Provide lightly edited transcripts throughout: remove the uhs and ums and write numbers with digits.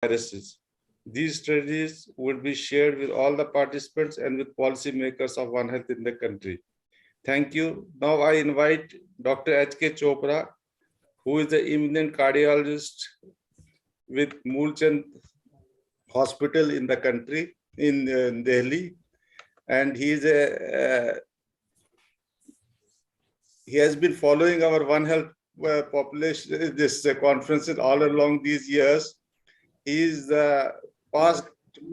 viruses. These strategies would be shared with all the participants and with policymakers of One Health in the country. Thank you. Now I invite Dr. H.K. Chopra, who is the eminent cardiologist with Moolchand Hospital in the country, in Delhi. And he has been following our One Health population, this conferences all along these years. He is the past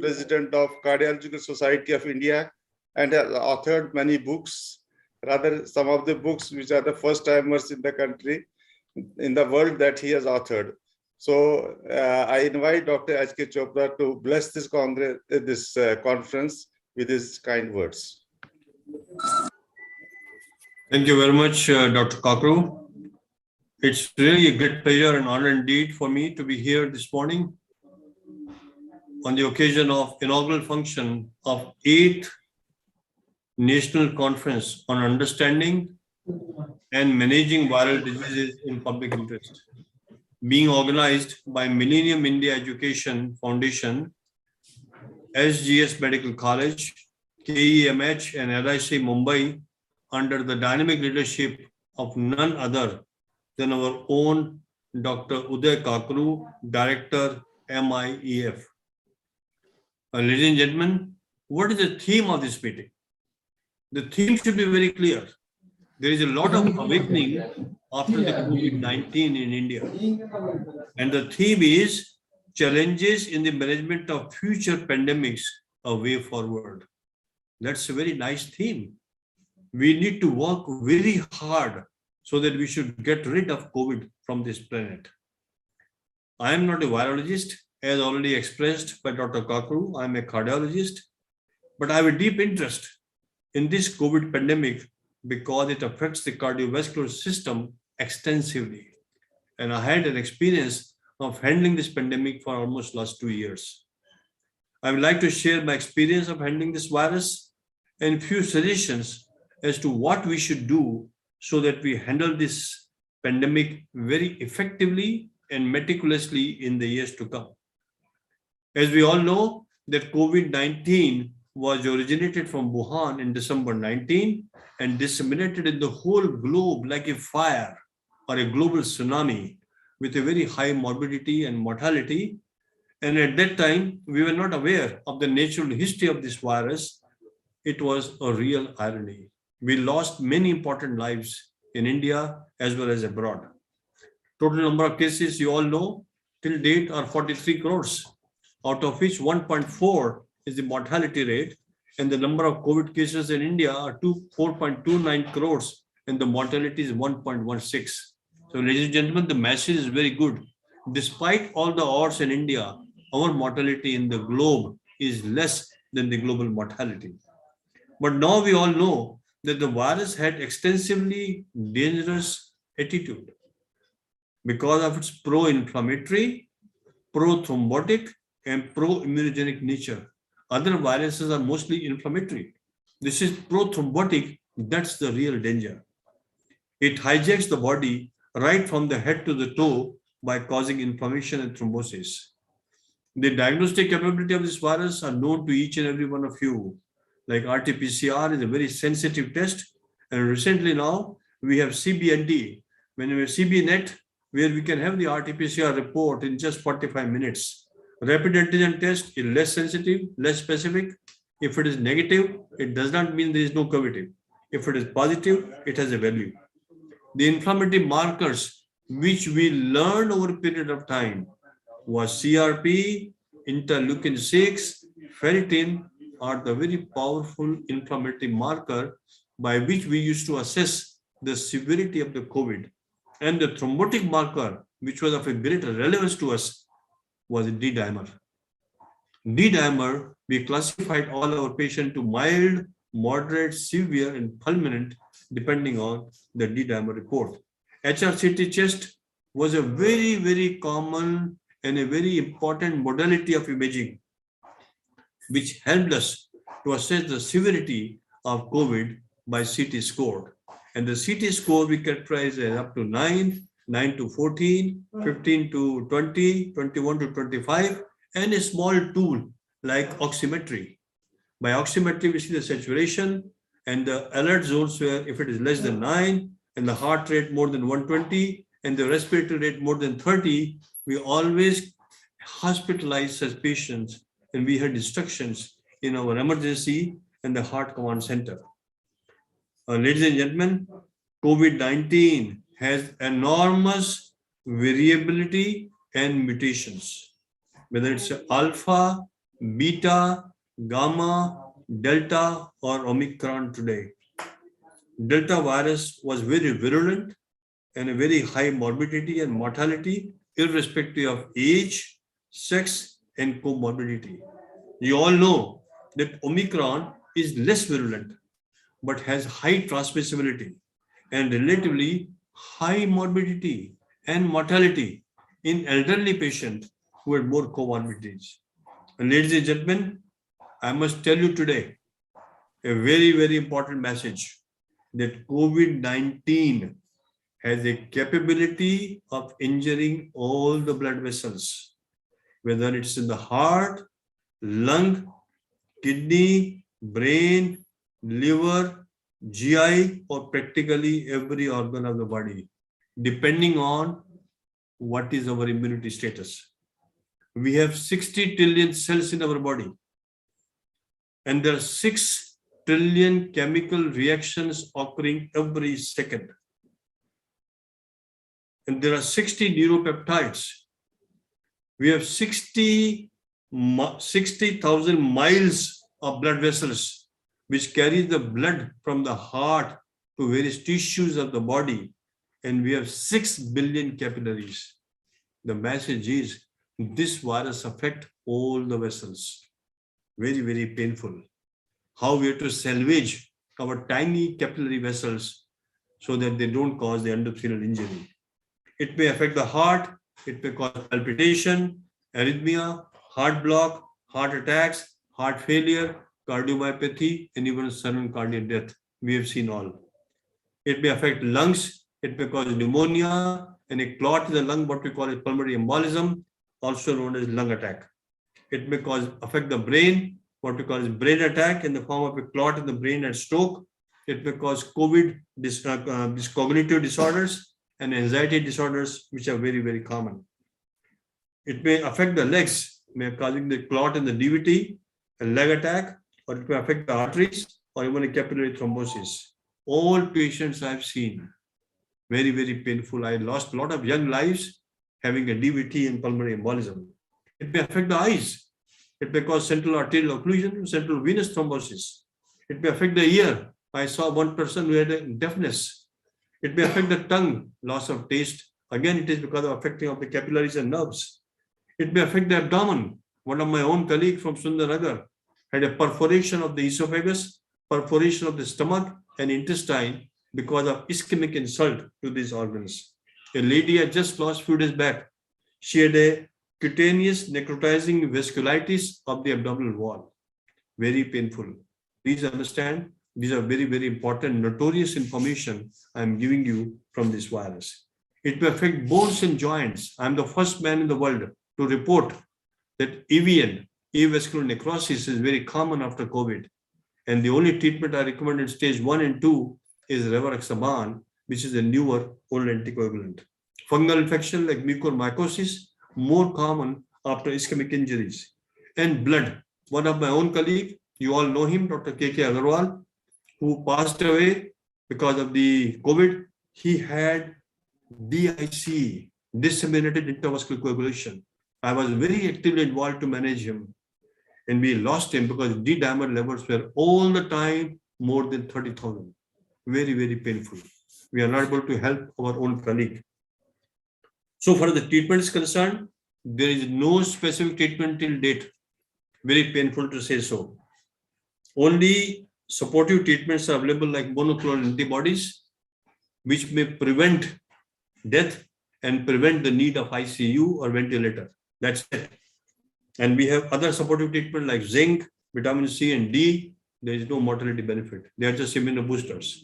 president of Cardiological Society of India and has authored many books, rather some of the books which are the first timers in the country, in the world that he has authored. So I invite Dr. H.K. Chopra to bless this congress, conference with his kind words. Thank you very much, Dr. Kakru. It's really a great pleasure and honor indeed for me to be here this morning on the occasion of inaugural function of 8th National Conference on Understanding and Managing Viral Diseases in Public Interest, being organized by Millennium India Education Foundation, SGS Medical College, KEMH and LIC Mumbai, under the dynamic leadership of none other than our own Dr. Uday Kakru, Director, MIEF. Ladies and gentlemen, what is the theme of this meeting? The theme should be very clear. There is a lot of awakening after the COVID-19 in India. And the theme is challenges in the management of future pandemics, a way forward. That's a very nice theme. We need to work very hard so that we should get rid of COVID from this planet. I am not a virologist, as already expressed by Dr. Kakru. I am a cardiologist, but I have a deep interest in this COVID pandemic because it affects the cardiovascular system extensively. And I had an experience of handling this pandemic for almost last 2 years. I would like to share my experience of handling this virus and few suggestions as to what we should do so that we handle this pandemic very effectively and meticulously in the years to come. As we all know that COVID-19 was originated from Wuhan in December 19 and disseminated in the whole globe like a fire or a global tsunami with a very high morbidity and mortality. And at that time, we were not aware of the natural history of this virus. It was a real irony. We lost many important lives in India as well as abroad. Total number of cases, you all know, till date are 43 crores, out of which 1.4 is the mortality rate, and the number of COVID cases in India are 4.29 crores, and the mortality is 1.16. So, ladies and gentlemen, the message is very good. Despite all the odds in India, our mortality in the globe is less than the global mortality. But now we all know that the virus had extensively dangerous attitude because of its pro-inflammatory, pro-thrombotic, and pro-immunogenic nature. Other viruses are mostly inflammatory. This is pro-thrombotic, that's the real danger. It hijacks the body right from the head to the toe by causing inflammation and thrombosis. The diagnostic capability of this virus are known to each and every one of you. Like RT-PCR is a very sensitive test. And recently now, we have CBNT, when we have CBNet, where we can have the RT-PCR report in just 45 minutes. Rapid antigen test is less sensitive, less specific. If it is negative, it does not mean there is no COVID. If it is positive, it has a value. The inflammatory markers which we learned over a period of time was CRP, interleukin-6, ferritin are the very powerful inflammatory marker by which we used to assess the severity of the COVID. And the thrombotic marker, which was of a great relevance to us, was a D-dimer. D-dimer, we classified all our patients to mild, moderate, severe, and fulminant, depending on the D-dimer report. HRCT chest was a very, very common and a very important modality of imaging, which helped us to assess the severity of COVID by CT score. And the CT score we characterize as up to 9, 9 to 14, 15 to 20, 21 to 25, and a small tool like oximetry. By oximetry, we see the saturation and the alert zones where if it is less than 9 and the heart rate more than 120 and the respiratory rate more than 30, we always hospitalize such patients and we had instructions in our emergency and the heart command center. Ladies and gentlemen, COVID-19 has enormous variability and mutations, whether it's alpha, beta, gamma, delta, or omicron today. Delta virus was very virulent and a very high morbidity and mortality, irrespective of age, sex, and comorbidity. You all know that omicron is less virulent, but has high transmissibility and relatively high morbidity and mortality in elderly patients who had more comorbidities. And ladies and gentlemen, I must tell you today a very, very important message that COVID-19 has a capability of injuring all the blood vessels, whether it's in the heart, lung, kidney, brain, liver, GI, or practically every organ of the body, depending on what is our immunity status. We have 60 trillion cells in our body, and there are 6 trillion chemical reactions occurring every second. And there are 60 neuropeptides. We have 60,000 miles of blood vessels, which carry the blood from the heart to various tissues of the body. And we have 6 billion capillaries. The message is this virus affects all the vessels. Very, very painful. How we have to salvage our tiny capillary vessels so that they don't cause the endothelial injury. It may affect the heart, it may cause palpitation, arrhythmia, heart block, heart attacks, heart failure, cardiomyopathy, and even sudden cardiac death. We have seen all. It may affect lungs, it may cause pneumonia, and a clot in the lung, what we call a pulmonary embolism, also known as lung attack. It may affect the brain, what we call as brain attack in the form of a clot in the brain and stroke. It may cause these cognitive disorders and anxiety disorders, which are very, very common. It may affect the legs, may causing the clot in the DVT, a leg attack, or it may affect the arteries or even a capillary thrombosis. All patients I've seen, very, very painful. I lost a lot of young lives having a DVT and pulmonary embolism. It may affect the eyes. It may cause central arterial occlusion, central venous thrombosis. It may affect the ear. I saw one person who had a deafness. It may affect the tongue, loss of taste. Again, it is because of affecting of the capillaries and nerves. It may affect the abdomen. One of my own colleagues from Sundarnagar had a perforation of the esophagus, perforation of the stomach and intestine because of ischemic insult to these organs. A lady I just lost a few days back. She had a cutaneous necrotizing vasculitis of the abdominal wall. Very painful. Please understand, these are very, very important, notorious information I am giving you from this virus. It may affect bones and joints. I am the first man in the world to report that EVN, avascular necrosis, is very common after COVID. And the only treatment I recommend in stage 1 and 2 is rivaroxaban, which is a newer oral anticoagulant. Fungal infection like mucormycosis, more common after ischemic injuries. And blood. One of my own colleagues, you all know him, Dr. K.K. Agarwal, who passed away because of the COVID. He had DIC, disseminated intravascular coagulation. I was very actively involved to manage him. And we lost him because D-dimer levels were all the time more than 30,000. Very, very painful. We are not able to help our own colleague. So far as the treatment is concerned, there is no specific treatment till date. Very painful to say so. Only supportive treatments are available like monoclonal antibodies, which may prevent death and prevent the need of ICU or ventilator. That's it. And we have other supportive treatment like zinc, vitamin C and D. There is no mortality benefit. They are just immunoboosters.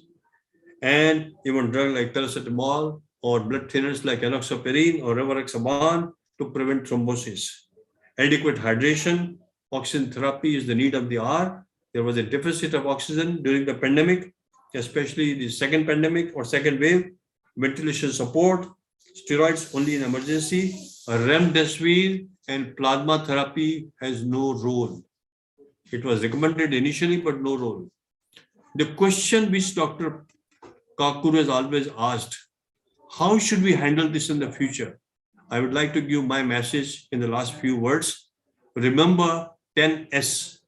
And even drugs like paracetamol or blood thinners like enoxaparin or rivaroxaban to prevent thrombosis. adequate hydration, oxygen therapy is the need of the hour. There was a deficit of oxygen during the pandemic, especially the second pandemic or second wave. Ventilation support, steroids only in emergency, remdesivir and plasma therapy has no role. It was recommended initially, but no role. The question which Dr. Kakur has always asked, how should we handle this in the future? I would like to give my message in the last few words. Remember 10S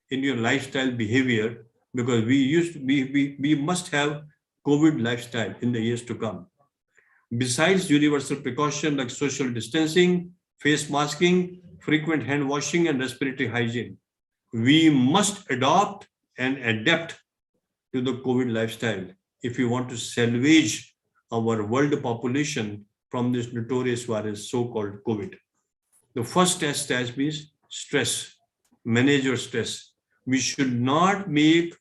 in your lifestyle behavior, because we must have COVID lifestyle in the years to come. Besides universal precaution like social distancing, face masking, frequent hand washing, and respiratory hygiene, we must adopt and adapt to the COVID lifestyle if we want to salvage our world population from this notorious virus, so-called COVID. The first test has been stress. Manage your stress. We should not make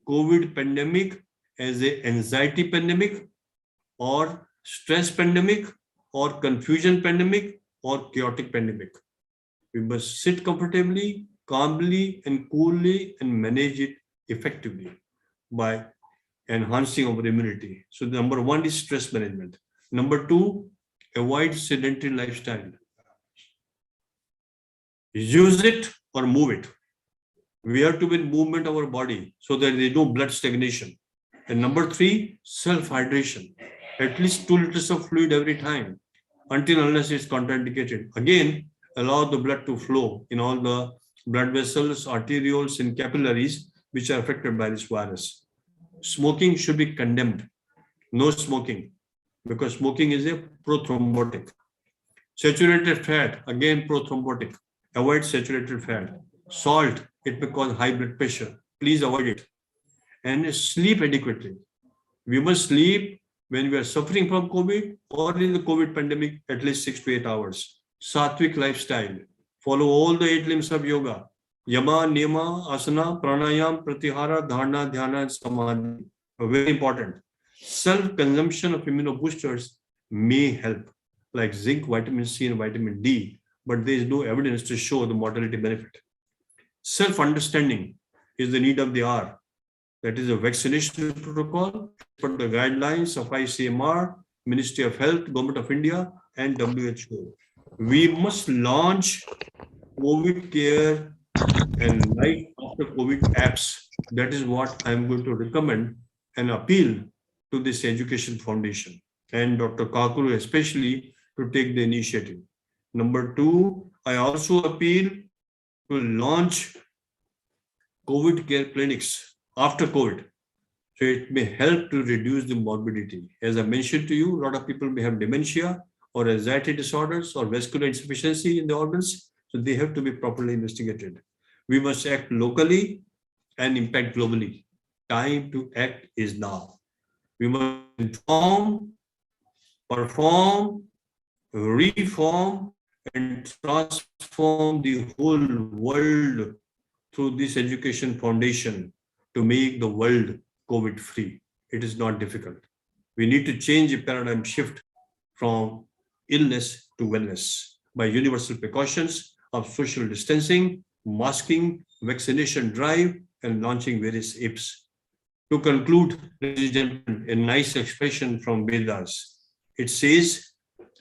COVID pandemic as an anxiety pandemic or stress pandemic or confusion pandemic or chaotic pandemic. We must sit comfortably, calmly and coolly and manage it effectively by enhancing our immunity. So the number one is stress management. Number two, avoid sedentary lifestyle. Use it or move it. We have to be in movement of our body so that there is no blood stagnation. And number three, self-hydration. At least 2 liters of fluid every time, until unless it's contraindicated. Again, allow the blood to flow in all the blood vessels, arterioles, and capillaries which are affected by this virus. Smoking should be condemned. No smoking, because smoking is a prothrombotic. Saturated fat, again prothrombotic. Avoid saturated fat. Salt, it may cause high blood pressure. Please avoid it. And sleep adequately. We must sleep when we are suffering from COVID or in the COVID pandemic, at least 6 to 8 hours. Sattvic lifestyle. Follow all the 8 limbs of yoga. Yama, Niyama, Asana, Pranayam, Pratyahara, Dharana, Dhyana, and Samadhi. Very important. Self-consumption of immunoboosters may help, like zinc, vitamin C, and vitamin D, but there is no evidence to show the mortality benefit. Self-understanding is the need of the hour. That is a vaccination protocol for the guidelines of ICMR, Ministry of Health, Government of India, and WHO. We must launch COVID care and life after COVID apps. That is what I'm going to recommend and appeal to this education foundation and Dr. Kakuru especially to take the initiative. Number two, I also appeal to launch COVID care clinics after COVID. So it may help to reduce the morbidity. As I mentioned to you, a lot of people may have dementia or anxiety disorders or vascular insufficiency in the organs. So they have to be properly investigated. We must act locally and impact globally. Time to act is now. We must inform, perform, reform, and transform the whole world through this education foundation to make the world COVID-free. It is not difficult. We need to change a paradigm shift from illness to wellness by universal precautions of social distancing, masking, vaccination drive, and launching various apps. To conclude, ladies and gentlemen, a nice expression from Vedas. It says,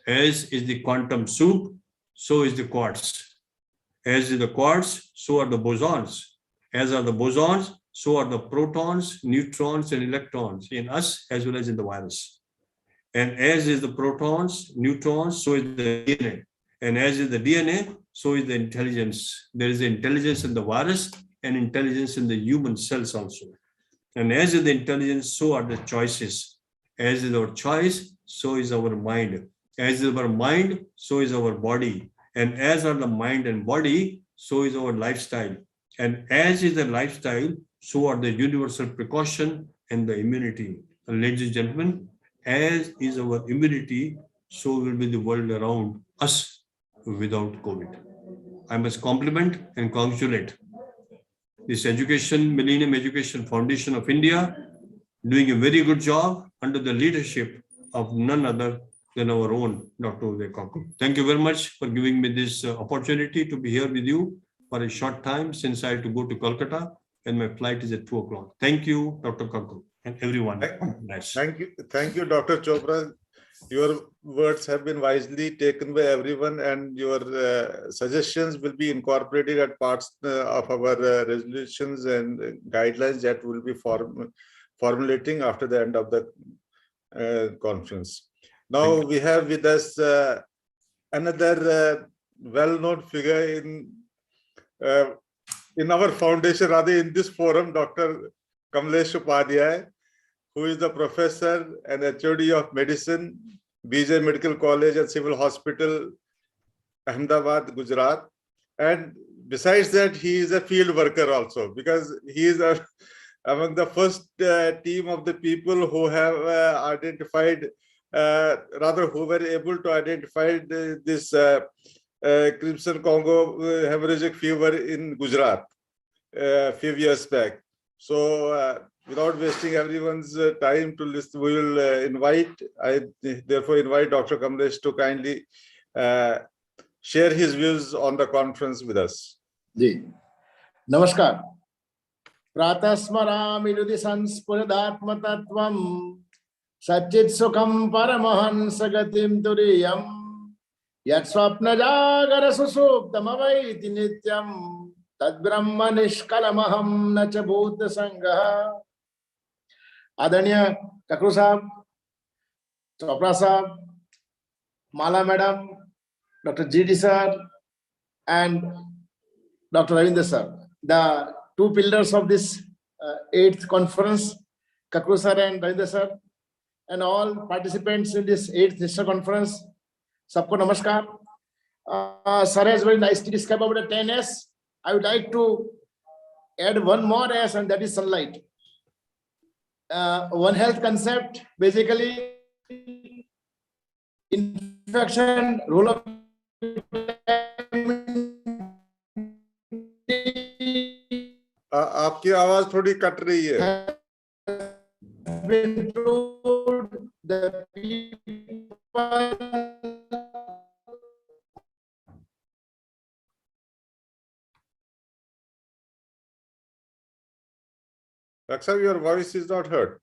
as is the quantum soup, so is the quartz. As is the quartz, so are the bosons. As are the bosons, so are the protons, neutrons, and electrons in us as well as in the virus. And as is the protons, neutrons, so is the DNA. And as is the DNA, so is the intelligence. There is intelligence in the virus and intelligence in the human cells also. And as is the intelligence, so are the choices. As is our choice, so is our mind. As is our mind, so is our body. And as are the mind and body, so is our lifestyle. And as is the lifestyle, so are the universal precaution and the immunity. And ladies and gentlemen, as is our immunity, so will be the world around us without COVID. I must compliment and congratulate this Millennium Education Foundation of India, doing a very good job under the leadership of none other than our own Dr. Uday Kakur. Thank you very much for giving me this opportunity to be here with you for a short time, since I have to go to Kolkata and my flight is at 2 o'clock. Thank you, Dr. Kakur, and everyone. Nice. Thank you, Dr. Chopra. Your words have been wisely taken by everyone, and your suggestions will be incorporated at parts of our resolutions and guidelines that will be formulating after the end of the conference. Now we have with us another well-known figure in our foundation, rather in this forum, Dr. Kamlesh Upadhyay, who is the professor and HOD of medicine, BJ Medical College and Civil Hospital, Ahmedabad, Gujarat. And besides that, he is a field worker also, because he is among the first team of the people who have identified, who were able to identify this Crimson Congo hemorrhagic fever in Gujarat a few years back. So without wasting everyone's time to listen, we will I therefore invite Dr. Kamlesh to kindly share his views on the conference with us. जी नमस्कार. प्रातः स्मरामि हृदि संस्फुरदात्मतत्त्वं सच्चित् सुखं परमहंस गतिं तुरीयं यत् स्वप्नजागर सुषुप्तमवैति नित्यं तद्ब्रह्म निष्कलमहं न च भूतसंगः. आदरणीय ककरू साहब, चोपड़ा साहब, माला madam, Dr. GD sir, and Dr. Ravindra sir, the two pillars of this 8th conference, Kakru sir and Ravindra sir, and all participants in this 8th Sister Conference, sabko namaskar. Sir has very nicely described about the 10S. I would like to add one more S, and that is sunlight. One health concept, basically infection, role of आपकी आवाज थोड़ी cut रही है. Raksa, your voice is not heard.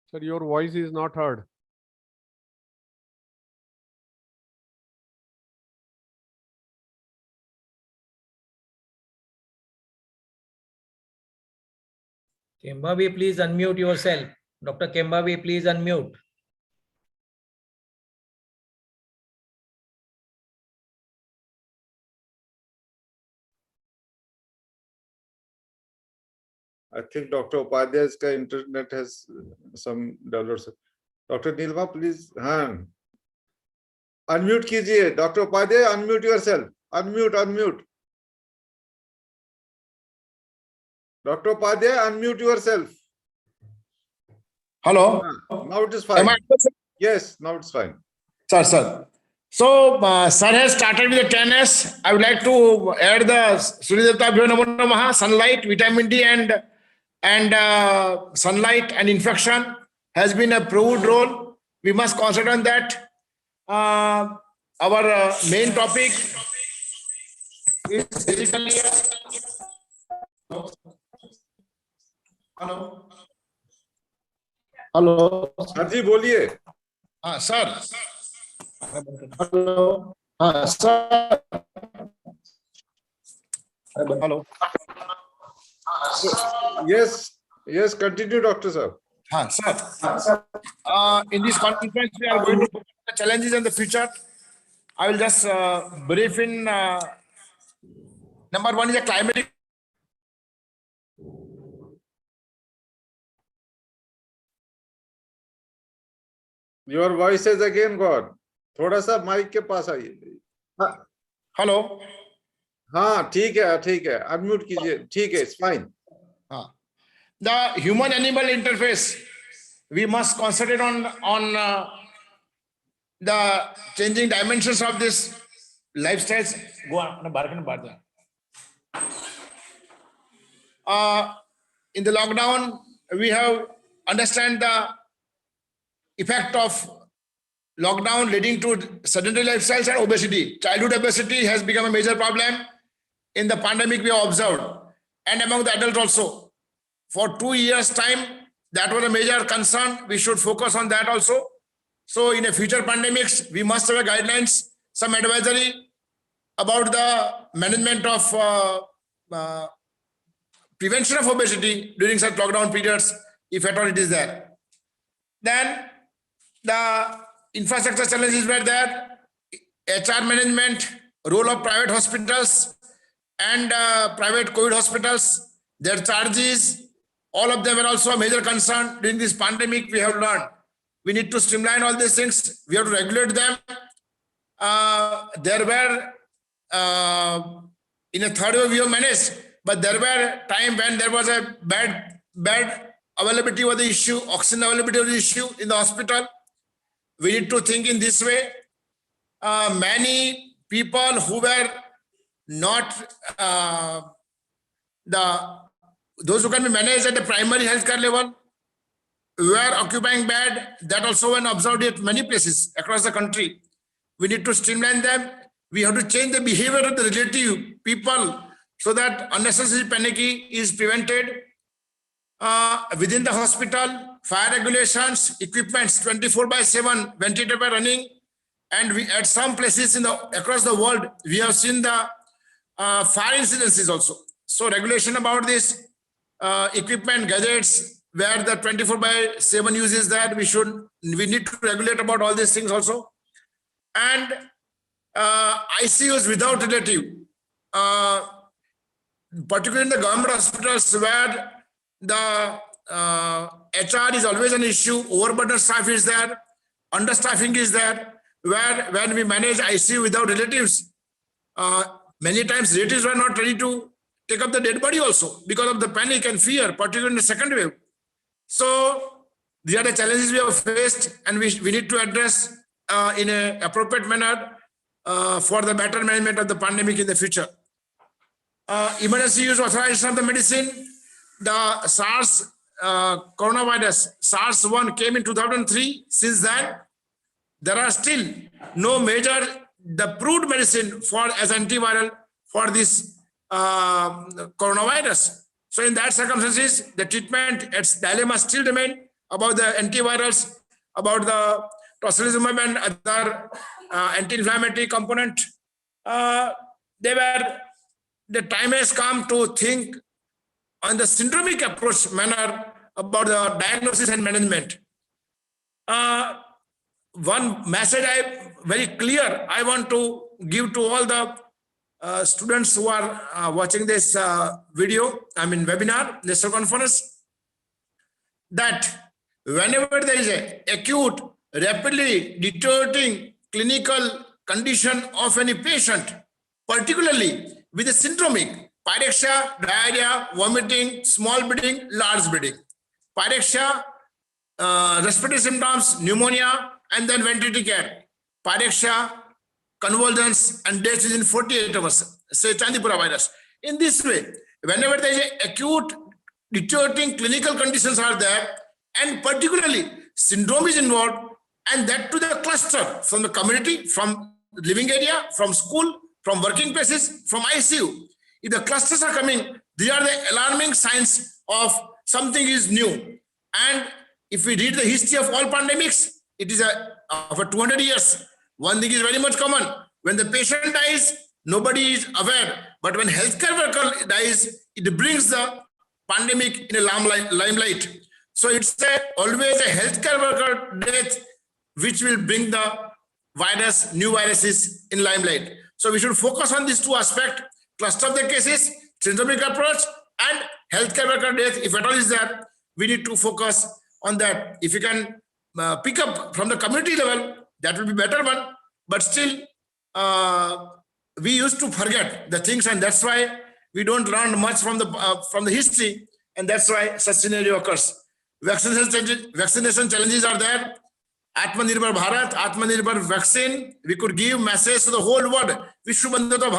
Sir, your voice is not heard. Kembabi, please unmute yourself. Dr. Kembabi, please unmute. I think Dr. Upadhyay's internet has some downloads. Dr. Nilma, please. Unmute कीजिए. Dr. Upadhyay, unmute yourself. Unmute. Dr. Upadhyay, unmute yourself. Hello. Now it is fine. Am I audible, sir? Yes, now it's fine. Sir. So, sir has started with the 10S. I would like to add the Suryadevta Bhyo Namo Namaha, sunlight, vitamin D, and sunlight and infection has been a proved role. We must concentrate on that. Our main topic is basically. Hello. Haji, बोलिए. Sir. Hello. Sir. Hello. Yes, continue, Dr. Sir. Sir. In this conference, we are going to focus on the challenges in the future. I will just brief in. Number one is a climatic. Your voice is again gone. थोड़ा सा mic के पास आइए. Hello. हाँ, ठीक है. Unmute कीजिए. ठीक है, it's fine. The human-animal interface. We must concentrate on the changing dimensions of this lifestyles go on bargain bargain. In the lockdown, we have understand the effect of lockdown leading to sedentary lifestyles and obesity. Childhood obesity has become a major problem. In the pandemic, we have observed, and among the adults also. For 2 years' time, that was a major concern. We should focus on that also. So in a future pandemics, we must have a guidelines, some advisory about the management of prevention of obesity during such lockdown periods, if at all it is there. Then the infrastructure challenges were there, HR management, role of private hospitals and private COVID hospitals, their charges, all of them were also a major concern during this pandemic. We have learned we need to streamline all these things. We have to regulate them. There were in a third wave we have managed, but there were time when there was a bad availability of the issue, oxygen availability of the issue in the hospital. We need to think in this way. Many people who were not those who can be managed at the primary healthcare level were occupying bed. That also when observed at many places across the country. We need to streamline them. We have to change the behavior of the relative people so that unnecessary panic is prevented. Within the hospital, fire regulations, equipments 24/7, ventilator were running, and we at some places across the world we have seen the fire incidences also. So regulation about this equipment, gadgets, where the 24/7 use is that we need to regulate about all these things also. And ICUs without relative, particularly in the government hospitals where the HR is always an issue, overburdened staff is there, understaffing is there, where when we manage ICU without relatives, many times relatives were not ready to take up the dead body also because of the panic and fear, particularly in the second wave. So these are the challenges we have faced, and we need to address in an appropriate manner for the better management of the pandemic in the future. Emergency use authorization of the medicine, the SARS coronavirus, SARS-1 came in 2003. Since then, there are still no major approved medicine as antiviral for this coronavirus. So in that circumstances, the treatment, its dilemma still remain about the antivirals, about the tocilizumab and other anti-inflammatory component. The time has come to think on the syndromic approach manner about the diagnosis and management. One message very clear I want to give to all the students who are watching this webinar, national conference, that whenever there is an acute, rapidly deteriorating clinical condition of any patient, particularly with a syndromic, pyrexia, diarrhea, vomiting, small bleeding, large bleeding, pyrexia, respiratory symptoms, pneumonia, and then ventilator care, pyrexia, convulsions, and death within 48 hours, say Chandipura virus. In this way, whenever there is an acute deteriorating clinical conditions are there, and particularly syndrome is involved, and that to the cluster from the community, from living area, from school, from working places, from ICU. If the clusters are coming, these are the alarming signs of something is new. And if we read the history of all pandemics, it is over 200 years. One thing is very much common. When the patient dies, nobody is aware. But when healthcare worker dies, it brings the pandemic in a limelight. So it's always a healthcare worker death which will bring the virus, new viruses in limelight. So we should focus on these two aspects, cluster of the cases, syndromic approach, and healthcare worker death. If at all is there, we need to focus on that. If you can pick up from the community level, that will be better one. But still, we used to forget the things, and that's why we don't learn much from the history, and that's why such scenario occurs. Vaccination challenges are there, Atmanirbhar Bharat, Atmanirbhar vaccine, we could give message to the whole world. विश्व बंधुत्व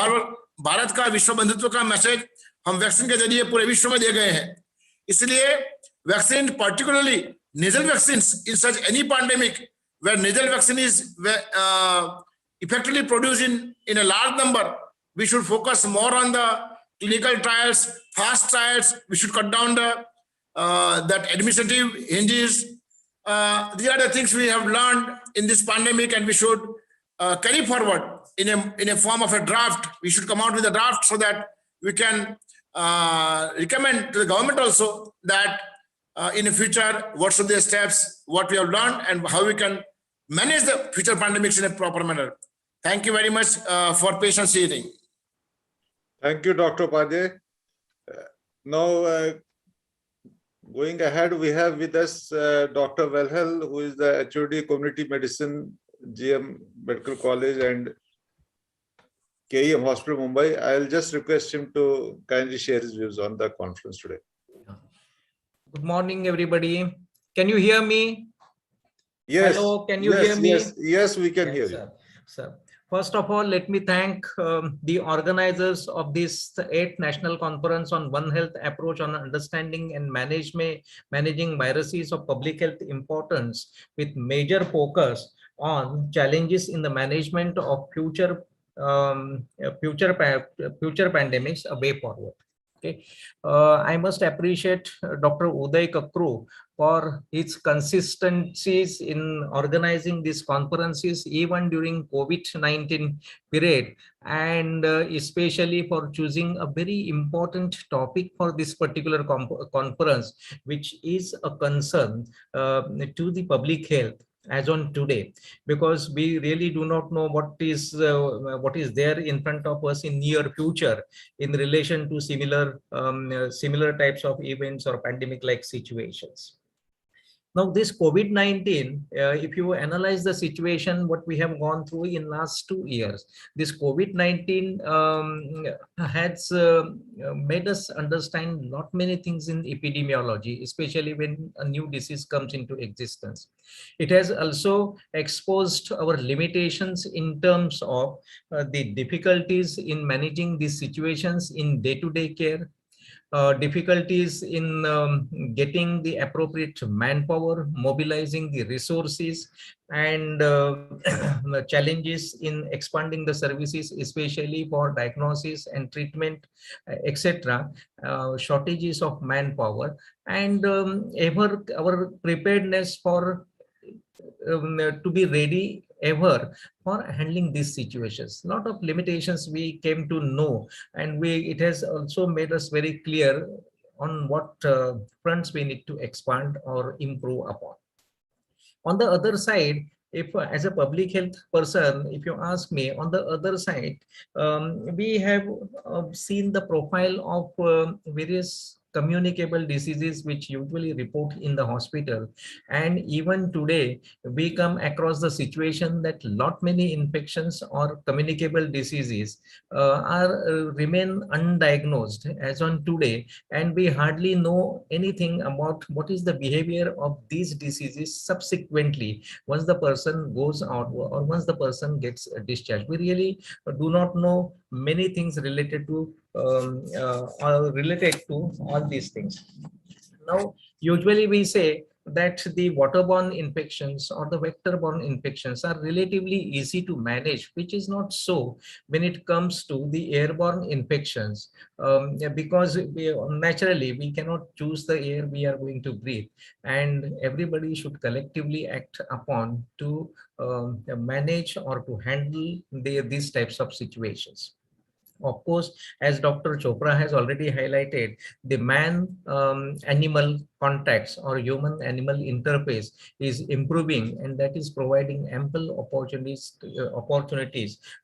भारत का विश्व बंधुत्व का message हम vaccine के जरिए पूरे विश्व में दे गए हैं. इसलिए vaccine, particularly nasal vaccines in such any pandemic where nasal vaccine is effectively produced in a large number, we should focus more on the clinical trials, fast trials. We should cut down the that administrative hinges. These are the things we have learned in this pandemic, and we should carry forward in a form of a draft. We should come out with a draft so that we can recommend to the government also that in the future, what should be the steps, what we have learned, and how we can manage the future pandemics in a proper manner. Thank you very much for patience hearing. Thank you, Dr. Upadhyay. Now, going ahead, we have with us Dr. Velhel, who is the HOD Community Medicine, GM Medical College and KEM Hospital, Mumbai. I'll just request him to kindly share his views on the conference today. Good morning, everybody. Can you hear me? Yes. Hello, can you yes, hear me? Yes, we can Yes, hear you. sir. Sir. First of all, let me thank the organizers of this 8th National Conference on One Health Approach on Understanding and Managing Viruses of Public Health Importance, with major focus on challenges in the management of future pandemics, a way forward. Okay, I must appreciate Dr. Uday Kakru for its consistencies in organizing these conferences even during COVID-19 period, and especially for choosing a very important topic for this particular conference, which is a concern to the public health as on today, because we really do not know what is there in front of us in near future in relation to similar types of events or pandemic like situations. Now, this COVID-19, if you analyze the situation, what we have gone through in last 2 years, this COVID-19 has made us understand not many things in epidemiology, especially when a new disease comes into existence. It has also exposed our limitations in terms of the difficulties in managing these situations in day-to-day care, difficulties in getting the appropriate manpower, mobilizing the resources, and the challenges in expanding the services, especially for diagnosis and treatment, etc. Shortages of manpower, and our preparedness for to be ready ever for handling these situations. A lot of limitations we came to know, and it has also made us very clear on what fronts we need to expand or improve upon. On the other side, if as a public health person, if you ask me, on the other side, we have seen the profile of various communicable diseases which usually report in the hospital, and even today we come across the situation that lot many infections or communicable diseases remain undiagnosed as on today, and we hardly know anything about what is the behavior of these diseases subsequently once the person goes out or once the person gets discharged. We really do not know many things related to all these things. Now, usually we say that the waterborne infections or the vector-borne infections are relatively easy to manage, which is not so when it comes to the airborne infections, because naturally we cannot choose the air we are going to breathe, and everybody should collectively act upon to manage or to handle these types of situations. Of course, as Dr. Chopra has already highlighted, the man-animal contacts or human-animal interface is improving, and that is providing ample opportunities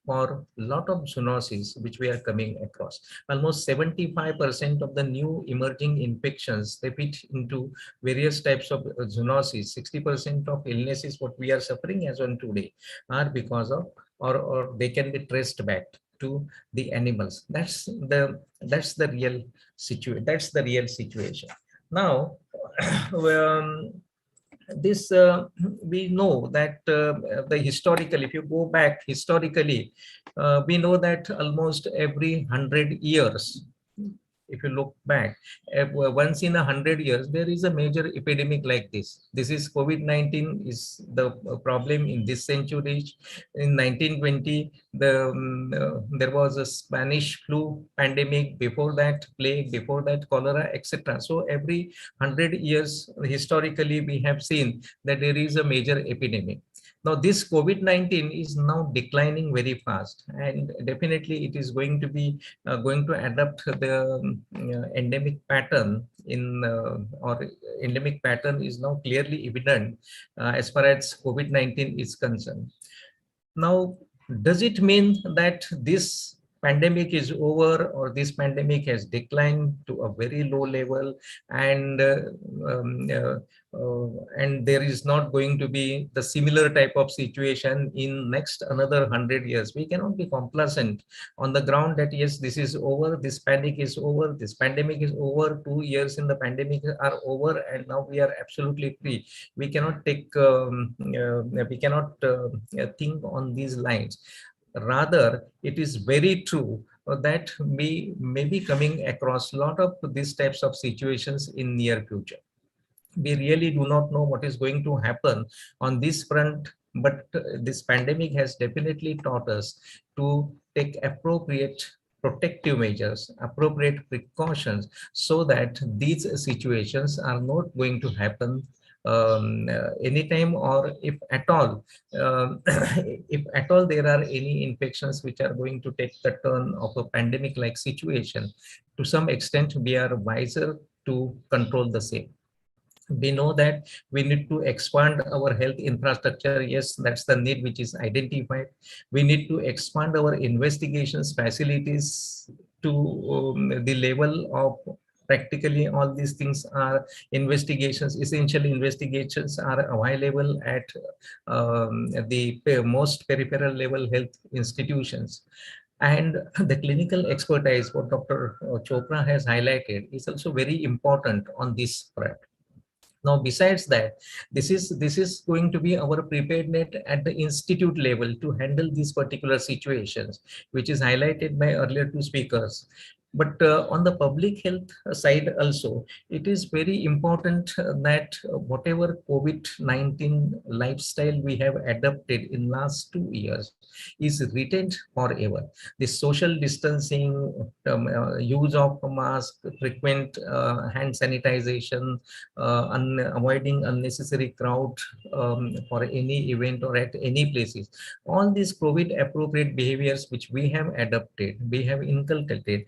for a lot of zoonoses which we are coming across. Almost 75% of the new emerging infections, they fit into various types of zoonoses. 60% of illnesses what we are suffering as on today are because of or they can be traced back to the animals. That's the real situation. Now, this we know that the historical, if you go back historically, we know that almost every 100 years, if you look back, once in 100 years, there is a major epidemic like this. This is COVID-19 is the problem in this century. In 1920, there was a Spanish flu pandemic, before that plague, before that cholera, etc. So every 100 years, historically, we have seen that there is a major epidemic. Now, this COVID-19 is now declining very fast, and definitely it is going to be going to adapt the endemic pattern in or endemic pattern is now clearly evident as far as COVID-19 is concerned. Now, does it mean that this pandemic is over, or this pandemic has declined to a very low level, and um, uh, and there is not going to be the similar type of situation in next another 100 years? We cannot be complacent on the ground that yes, this is over, this panic is over, this pandemic is over, 2 years in the pandemic are over, and now we are absolutely free. We cannot take we cannot think on these lines. Rather, it is very true that we may be coming across a lot of these types of situations in near future. We really do not know what is going to happen on this front, but this pandemic has definitely taught us to take appropriate protective measures, appropriate precautions, so that these situations are not going to happen anytime, or if at all, if at all there are any infections which are going to take the turn of a pandemic like situation, to some extent we are wiser to control the same. We know that we need to expand our health infrastructure. Yes, that's the need which is identified. We need to expand our investigations facilities to the level of practically all these things are investigations, essential investigations are available at the most peripheral level health institutions. And the clinical expertise, what Dr. Chopra has highlighted, is also very important on this front. Now, besides that, this is going to be our preparedness at the institute level to handle these particular situations, which is highlighted by earlier two speakers. But on the public health side also, it is very important that whatever COVID-19 lifestyle we have adopted in last 2 years is retained forever. The social distancing, use of mask, frequent hand sanitization, avoiding unnecessary crowd for any event or at any places. All these COVID appropriate behaviors which we have adopted, we have inculcated,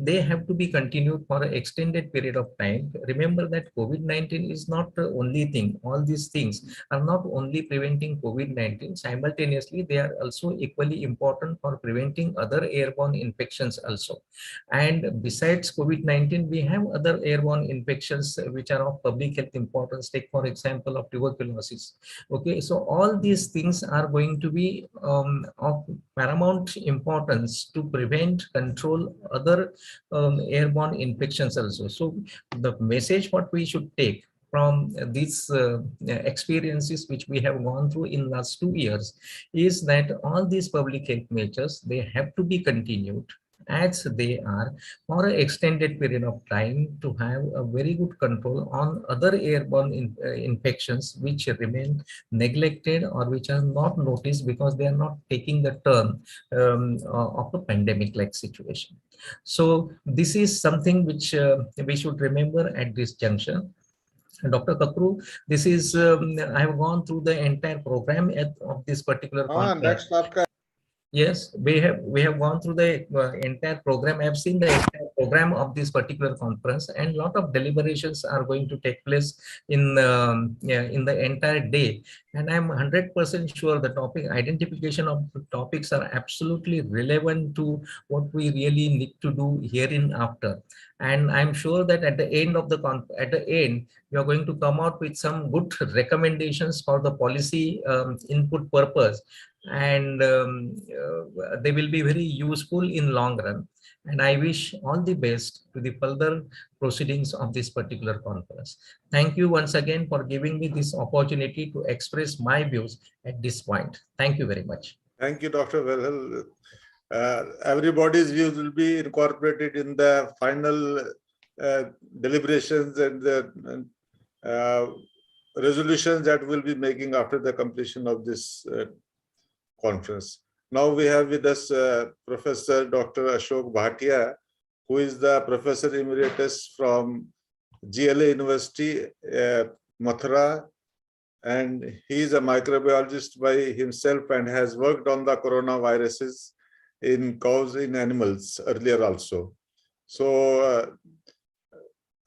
they have to be continued for an extended period of time. Remember that COVID-19 is not the only thing. All these things are not only preventing COVID-19, simultaneously they are also equally important for preventing other airborne infections also. And besides COVID-19, we have other airborne infections which are of public health importance. Take for example of tuberculosis. Okay, so all these things are going to be of paramount importance to prevent, control other airborne infections also. So the message what we should take from these experiences which we have gone through in last 2 years is that all these public health measures, they have to be continued as they are for an extended period of time to have a very good control on other airborne infections which remain neglected or which are not noticed because they are not taking the turn of a pandemic like situation. So this is something which we should remember at this junction. Dr. Kapru, this is, I have gone through the entire program of this particular conference. Yes, we have gone through the entire program. I have seen the entire program of this particular conference, and a lot of deliberations are going to take place in the entire day. And I'm 100% sure the topic identification of the topics are absolutely relevant to what we really need to do hereinafter. And I'm sure that at the end of the you are going to come out with some good recommendations for the policy input purpose, and they will be very useful in long run. And I wish all the best to the further proceedings of this particular conference. Thank you once again for giving me this opportunity to express my views at this point. Thank you very much. Thank you, Dr. Well. Everybody's views will be incorporated in the final deliberations and the resolutions that we'll be making after the completion of this conference. Now we have with us Professor Dr. Ashok Bhatia, who is the Professor Emeritus from GLA University, Mathura, and he is a microbiologist by himself and has worked on the coronaviruses in cows, in animals earlier also. So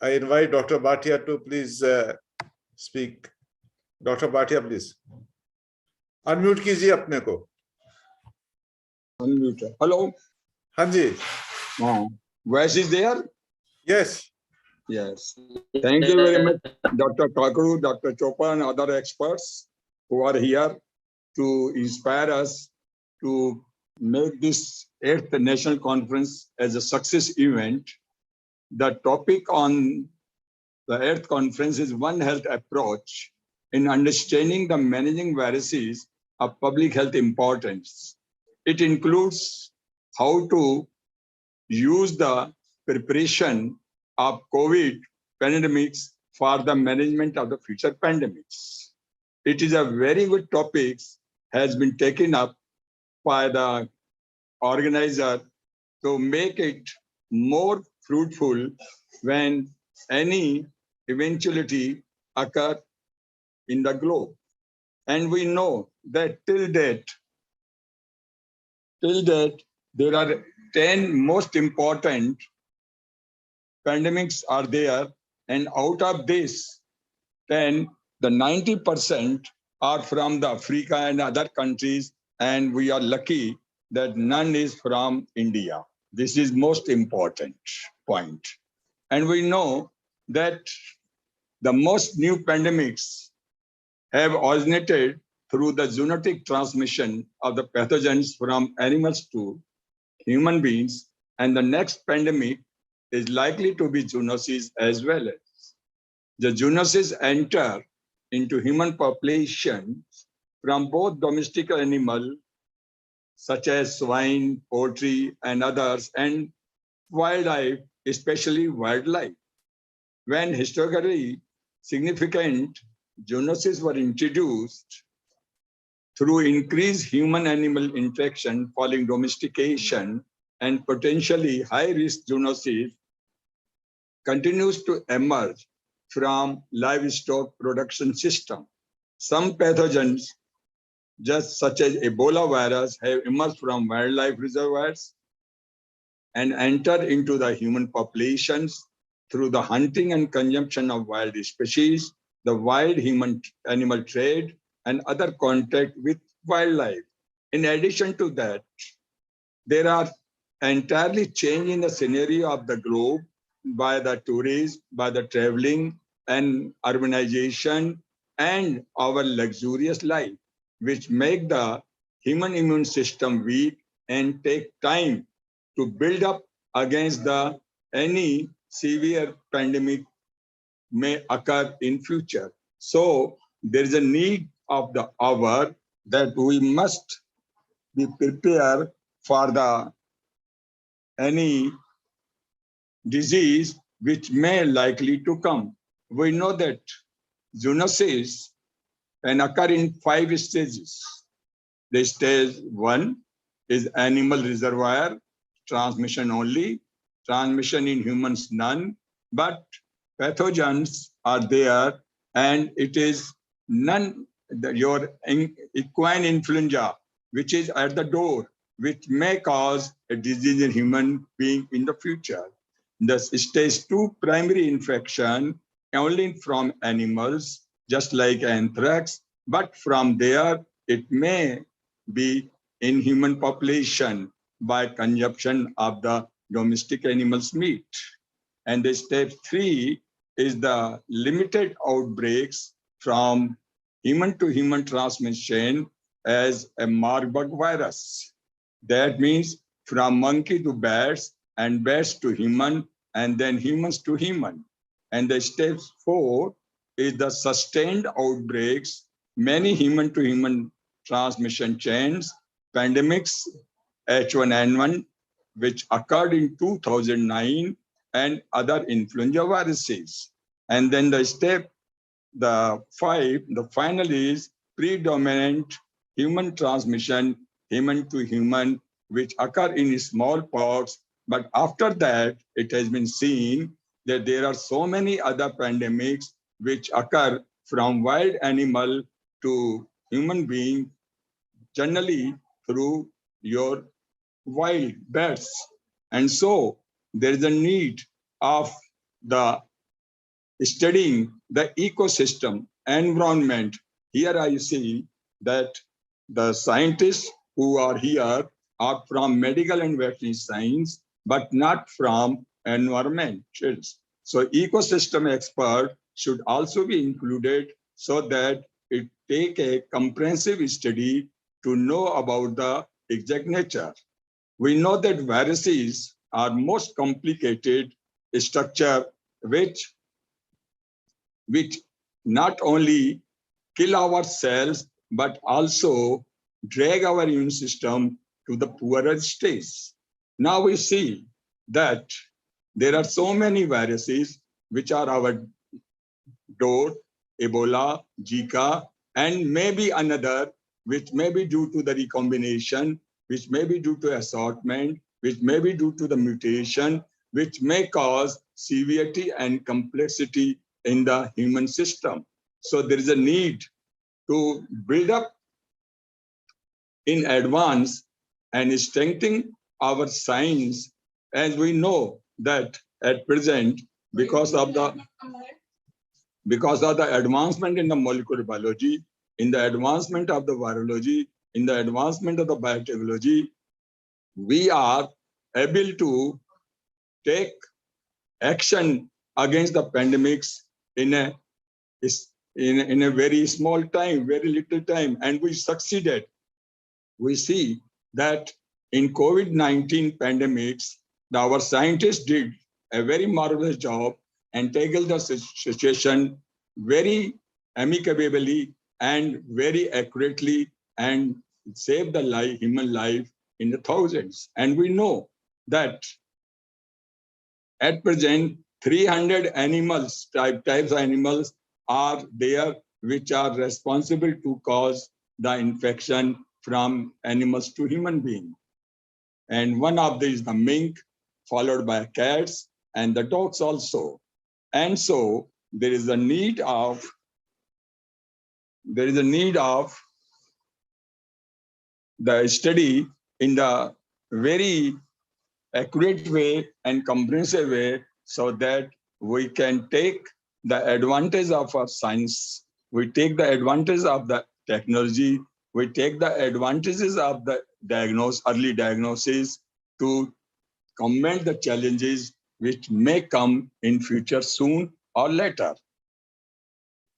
I invite Dr. Bhatia to please speak. Dr. Bhatia, please. Unmute कीजिए अपने को. Unmute. Hello. हाँ जी. Voice is there? Yes. Yes. Thank you very much, Dr. Kakru, Dr. Chopra, and other experts who are here to inspire us to make this 8th National Conference as a success event. The topic on the 8th Conference is One Health Approach in understanding the managing viruses of public health importance. It includes how to use the preparation of COVID pandemics for the management of the future pandemics. It is a very good topic, has been taken up by the organizer to make it more fruitful when any eventuality occur in the globe. And we know that till date, there are 10 most important pandemics are there, and out of this 10, the 90% are from the Africa and other countries, and we are lucky that none is from India. This is most important point. And we know that the most new pandemics have originated through the zoonotic transmission of the pathogens from animals to human beings, and the next pandemic is likely to be zoonosis as well. The zoonosis enter into human population from both domestic animal such as swine, poultry, and others, and wildlife, especially wildlife. When historically significant zoonosis were introduced through increased human-animal interaction following domestication, and potentially high-risk zoonosis continues to emerge from livestock production system. Some pathogens, just such as Ebola virus, have emerged from wildlife reservoirs and entered into the human populations through the hunting and consumption of wild species, the wild human-animal trade, and other contact with wildlife. In addition to that, there are entirely changing the scenario of the globe by the tourism, by the traveling and urbanization, and our luxurious life, which make the human immune system weak and take time to build up against the any severe pandemic may occur in future. So there is a need of the hour that we must be prepared for the any disease which may likely to come. We know that zoonosis can occur in 5 stages. The stage 1 is animal reservoir, transmission only, transmission in humans none, but pathogens are there, and it is none, your equine influenza, which is at the door, which may cause a disease in human being in the future. The stage 2 primary infection only from animals, just like anthrax, but from there it may be in human population by consumption of the domestic animals' meat. And the step 3 is the limited outbreaks from human to human transmission as a Marburg virus. That means from monkey to bats, and bats to human, and then humans to human. And the step 4 is the sustained outbreaks, many human to human transmission chains, pandemics, H1N1, which occurred in 2009, and other influenza viruses. And then the step, the 5, the final is predominant human transmission, human to human, which occur in smallpox. But after that, it has been seen that there are so many other pandemics which occur from wild animal to human being, generally through your wild bats. And so there is a need of the studying the ecosystem, environment. Here I see that the scientists who are here are from medical and veterinary science, but not from environment. So ecosystem expert should also be included so that it take a comprehensive study to know about the exact nature. We know that viruses are most complicated structure which not only kill our cells, but also drag our immune system to the poorer states. Now we see that there are so many viruses which are our door, Ebola, Zika, and maybe another, which may be due to the recombination, which may be due to assortment, which may be due to the mutation, which may cause severity and complexity in the human system. So there is a need to build up in advance and strengthen our science, as we know that at present, because of the advancement in the molecular biology, in the advancement of the virology, in the advancement of the biotechnology, we are able to take action against the pandemics in a very small time, very little time, and we succeeded. We see that in COVID-19 pandemics, our scientists did a very marvelous job and tackled the situation very amicably and very accurately and saved the life, human life in the thousands. And we know that at present, 300 animals, types of animals are there which are responsible to cause the infection from animals to human being. And one of these is the mink, followed by cats and the dogs also. And so there is a need of the study in the very accurate way and comprehensive way, so that we can take the advantage of our science, we take the advantage of the technology, we take the advantages of the early diagnosis to combat the challenges which may come in future soon or later.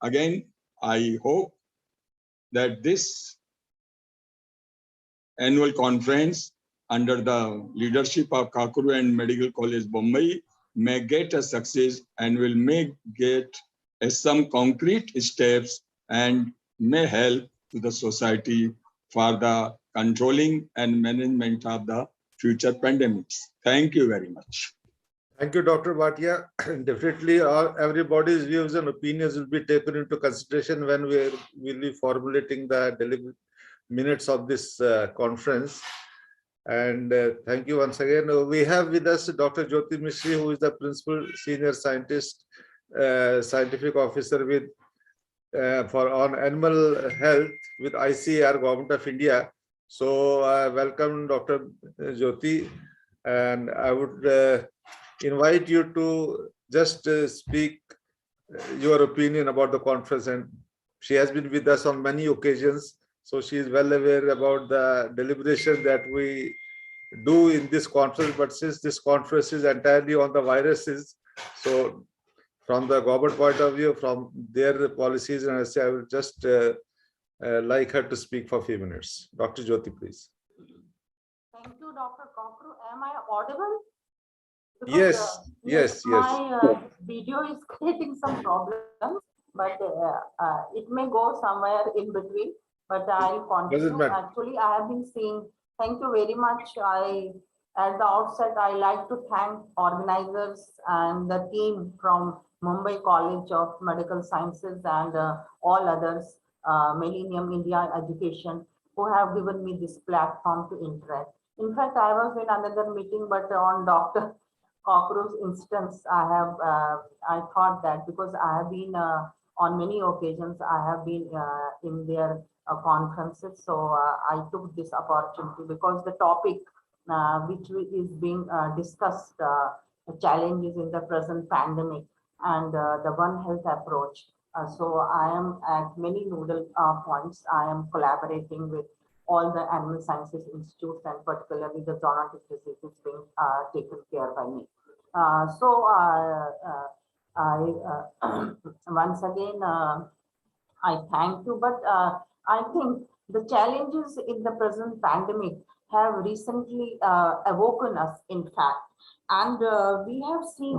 Again, I hope that this annual conference under the leadership of Kakuru and Medical College Bombay may get a success and will get some concrete steps and may help to the society for the controlling and management of the future pandemics. Thank you very much. Thank you, Dr. Bhatia. Definitely, everybody's views and opinions will be taken into consideration when we will be formulating the minutes of this conference. And thank you once again. We have with us Dr. Jyoti Misri, who is the Principal Senior Scientist, Scientific Officer with on Animal Health with ICAR, Government of India. So welcome, Dr. Jyoti. And I would invite you to just speak your opinion about the conference. And she has been with us on many occasions, so she is well aware about the deliberation that we do in this conference. But since this conference is entirely on the viruses, so from the government point of view, from their policies, and I would just like her to speak for a few minutes. Dr. Jyoti, please. Thank you, Dr. Kakru. Am I audible? Because, Yes, yes, yes. my video is creating some problems, but it may go somewhere in between. But I'll Doesn't continue. matter. Actually, I have been seeing. Thank you very much. At the outset, I like to thank organizers and the team from Mumbai College of Medical Sciences and all others, Millennium India Education, who have given me this platform to interact. In fact, I was in another meeting, but on Dr. Cockroach instance, I thought that because I have been on many occasions, I have been in their conferences. So I took this opportunity because the topic which is being discussed, the challenges in the present pandemic and the One Health approach. So I am at many nodal points. I am collaborating with all the animal sciences institutes and particularly the zoonotic diseases being taken care by me. Once again, I thank you, but I think the challenges in the present pandemic have recently awoken us, in fact, and we have seen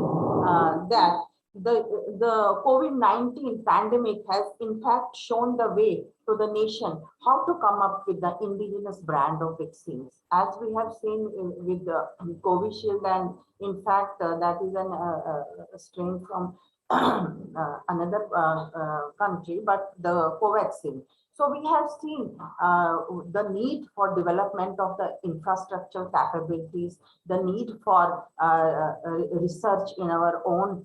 that the COVID-19 pandemic has in fact shown the way to the nation how to come up with the indigenous brand of vaccines. As we have seen with the Covishield, and in fact, that is a strain from another country, but the Covaxin. So we have seen the need for development of the infrastructure capabilities, the need for research in our own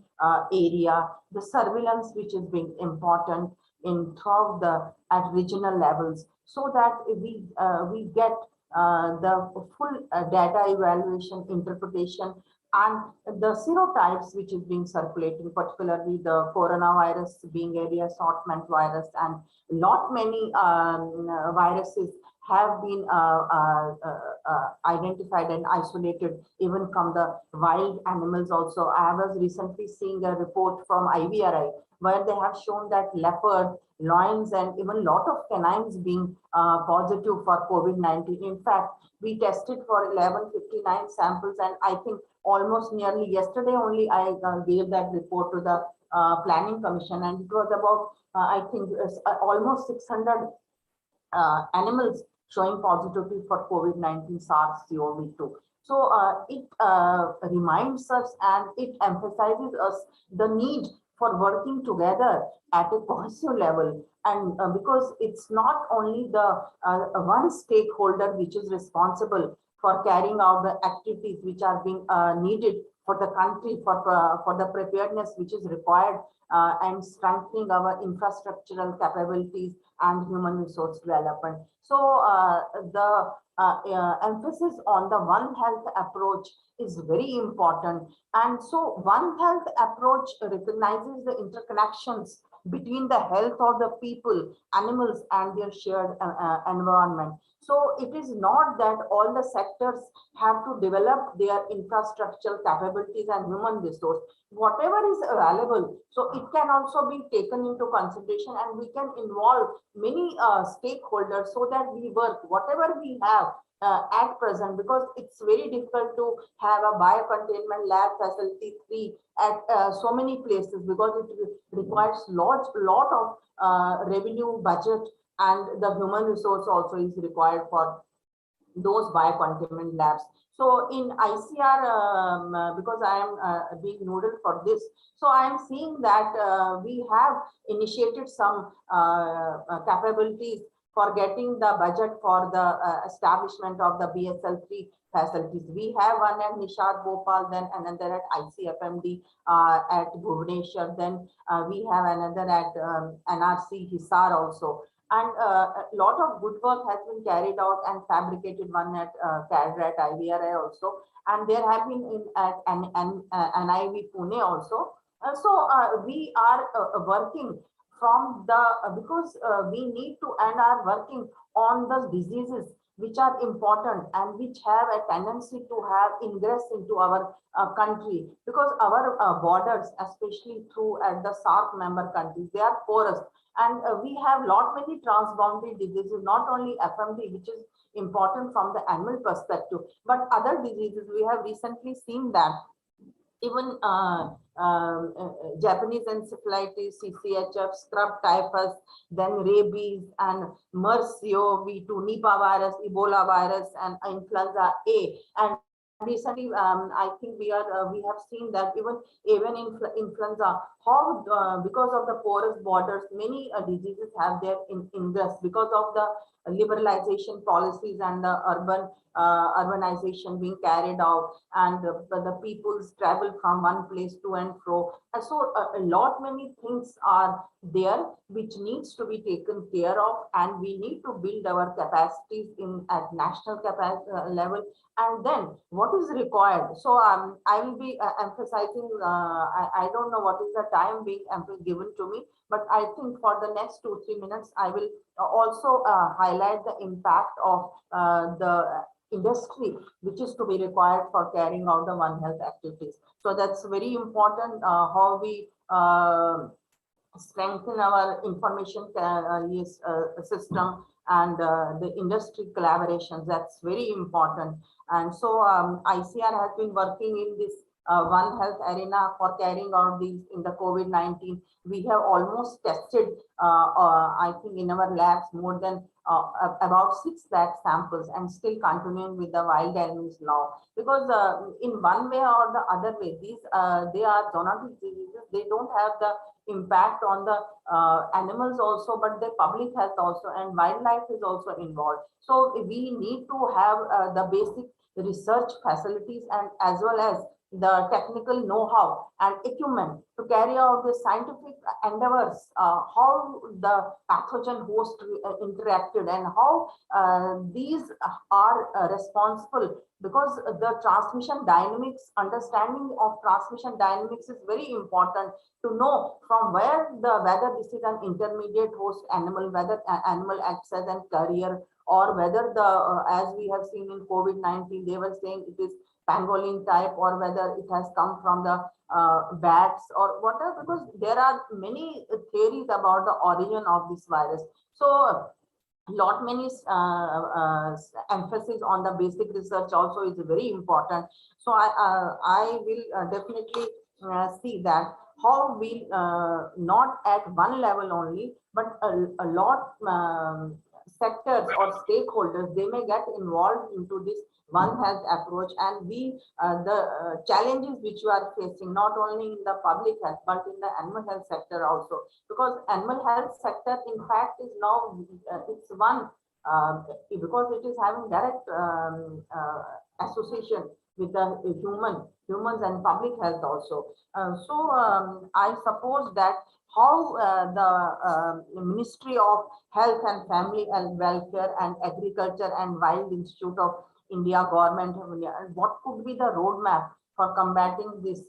area, the surveillance which is being important in throughout the at regional levels, so that we get the full data evaluation, interpretation, and the serotypes which is being circulating, particularly the coronavirus being a reassortment virus, and lot many viruses have been identified and isolated even from the wild animals also. I was recently seeing a report from IBRA where they have shown that leopard, lions, and even lot of canines being positive for COVID-19. In fact, we tested for 1159 samples, and I think almost nearly yesterday only I gave that report to the Planning Commission, and it was about I think almost 600 animals showing positivity for COVID-19 SARS-CoV-2. So it reminds us and it emphasizes us the need for working together at a cohesive level, and because it's not only the one stakeholder which is responsible for carrying out the activities which are being needed for the country, for the preparedness which is required, and strengthening our infrastructural capabilities and human resource development. So the emphasis on the One Health approach is very important. And so One Health approach recognizes the interconnections between the health of the people, animals, and their shared environment. So it is not that all the sectors have to develop their infrastructural capabilities and human resource. Whatever is available, so it can also be taken into consideration, and we can involve many stakeholders so that we work whatever we have at present, because it's very difficult to have a biocontainment lab facility 3 at so many places, because it requires lot of revenue budget, and the human resource also is required for those biocontainment labs. So in ICR, because I am being nodal for this, so I am seeing that we have initiated some capabilities for getting the budget for the establishment of the BSL-3 facilities. We have one at Nishad Bhopal, then another at ICFMD at Bhubaneswar, then we have another at NRC Hisar also. And a lot of good work has been carried out and fabricated one at CADRA at IBRA also. And there have been in at NIV Pune also. So we are working from the, because we need to and are working on the diseases which are important and which have a tendency to have ingress into our country, because our borders, especially through at the SARC member countries, they are porous. And we have lot many transboundary diseases, not only FMD, which is important from the animal perspective, but other diseases. We have recently seen that even Japanese encephalitis, CCHF, scrub typhus, then rabies and MERS CoV2, Nipah virus, Ebola virus, and influenza A. And recently, I think we have seen that even influenza, how because of the porous borders, many diseases have their ingress because of the liberalization policies and the urbanization being carried out, and the people's travel from one place to and fro. And so a lot many things are there which needs to be taken care of, and we need to build our capacities in at national capacity level. And then what is required? So I will be emphasizing, I don't know what is the time being given to me, but I think for the next 2-3 minutes, I will also highlight the impact of the industry which is to be required for carrying out the One Health activities. So that's very important, how we strengthen our information system and the industry collaborations. That's very important. And so ICR has been working in this One Health arena for carrying out these in the COVID-19. We have almost tested, I think in our labs, more than about 6 lakh samples, and still continuing with the wild animals now. Because in one way or the other way, these they are zoonotic diseases. They don't have the impact on the animals also, but the public health also, and wildlife is also involved. So we need to have the basic research facilities, and as well as the technical know-how and equipment to carry out the scientific endeavors, how the pathogen host interacted, and how these are responsible, because the transmission dynamics, understanding of transmission dynamics is very important to know from where whether this is an intermediate host animal, whether animal acts as a carrier, or whether as we have seen in COVID-19, they were saying it is pangolin type, or whether it has come from the bats or whatever, because there are many theories about the origin of this virus. So lot many emphasis on the basic research also is very important. So I will definitely see that how we not at one level only, but a lot sectors or stakeholders, they may get involved into this One Health approach, and we the challenges which you are facing not only in the public health but in the animal health sector also, because animal health sector in fact is now it's one because it is having direct association with the humans and public health also. So I suppose that how the Ministry of Health and Family and Welfare and Agriculture and Wild Institute of India, Government of India, and what could be the roadmap for combating these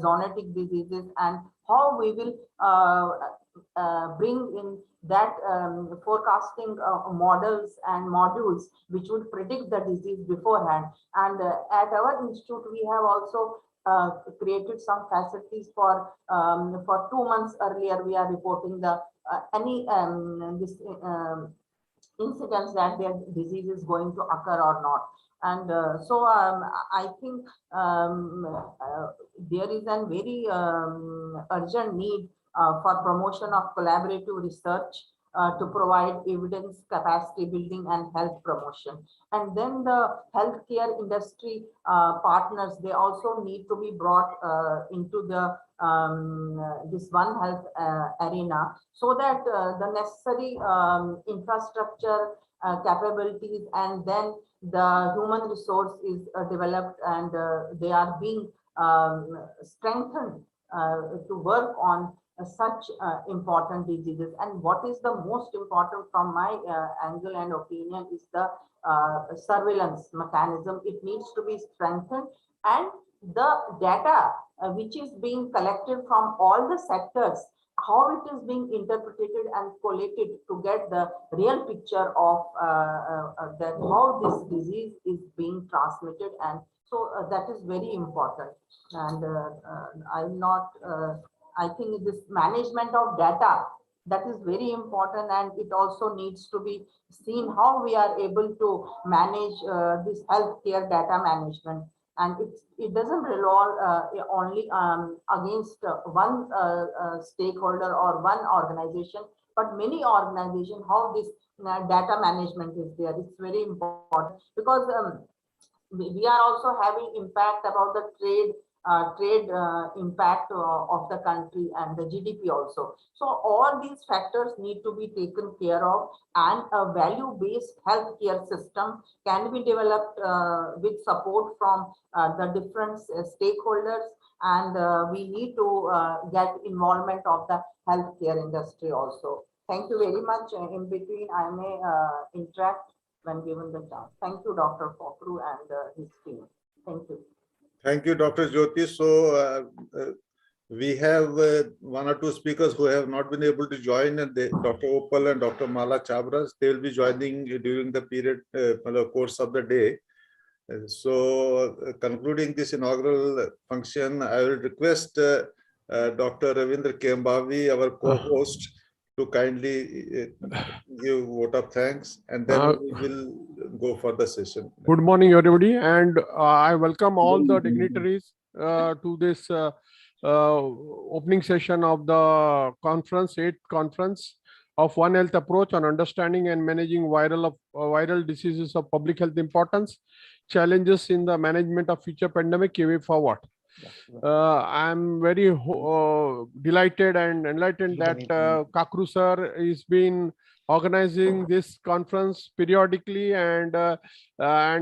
zoonotic diseases, and how we will bring in that forecasting models and modules which would predict the disease beforehand. And at our institute, we have also created some facilities for 2 months earlier. We are reporting the any this incidents that their disease is going to occur or not. And so I think there is a very urgent need for promotion of collaborative research to provide evidence, capacity building, and health promotion. And then the healthcare industry partners, they also need to be brought into the this One Health arena, so that the necessary infrastructure capabilities, and then the human resource is developed, and they are being strengthened to work on such important diseases. And what is the most important from my angle and opinion is the surveillance mechanism. It needs to be strengthened, and the data which is being collected from all the sectors, how it is being interpreted and collated to get the real picture of that how this disease is being transmitted. And so that is very important. And I'm not I think this management of data, that is very important, and it also needs to be seen how we are able to manage this healthcare data management. And it doesn't revolve only against one stakeholder or one organization, but many organizations, how this data management is there. It's very important because we are also having impact about the trade impact of the country and the GDP also. So all these factors need to be taken care of, and a value-based healthcare system can be developed with support from the different stakeholders, and we need to get involvement of the healthcare industry also. Thank you very much. In between, I may interact when given the chance. Thank you, Dr. Kokru and his team. Thank you. Thank you, Dr. Jyoti. So we have one or two speakers who have not been able to join, and Dr. Opal and Dr. Mala Chabras, they will be joining during the period, the course of the day. So concluding this inaugural function, I will request Dr. Ravindra Kembavi, our co-host, to kindly give vote of thanks, and then we will go for the session. Good morning, everybody, and I welcome all the dignitaries to this opening session of the conference, 8th conference of One Health approach on understanding and managing viral diseases of public health importance, challenges in the management of future pandemic, a way forward. I'm very delighted and enlightened that Kakru sir has been organizing this conference periodically, and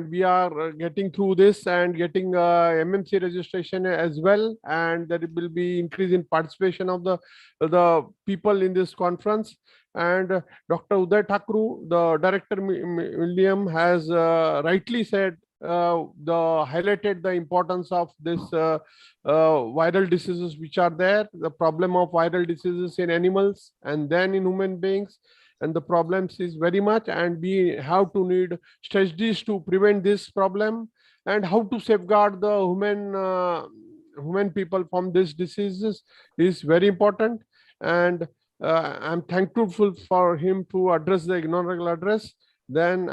we are getting through this and getting MMC registration as well, and there will be increase in participation of the people in this conference. And Dr. Uday Thakru, the director William, has rightly said highlighted the importance of this viral diseases which are there, the problem of viral diseases in animals and then in human beings, and the problems is very much, and we have to need strategies to prevent this problem, and how to safeguard the human people from these diseases is very important. And I'm thankful for him to address the inaugural address. Then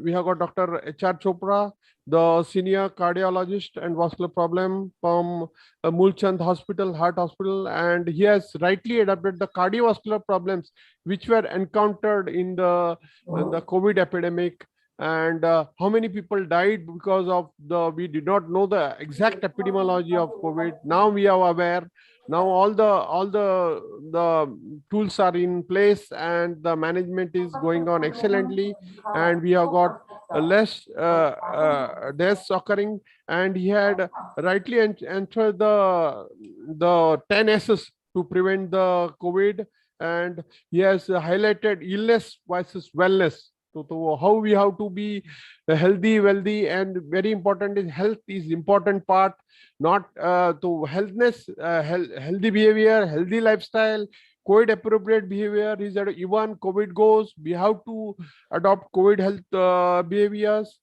we have got Dr. H.R. Chopra, the senior cardiologist and vascular problem from Mulchand Hospital, Heart Hospital, and he has rightly adapted the cardiovascular problems which were encountered in the COVID epidemic, and how many people died because of we did not know the exact epidemiology of COVID. Now we are aware. Now all the tools are in place, and the management is going on excellently, and we have got less deaths occurring. And he had rightly entered the 10 S's to prevent the COVID, and he has highlighted illness versus wellness. So how we have to be healthy, wealthy, and very important is health is important part, not to healthiness, healthy behavior, healthy lifestyle, COVID appropriate behavior is that even COVID goes, we have to adopt COVID health behaviors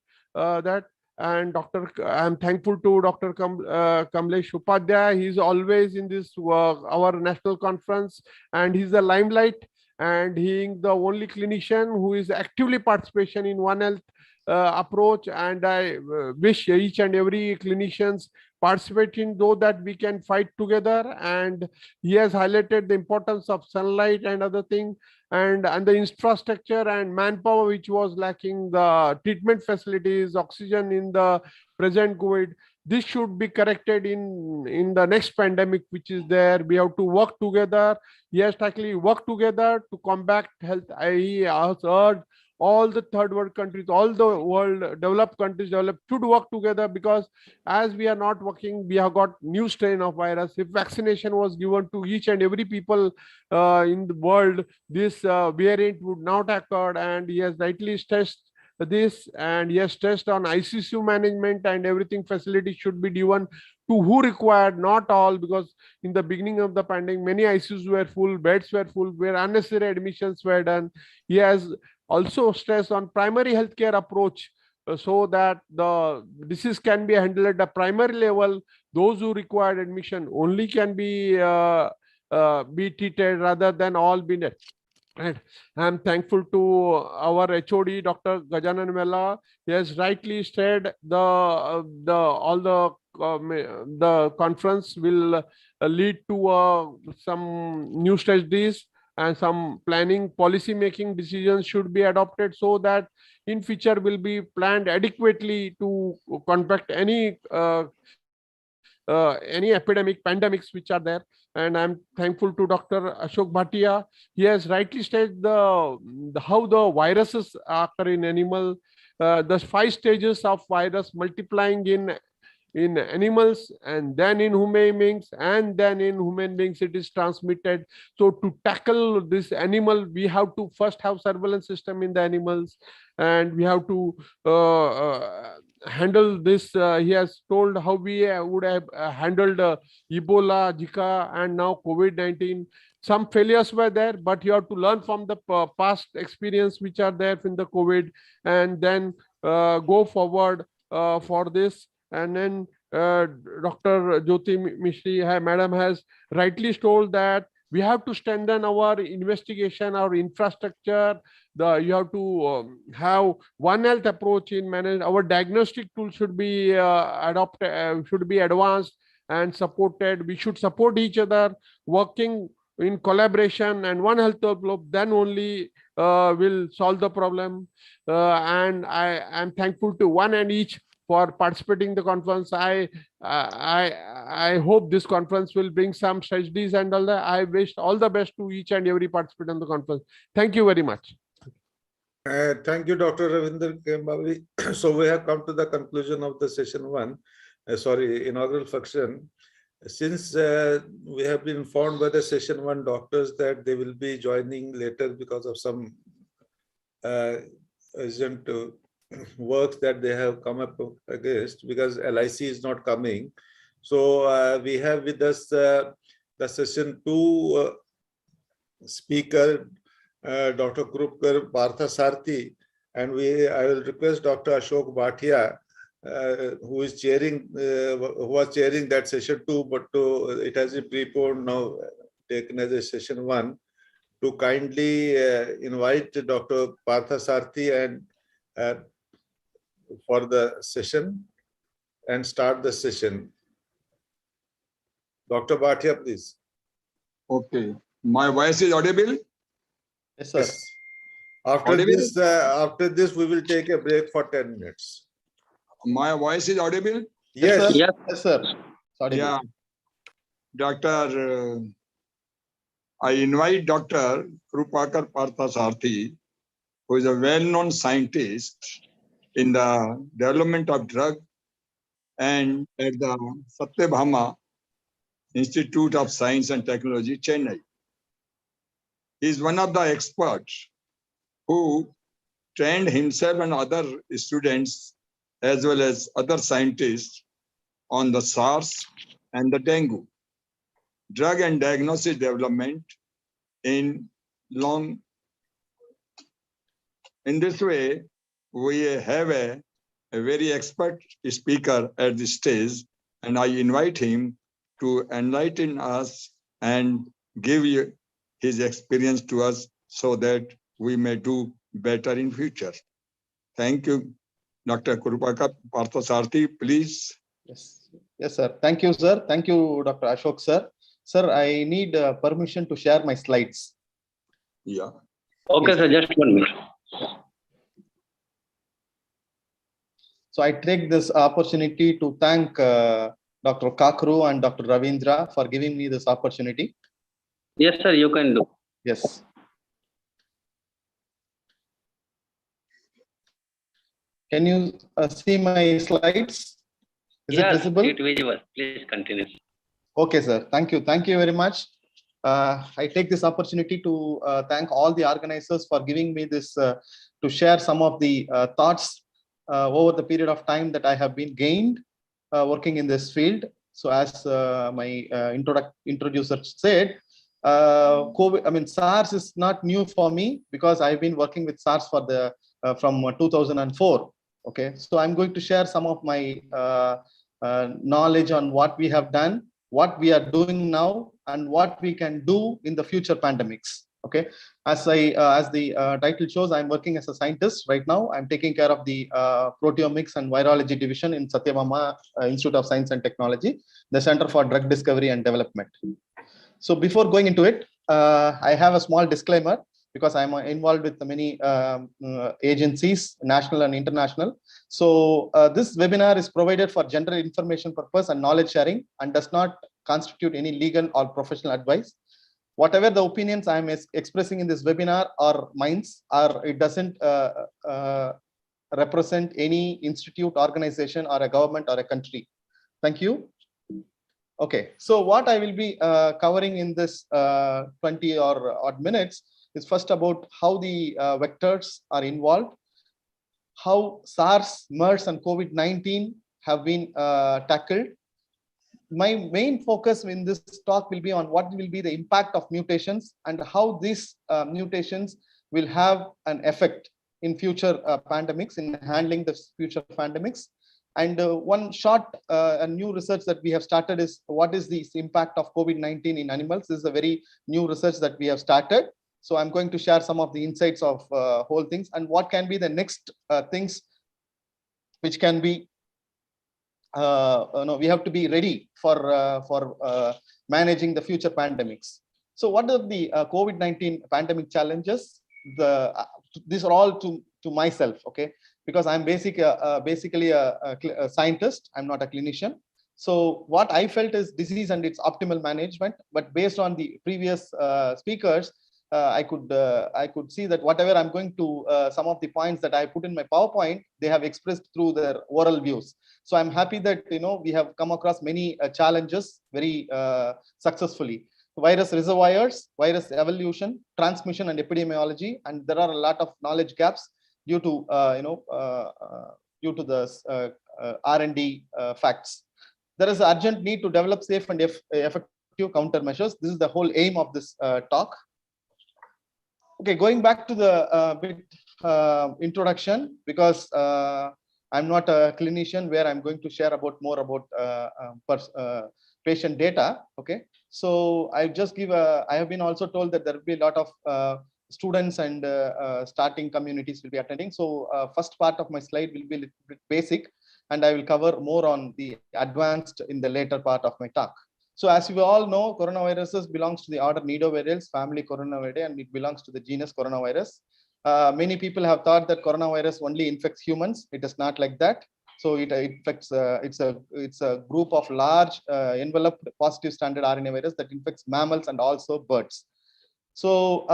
and I'm thankful to Dr. Kamlesh Upadhyay. He's always in this our national conference, and he's the limelight, and he's the only clinician who is actively participation in One Health approach. And I wish each and every clinicians participating so that we can fight together. And he has highlighted the importance of sunlight and other things, and the infrastructure and manpower which was lacking, the treatment facilities, oxygen in the present COVID. This should be corrected in the next pandemic which is there. We have to work together. Yes, actually work together to combat health. I urge all the third world countries, all the world developed countries should work together, because as we are not working, we have got new strain of virus. If vaccination was given to each and every people in the world, this variant would not occur. And he has rightly stressed this, and he has stressed on ICU management, and everything facility should be given to who required, not all, because in the beginning of the pandemic, many ICUs were full, beds were full, where unnecessary admissions were done. He has also stressed on primary healthcare approach, so that the disease can be handled at the primary level. Those who required admission only can be treated, rather than all be net. And I'm thankful to our HOD, Dr. Gajanan Vella. He has rightly said the conference will lead to some new strategies and some planning, policy making decisions should be adopted so that in future will be planned adequately to combat any epidemic, pandemics which are there. And I'm thankful to Dr. Ashok Bhatia. He has rightly stated how the viruses occur in animal, the 5 stages of virus multiplying in animals and then in human beings, and then in human beings it is transmitted. So to tackle this animal, we have to first have surveillance system in the animals, and we have to handle this. He has told how we would have handled Ebola, Zika, and now COVID-19. Some failures were there, but you have to learn from the past experience which are there in the COVID, and then go forward for this. And then Dr. Jyoti Misri, madam, has rightly told that we have to strengthen our investigation, our infrastructure. You have to have One Health approach in management. Our diagnostic tool should be adopted, should be advanced and supported. We should support each other, working in collaboration and One Health develop. Then only will solve the problem. And I am thankful to one and each for participating in the conference. I hope this conference will bring some strategies and all that. I wish all the best to each and every participant in the conference. Thank you very much. Thank you, Dr. Ravinder Kembabli. So we have come to the conclusion of the session 1, inaugural function. Since we have been informed by the session 1 doctors that they will be joining later because of some urgent work that they have come up against, because LIC is not coming. So we have with us the session 2 speaker, Dr. Krupkar Parthasarathy, and I will request Dr. Ashok Bhatia, who was chairing that session 2, but it has been preponed now, taken as a session 1, to kindly invite Dr. Parthasarathy and for the session and start the session. Dr. Bhatia, please. Okay. My voice is audible? Yes, sir. Yes. After this, we will take a break for 10 minutes. My voice is audible? Yes. Sir. Yes, sir. Sorry. Yeah. Doctor, I invite Dr. Krupakar Parthasarathy, who is a well-known scientist in the development of drug and at the Satyabhama Institute of Science and Technology, Chennai. He is one of the experts who trained himself and other students as well as other scientists on the SARS and the dengue, drug and diagnosis development in this way, we have a very expert speaker at this stage, and I invite him to enlighten us and give you his experience to us so that we may do better in future. Thank you, Dr. Krupakar Parthasarathy, please. Yes, sir. Thank you, sir. Thank you, Dr. Ashok, sir. Sir, I need permission to share my slides. Yeah. Okay, sir, just 1 minute. So I take this opportunity to thank Dr. Kakru and Dr. Ravindra for giving me this opportunity. Yes, sir, you can do. Yes. Can you see my slides? Is it visible? It's visible. Please continue. Okay, sir. Thank you. Thank you very much. I take this opportunity to thank all the organizers for giving me this to share some of the thoughts over the period of time that I have been gained working in this field. So as my introducer said, COVID, SARS is not new for me because I've been working with SARS for from 2004. Okay, so I'm going to share some of my knowledge on what we have done, what we are doing now, and what we can do in the future pandemics. Okay, as the title shows, I'm working as a scientist right now. I'm taking care of the proteomics and virology division in Satyabama Institute of Science and Technology, the Center for Drug Discovery and Development. So before going into it, I have a small disclaimer because I'm involved with many agencies, national and international. So this webinar is provided for general information purpose and knowledge sharing and does not constitute any legal or professional advice. Whatever the opinions I am expressing in this webinar are mine, it doesn't represent any institute, organization, or a government or a country. Thank you. Okay, so what I will be covering in this 20 or odd minutes is first about how the vectors are involved, how SARS, MERS, and COVID-19 have been tackled. My main focus in this talk will be on what will be the impact of mutations and how these mutations will have an effect in future pandemics, in handling the future pandemics. And one short new research that we have started is what is the impact of COVID-19 in animals. This is a very new research that we have started. So I'm going to share some of the insights of whole things and what can be the next things which can be we have to be ready for managing the future pandemics. So what are the COVID-19 pandemic challenges? These are all to myself, okay? Because I'm basically a scientist, I'm not a clinician. So what I felt is disease and its optimal management, but based on the previous speakers, I could see that whatever I'm going to, some of the points that I put in my PowerPoint, they have expressed through their oral views. So I'm happy that, we have come across many challenges very successfully. Virus reservoirs, virus evolution, transmission and epidemiology, and there are a lot of knowledge gaps due to, due to the R&D facts. There is an urgent need to develop safe and effective countermeasures. This is the whole aim of this talk. Okay, going back to the introduction, because I'm not a clinician where I'm going to share about more about patient data. Okay, so I just give I have been also told that there will be a lot of students and starting communities will be attending. So first part of my slide will be a little bit basic, and I will cover more on the advanced in the later part of my talk. So as you all know, coronaviruses belongs to the order Nidovirales, family Coronaviridae, and it belongs to the genus coronavirus. Many people have thought that coronavirus only infects humans. It is not like that. So it infects, it's a group of large enveloped positive standard RNA virus that infects mammals and also birds. So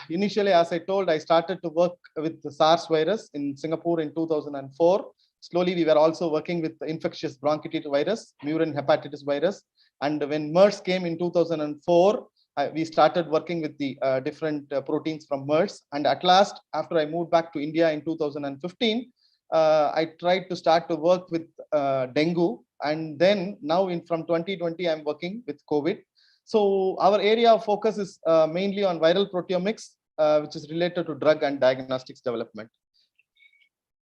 initially, as I told, I started to work with the SARS virus in Singapore in 2004. Slowly, we were also working with the infectious bronchitis virus, murine hepatitis virus. And when MERS came in 2004, we started working with the different proteins from MERS. And at last, after I moved back to India in 2015, I tried to start to work with dengue. And then now from 2020, I'm working with COVID. So our area of focus is mainly on viral proteomics, which is related to drug and diagnostics development.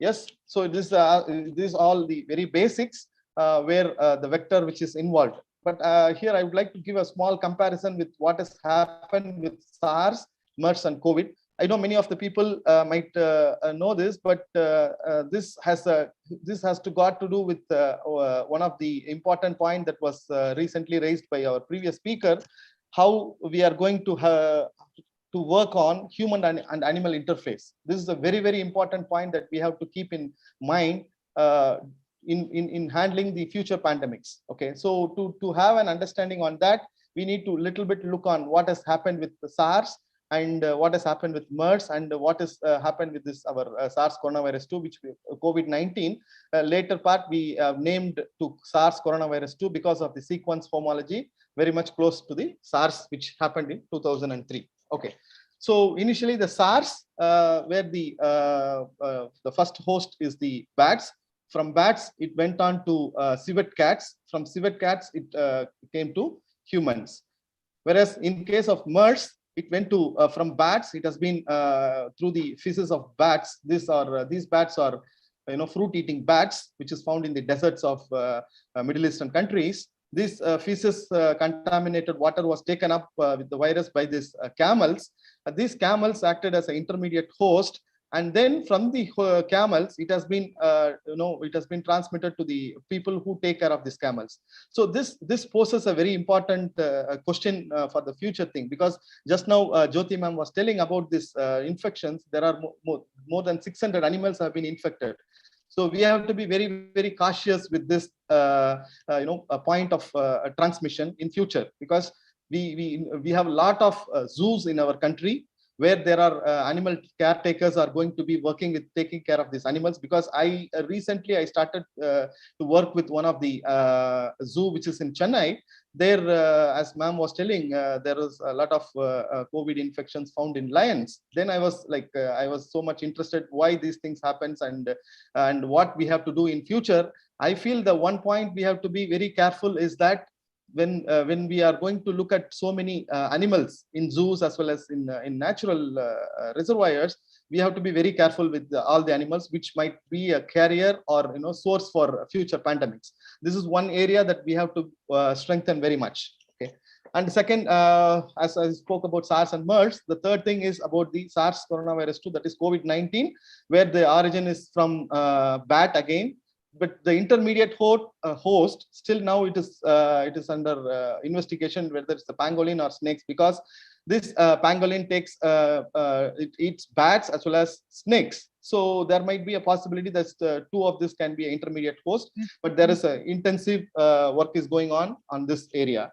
Yes, so this is all the very basics where the vector which is involved. But here I would like to give a small comparison with what has happened with SARS, MERS, and COVID. I know many of the people might know this, but this has got to do with one of the important point that was recently raised by our previous speaker, how we are going to work on human and animal interface. This is a very, very important point that we have to keep in mind in handling the future pandemics. Okay, so to have an understanding on that, we need to little bit look on what has happened with the SARS and what has happened with MERS and what has happened with this our SARS coronavirus 2, which COVID-19. Later part we named to SARS coronavirus 2 because of the sequence homology very much close to the SARS, which happened in 2003. Okay, so initially the SARS, where the first host is the bats. From bats, it went on to civet cats. From civet cats, it came to humans. Whereas in case of MERS, it went to from bats. It has been through the feces of bats. These bats are fruit-eating bats, which is found in the deserts of Middle Eastern countries. this feces contaminated water was taken up with the virus by these camels. These camels acted as an intermediate host, and then from the camels, it has been it has been transmitted to the people who take care of these camels. So this poses a very important question for the future thing, because just now Jyoti ma'am was telling about this infections. There are more than 600 animals have been infected. So we have to be very, very cautious with this, a point of transmission in future, because we have a lot of zoos in our country where there are animal caretakers are going to be working with taking care of these animals. Because I recently started to work with one of the zoo which is in Chennai. There, as ma'am was telling, there was a lot of COVID infections found in lions. Then I was like, I was so much interested why these things happens and what we have to do in future. I feel the one point we have to be very careful is that when we are going to look at so many animals in zoos as well as in natural reservoirs, we have to be very careful with all the animals which might be a carrier or source for future pandemics. This is one area that we have to strengthen very much. Okay. And second, as I spoke about SARS and MERS, the third thing is about the SARS coronavirus 2, that is COVID-19, where the origin is from bat again. But the intermediate host, still now it is under investigation whether it's the pangolin or snakes, because this pangolin takes it eats bats as well as snakes. So there might be a possibility that two of this can be an intermediate host, but there is a intensive work is going on this area.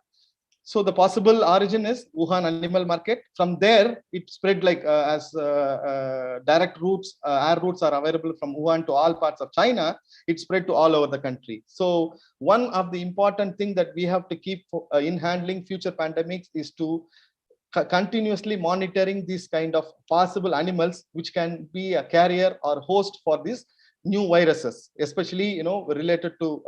So the possible origin is Wuhan animal market. From there, it spread like as direct routes, air routes are available from Wuhan to all parts of China. It spread to all over the country. So one of the important thing that we have to keep in handling future pandemics is to continuously monitoring these kind of possible animals which can be a carrier or host for these new viruses, especially related to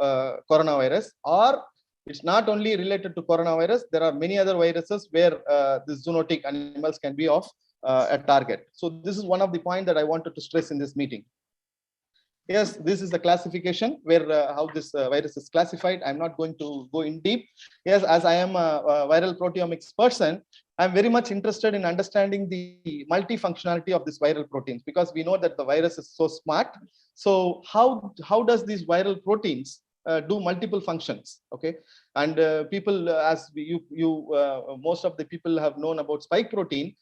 coronavirus. Or it's not only related to coronavirus, there are many other viruses where the zoonotic animals can be of a target. So this is one of the points that I wanted to stress in this meeting. Yes, this is the classification where how this virus is classified. I'm not going to go in deep. Yes, as I am a viral proteomics person, I'm very much interested in understanding the multifunctionality of these viral proteins, because we know that the virus is so smart. So how does these viral proteins do multiple functions? Okay, and people, as most of the people have known about spike protein.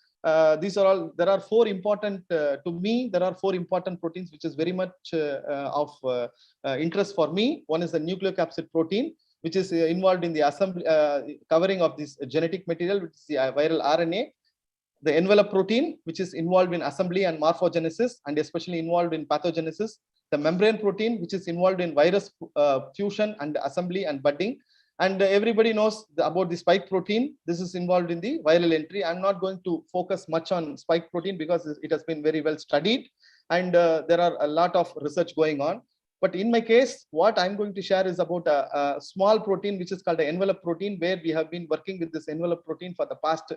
These are all, there are four important, to me, there are four important proteins which is very much of interest for me. One is the nucleocapsid protein, which is involved in the assembly, covering of this genetic material, which is the viral RNA. The envelope protein, which is involved in assembly and morphogenesis, and especially involved in pathogenesis. The membrane protein, which is involved in virus fusion and assembly and budding. And everybody knows about the spike protein. This is involved in the viral entry. I'm not going to focus much on spike protein because it has been very well studied. And there are a lot of research going on. But in my case, what I'm going to share is about a small protein, which is called an envelope protein, where we have been working with this envelope protein for the past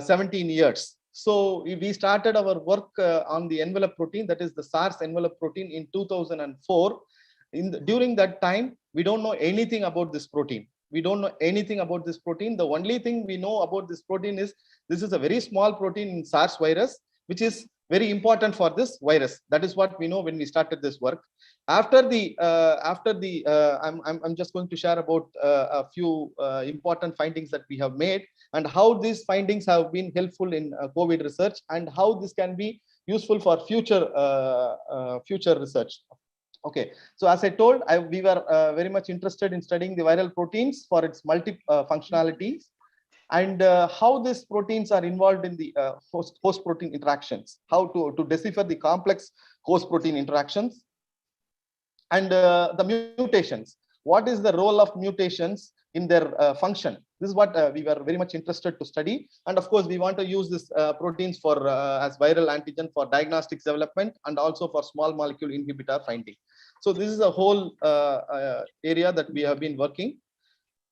17 years. So we started our work on the envelope protein, that is the SARS envelope protein, in 2004. During that time, we don't know anything about this protein. We don't know anything about this protein. The only thing we know about this protein is this is a very small protein in SARS virus, which is very important for this virus. That is what we know when we started this work. I'm just going to share about a few important findings that we have made, and how these findings have been helpful in COVID research, and how this can be useful for future research. Okay, so as I told, we were very much interested in studying the viral proteins for its multi-functionalities, and how these proteins are involved in the host protein interactions, how to decipher the complex host protein interactions, and the mutations. What is the role of mutations in their function? This is what we were very much interested to study. And of course, we want to use this proteins for as viral antigen for diagnostics development, and also for small molecule inhibitor finding. So this is a whole area that we have been working.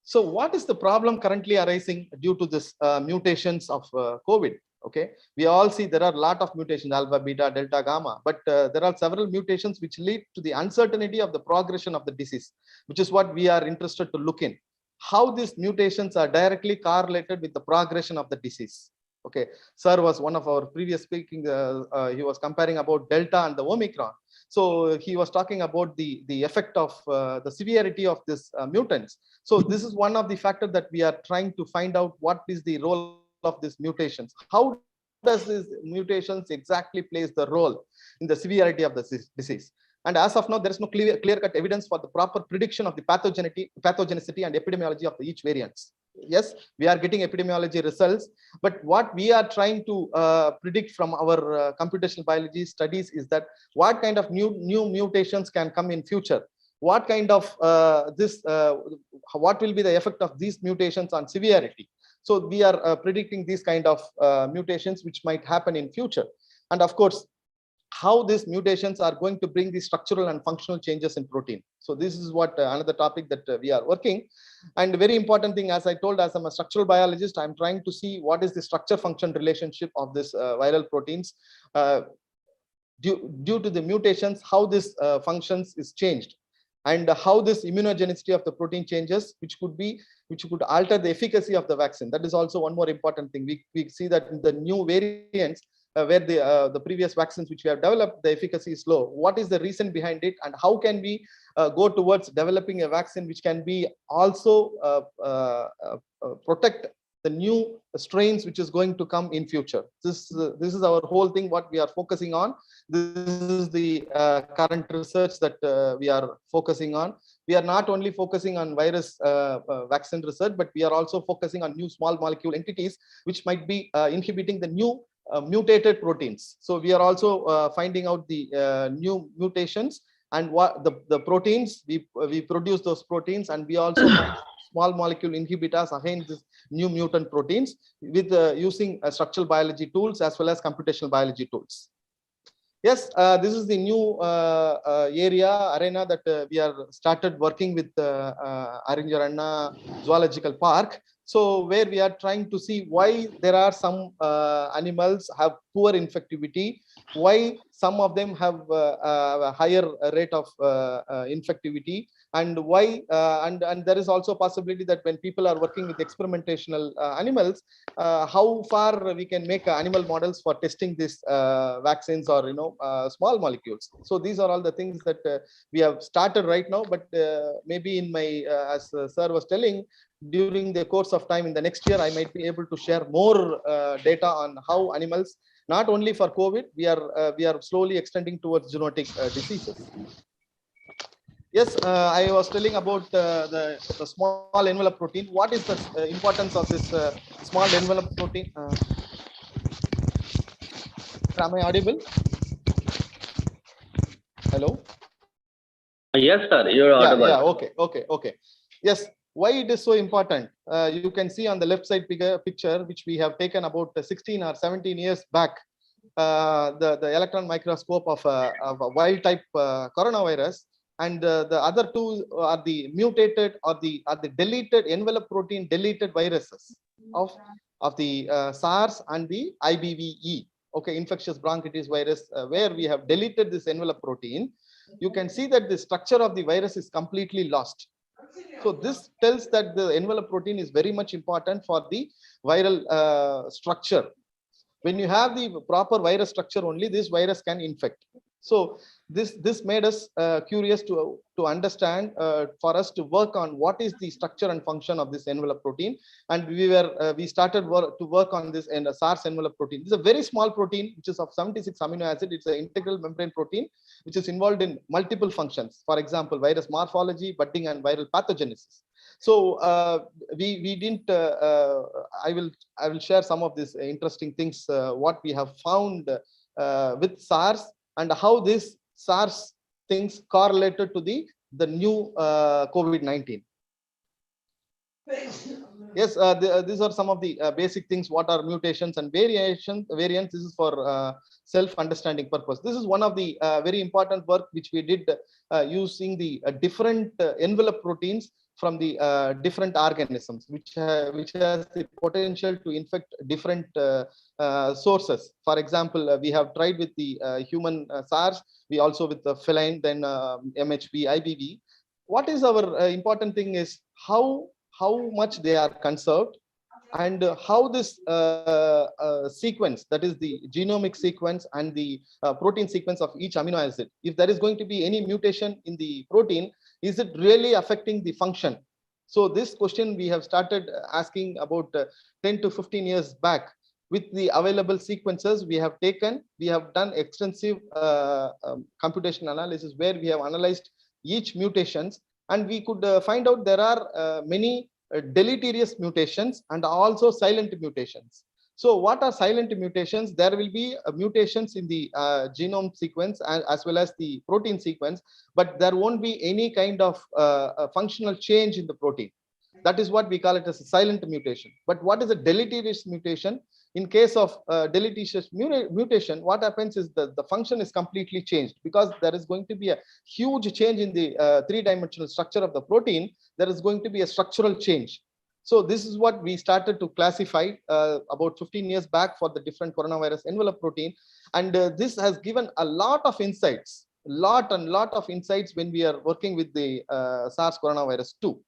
So what is the problem currently arising due to this mutations of COVID? Okay, we all see there are a lot of mutations, alpha, beta, delta, gamma, but there are several mutations which lead to the uncertainty of the progression of the disease, which is what we are interested to look in. how these mutations are directly correlated with the progression of the disease. Okay, sir was one of our previous speaking. He was comparing about Delta and the Omicron. So he was talking about the effect of the severity of this mutants. So this is one of the factors that we are trying to find out what is the role of these mutations. How does these mutations exactly plays the role in the severity of the disease? And as of now, there is no clear-cut evidence for the proper prediction of the pathogenicity and epidemiology of each variants. Yes, we are getting epidemiology results, but what we are trying to predict from our computational biology studies is that what kind of new mutations can come in future, what kind of what will be the effect of these mutations on severity. So we are predicting these kind of mutations which might happen in future, and of course how these mutations are going to bring the structural and functional changes in protein. So this is what another topic that we are working. And very important thing, as I told, as I'm a structural biologist, I'm trying to see what is the structure function relationship of this viral proteins due to the mutations, how this functions is changed, and how this immunogenicity of the protein changes, which could alter the efficacy of the vaccine. That is also one more important thing. We see that in the new variants, where the previous vaccines which we have developed, the efficacy is low. What is the reason behind it, and how can we go towards developing a vaccine which can be also protect the new strains which is going to come in future? This is our whole thing, what we are focusing on. This is the current research that we are focusing on. We are not only focusing on virus vaccine research, but we are also focusing on new small molecule entities which might be inhibiting the new mutated proteins. So we are also finding out the new mutations and what the proteins we produce those proteins, and we also find small molecule inhibitors against this new mutant proteins with using structural biology tools as well as computational biology tools. Yes, this is the new arena that we are started working with Aringer Anna Zoological Park. So where we are trying to see why there are some animals have poor infectivity, why some of them have a higher rate of infectivity, and why and there is also a possibility that when people are working with experimentational animals, how far we can make animal models for testing these vaccines or small molecules. So these are all the things that we have started right now, but maybe in my as sir was telling, during the course of time in the next year, I might be able to share more data on how animals, not only for COVID, we are slowly extending towards zoonotic diseases. Yes, I was telling about the small envelope protein. What is the importance of this small envelope protein? Am I audible? Hello? Yes, sir, you're audible. Yeah, okay. Yes, why it is so important? You can see on the left side picture, which we have taken about 16 or 17 years back, the electron microscope of a wild type coronavirus, and the other two are the mutated or the deleted envelope protein deleted viruses of the SARS and the IBVE. Okay, infectious bronchitis virus, where we have deleted this envelope protein. You can see that the structure of the virus is completely lost. So this tells that the envelope protein is very much important for the viral structure. When you have the proper virus structure, only this virus can infect. So this made us curious to understand, for us to work on what is the structure and function of this envelope protein. And we started to work on this and SARS envelope protein. This is a very small protein which is of 76 amino acid. It's an integral membrane protein which is involved in multiple functions. For example, virus morphology, budding, and viral pathogenesis. So we didn't. I will share some of these interesting things what we have found with SARS, and how this SARS things correlated to the new COVID-19. Yes, these are some of the basic things. What are mutations and variants? This is for self-understanding purpose. This is one of the very important work which we did using the different envelope proteins from the different organisms, which has the potential to infect different sources. For example, we have tried with the human SARS, we also with the feline, then MHV, IBV. What is our important thing is how how much they are conserved, and how this sequence, that is the genomic sequence and the protein sequence of each amino acid, if there is going to be any mutation in the protein, is it really affecting the function? So this question we have started asking about 10 to 15 years back. With the available sequences we have done extensive computation analysis where we have analyzed each mutations, and we could find out there are many deleterious mutations and also silent mutations. So what are silent mutations? There will be mutations in the genome sequence as well as the protein sequence, but there won't be any kind of functional change in the protein. That is what we call it as a silent mutation. But what is a deleterious mutation? In case of deleterious mutation, what happens is the function is completely changed, because there is going to be a huge change in the three-dimensional structure of the protein. There is going to be a structural change. So this is what we started to classify about 15 years back for the different coronavirus envelope protein. And this has given a lot of insights, lot of insights when we are working with the SARS coronavirus 2.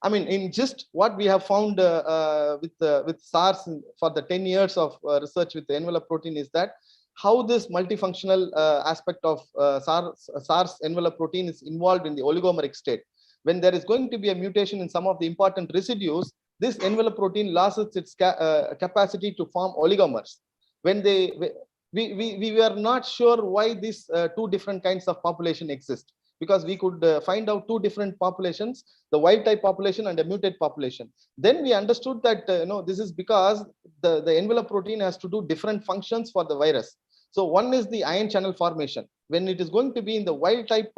I mean, in just what we have found with SARS for the 10 years of research with the envelope protein is that how this multifunctional aspect of SARS envelope protein is involved in the oligomeric state. When there is going to be a mutation in some of the important residues, this envelope protein loses its capacity to form oligomers. When we were not sure why these two different kinds of population exist, because we could find out two different populations, the wild type population and a mutate population. Then we understood that this is because the envelope protein has to do different functions for the virus. So one is the ion channel formation. When it is going to be in the wild type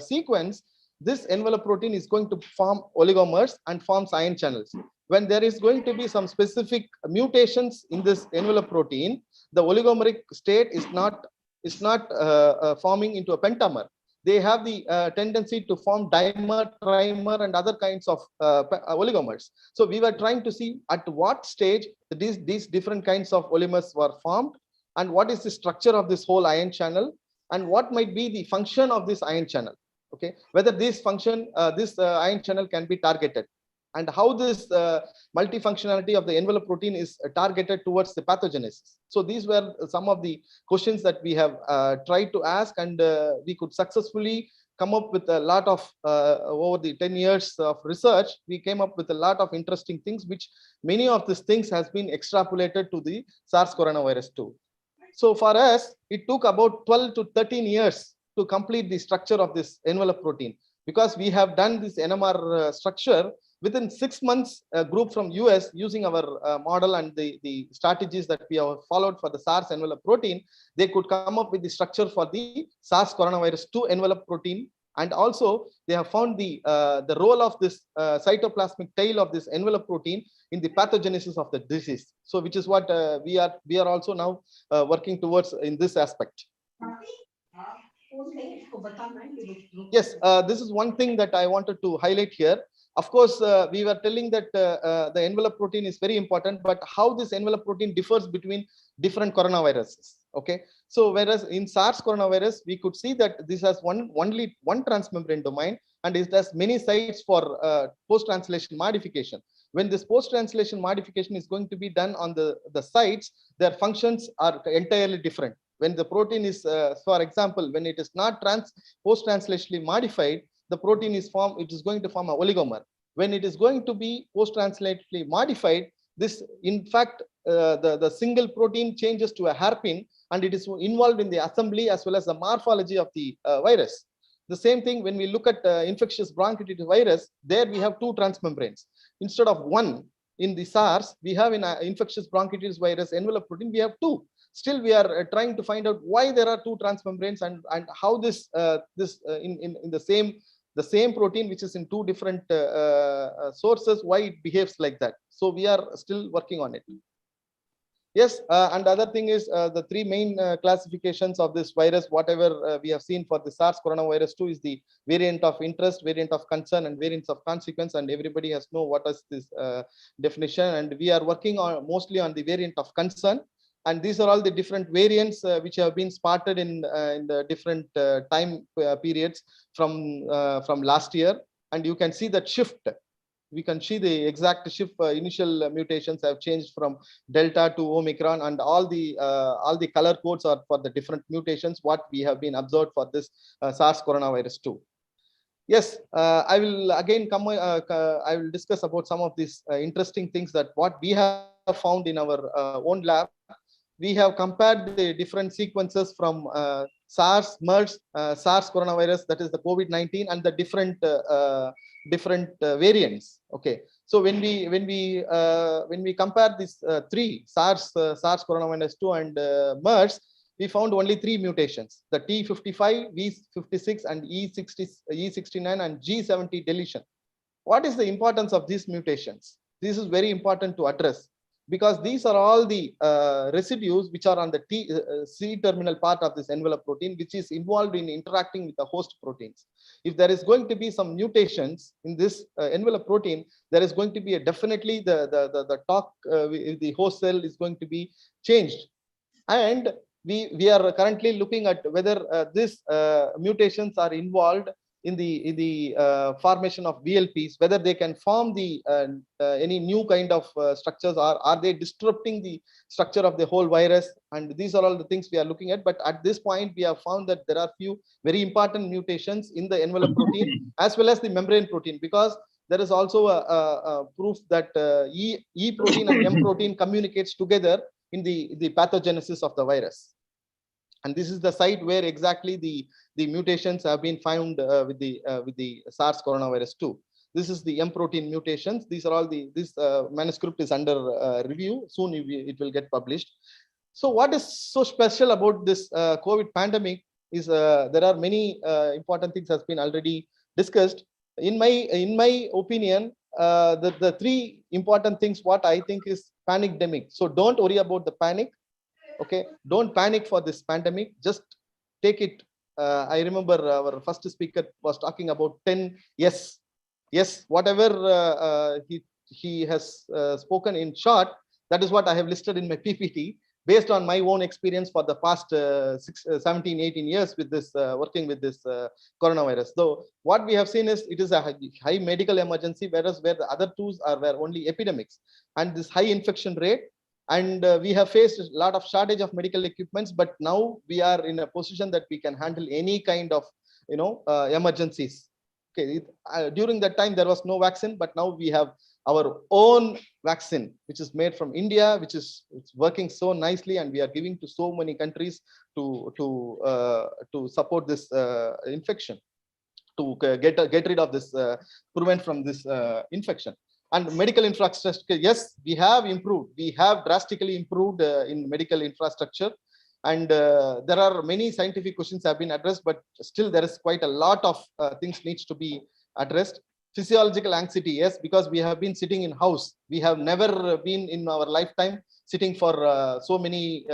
sequence, this envelope protein is going to form oligomers and forms ion channels. When there is going to be some specific mutations in this envelope protein, the oligomeric state is not forming into a pentamer. They have the tendency to form dimer, trimer, and other kinds of oligomers. So we were trying to see at what stage these different kinds of oligomers were formed, and what is the structure of this whole ion channel, and what might be the function of this ion channel. Okay, whether this ion channel can be targeted, and how this multifunctionality of the envelope protein is targeted towards the pathogenesis. So these were some of the questions that we have tried to ask, and we could successfully come up with a lot of, over the 10 years of research, we came up with a lot of interesting things, which many of these things has been extrapolated to the SARS coronavirus 2. So for us, it took about 12 to 13 years to complete the structure of this envelope protein, because we have done this NMR structure within 6 months. A group from US, using our model and the strategies that we have followed for the SARS envelope protein, they could come up with the structure for the SARS coronavirus 2 envelope protein. And also they have found the role of this cytoplasmic tail of this envelope protein in the pathogenesis of the disease. So which is what we are also now working towards in this aspect. Yes, this is one thing that I wanted to highlight here. Of course, we were telling that the envelope protein is very important, but how this envelope protein differs between different coronaviruses. Okay, so whereas in SARS coronavirus, we could see that this has only one transmembrane domain, and it has many sites for post-translation modification. When this post-translation modification is going to be done on the sites, their functions are entirely different. When the protein is, for example, when it is not post-translationally modified, the protein is formed, it is going to form a oligomer. When it is going to be post-translationally modified, this, in fact, the single protein changes to a hairpin, and it is involved in the assembly as well as the morphology of the virus. The same thing when we look at infectious bronchitis virus, there we have two transmembranes. Instead of one in the SARS, we have in infectious bronchitis virus envelope protein, we have two. Still, we are trying to find out why there are two transmembranes, and how this in the same protein, which is in two different sources, why it behaves like that. So we are still working on it. Yes, and the other thing is the three main classifications of this virus, whatever we have seen for the SARS coronavirus 2 is the variant of interest, variant of concern, and variants of consequence, and everybody has know what is this definition, and we are working on mostly on the variant of concern. And these are all the different variants which have been spotted in the different time periods from last year. and you can see that shift. We can see the exact shift. Initial mutations have changed from Delta to Omicron, and all the color codes are for the different mutations what we have been observed for this SARS coronavirus 2. Yes, I will again come. I will discuss about some of these interesting things that what we have found in our own lab. We have compared the different sequences from SARS, MERS, SARS coronavirus, that is the COVID-19, and the different variants. Okay, so when we compare these three SARS coronavirus 2 and MERS, we found only 3 mutations: the T55, V56, and E69 and G70 deletion. What is the importance of these mutations? This is very important to address, because these are all the residues which are on the C-terminal part of this envelope protein, which is involved in interacting with the host proteins. If there is going to be some mutations in this envelope protein, there is going to be definitely the talk with the host cell is going to be changed. And we are currently looking at whether these mutations are involved in the formation of VLPs, whether they can form the any new kind of structures, or are they disrupting the structure of the whole virus. And these are all the things we are looking at. But at this point, we have found that there are few very important mutations in the envelope protein as well as the membrane protein, because there is also a proof that E protein and M protein communicates together in the pathogenesis of the virus. And this is the site where exactly the mutations have been found with the SARS coronavirus 2. This is the M protein mutations. These are all this manuscript is under review. Soon it will get published. So what is so special about this COVID pandemic is there are many important things has been already discussed. In my opinion, the 3 important things what I think is panicdemic. So don't worry about the panic. Okay, don't panic for this pandemic. Just take it. I remember our first speaker was talking about 10 yes. Yes, whatever he has spoken in short, that is what I have listed in my PPT based on my own experience for the past 17, 18 years with this working with this coronavirus. Though what we have seen is it is a high medical emergency, whereas where the other 2s were only epidemics, and this high infection rate. And we have faced a lot of shortage of medical equipments, but now we are in a position that we can handle any kind of emergencies. Okay, during that time there was no vaccine, but now we have our own vaccine, which is made from India, which is working so nicely, and we are giving to so many countries to support this infection, to get rid of this, prevent from this infection. And medical infrastructure, yes, we have improved. We have drastically improved in medical infrastructure. And there are many scientific questions have been addressed, but still there is quite a lot of things needs to be addressed. Physiological anxiety, yes, because we have been sitting in house. We have never been in our lifetime sitting for so many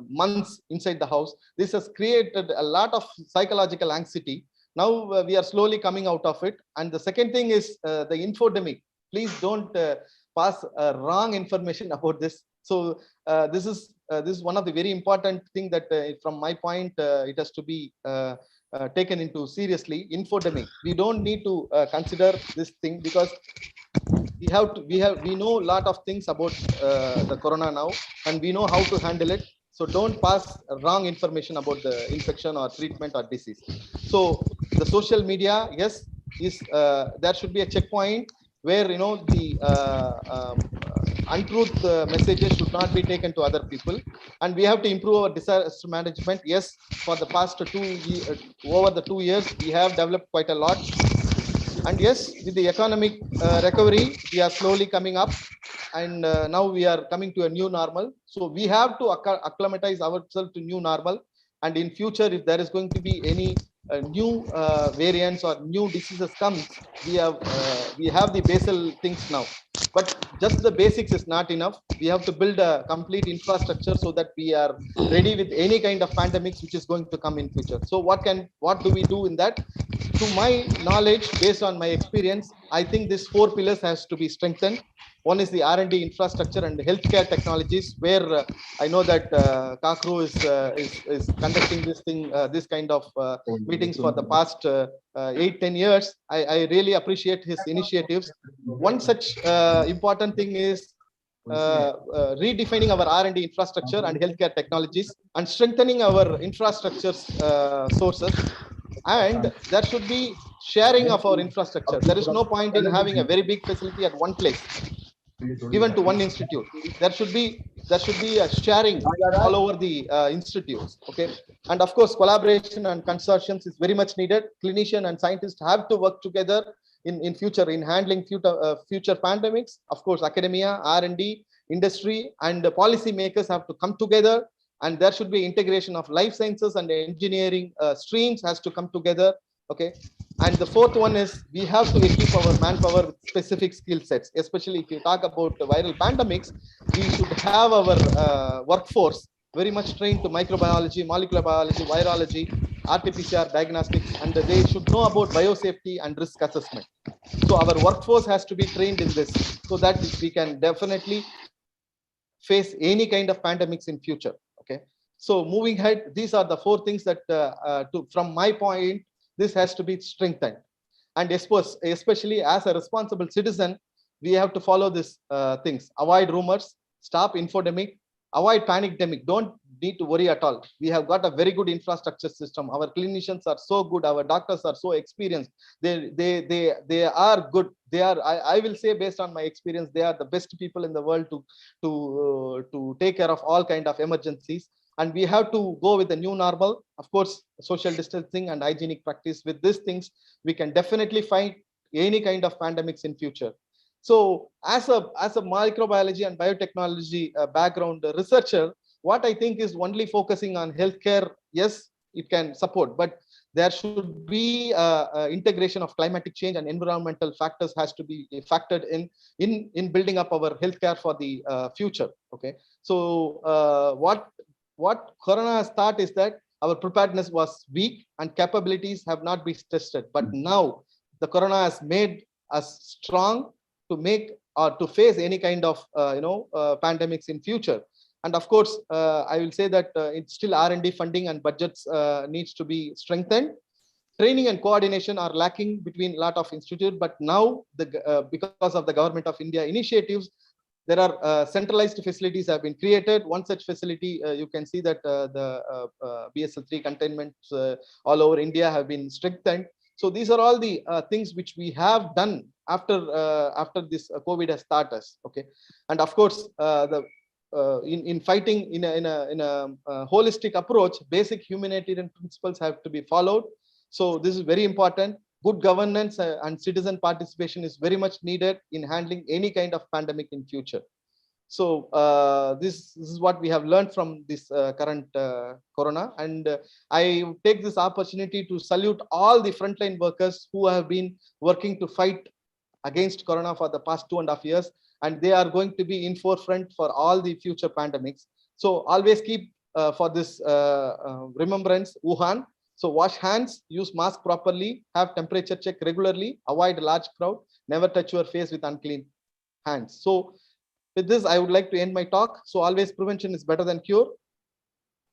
months inside the house. This has created a lot of psychological anxiety. Now we are slowly coming out of it. And the second thing is the infodemic. Please don't pass wrong information about this. So this is one of the very important thing that from my point it has to be taken into seriously. Infodemic. We don't need to consider this thing, because we know a lot of things about the corona now, and we know how to handle it. So don't pass wrong information about the infection or treatment or disease. So the social media, yes, is there should be a checkpoint where the untruth messages should not be taken to other people, and we have to improve our disaster management. Yes, for the past over the 2 years, we have developed quite a lot. And yes, with the economic recovery, we are slowly coming up, and now we are coming to a new normal. So we have to acclimatize ourselves to new normal. And in future, if there is going to be any new variants or new diseases comes, we have the basal things now. But just the basics is not enough. We have to build a complete infrastructure so that we are ready with any kind of pandemics which is going to come in future. So what do we do in that? To my knowledge, based on my experience, I think these 4 pillars has to be strengthened. One is the R&D infrastructure and healthcare technologies, where I know that Kakru is conducting this kind of meetings for the past 8-10 years. I really appreciate his initiatives. One such important thing is redefining our R&D infrastructure and healthcare technologies and strengthening our infrastructure sources. And there should be sharing of our infrastructure. There is no point in having a very big facility at one place given to one institute. There should be a sharing all over the institutes. Okay, and of course collaboration and consortiums is very much needed. Clinicians and scientists have to work together in future in handling future pandemics. Of course, academia, R&D, industry, and the policy makers have to come together, and there should be integration of life sciences and engineering streams has to come together. Okay, and the fourth one is we have to equip our manpower with specific skill sets. Especially if you talk about viral pandemics, we should have our workforce very much trained to microbiology, molecular biology, virology, RT-PCR diagnostics, and they should know about biosafety and risk assessment. So our workforce has to be trained in this so that we can definitely face any kind of pandemics in future. Okay, so moving ahead, these are the 4 things that from my point, this has to be strengthened. And especially as a responsible citizen, we have to follow these things. Avoid rumors, stop infodemic, avoid panicdemic. Don't need to worry at all. We have got a very good infrastructure system. Our clinicians are so good. Our doctors are so experienced. They are good. They are, I will say, based on my experience, they are the best people in the world to take care of all kind of emergencies. And we have to go with the new normal. Of course, social distancing and hygienic practice. With these things, we can definitely fight any kind of pandemics in future. So as a microbiology and biotechnology background researcher, what I think is only focusing on healthcare, yes, it can support, but there should be integration of climatic change and environmental factors has to be factored in building up our healthcare for the future. Okay, so what Corona has taught is that our preparedness was weak and capabilities have not been tested. But now the Corona has made us strong to make or to face any kind of pandemics in future. And of course, I will say that it's still R&D funding and budgets needs to be strengthened. Training and coordination are lacking between a lot of institutes, but now because of the Government of India initiatives, there are centralized facilities have been created. One such facility, you can see that the BSL-3 containments all over India have been strengthened. So these are all the things which we have done after this COVID has started us. Okay, and of course, in fighting in a holistic approach, basic humanitarian principles have to be followed. So this is very important. Good governance and citizen participation is very much needed in handling any kind of pandemic in future. So this is what we have learned from this current Corona. And I take this opportunity to salute all the frontline workers who have been working to fight against Corona for the past 2.5 years. And they are going to be in forefront for all the future pandemics. So always keep for this remembrance, Wuhan. So wash hands, use mask properly, have temperature check regularly, avoid large crowd, never touch your face with unclean hands. So with this, I would like to end my talk. So always prevention is better than cure.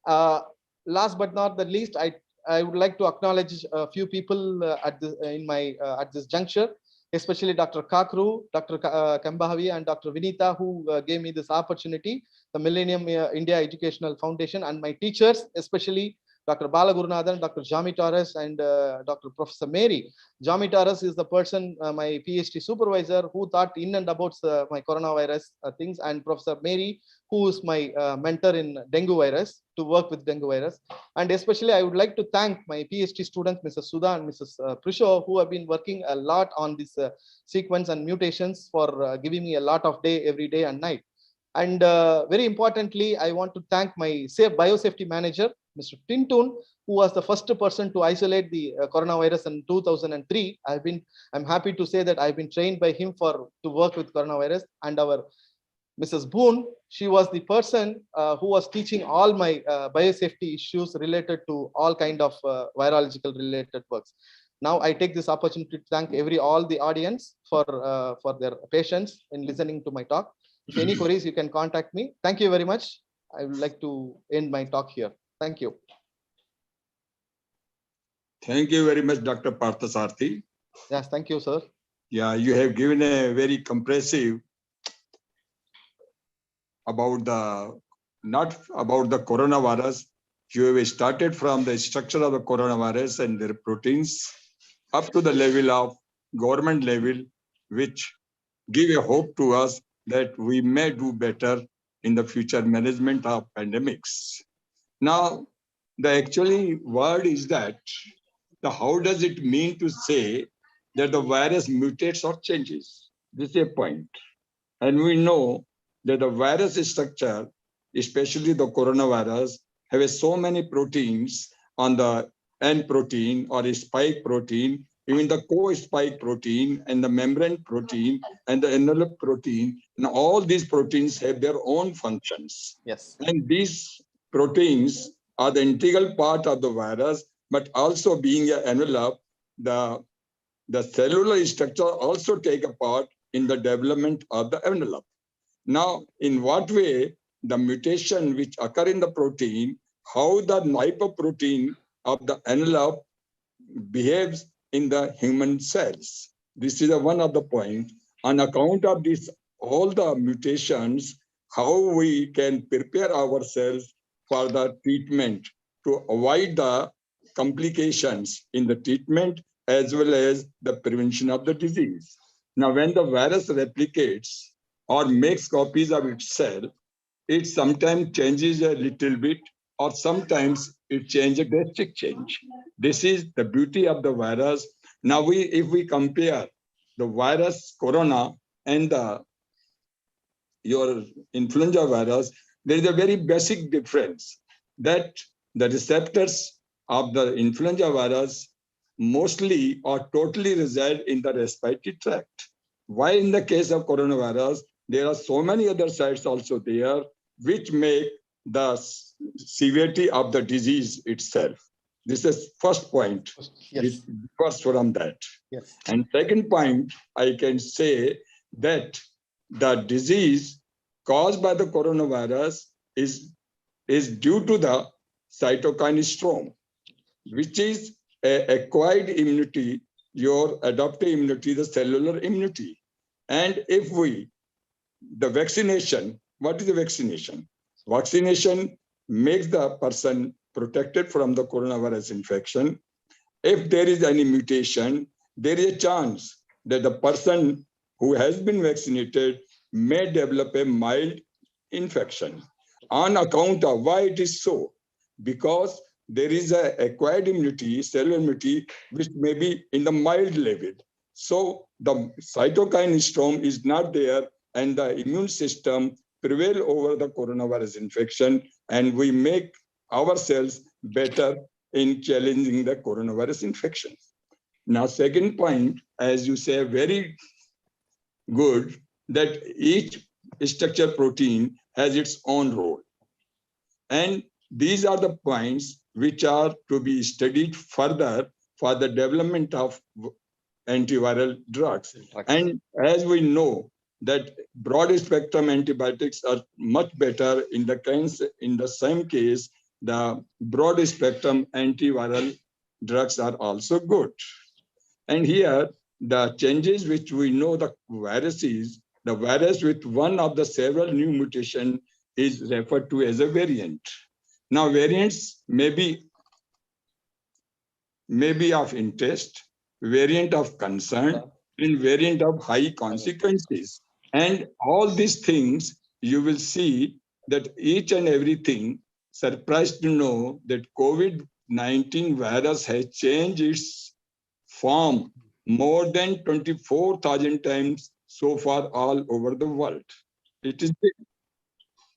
Last but not the least, I would like to acknowledge a few people at this juncture, especially Dr. Kakru, Dr. Kambahavi, and Dr. Vinita, who gave me this opportunity, the Millennium India Educational Foundation, and my teachers, especially Dr. Balagurunathan, Dr. Jami Torres, and Dr. Professor Mary. Jami Torres is the person, my PhD supervisor, who taught in and about my coronavirus things, and Professor Mary, who is my mentor in dengue virus, to work with dengue virus. And especially, I would like to thank my PhD students, Mrs. Sudha and Mrs. Prisho, who have been working a lot on this sequence and mutations for giving me a lot of day, every day and night. And very importantly, I want to thank my biosafety manager, Mr. Tintun, who was the first person to isolate the coronavirus in 2003. I'm happy to say that I've been trained by him to work with coronavirus. And our Mrs. Boone, she was the person who was teaching all my biosafety issues related to all kind of virological related works. Now I take this opportunity to thank all the audience for their patience in listening to my talk. If any queries, you can contact me. Thank you very much. I would like to end my talk here. Thank you. Thank you very much, Dr. Parthasarthi. Yes, thank you, sir. Yeah, you have given a very comprehensive about not about the coronavirus. You have started from the structure of the coronavirus and their proteins up to the level of government level, which give a hope to us that we may do better in the future management of pandemics. Now, the actually word is that how does it mean to say that the virus mutates or changes? This is a point. And we know that the virus structure, especially the coronavirus, have so many proteins on the N protein or a spike protein, even the co-spike protein and the membrane protein and the envelope protein, and all these proteins have their own functions. Yes. And these proteins are the integral part of the virus, but also being an envelope, the cellular structure also take a part in the development of the envelope. Now, in what way the mutation which occur in the protein, how the lipoprotein of the envelope behaves in the human cells. This is one of the points. On account of this, all the mutations, how we can prepare ourselves for the treatment to avoid the complications in the treatment as well as the prevention of the disease. Now, when the virus replicates or makes copies of itself, it sometimes changes a little bit, or sometimes it changes a drastic change. This is the beauty of the virus. Now, if we compare the virus corona and your influenza virus, there is a very basic difference that the receptors of the influenza virus mostly or totally reside in the respiratory tract. Why in the case of coronavirus, there are so many other sites also there which make the severity of the disease itself. This is first point. Yes. First from that. Yes. And second point, I can say that the disease caused by the coronavirus is due to the cytokine storm, which is acquired immunity, your adaptive immunity, the cellular immunity. And if the vaccination, what is the vaccination? Vaccination makes the person protected from the coronavirus infection. If there is any mutation, there is a chance that the person who has been vaccinated may develop a mild infection. On account of why it is so? Because there is an acquired immunity, cellular immunity, which may be in the mild level. So the cytokine storm is not there, and the immune system prevail over the coronavirus infection, and we make ourselves better in challenging the coronavirus infection. Now, second point, as you say, very good, that each structure protein has its own role. And these are the points which are to be studied further for the development of antiviral drugs. And as we know that broad spectrum antibiotics are much better in the same case, the broad spectrum antiviral drugs are also good. And here, the changes which we know the viruses, the virus with one of the several new mutation is referred to as a variant. Now, variants may be of interest, variant of concern, and variant of high consequences. And all these things, you will see that each and everything, surprised to know that COVID-19 virus has changed its form more than 24,000 times so far all over the world. It is big.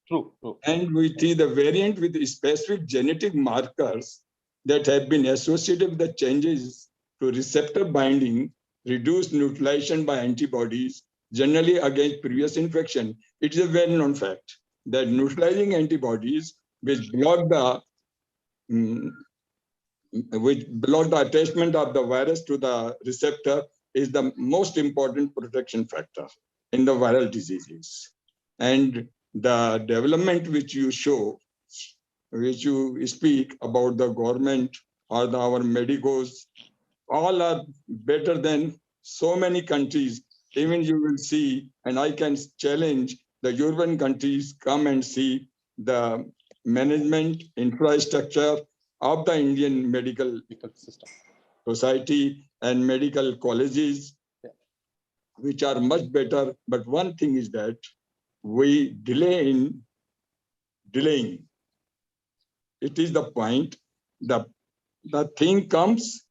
True. And we see the variant with specific genetic markers that have been associated with the changes to receptor binding, reduced neutralization by antibodies, generally against previous infection. It is a well-known fact that neutralizing antibodies which block the which block the attachment of the virus to the receptor, is the most important protection factor in the viral diseases. And the development which you show, which you speak about the government or our medicos, all are better than so many countries. Even you will see, and I can challenge the European countries, come and see the management infrastructure of the Indian medical system. society and medical colleges, which are much better. But one thing is that we delay in delaying. It is the point. The thing comes,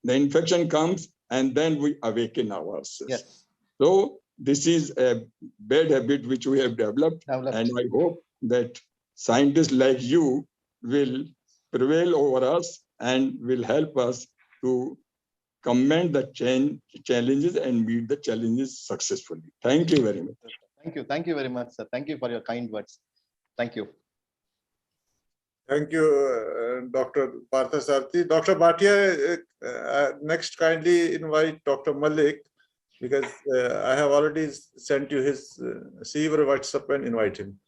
the infection comes, and then we awaken ourselves. Yes. So this is a bad habit which we have developed. And I hope that scientists like you will prevail over us and will help us to comment the challenges and meet the challenges successfully. Thank you very much. Thank you. Thank you very much, sir. Thank you for your kind words. Thank you. Thank you, Dr. Parthasarathi. Dr. Bhatia, next kindly invite Dr. Malik, because I have already sent you his see your WhatsApp and invite him.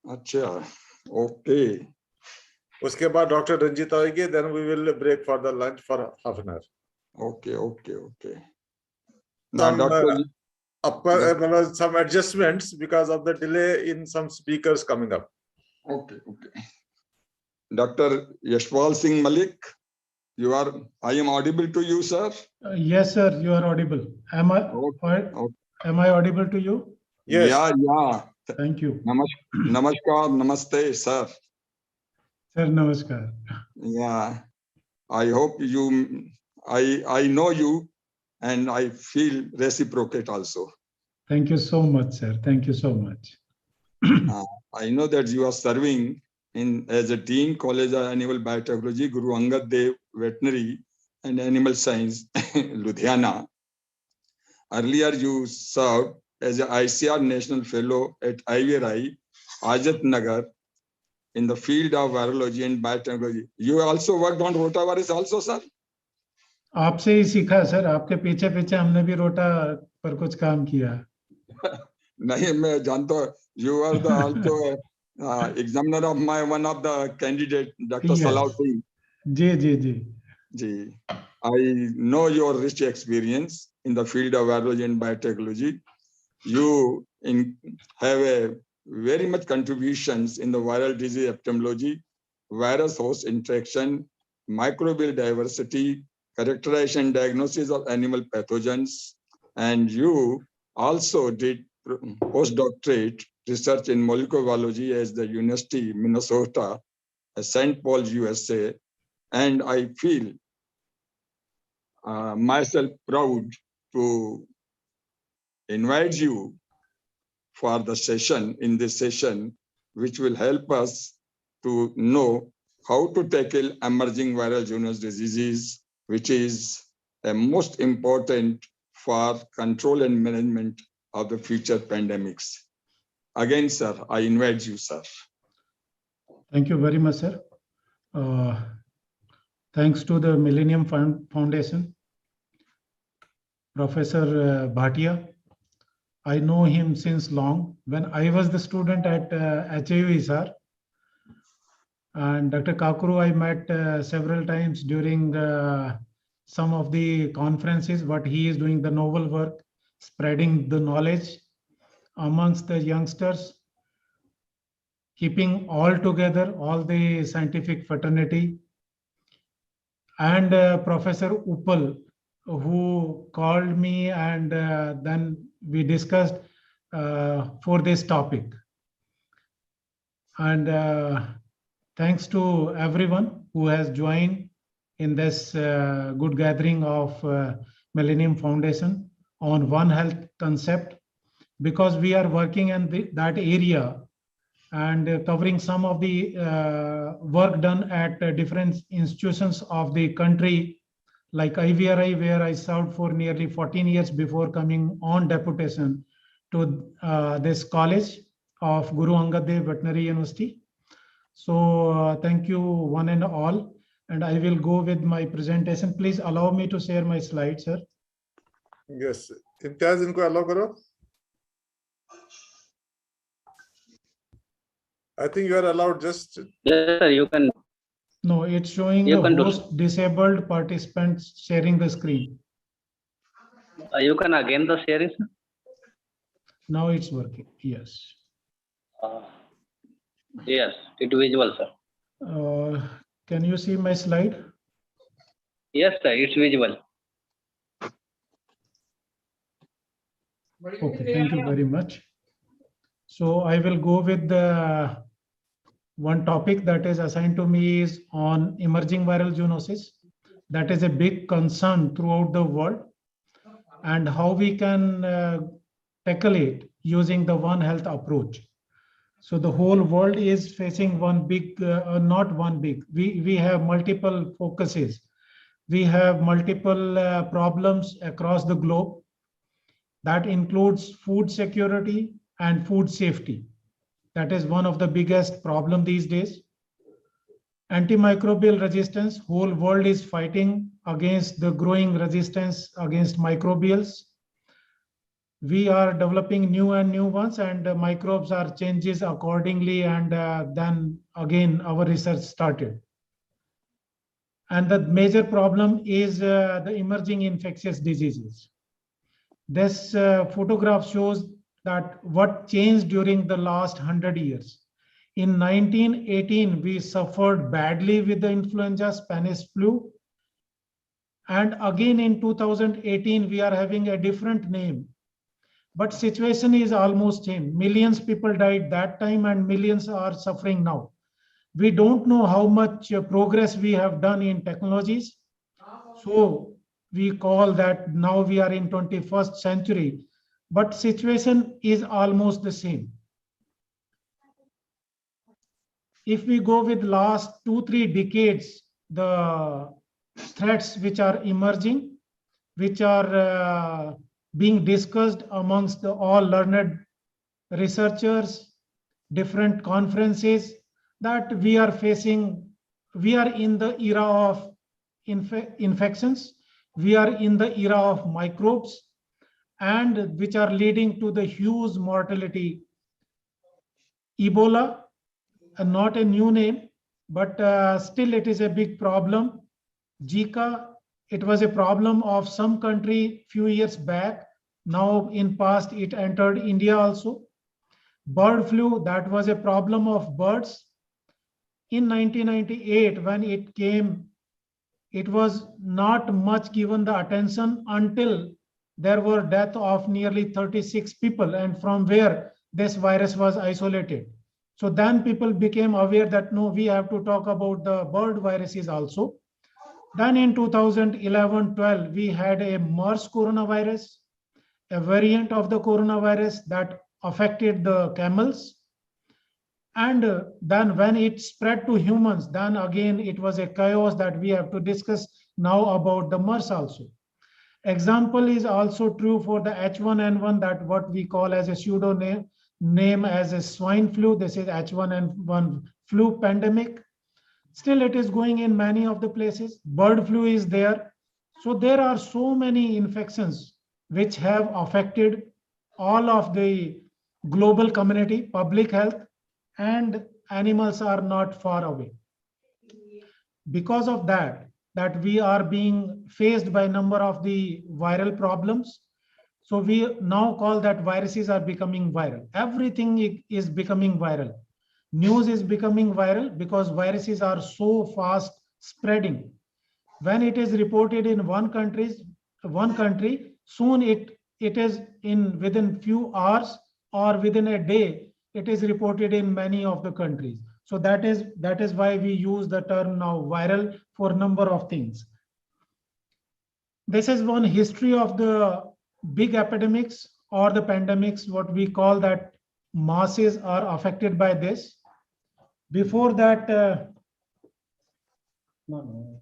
Acha, okay. Uske baad Dr. Ranjit aayegi, then we will break for the lunch for half an hour. Okay. Now, Some adjustments because of the delay in some speakers coming up. Okay. Dr. Yashpal Singh Malik, I am audible to you, sir? Yes, sir, you are audible. Am I audible to you? Yes. Yeah. Thank you. Namaskar, namaste, sir. Sir, namaskar. Yeah, I hope I know you, and I feel reciprocate also. Thank you so much, sir. Thank you so much. I know that you are serving as a Dean College of Animal Biotechnology, Guru Angad Dev Veterinary and Animal Science, Ludhiana. Earlier, you served as an ICR National Fellow at IBRA, Ajat Nagar, in the field of virology and biotechnology. You also worked on rotavirus also, sir? आपसे ही सीखा sir, आपके पीछे पीछे हमने भी रोटा पर कुछ काम किया. नहीं, मैं जानता हूँ. You are the also examiner of one of the candidate, Dr. Salahuddin. Ji. I know your rich experience in the field of virology and biotechnology. You have a very much contributions in the viral disease epidemiology, virus host interaction, microbial diversity, characterization and diagnosis of animal pathogens, and you also did postdoctorate research in molecular biology at the University of Minnesota, St. Paul, USA, and I feel myself proud to invite you for the session, which will help us to know how to tackle emerging viral zoonotic diseases, which is most important for control and management of the future pandemics. Again, sir, I invite you, sir. Thank you very much, sir. Thanks to the Millennium Foundation, Professor Bhatia. I know him since long. When I was the student at HAU, sir, and Dr. Kakru, I met several times during some of the conferences. What he is doing, the novel work, spreading the knowledge amongst the youngsters, keeping all together, all the scientific fraternity, and Professor Uppal, who called me, and then we discussed for this topic. And thanks to everyone who has joined in this good gathering of Millennium Foundation on One Health concept, because we are working in that area and covering some of the work done at different institutions of the country, like IBRA, where I served for nearly 14 years before coming on deputation to this college of Guru Angad Dev Veterinary University. So thank you one and all. and I will go with my presentation. Please allow me to share my slides, sir. Yes. Imtiaz इनको allow करो. I think you are allowed. Just Yes, sir, you can. No, it's showing You the can do host disabled participants sharing the screen. You can again the sharing, sir. Now it's working. Yes. Yes, it visual, sir. Can you see my slide? Yes, sir, it's visual. Okay, thank you very much. So I will go with the one topic that is assigned to me is on emerging viral zoonosis. That is a big concern throughout the world, and how we can tackle it using the One Health approach. So the whole world is facing one big, not one big, we have multiple focuses. We have multiple problems across the globe. That includes food security and food safety. That is one of the biggest problem these days. Antimicrobial resistance, whole world is fighting against the growing resistance against microbials. We are developing new and new ones, and microbes are changes accordingly, and then again our research started. And the major problem is the emerging infectious diseases. This photograph shows that what changed during the last 100 years. In 1918, we suffered badly with the influenza, Spanish flu. And again in 2018, we are having a different name. But situation is almost same. Millions people died that time and millions are suffering now. We don't know how much progress we have done in technologies. So we call that now we are in 21st century, but situation is almost the same. If we go with last 2-3 decades, the threats which are emerging, which are being discussed amongst all learned researchers, different conferences, that we are facing, we are in the era of infections, we are in the era of microbes, and which are leading to the huge mortality. Ebola, not a new name, but still it is a big problem. Zika, it was a problem of some country few years back. Now in past it entered India also. Bird flu, that was a problem of birds. In 1998, when it came, it was not much given the attention until there were death of nearly 36 people, and from where this virus was isolated. So then people became aware that no, we have to talk about the bird viruses also. Then in 2011-12, we had a MERS coronavirus, a variant of the coronavirus that affected the camels. And then when it spread to humans, then again it was a chaos that we have to discuss now about the MERS also. Example is also true for the H1N1, that what we call as a pseudo name as a swine flu. This is H1N1 flu pandemic. Still it is going in many of the places. Bird flu is there. So there are so many infections which have affected all of the global community, public health, and animals are not far away. Because of that we are being faced by a number of the viral problems. So we now call that viruses are becoming viral. Everything is becoming viral. News is becoming viral because viruses are so fast spreading. When it is reported in one country, soon it is in within few hours or within a day, it is reported in many of the countries. So that is why we use the term now viral for a number of things. This is one history of the big epidemics or the pandemics, what we call that masses are affected by this. Before that,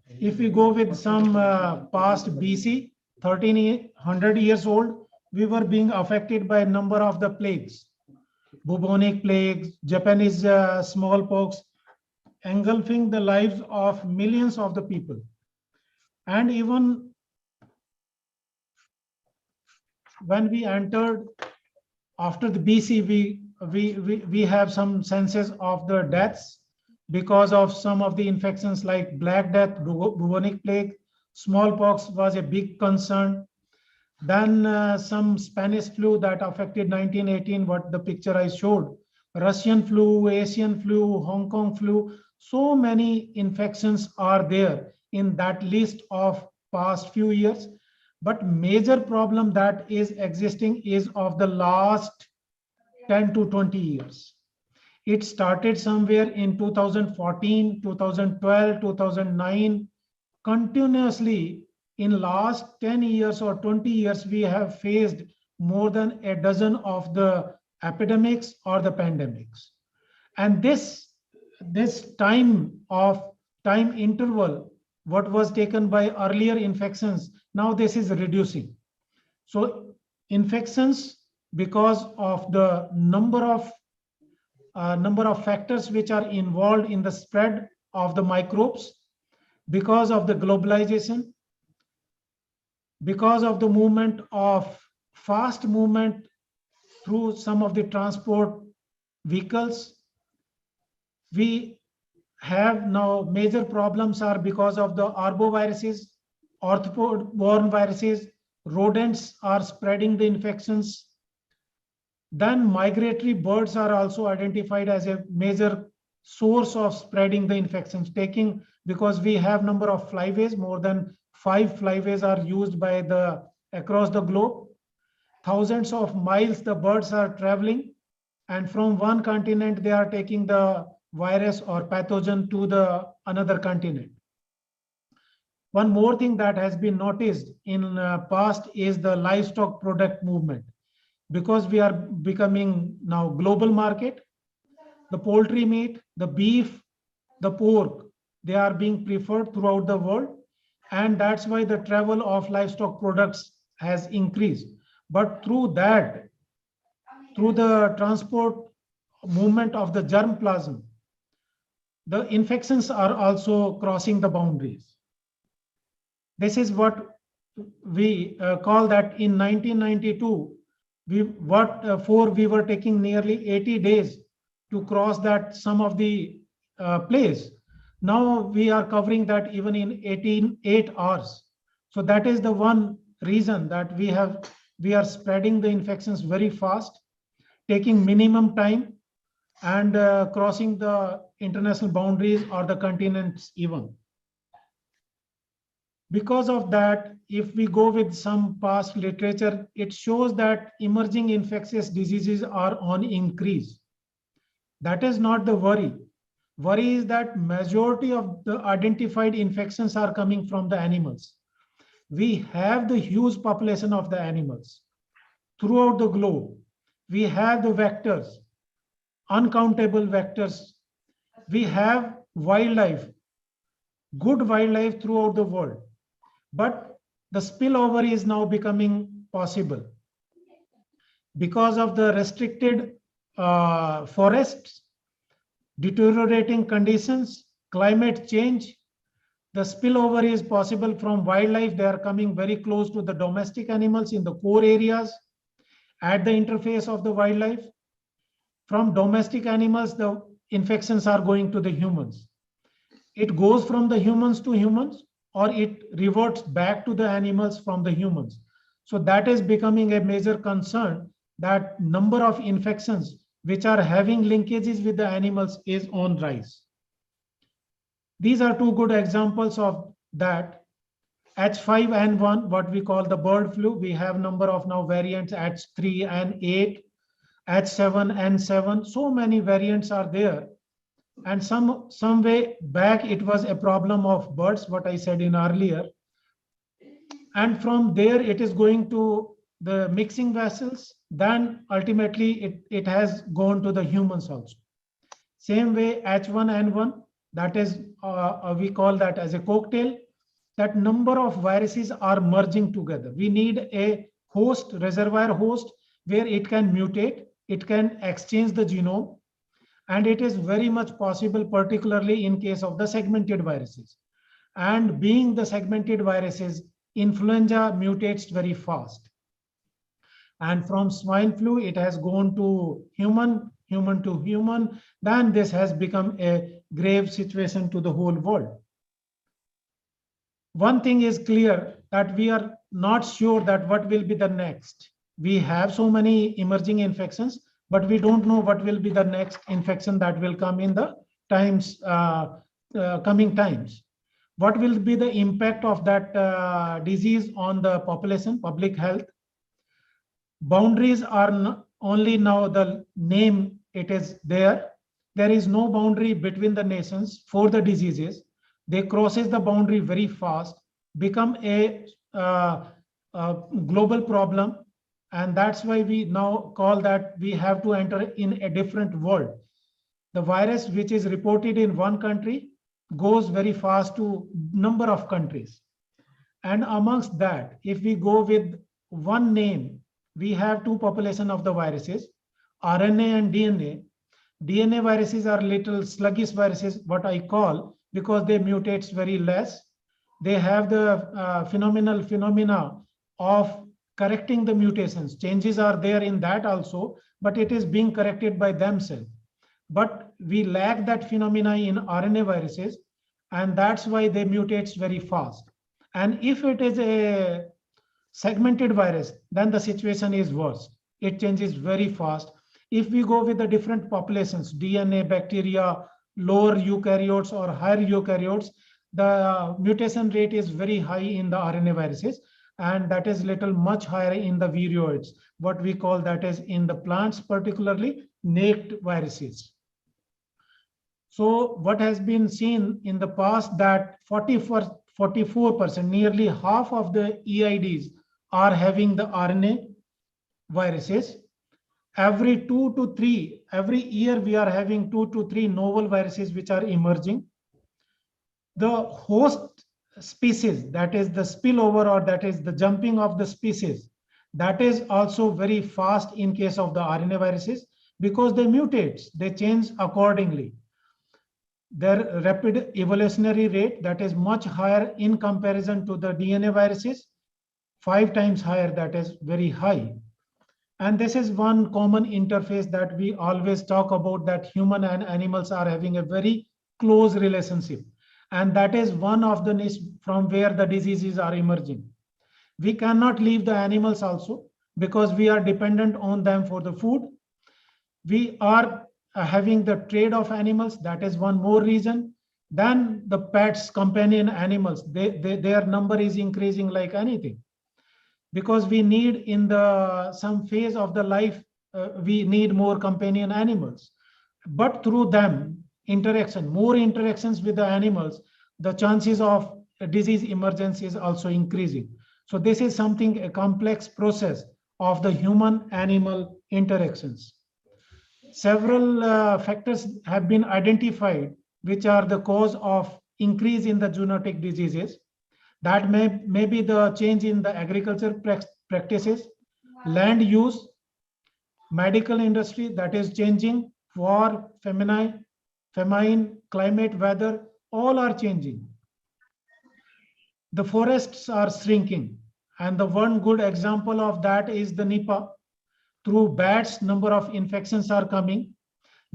if we go with some past BC, 1300 years old, we were being affected by a number of the plagues. Bubonic plague, Japanese smallpox, engulfing the lives of millions of the people. And even when we entered after the BC, we have some senses of the deaths because of some of the infections like Black Death, bubonic plague, smallpox was a big concern. Then some Spanish flu that affected 1918, what the picture I showed, Russian flu, Asian flu, Hong Kong flu. So many infections are there in that list of past few years. But major problem that is existing is of the last 10 to 20 years. It started somewhere in 2014, 2012, 2009. Continuously in last 10 years or 20 years, we have faced more than a dozen of the epidemics or the pandemics. And this time interval, what was taken by earlier infections, now this is reducing. So infections, because of the number of factors which are involved in the spread of the microbes, because of the globalization, because of the movement of fast movement through some of the transport vehicles, we have now major problems are because of the arboviruses, arthropod-borne viruses, rodents are spreading the infections. Then migratory birds are also identified as a major source of spreading the infections, because we have number of flyways, more than 5 flyways are used by across the globe. Thousands of miles the birds are traveling, and from one continent they are taking the virus or pathogen to the another continent. One more thing that has been noticed in past is the livestock product movement. Because we are becoming now global market, the poultry meat, the beef, the pork, they are being preferred throughout the world. And that's why the travel of livestock products has increased. But through that, through the transport movement of the germplasm, the infections are also crossing the boundaries. This is what we call that in 1992, we were taking nearly 80 days to cross that some of the place. Now we are covering that even in 8 hours. So that is the one reason that we are spreading the infections very fast, taking minimum time, and crossing the international boundaries or the continents even. Because of that, if we go with some past literature, it shows that emerging infectious diseases are on increase. That is not the worry. Worry is that majority of the identified infections are coming from the animals. We have the huge population of the animals throughout the globe. We have the vectors, uncountable vectors. We have wildlife, good wildlife throughout the world. But the spillover is now becoming possible because of the restricted forests, deteriorating conditions, climate change. The spillover is possible from wildlife. They are coming very close to the domestic animals in the core areas at the interface of the wildlife. From domestic animals, the infections are going to the humans. It goes from the humans to humans, or it reverts back to the animals from the humans. So that is becoming a major concern, that number of infections which are having linkages with the animals is on rise. These are two good examples of that. H5N1, what we call the bird flu, we have number of now variants H3 and 8, H7N7, so many variants are there. And some way back, it was a problem of birds, what I said in earlier. And from there, it is going to the mixing vessels. Then ultimately, it has gone to the humans also. Same way, H1N1, that is, we call that as a cocktail. That number of viruses are merging together. We need a reservoir host, where it can mutate, it can exchange the genome. And it is very much possible, particularly in case of the segmented viruses. And being the segmented viruses, influenza mutates very fast. And from swine flu, it has gone to human, human to human. Then this has become a grave situation to the whole world. One thing is clear, that we are not sure that what will be the next. We have so many emerging infections, but we don't know what will be the next infection that will come in the coming times. What will be the impact of that disease on the population, public health? Boundaries are only now the name, it is there. There is no boundary between the nations for the diseases. They crosses the boundary very fast, become a global problem. And that's why we now call that we have to enter in a different world. The virus which is reported in one country goes very fast to number of countries. And amongst that, if we go with one name, we have two population of the viruses, RNA and DNA. DNA viruses are little sluggish viruses, what I call, because they mutate very less. They have the phenomena of correcting the mutations. Changes are there in that also, but it is being corrected by themselves. But we lack that phenomena in RNA viruses, and that's why they mutate very fast. And if it is a segmented virus, then the situation is worse. It changes very fast. If we go with the different populations, DNA, bacteria, lower eukaryotes or higher eukaryotes, the mutation rate is very high in the RNA viruses, and that is little much higher in the viroids, what we call that is in the plants, particularly naked viruses. So what has been seen in the past, that 44%, nearly half of the EIDs are having the RNA viruses. Every year we are having 2 to 3 novel viruses which are emerging. The host species, that is the spillover, or that is the jumping of the species, that is also very fast in case of the RNA viruses, because they mutate, they change accordingly. Their rapid evolutionary rate, that is much higher in comparison to the DNA viruses, 5 times higher, that is very high. And this is one common interface that we always talk about, that human and animals are having a very close relationship. And that is one of the niche from where the diseases are emerging. We cannot leave the animals also, because we are dependent on them for the food. We are having the trade of animals, that is one more reason. Then the pets, companion animals, their number is increasing like anything, because we need in some phase of the life, we need more companion animals. But through them, more interactions with the animals, the chances of disease emergence is also increasing. So this is something, a complex process of the human-animal interactions. Several factors have been identified which are the cause of increase in the zoonotic diseases. That may be the change in the agriculture practices, land use, medical industry that is changing, war, famine, climate, weather, all are changing. The forests are shrinking, and the one good example of that is the Nipah. Through bats, number of infections are coming.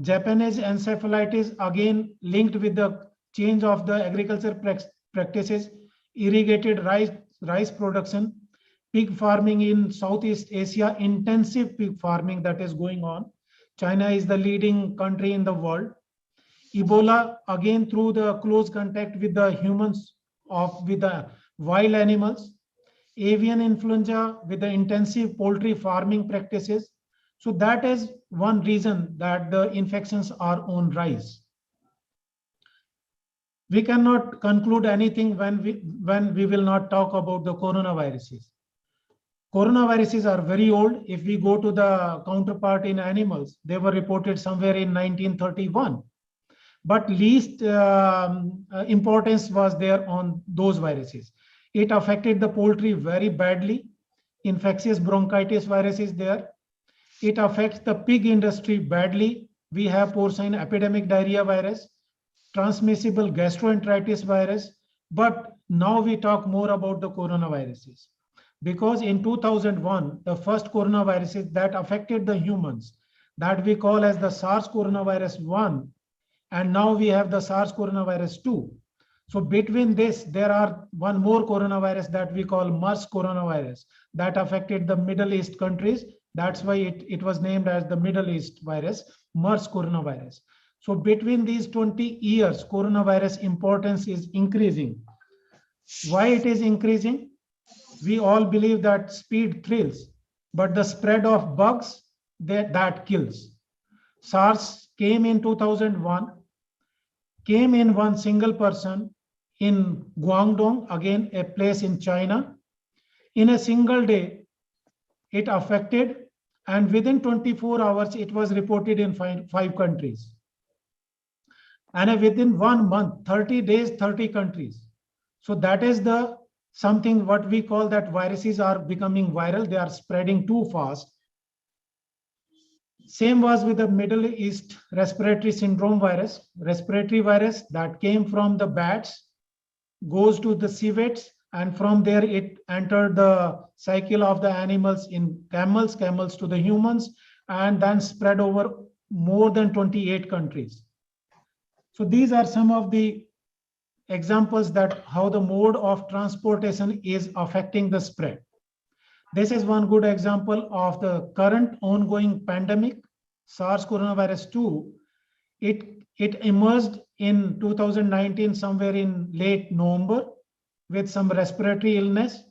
Japanese encephalitis, again linked with the change of the agriculture practices, irrigated rice production, pig farming in Southeast Asia, intensive pig farming that is going on. China is the leading country in the world. Ebola, again through the close contact with the humans, with the wild animals. Avian influenza with the intensive poultry farming practices. So that is one reason that the infections are on rise. We cannot conclude anything when we will not talk about the coronaviruses. Coronaviruses are very old. If we go to the counterpart in animals, they were reported somewhere in 1931. But least importance was there on those viruses. It affected the poultry very badly. Infectious bronchitis virus is there. It affects the pig industry badly. we have porcine epidemic diarrhea virus, transmissible gastroenteritis virus, but now we talk more about the coronaviruses. Because in 2001, the first coronaviruses that affected the humans, that we call as the SARS coronavirus 1, and now we have the SARS coronavirus 2. So between this, there are one more coronavirus that we call MERS coronavirus that affected the Middle East countries. That's why it was named as the Middle East virus, MERS coronavirus. So between these 20 years, coronavirus importance is increasing. Why it is increasing? We all believe that speed thrills, but the spread of bugs, that kills. SARS came in 2001, came in one single person in Guangdong, again a place in China. In a single day, it affected, and within 24 hours, it was reported in five countries. And within 1 month, 30 days, 30 countries. So that is the something what we call that viruses are becoming viral. They are spreading too fast. Same was with the Middle East respiratory syndrome virus. Respiratory virus that came from the bats, goes to the civets, and from there it entered the cycle of the animals in camels, camels to the humans, and then spread over more than 28 countries. So these are some of the examples that how the mode of transportation is affecting the spread. This is one good example of the current ongoing pandemic, SARS coronavirus 2. It emerged in 2019, somewhere in late November, with some respiratory illness.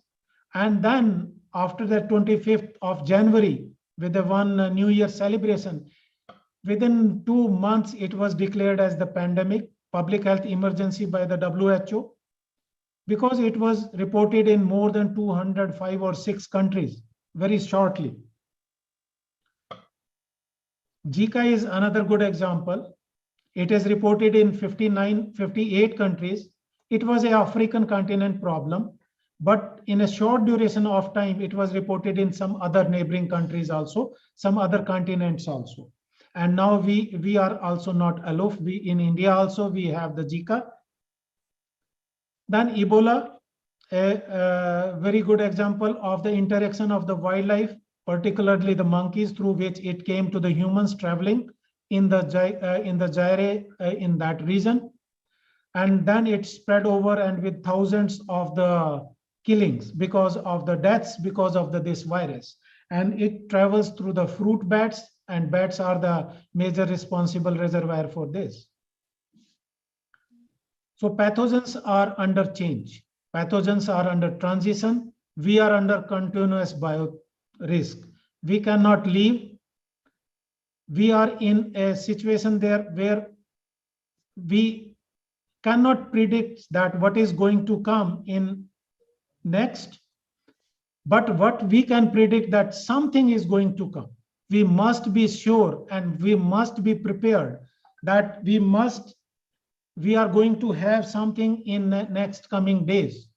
And then after the 25th of January, with the one New Year celebration, within 2 months, it was declared as the pandemic, public health emergency by the WHO, because it was reported in more than 205 or 6 countries very shortly. Zika is another good example. It is reported in 58 countries. It was an African continent problem, but in a short duration of time, it was reported in some other neighboring countries also, some other continents also. And now we are also not aloof. In India also, we have the Zika. Then Ebola, a very good example of the interaction of the wildlife, particularly the monkeys, through which it came to the humans traveling in the gyre in that region. And then it spread over, and with thousands of the killings because of the deaths because of this virus. And it travels through the fruit bats, and bats are the major responsible reservoir for this. So pathogens are under change. Pathogens are under transition. We are under continuous bio risk. We cannot leave. We are in a situation there where we cannot predict that what is going to come in next. But what we can predict that something is going to come. We must be sure and we must be prepared that we are going to have something in the next coming days.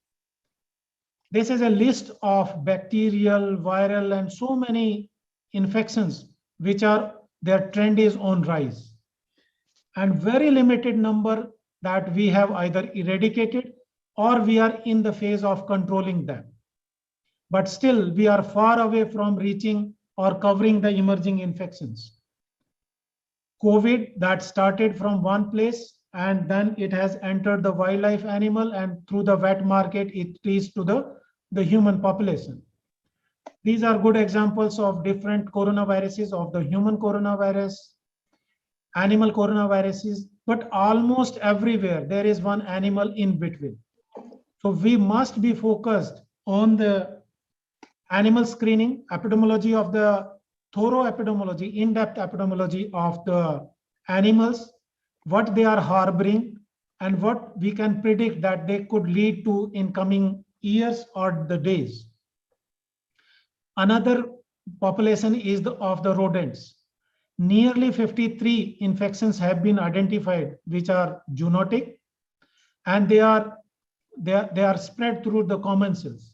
This is a list of bacterial, viral, and so many infections which are, their trend is on rise. And very limited number that we have either eradicated or we are in the phase of controlling them. But still, we are far away from reaching or covering the emerging infections. COVID that started from one place and then it has entered the wildlife animal, and through the wet market, it reached to the human population. These are good examples of different coronaviruses, of the human coronavirus, animal coronaviruses, but almost everywhere there is one animal in between. So we must be focused on the animal screening, epidemiology of the thorough epidemiology, in-depth epidemiology of the animals, what they are harboring, and what we can predict that they could lead to in coming years or the days. Another population is of the rodents. Nearly 53 infections have been identified, which are zoonotic, and they are spread through the commensals.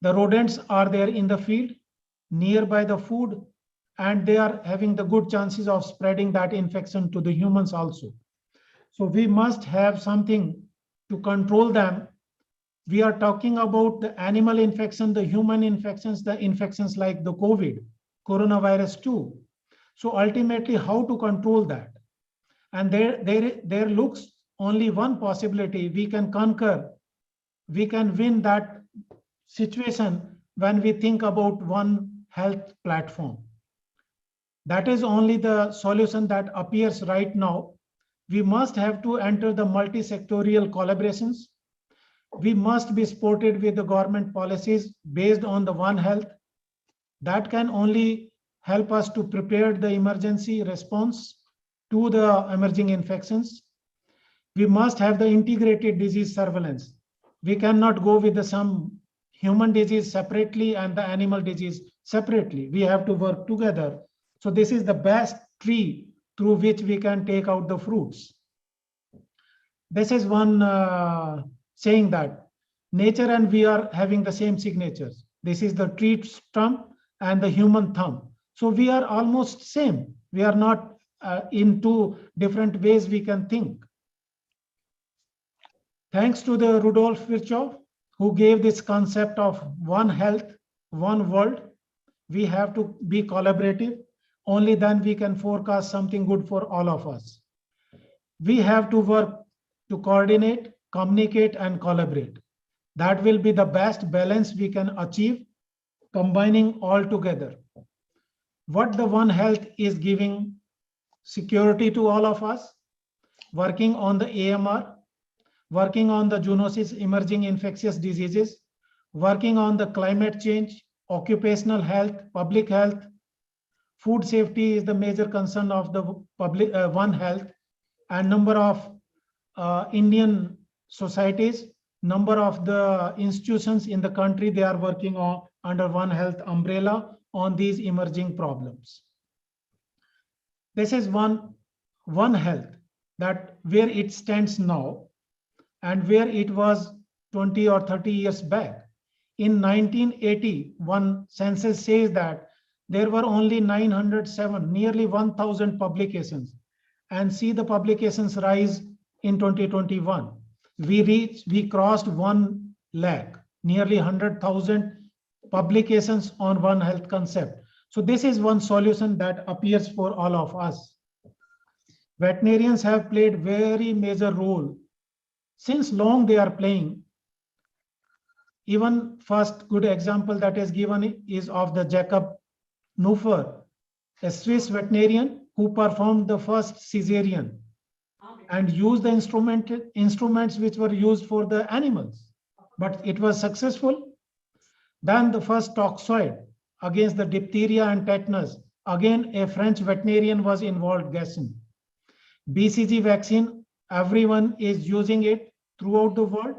The rodents are there in the field, nearby the food, and they are having the good chances of spreading that infection to the humans also. So we must have something to control them. We are talking about the animal infection, the human infections, the infections like the COVID, coronavirus too. So ultimately, how to control that? And there looks only one possibility. We can conquer, we can win that situation when we think about one health platform. That is only the solution that appears right now. We must have to enter the multi-sectorial collaborations. We must be supported with the government policies based on the One Health. That can only help us to prepare the emergency response to the emerging infections. We must have the integrated disease surveillance. We cannot go with some human disease separately and the animal disease separately. We have to work together. So this is the best tree through which we can take out the fruits. This is one saying that nature and we are having the same signatures. This is the tree stump and the human thumb. So we are almost same. We are not in two different ways we can think. Thanks to the Rudolf Virchow, who gave this concept of one health, one world, we have to be collaborative. Only then we can forecast something good for all of us. We have to work to coordinate, communicate, and collaborate. That will be the best balance we can achieve, combining all together. What the One Health is giving security to all of us, working on the AMR, working on the zoonosis, emerging infectious diseases, working on the climate change, occupational health, public health. Food safety is the major concern of the public One Health, and number of Indian societies, number of the institutions in the country, they are working on under One Health umbrella on these emerging problems. This is One Health, that where it stands now and where it was 20 or 30 years back. In 1980, one census says that there were only 907, nearly 1,000 publications. And see the publications rise in 2021. We crossed 1 lakh, nearly 100,000 publications on One Health concept. So this is one solution that appears for all of us. Veterinarians have played very major role. Since long they are playing. Even first good example that is given is of the Jacob Neufer, a Swiss veterinarian who performed the first cesarean and used the instruments which were used for the animals, but it was successful. Then the first toxoid against the diphtheria and tetanus, again a French veterinarian was involved, Gasson. BCG vaccine, everyone is using it throughout the world,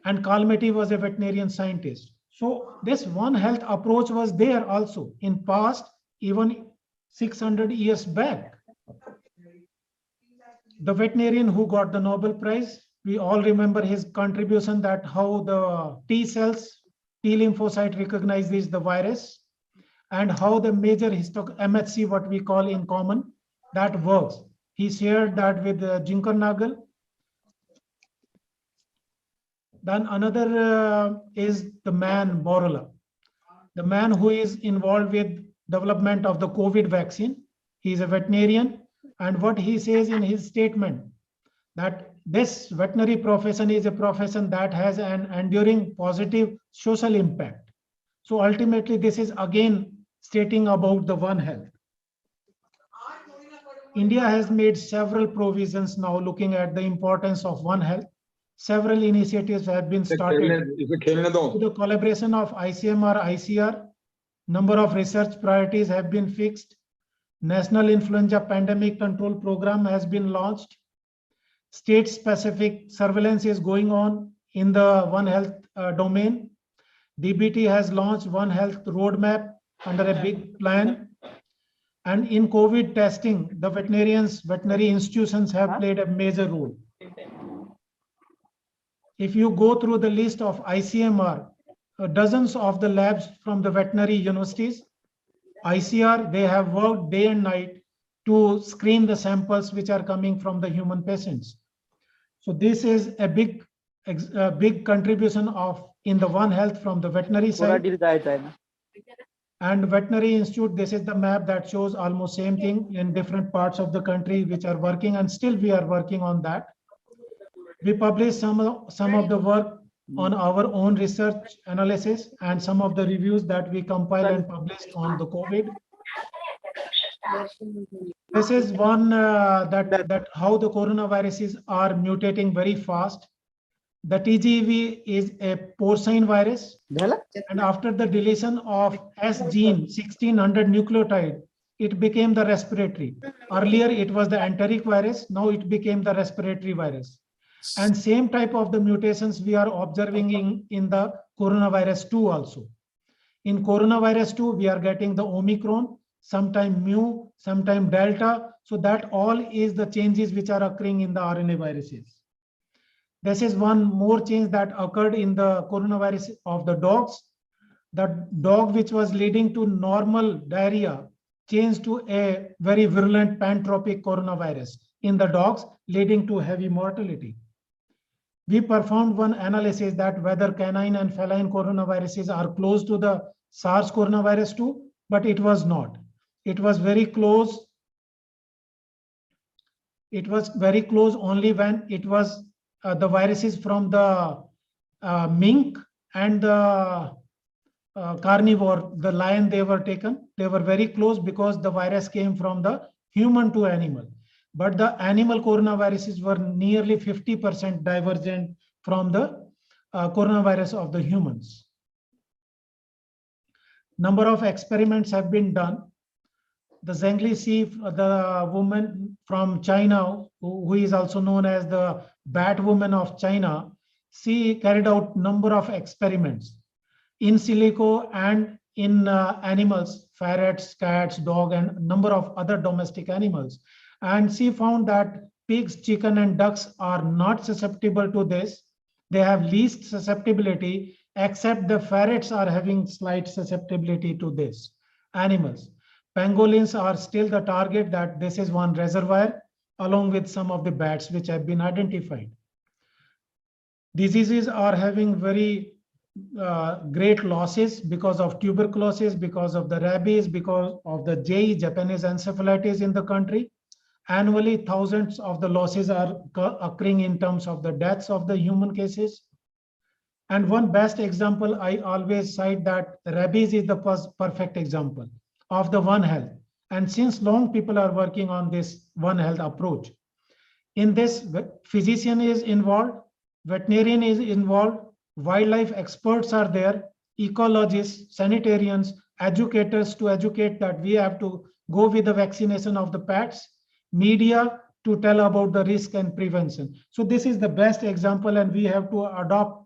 and Kalmety was a veterinarian scientist. So this One Health approach was there also in past, even 600 years back. The veterinarian who got the Nobel Prize, we all remember his contribution, that how the T cells, T lymphocyte recognizes the virus, and how the major MHC, what we call in common, that works. He shared that with Jinkernagel. Then another is the man Borrella, the man who is involved with development of the COVID vaccine. He is a veterinarian, and what he says in his statement, that this veterinary profession is a profession that has an enduring positive social impact. So ultimately, this is again stating about the One Health. India has made several provisions now looking at the importance of One Health. Several initiatives have been started with the collaboration of ICMR, ICR. Number of research priorities have been fixed. National Influenza Pandemic Control Program has been launched. State-specific surveillance is going on in the One Health domain. DBT has launched One Health roadmap under a big plan. And in COVID testing, the veterinary institutions have played a major role. If you go through the list of ICMR, dozens of the labs from the veterinary universities ICR, they have worked day and night to screen the samples which are coming from the human patients. So this is a big contribution of in the One Health from the veterinary side. And Veterinary Institute, this is the map that shows almost same thing in different parts of the country which are working, and still we are working on that. We publish some of the work on our own research analysis and some of the reviews that we compile and published on the COVID. This is one that how the coronaviruses are mutating very fast. The TGV is a porcine virus, and after the deletion of S gene 1600 nucleotide, it became the respiratory. Earlier it was the enteric virus, now it became the respiratory virus. And same type of the mutations we are observing in the coronavirus 2 also. In coronavirus 2, we are getting the Omicron, sometime mu, sometime delta. So that all is the changes which are occurring in the RNA viruses. This is one more change that occurred in the coronavirus of the dogs. The dog which was leading to normal diarrhea changed to a very virulent pantropic coronavirus in the dogs, leading to heavy mortality. We performed one analysis that whether canine and feline coronaviruses are close to the SARS coronavirus 2, but it was not. It was very close. It was very close only when it was the viruses from the mink and the carnivore, the lion, they were taken. They were very close because the virus came from the human to animal. But the animal coronaviruses were nearly 50% divergent from the coronavirus of the humans. Number of experiments have been done. The Zhengli Xi, the woman from China, who is also known as the Bat Woman of China, she carried out number of experiments in silico and in animals, ferrets, cats, dog, and number of other domestic animals. And she found that pigs, chicken, and ducks are not susceptible to this. They have least susceptibility, except the ferrets are having slight susceptibility to this. Animals. Pangolins are still the target, that this is one reservoir, along with some of the bats which have been identified. Diseases are having very great losses because of tuberculosis, because of the rabies, because of the JE, Japanese encephalitis in the country. Annually, thousands of the losses are occurring in terms of the deaths of the human cases. And one best example, I always cite that rabies is the perfect example of the One Health. And since long, people are working on this One Health approach. In this, physician is involved, veterinarian is involved, wildlife experts are there, ecologists, sanitarians, educators to educate that we have to go with the vaccination of the pets, media to tell about the risk and prevention. So this is the best example, and we have to adopt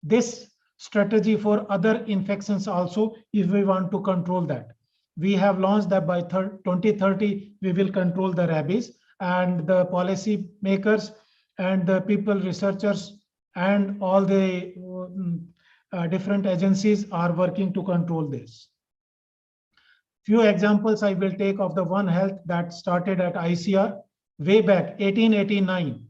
this strategy for other infections also if we want to control that. We have launched that by 2030, we will control the rabies, and the policy makers and the people, researchers, and all the different agencies are working to control this. Few examples I will take of the One Health that started at ICR way back 1889.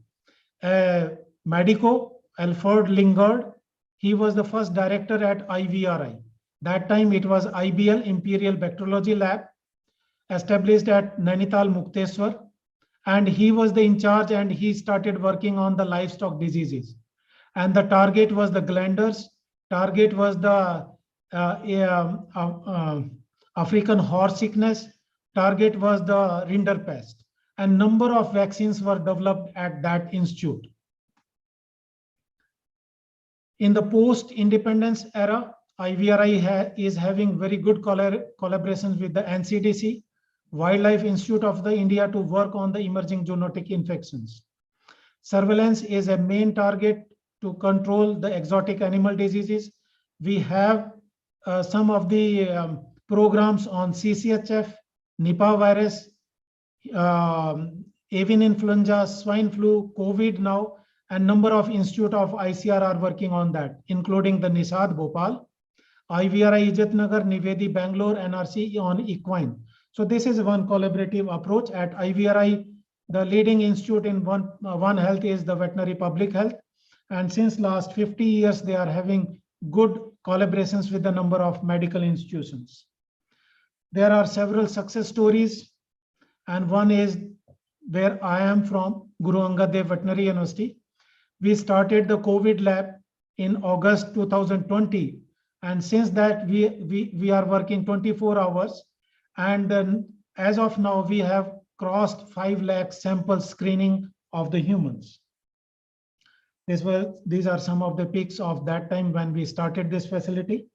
Medico Alfred Lingard, he was the first director at IBRA. That time it was IBL, Imperial Bacteriology Lab, established at Nainital Mukteswar, and he was the in charge, and he started working on the livestock diseases. And the target was the glanders, target was the African horse sickness, target was the rinderpest, and number of vaccines were developed at that institute. In the post-independence era, IBRA is having very good collaborations with the NCDC, Wildlife Institute of the India, to work on the emerging zoonotic infections. Surveillance is a main target to control the exotic animal diseases. We have some of the programs on CCHF, Nipah virus, avian influenza, swine flu, COVID now, and number of institute of ICR are working on that, including the Nisad Bhopal. IBRA Ijatnagar, Nivedi Bangalore, NRC on equine. So this is one collaborative approach. At IBRA, the leading institute in One Health is the veterinary public health. And since last 50 years, they are having good collaborations with a number of medical institutions. There are several success stories, and one is where I am from, Guru Angad Dev Veterinary University. We started the COVID lab in August 2020, and since that we are working 24 hours, and as of now we have crossed 5 lakh sample screening of the humans. These are some of the peaks of that time when we started this facility.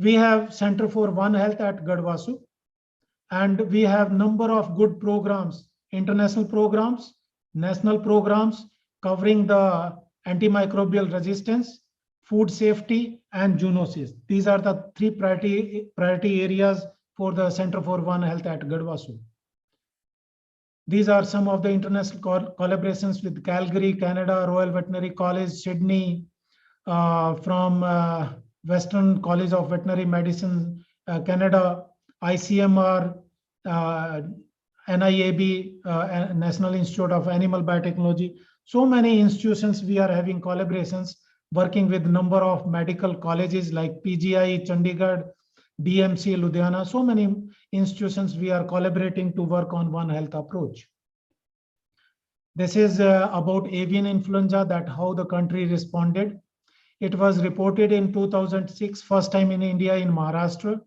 We have Center for One Health at Gadwasu, and we have number of good programs, international programs, national programs covering the antimicrobial resistance, food safety, and zoonosis. These are the 3 priority areas for the Center for One Health at Gadwasu. These are some of the international collaborations with Calgary, Canada, Royal Veterinary College, Sydney, from Western College of Veterinary Medicine, Canada, ICMR, NIAB, National Institute of Animal Biotechnology. So many institutions we are having collaborations, working with number of medical colleges like PGI, Chandigarh, DMC, Ludhiana. So many institutions we are collaborating to work on One Health approach. This is about avian influenza, that how the country responded. It was reported in 2006, first time in India in Maharashtra.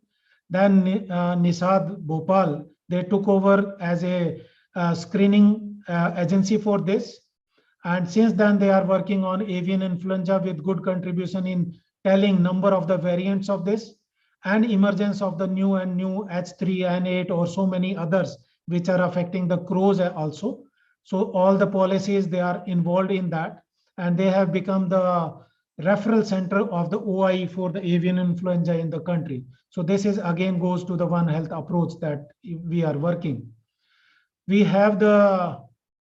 Then Nisad Bhopal, they took over as a screening agency for this. And since then they are working on avian influenza with good contribution in telling number of the variants of this and emergence of the new H3N8 or so many others which are affecting the crows also. So all the policies, they are involved in that, and they have become the referral center of the OIE for the avian influenza in the country. So this is again goes to the One Health approach that we are working. We have the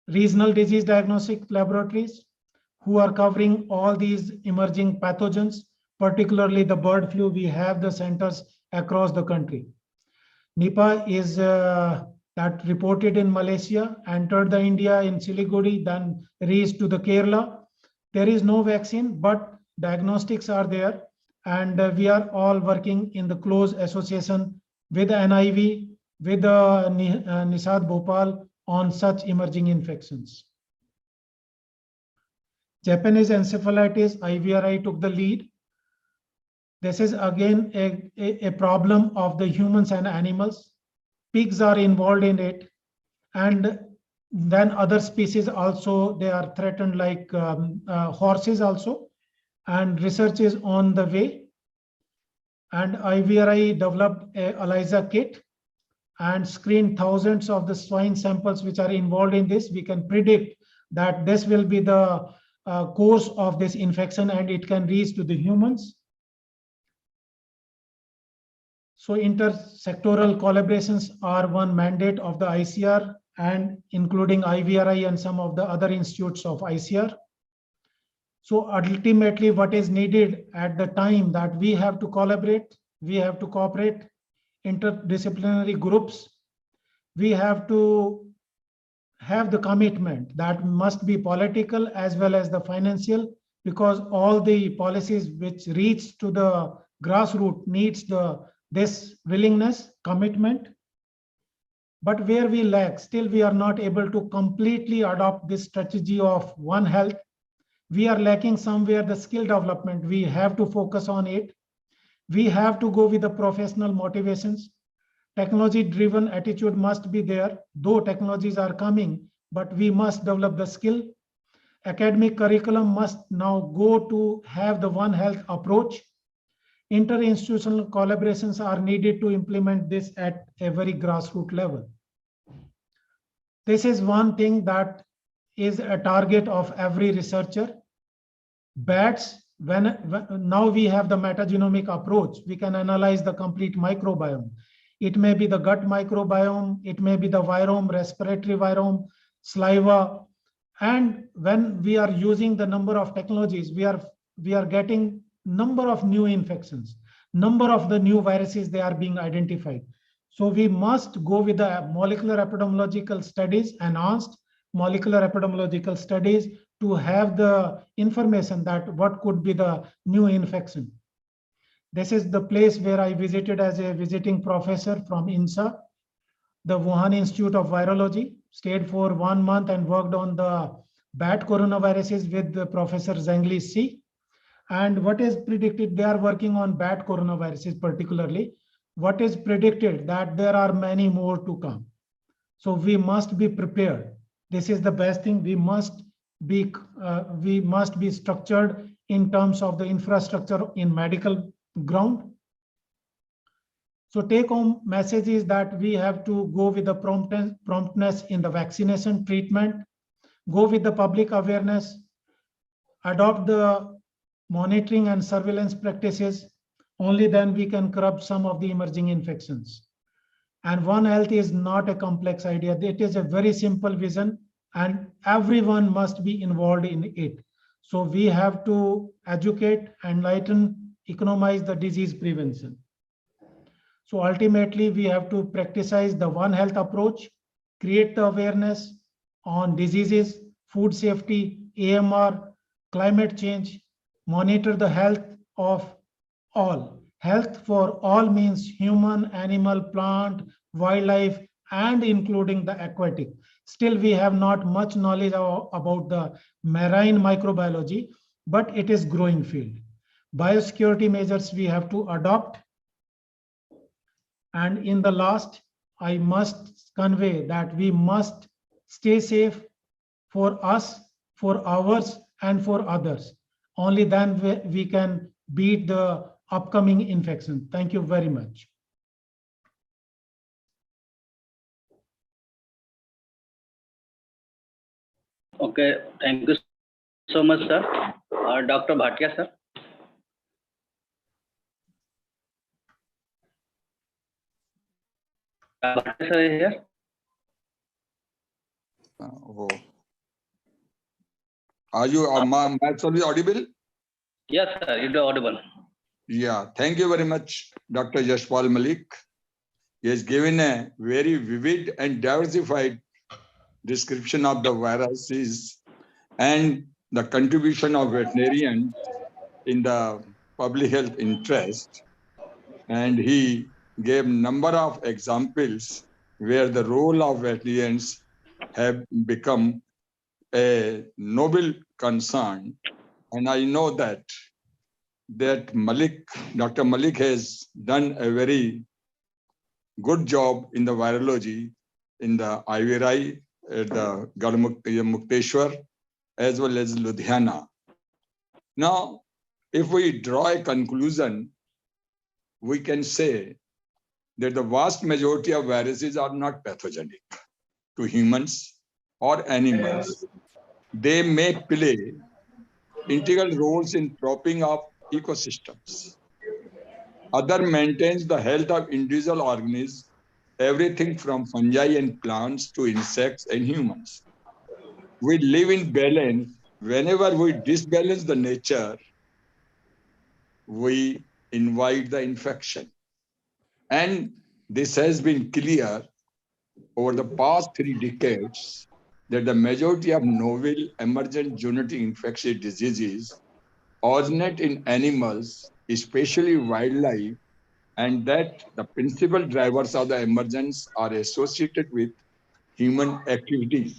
regional disease diagnostic laboratories who are covering all these emerging pathogens, particularly the bird flu. We have the centers across the country. Nipah is that reported in Malaysia, entered the India in Siliguri, then reached to the Kerala. There is no vaccine, but diagnostics are there, and we are all working in the close association with NIV, with Nisad Bhopal on such emerging infections. Japanese encephalitis, IBRA took the lead. This is again a problem of the humans and animals. Pigs are involved in it, and then other species also, they are threatened, like horses also, and research is on the way. And IBRA developed a ELISA kit and screened thousands of the swine samples which are involved in this. We can predict that this will be the course of this infection and it can reach to the humans. So intersectoral collaborations are one mandate of the ICR, and including IBRA and some of the other institutes of ICR. So ultimately what is needed at the time that we have to collaborate, we have to cooperate, interdisciplinary groups, we have to have the commitment that must be political as well as the financial, because all the policies which reach to the grassroots needs this willingness, commitment. But where we lack, still we are not able to completely adopt this strategy of One Health. We are lacking somewhere the skill development. We have to focus on it. We have to go with the professional motivations. Technology-driven attitude must be there, though technologies are coming, but we must develop the skill. Academic curriculum must now go to have the One Health approach. Interinstitutional collaborations are needed to implement this at a very grassroots level. This is one thing that is a target of every researcher. Bats, now we have the metagenomic approach, we can analyze the complete microbiome. It may be the gut microbiome, it may be the virome, respiratory virome, saliva. And when we are using the number of technologies, we are getting number of new infections, number of the new viruses they are being identified. So we must go with the molecular epidemiological studies, enhanced molecular epidemiological studies, to have the information that what could be the new infection. This is the place where I visited as a visiting professor from INSA, the Wuhan Institute of Virology, stayed for 1 month and worked on the bat coronaviruses with the Professor Zhengli C. And what is predicted, they are working on bat coronaviruses particularly. What is predicted that there are many more to come. So we must be prepared. This is the best thing. We must be structured in terms of the infrastructure in medical ground. So take home message is that we have to go with the promptness in the vaccination treatment, go with the public awareness, adopt the monitoring and surveillance practices. Only then we can curb some of the emerging infections. And One Health is not a complex idea. It is a very simple vision and everyone must be involved in it. So we have to educate, enlighten, economize the disease prevention. So ultimately, we have to practicize the One Health approach, create the awareness on diseases, food safety, AMR, climate change, monitor the health of all. Health for all means human, animal, plant, wildlife, and including the aquatic. Still, we have not much knowledge about the marine microbiology, but it is growing field. Biosecurity measures we have to adopt. And in the last, I must convey that we must stay safe for us, for ours, and for others. Only then we can beat the upcoming infection. Thank you very much. Okay, thank you so much, sir. Dr. Bhatia, sir. Bhatia, sir, is here. Are you, my sound is audible? Yes, sir, it is audible. Yeah, thank you very much, Dr. Yashpal Malik. He has given a very vivid and diversified description of the viruses and the contribution of veterinarians in the public health interest. And he gave number of examples where the role of veterinarians have become a noble concern. And I know that Dr. Malik has done a very good job in the virology in the IBRA, the Mukteshwar, as well as Ludhiana. Now, if we draw a conclusion, we can say that the vast majority of viruses are not pathogenic to humans or animals. They may play integral roles in propping up ecosystems. Other maintains the health of individual organisms, everything from fungi and plants to insects and humans. We live in balance. Whenever we disbalance the nature, we invite the infection. And this has been clear over the past 3 decades that the majority of novel emergent zoonotic infectious diseases originate in animals, especially wildlife, and that the principal drivers of the emergence are associated with human activities,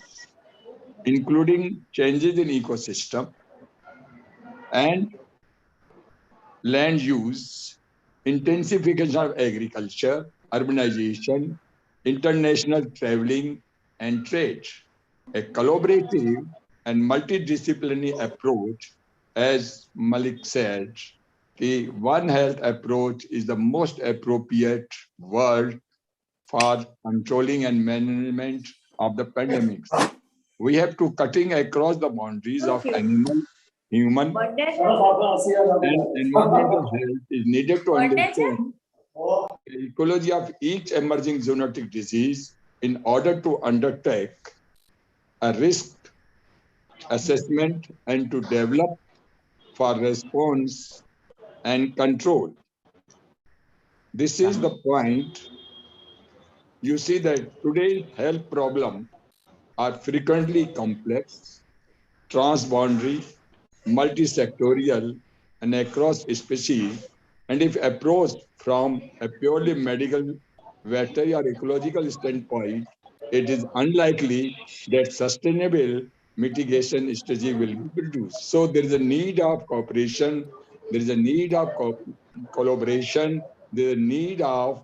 including changes in ecosystem and land use, intensification of agriculture, urbanization, international traveling, and trade. A collaborative and multidisciplinary approach, as Malik said, the One Health approach is the most appropriate word for controlling and management of the pandemics. We have to cutting across the boundaries of animal, human, and environmental health is needed to understand the ecology of each emerging zoonotic disease in order to undertake a risk assessment and to develop for response and control. This is the point. You see that today's health problems are frequently complex, transboundary, multisectorial, and across species. And if approached from a purely medical, veterinary, or ecological standpoint, it is unlikely that sustainable mitigation strategy will be produced. So there is a need of cooperation, there is a need of collaboration, there is a need of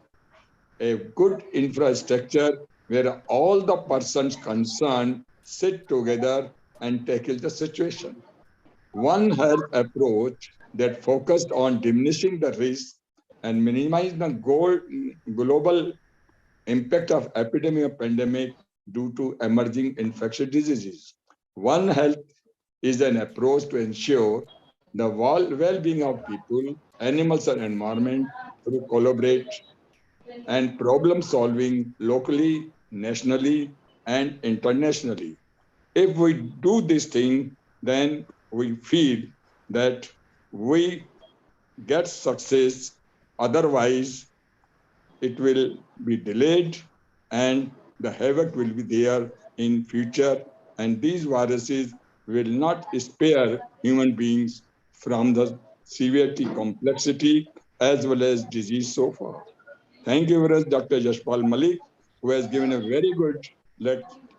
a good infrastructure where all the persons concerned sit together and tackle the situation. One health approach that focused on diminishing the risk and minimizing the global impact of epidemic or pandemic due to emerging infectious diseases. One health is an approach to ensure the well-being of people, animals, and environment through collaborate and problem solving locally, nationally, and internationally. If we do this thing, then we feel that we get success. Otherwise, it will be delayed and the havoc will be there in future. And these viruses will not spare human beings from the severity, complexity, as well as disease so far. Thank you very much, Dr. Yashpal Malik, who has given a very good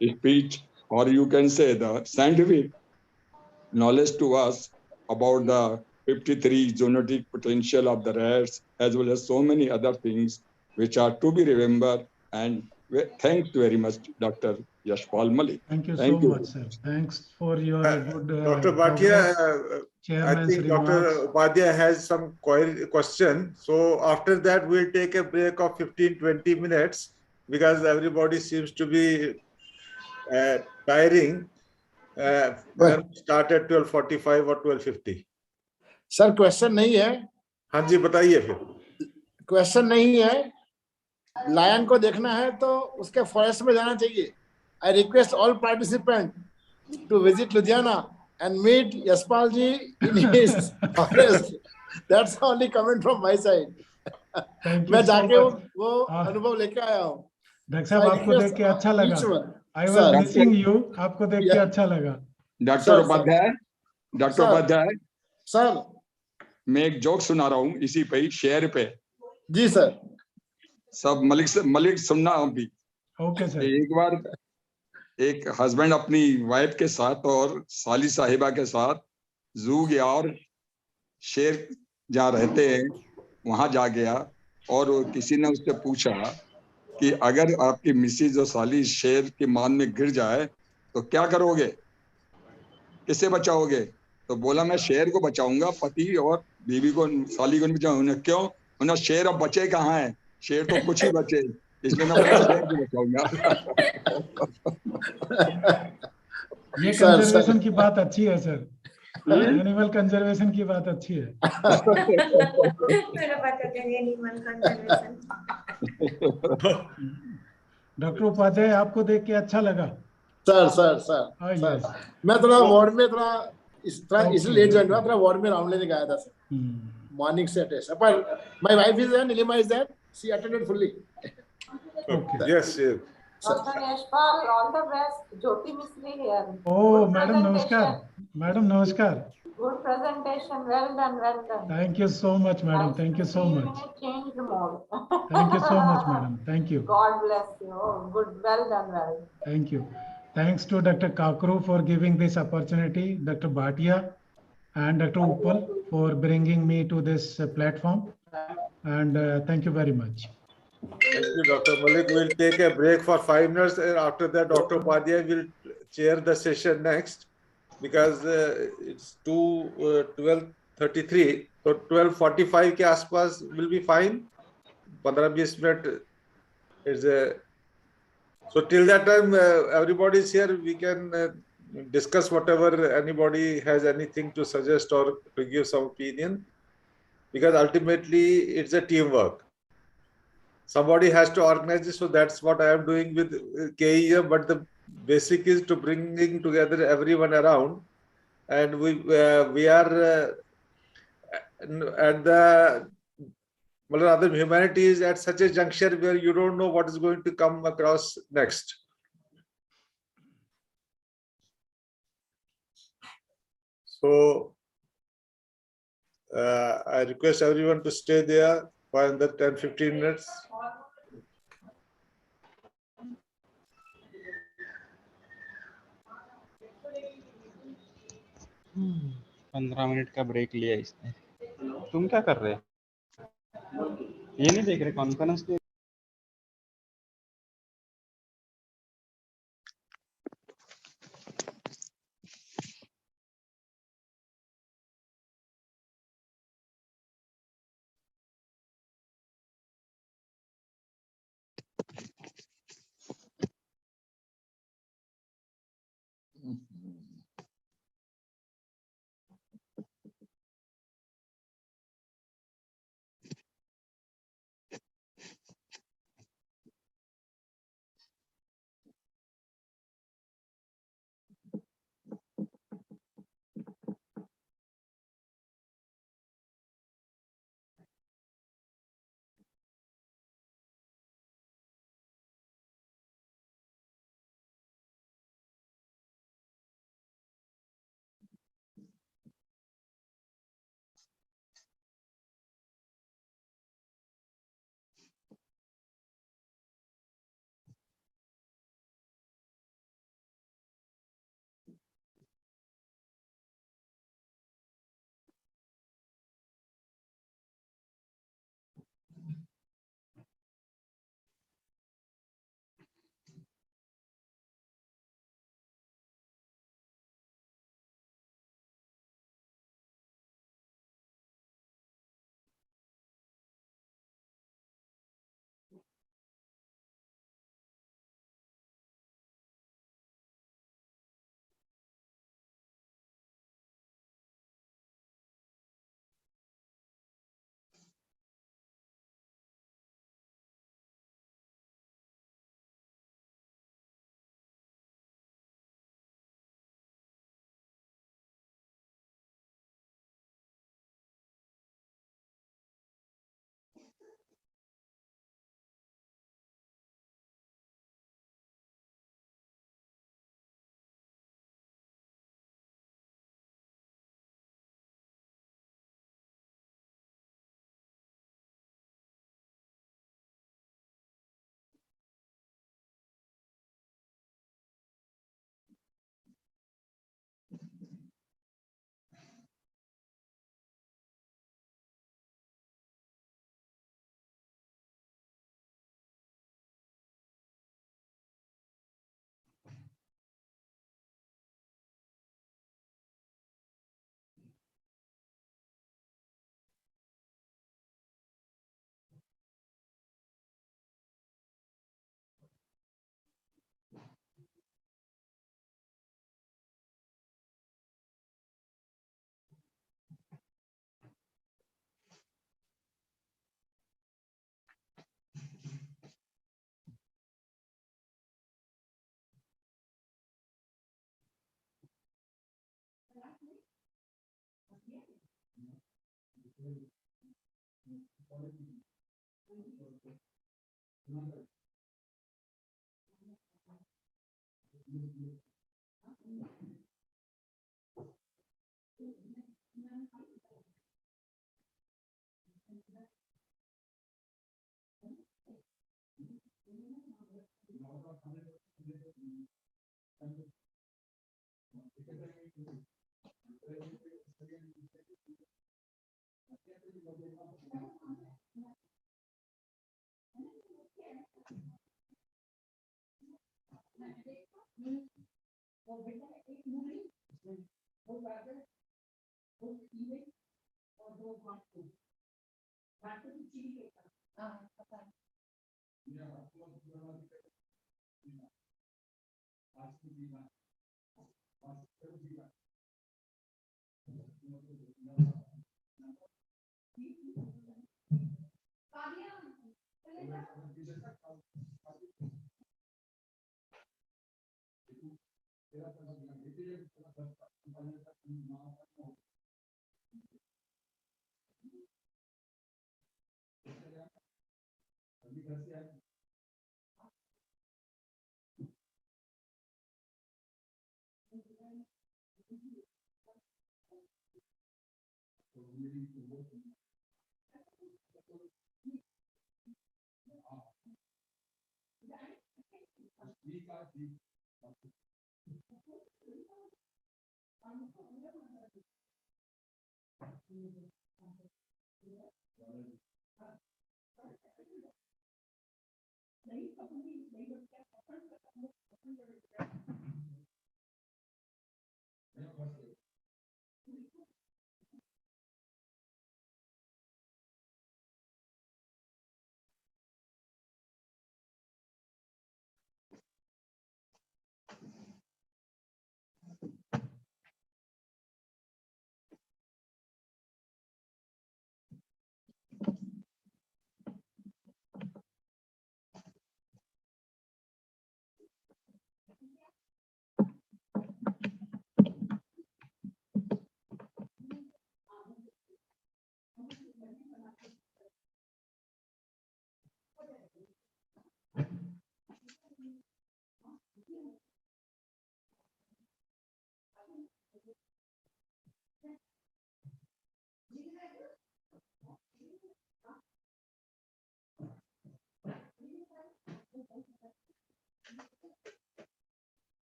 speech, or you can say the scientific knowledge to us about the 53 zoonotic potential of the rats, as well as so many other things which are to be remembered. And thanks very much, Dr. Yashpal Malik. Thank you so much, sir. Thanks for your good Dr. Bhatia, I chairman's think remarks. Dr. Bhatia has some question. So after that, we'll take a break of 15-20 minutes because everybody seems to be tiring. Then start at 12:45 or 12:50. Sir question नहीं है. हाँ जी बताइए फिर. Question नहीं है. Lion को देखना है तो उसके फॉरेस्ट में जाना चाहिए. I request all participants to visit Ludhiana and meet Yashpal ji in his forest. That's the only comment from my side. मैं जाके वो अनुभव लेके आया हूँ. डॉक्टर साहब आपको देख के अच्छा लगा. I was missing you. आपको देख के अच्छा लगा. डॉक्टर उपाध्याय सर मैं एक जोक सुना रहा हूँ इसी पे ही शेयर पे. जी सर. सब मलिक सुनना अभी. Okay sir. एक बार एक हस्बैंड अपनी वाइफ के साथ और साली साहिबा के साथ जू गया और शेर जहाँ रहते हैं वहां जा गया और किसी ने उससे पूछा कि अगर आपकी मिसेज और साली शेर की मान में गिर जाए तो क्या करोगे, किसे बचाओगे? तो बोला मैं शेर को बचाऊंगा, पति और बीवी को साली को नहीं बचाऊंगा. क्यों? उन्हें शेर अब बचे कहाँ है, शेर तो कुछ ही बचे, इसलिए मैं अपने शेर को बचाऊंगा. ये कंजर्वेशन की बात अच्छी है सर. एनिमल कंजर्वेशन की बात अच्छी है. डॉक्टर उपाध्याय आपको देख के अच्छा लगा. सर मैं थोड़ा वार्ड में थोड़ा इसलिए लेट ज्वाइन हुआ, थोड़ा वार्ड में राउंड लेने गया था सर. मॉर्निंग से अटेस्ट, पर my wife is there, Neelima is there, she attended fully. Okay. Yes. Dr. Yashpal, all the best. Jyoti Misri here. Oh, madam, namaskar. Madam, namaskar. Good presentation. Well done. Well done. Thank you so much, madam. Thank you so much. Changed mode. Thank you so much, madam. Thank you. God bless you. Oh, good. Well done. Well. Thank you. Thanks to Dr. Kakru for giving this opportunity, Dr. Bhatia and Dr. Uppal for bringing me to this platform. And thank you very much. Thank you, Dr. Malik. We'll take a break for 5 minutes, and after that, Dr. Bhatia will chair the session next because it's 12:33. So 12:45 के आसपास will be fine. 15-20 minutes is so till that time everybody is here. We can discuss whatever anybody has anything to suggest or to give some opinion, because ultimately it's a teamwork. Somebody has to organize this, so that's what I am doing with KEM. But the basic is to bringing together everyone around, and we are at the other humanities at such a juncture where you don't know what is going to come across next. So I request everyone to stay there for another 10-15 minutes. 15 minute का break लिया इसने। तुम क्या कर रहे? ये नहीं देख रहे कॉन्फ्रेंस में?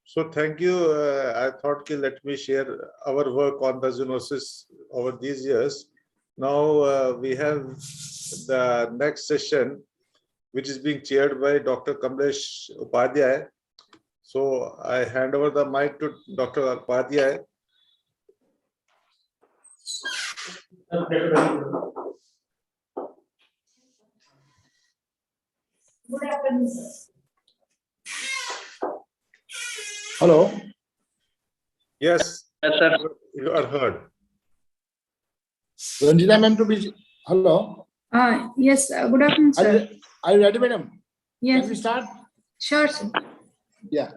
So thank you. I thought let me share our work on the zoonosis over these years. Now we have the next session, which is being chaired by Dr. Kamlesh Upadhyay. So I hand over the mic to Dr. Upadhyay. Good afternoon. Hello. Yes, Yes, sir. you are heard. Ranjita ma'am to be. Hello. Yes, good afternoon, sir. Are you ready, madam? Yes. Can we start? Sure, sir. Yeah.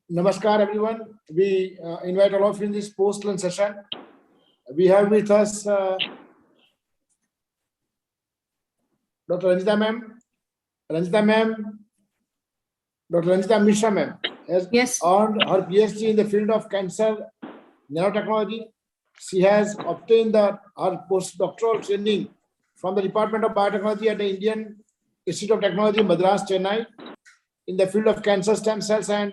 Namaskar, everyone. We invite all of you in this post-lunch session. We have with us Dr. Ranjita ma'am. Dr. Ranjita Misri ma'am has earned her PhD in the field of cancer nanotechnology. She has obtained her postdoctoral training from the Department of Biotechnology at the Indian Institute of Technology, Madras, Chennai, in the field of cancer stem cells and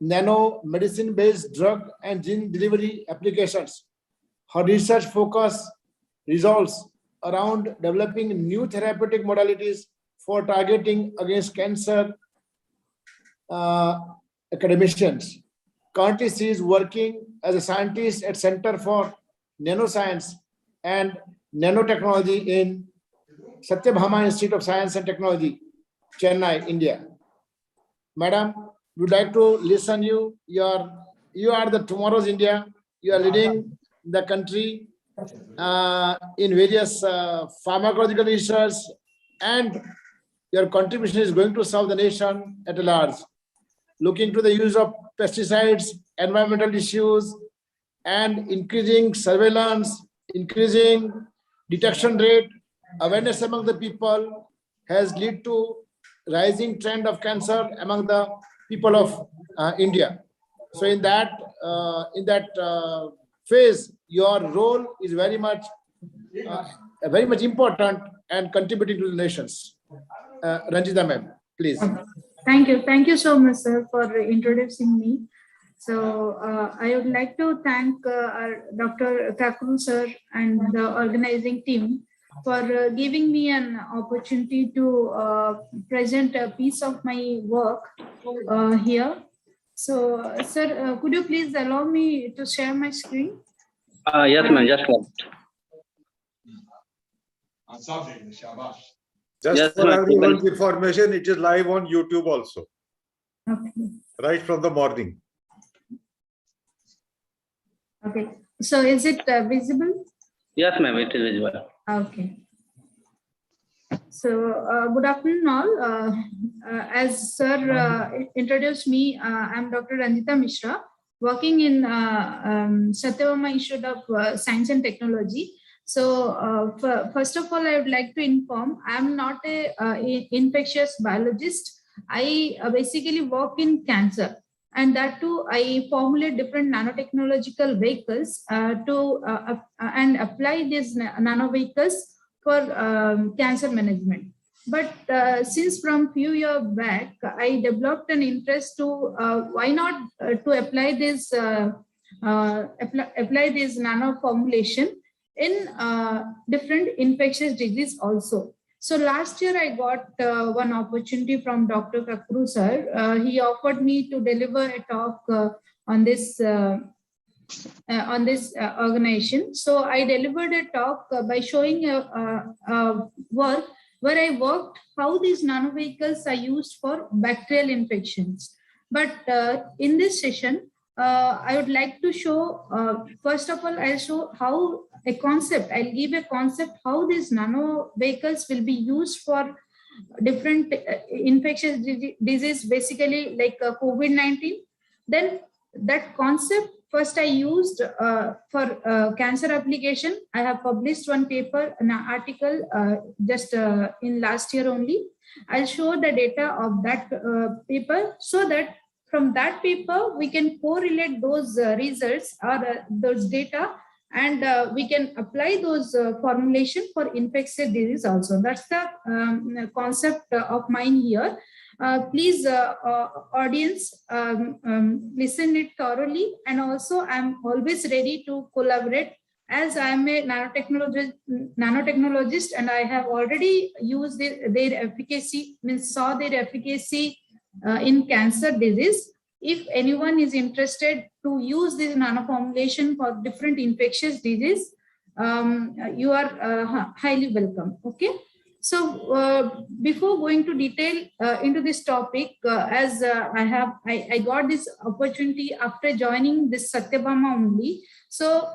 nanomedicine-based drug and gene delivery applications. Her research focus resolves around developing new therapeutic modalities for targeting against cancer academicians. Currently, she is working as a scientist at Center for Nanoscience and Nanotechnology in Satyabhama Institute of Science and Technology, Chennai, India. Madam, we'd like to listen you. You are the tomorrow's India. You are leading the country in various pharmacological research, and your contribution is going to serve the nation at large. Looking to the use of pesticides, environmental issues, and increasing surveillance, increasing detection rate, awareness among the people has led to rising trend of cancer among the people of India. So in that phase, your role is very much important and contributing to the nations. Ranjita ma'am, please. Thank you so much, sir, for introducing me. So I would like to thank our Dr. Kakru sir and the organizing team for giving me an opportunity to present a piece of my work here. So, sir, could you please allow me to share my screen? Yes, ma'am. Just one. Just Yes, for ma'am. everyone's information, it is live on YouTube also. Okay. Right from the morning. Okay. So, is it visible? Yes, ma'am. It is visible. Okay. So, good afternoon, all. As sir introduced me, I'm Dr. Ranjita Misra, working in Satyabhama Institute of Science and Technology. So, first of all, I would like to inform I'm not a infectious biologist. I basically work in cancer, and that too, I formulate different nanotechnological vehicles and apply these nano vehicles for cancer management. But since from few years back, I developed an interest to why not to apply this nano formulation in different infectious disease also. So last year I got one opportunity from Dr. Kakru sir. He offered me to deliver a talk on this on this organization. So I delivered a talk by showing a work where I worked how these nanovehicles are used for bacterial infections. But in this session, I would like to show, first of all, I'll show how a concept, I'll give a concept how these nanovehicles will be used for different infectious disease, basically like COVID-19. Then that concept first I used for cancer application. I have published one paper, an article just in last year only. I'll show the data of that paper so that from that paper we can correlate those results or those data, and we can apply those formulation for infectious disease also. That's the concept of mine here. Please, audience, listen it thoroughly, and also I'm always ready to collaborate, as I'm a nanotechnologist, and I have already used their efficacy, saw their efficacy in cancer disease. If anyone is interested to use this nano formulation for different infectious disease, you are highly welcome. Okay. So before going to detail into this topic, as I got this opportunity after joining this Satyabhama only. So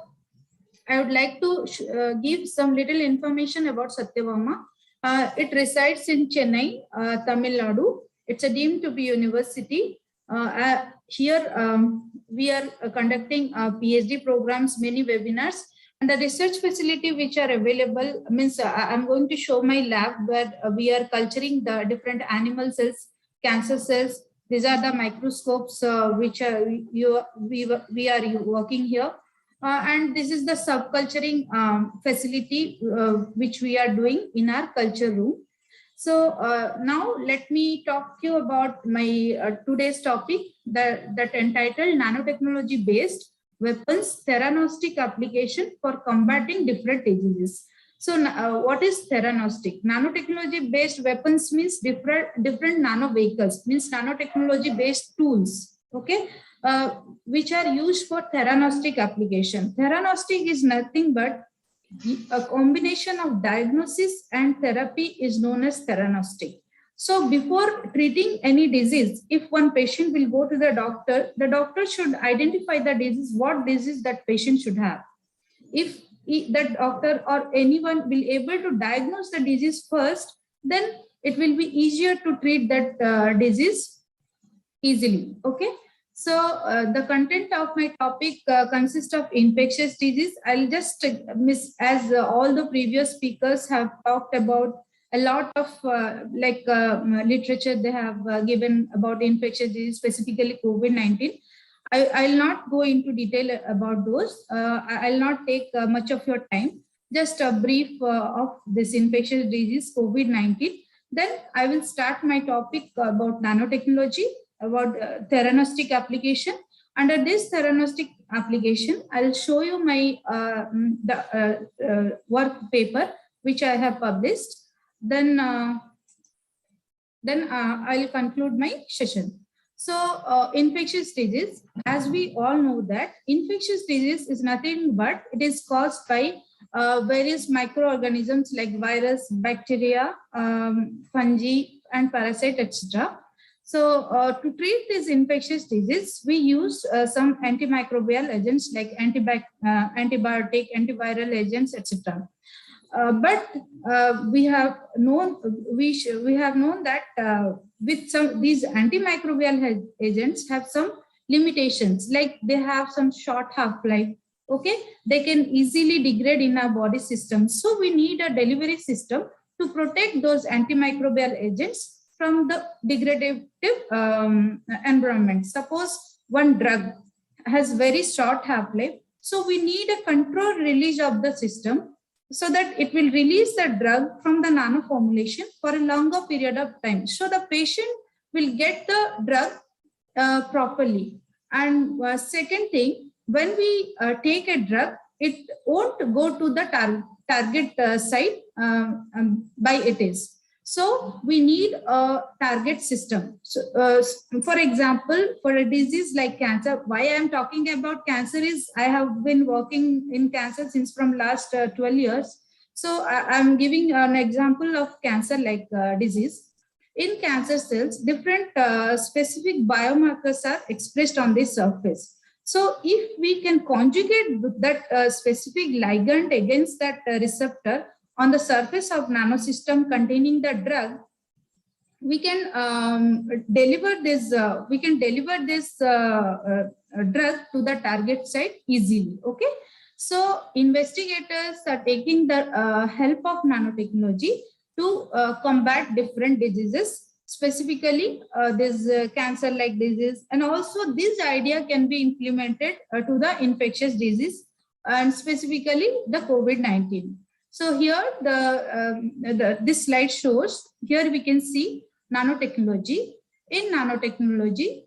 I would like to give some little information about Satyabhama. It resides in Chennai, Tamil Nadu. It's a deemed to be university. Here we are conducting PhD programs, many webinars, and the research facility which are available means I'm going to show my lab where we are culturing the different animal cells, cancer cells. These are the microscopes which are we are working here. And this is the subculturing facility which we are doing in our culture room. So now let me talk to you about my today's topic that entitled nanotechnology based weapons theranostic application for combating different diseases. So what is theranostic? Nanotechnology based weapons means different nano vehicles, means nanotechnology based tools, okay, which are used for theranostic application. Theranostic is nothing but a combination of diagnosis and therapy is known as theranostic. So before treating any disease, if one patient will go to the doctor should identify the disease, what disease that patient should have. If that doctor or anyone will able to diagnose the disease first, then it will be easier to treat that disease easily. Okay. So the content of my topic consists of infectious disease. I'll just miss, as all the previous speakers have talked about a lot of literature they have given about infectious disease, specifically COVID-19. I'll not go into detail about those. I'll not take much of your time. Just a brief of this infectious disease, COVID-19. Then I will start my topic about nanotechnology, about theranostic application. Under this theranostic application, I'll show you my work paper which I have published. Then I'll conclude my session. So infectious disease, as we all know that infectious disease is nothing but it is caused by various microorganisms like virus, bacteria, fungi, and parasite, etc. So to treat this infectious disease, we use some antimicrobial agents like antibiotic, antiviral agents, etc. But we have known that with some these antimicrobial agents have some limitations, like they have some short half-life. Okay, they can easily degrade in our body system. So we need a delivery system to protect those antimicrobial agents from the degradative environment. Suppose one drug has very short half-life, so we need a controlled release of the system so that it will release the drug from the nano formulation for a longer period of time. So the patient will get the drug properly. And second thing, when we take a drug, it won't go to the target site by it is. So we need a target system. So, for example, for a disease like cancer, why I am talking about cancer is I have been working in cancer since from last 12 years. So I am giving an example of cancer like disease. In cancer cells, different specific biomarkers are expressed on the surface. So if we can conjugate that specific ligand against that receptor on the surface of nanosystem containing the drug, we can deliver this drug to the target site easily. Okay, so investigators are taking the help of nanotechnology to combat different diseases, specifically this cancer like disease, and also this idea can be implemented to the infectious disease and specifically the COVID-19. So here this slide shows, here we can see nanotechnology. In nanotechnology,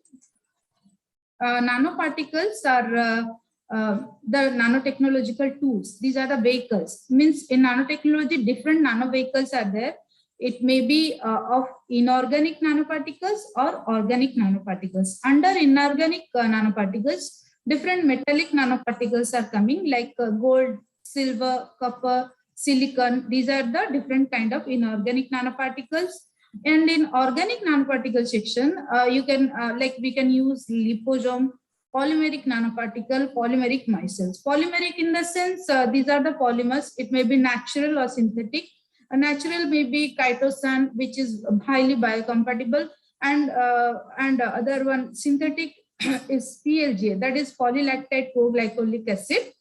nanoparticles are the nanotechnological tools. These are the vehicles. Means in nanotechnology, different nano vehicles are there. It may be of inorganic nanoparticles or organic nanoparticles. Under inorganic nanoparticles, different metallic nanoparticles are coming like gold, silver, copper, silicon. These are the different kind of inorganic nanoparticles. And in organic nanoparticle section, you can we can use liposome, polymeric nanoparticle, polymeric micelles. Polymeric in the sense, these are the polymers. It may be natural or synthetic. A natural may be chitosan, which is highly biocompatible, and other one synthetic is PLGA, that is polylactide co-glycolic acid.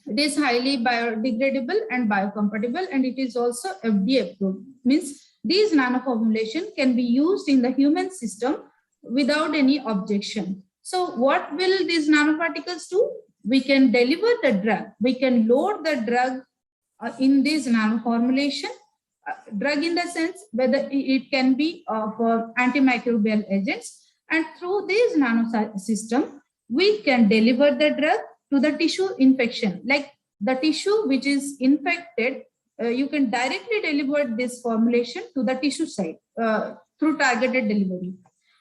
It is highly biodegradable and biocompatible, and it is also FDA approved. Means these nanoformulation can be used in the human system without any objection. So what will these nanoparticles do? We can deliver the drug. We can load the drug in this nanoformulation. Drug in the sense whether it can be of antimicrobial agents, and through this nanosystem, we can deliver the drug to the tissue infection. Like the tissue which is infected, you can directly deliver this formulation to the tissue site through targeted delivery,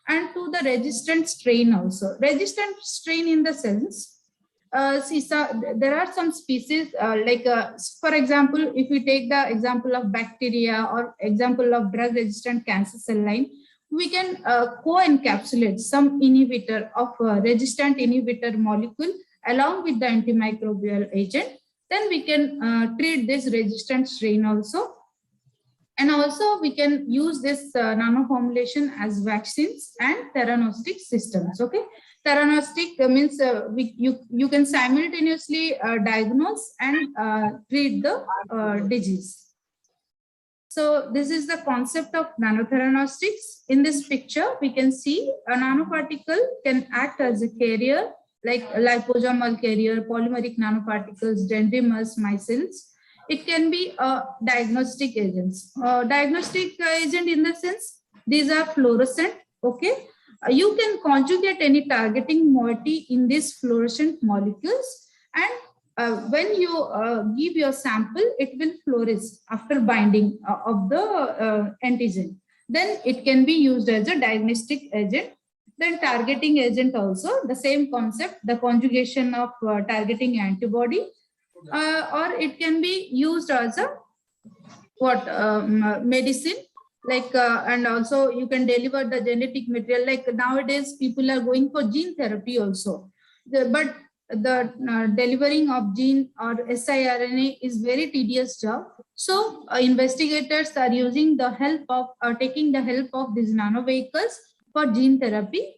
and to the resistant strain also. Resistant strain in the sense, there are some species for example, if we take the example of bacteria or example of drug resistant cancer cell line, we can co-encapsulate some inhibitor of resistant inhibitor molecule along with the antimicrobial agent. Then we can treat this resistant strain also. And also we can use this nanoformulation as vaccines and theranostic systems. Okay, theranostic means you can simultaneously diagnose and treat the disease. So this is the concept of nanotheranostics. In this picture, we can see a nanoparticle can act as a carrier, like liposomal carrier, polymeric nanoparticles, dendrimers, micelles. It can be diagnostic agents. Diagnostic agent in the sense, these are fluorescent. Okay, you can conjugate any targeting moiety in these fluorescent molecules, and when you give your sample, it will fluoresce after binding of the antigen. Then it can be used as a diagnostic agent. Then targeting agent also, the same concept, the conjugation of targeting antibody, or it can be used as a medicine, like and also you can deliver the genetic material. Like nowadays people are going for gene therapy also, but the delivering of gene or siRNA is very tedious job. So investigators are using the help of taking the help of these nano vehicles for gene therapy.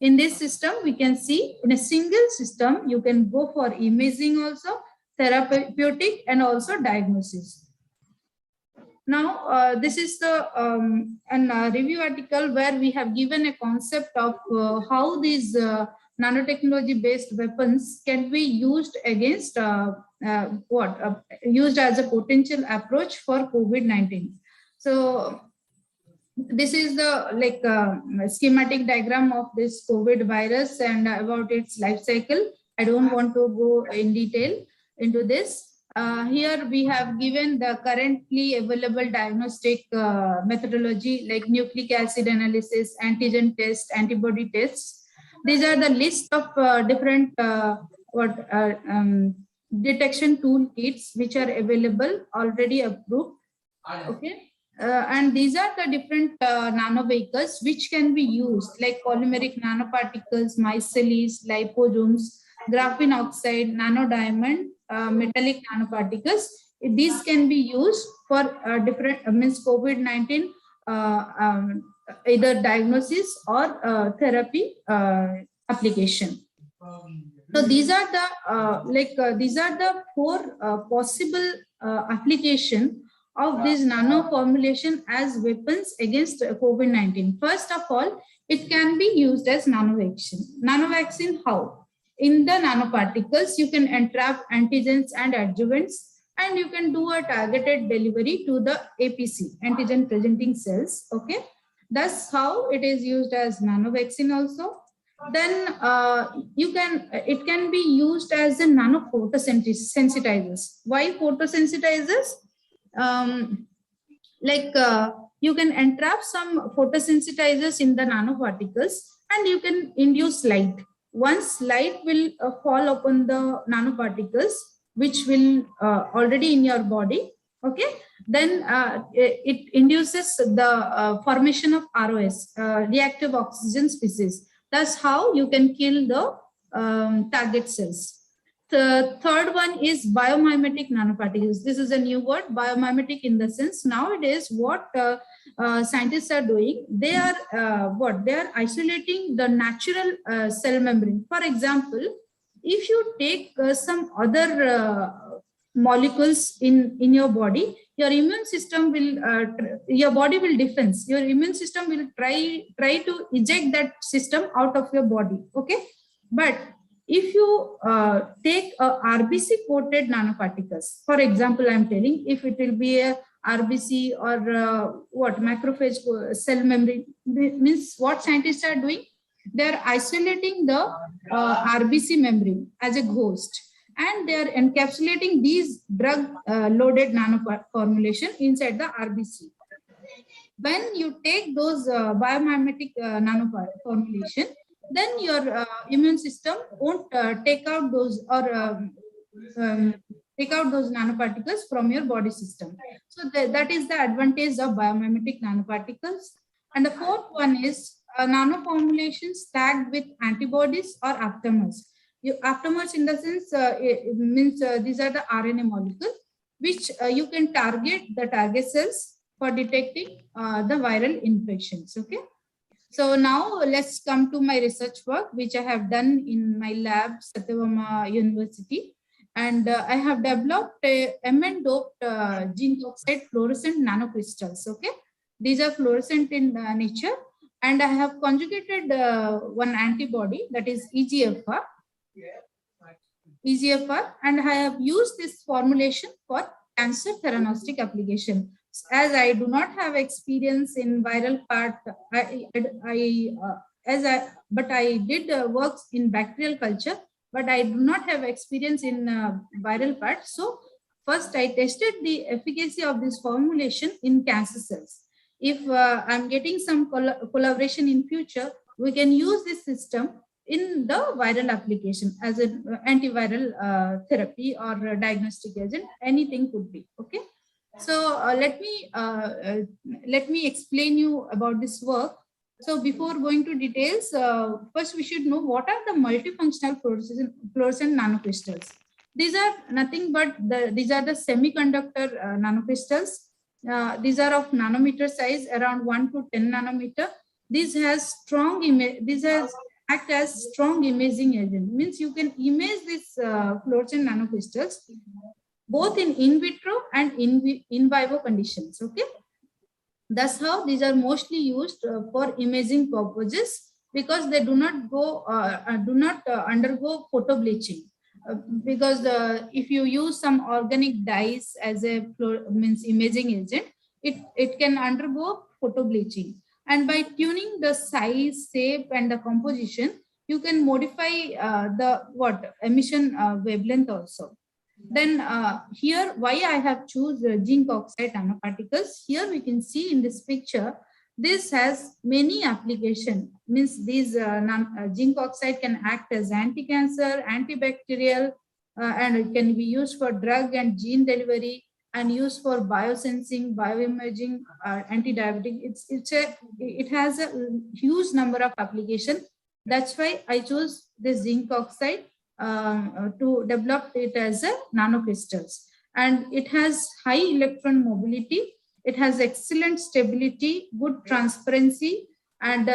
In this system, we can see in a single system, you can go for imaging also, therapeutic, and also diagnosis. Now, this is the review article where we have given a concept of how these nanotechnology-based weapons can be used against used as a potential approach for COVID-19. So this is the schematic diagram of this COVID virus and about its life cycle. I don't want to go in detail into this. Here we have given the currently available diagnostic methodology like nucleic acid analysis, antigen test, antibody tests. These are the list of different detection toolkits which are available, already approved. Okay. And these are the different nano vehicles which can be used, like polymeric nanoparticles, micelles, liposomes, graphene oxide, nanodiamond, metallic nanoparticles. These can be used for different means COVID-19 either diagnosis or therapy application. So these are the these are the four possible application of this nano formulation as weapons against COVID-19. First of all, it can be used as nanovaccine. Nanovaccine how? In the nanoparticles, you can entrap antigens and adjuvants, and you can do a targeted delivery to the APC, antigen presenting cells. Okay, that's how it is used as nanovaccine also. Then it can be used as a nano photosensitizers. Why photosensitizers? You can entrap some photosensitizers in the nanoparticles and you can induce light. Once light will fall upon the nanoparticles, which will already in your body, okay, then it induces the formation of ROS, reactive oxygen species. That's how you can kill the target cells. The third one is biomimetic nanoparticles. This is a new word, biomimetic, in the sense nowadays what scientists are doing, they are they are isolating the natural cell membrane. For example, if you take some other molecules in your body, your immune system will your body will defense, your immune system will try to eject that system out of your body. Okay, but if you take a RBC coated nanoparticles, for example, I'm telling, if it will be a RBC or macrophage cell membrane, means what scientists are doing, they're isolating the RBC membrane as a ghost, and they are encapsulating these drug loaded nano formulation inside the RBC. When you take those biomimetic nano formulation, then your immune system won't take out those or take out those nanoparticles from your body system. So that is the advantage of biomimetic nanoparticles. And the fourth one is nano formulations tagged with antibodies or aptamers. Aptamers in the sense it means these are the RNA molecules which you can target the target cells for detecting the viral infections. Okay. So now let's come to my research work, which I have done in my lab, Satyabama University. And I have developed a MN-doped zinc oxide fluorescent nanocrystals. Okay, these are fluorescent in nature, and I have conjugated one antibody, that is EGFR, and I have used this formulation for cancer theranostic application. As I do not have experience in viral part, but I did works in bacterial culture, but I do not have experience in viral part. So first I tested the efficacy of this formulation in cancer cells. If I'm getting some collaboration in future, we can use this system in the viral application as an antiviral therapy or diagnostic agent, anything could be. Okay. So let me explain you about this work. So before going to details, first we should know what are the multifunctional fluorescent nanocrystals. These are nothing but these are the semiconductor nanocrystals. These are of nanometer size, around 1 to 10 nanometer. These act as strong imaging agent. Means you can image these fluorescent nanocrystals both in vitro and in vivo conditions. Okay, that's how these are mostly used for imaging purposes, because they do not undergo photo bleaching. Because if you use some organic dyes as a imaging agent, it can undergo photo bleaching, and by tuning the size, shape, and the composition, you can modify the emission wavelength also. Then here, why I have choose zinc oxide nanoparticles. Here we can see in this picture, this has many application. Means these zinc oxide can act as anti-cancer, antibacterial, and it can be used for drug and gene delivery, and used for biosensing, bioimaging, anti-diabetic. It has a huge number of application. That's why I chose the zinc oxide to develop it as a nanocrystals. And it has high electron mobility. It has excellent stability, good transparency, and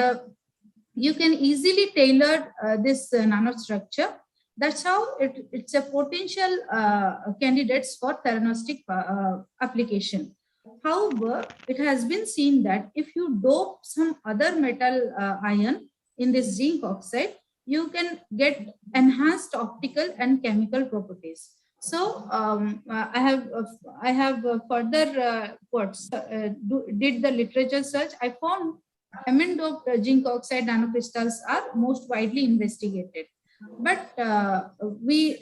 you can easily tailor this nanostructure. That's how it's a potential candidates for theranostic application. However, it has been seen that if you dope some other metal ion in this zinc oxide, you can get enhanced optical and chemical properties. So I have further did the literature search. I found amine-doped zinc oxide nanocrystals are most widely investigated. But we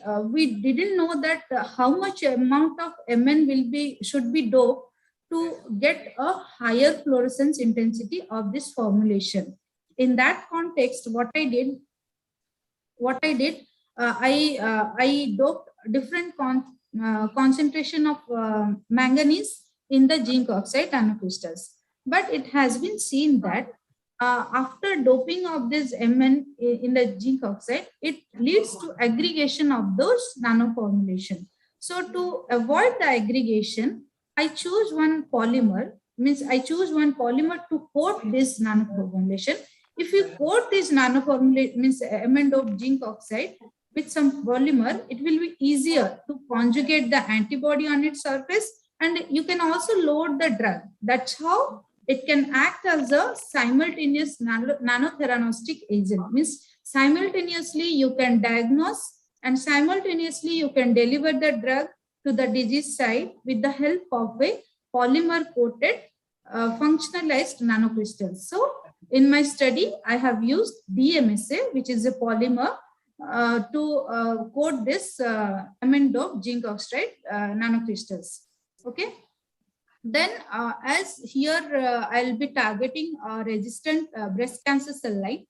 didn't know that how much amount of Mn should be doped to get a higher fluorescence intensity of this formulation. In that context, what I did, I doped different concentration of manganese in the zinc oxide nanocrystals. But it has been seen that after doping of this Mn in the zinc oxide, it leads to aggregation of those nanoformulation. So to avoid the aggregation, I choose one polymer, means I choose one polymer to coat this nanoformulation. If you coat this nanoformulation, means Mn-doped zinc oxide with some polymer, it will be easier to conjugate the antibody on its surface, and you can also load the drug. That's how it can act as a simultaneous nanotheranostic agent. Means simultaneously you can diagnose and simultaneously you can deliver the drug to the disease site with the help of a polymer coated functionalized nanocrystals. So in my study, I have used DMSA, which is a polymer to coat this amine-doped zinc oxide nanocrystals. Okay. Then as here I'll be targeting resistant breast cancer cell line.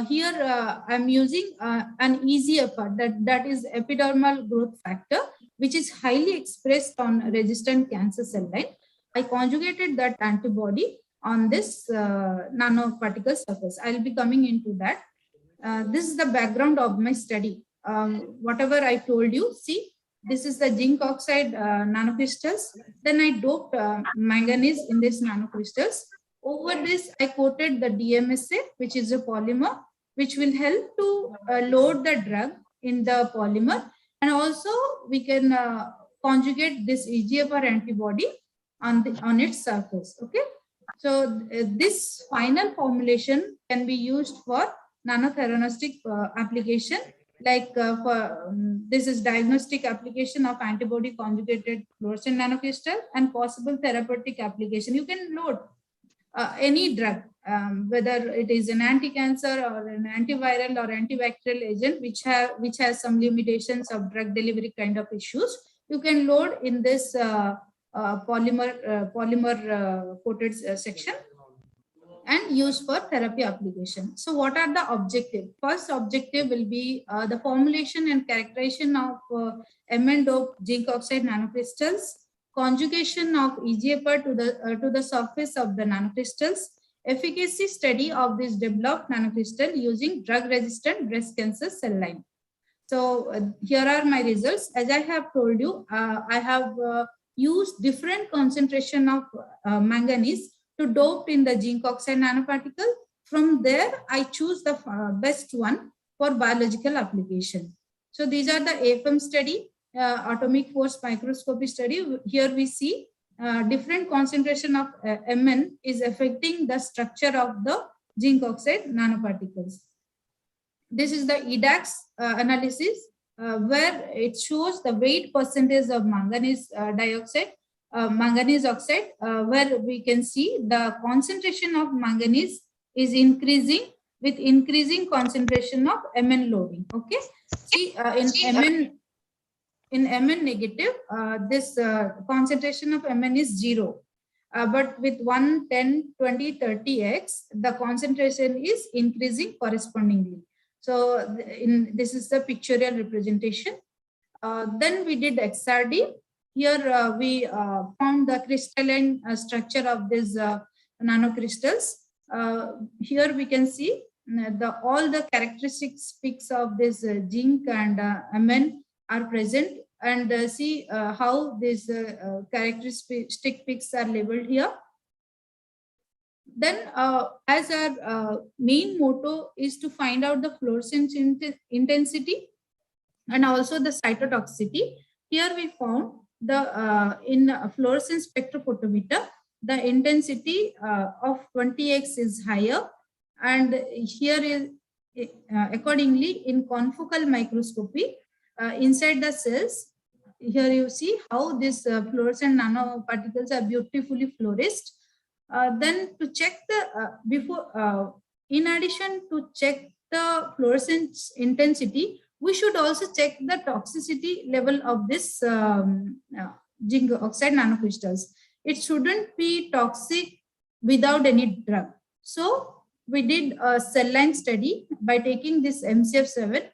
Here I'm using an EGFR, that is epidermal growth factor, which is highly expressed on resistant cancer cell line. I conjugated that antibody on this nanoparticle surface. I'll be coming into that. This is the background of my study. Whatever I told you, see, this is the zinc oxide nanocrystals. Then I doped manganese in this nanocrystals. Over this, I coated the DMSA, which is a polymer, which will help to load the drug in the polymer. And also we can conjugate this EGFR antibody on its surface. Okay. So this final formulation can be used for nanotheranostic application, like this is diagnostic application of antibody conjugated fluorescent nanocrystal, and possible therapeutic application. You can load any drug, whether it is an anti-cancer or an antiviral or antibacterial agent, which has some limitations of drug delivery kind of issues. You can load in this polymer coated section and use for therapy application. So what are the objectives? First objective will be the formulation and characterization of Mn-doped zinc oxide nanocrystals, conjugation of EGFR to the surface of the nanocrystals, efficacy study of this developed nanocrystal using drug-resistant breast cancer cell line. So here are my results. As I have told you, I have used different concentration of manganese to dope in the zinc oxide nanoparticle. From there, I choose the best one for biological application. So these are the AFM study, atomic force microscopy study. Here we see different concentration of Mn is affecting the structure of the zinc oxide nanoparticles. This is the EDAX analysis, where it shows the weight percentage of manganese dioxide, manganese oxide, where we can see the concentration of manganese is increasing with increasing concentration of Mn loading. Okay, see in Mn, in Mn negative, this concentration of Mn is 0. But with 1, 10, 20, 30x, the concentration is increasing correspondingly. So this is the pictorial representation. Then we did XRD. Here we found the crystalline structure of these nanocrystals. Here we can see all the characteristics of this zinc and Mn are present, and see how these characteristic peaks are labeled here. Then as our main motto is to find out the fluorescence intensity and also the cytotoxicity. Here we found the in fluorescence spectrophotometer, the intensity of 20x is higher, and here is accordingly in confocal microscopy inside the cells. Here you see how these fluorescent nanoparticles are beautifully fluoresced. Then to check the in addition to check the fluorescence intensity, we should also check the toxicity level of this zinc oxide nanocrystals. It shouldn't be toxic without any drug. So we did a cell line study by taking this MCF7.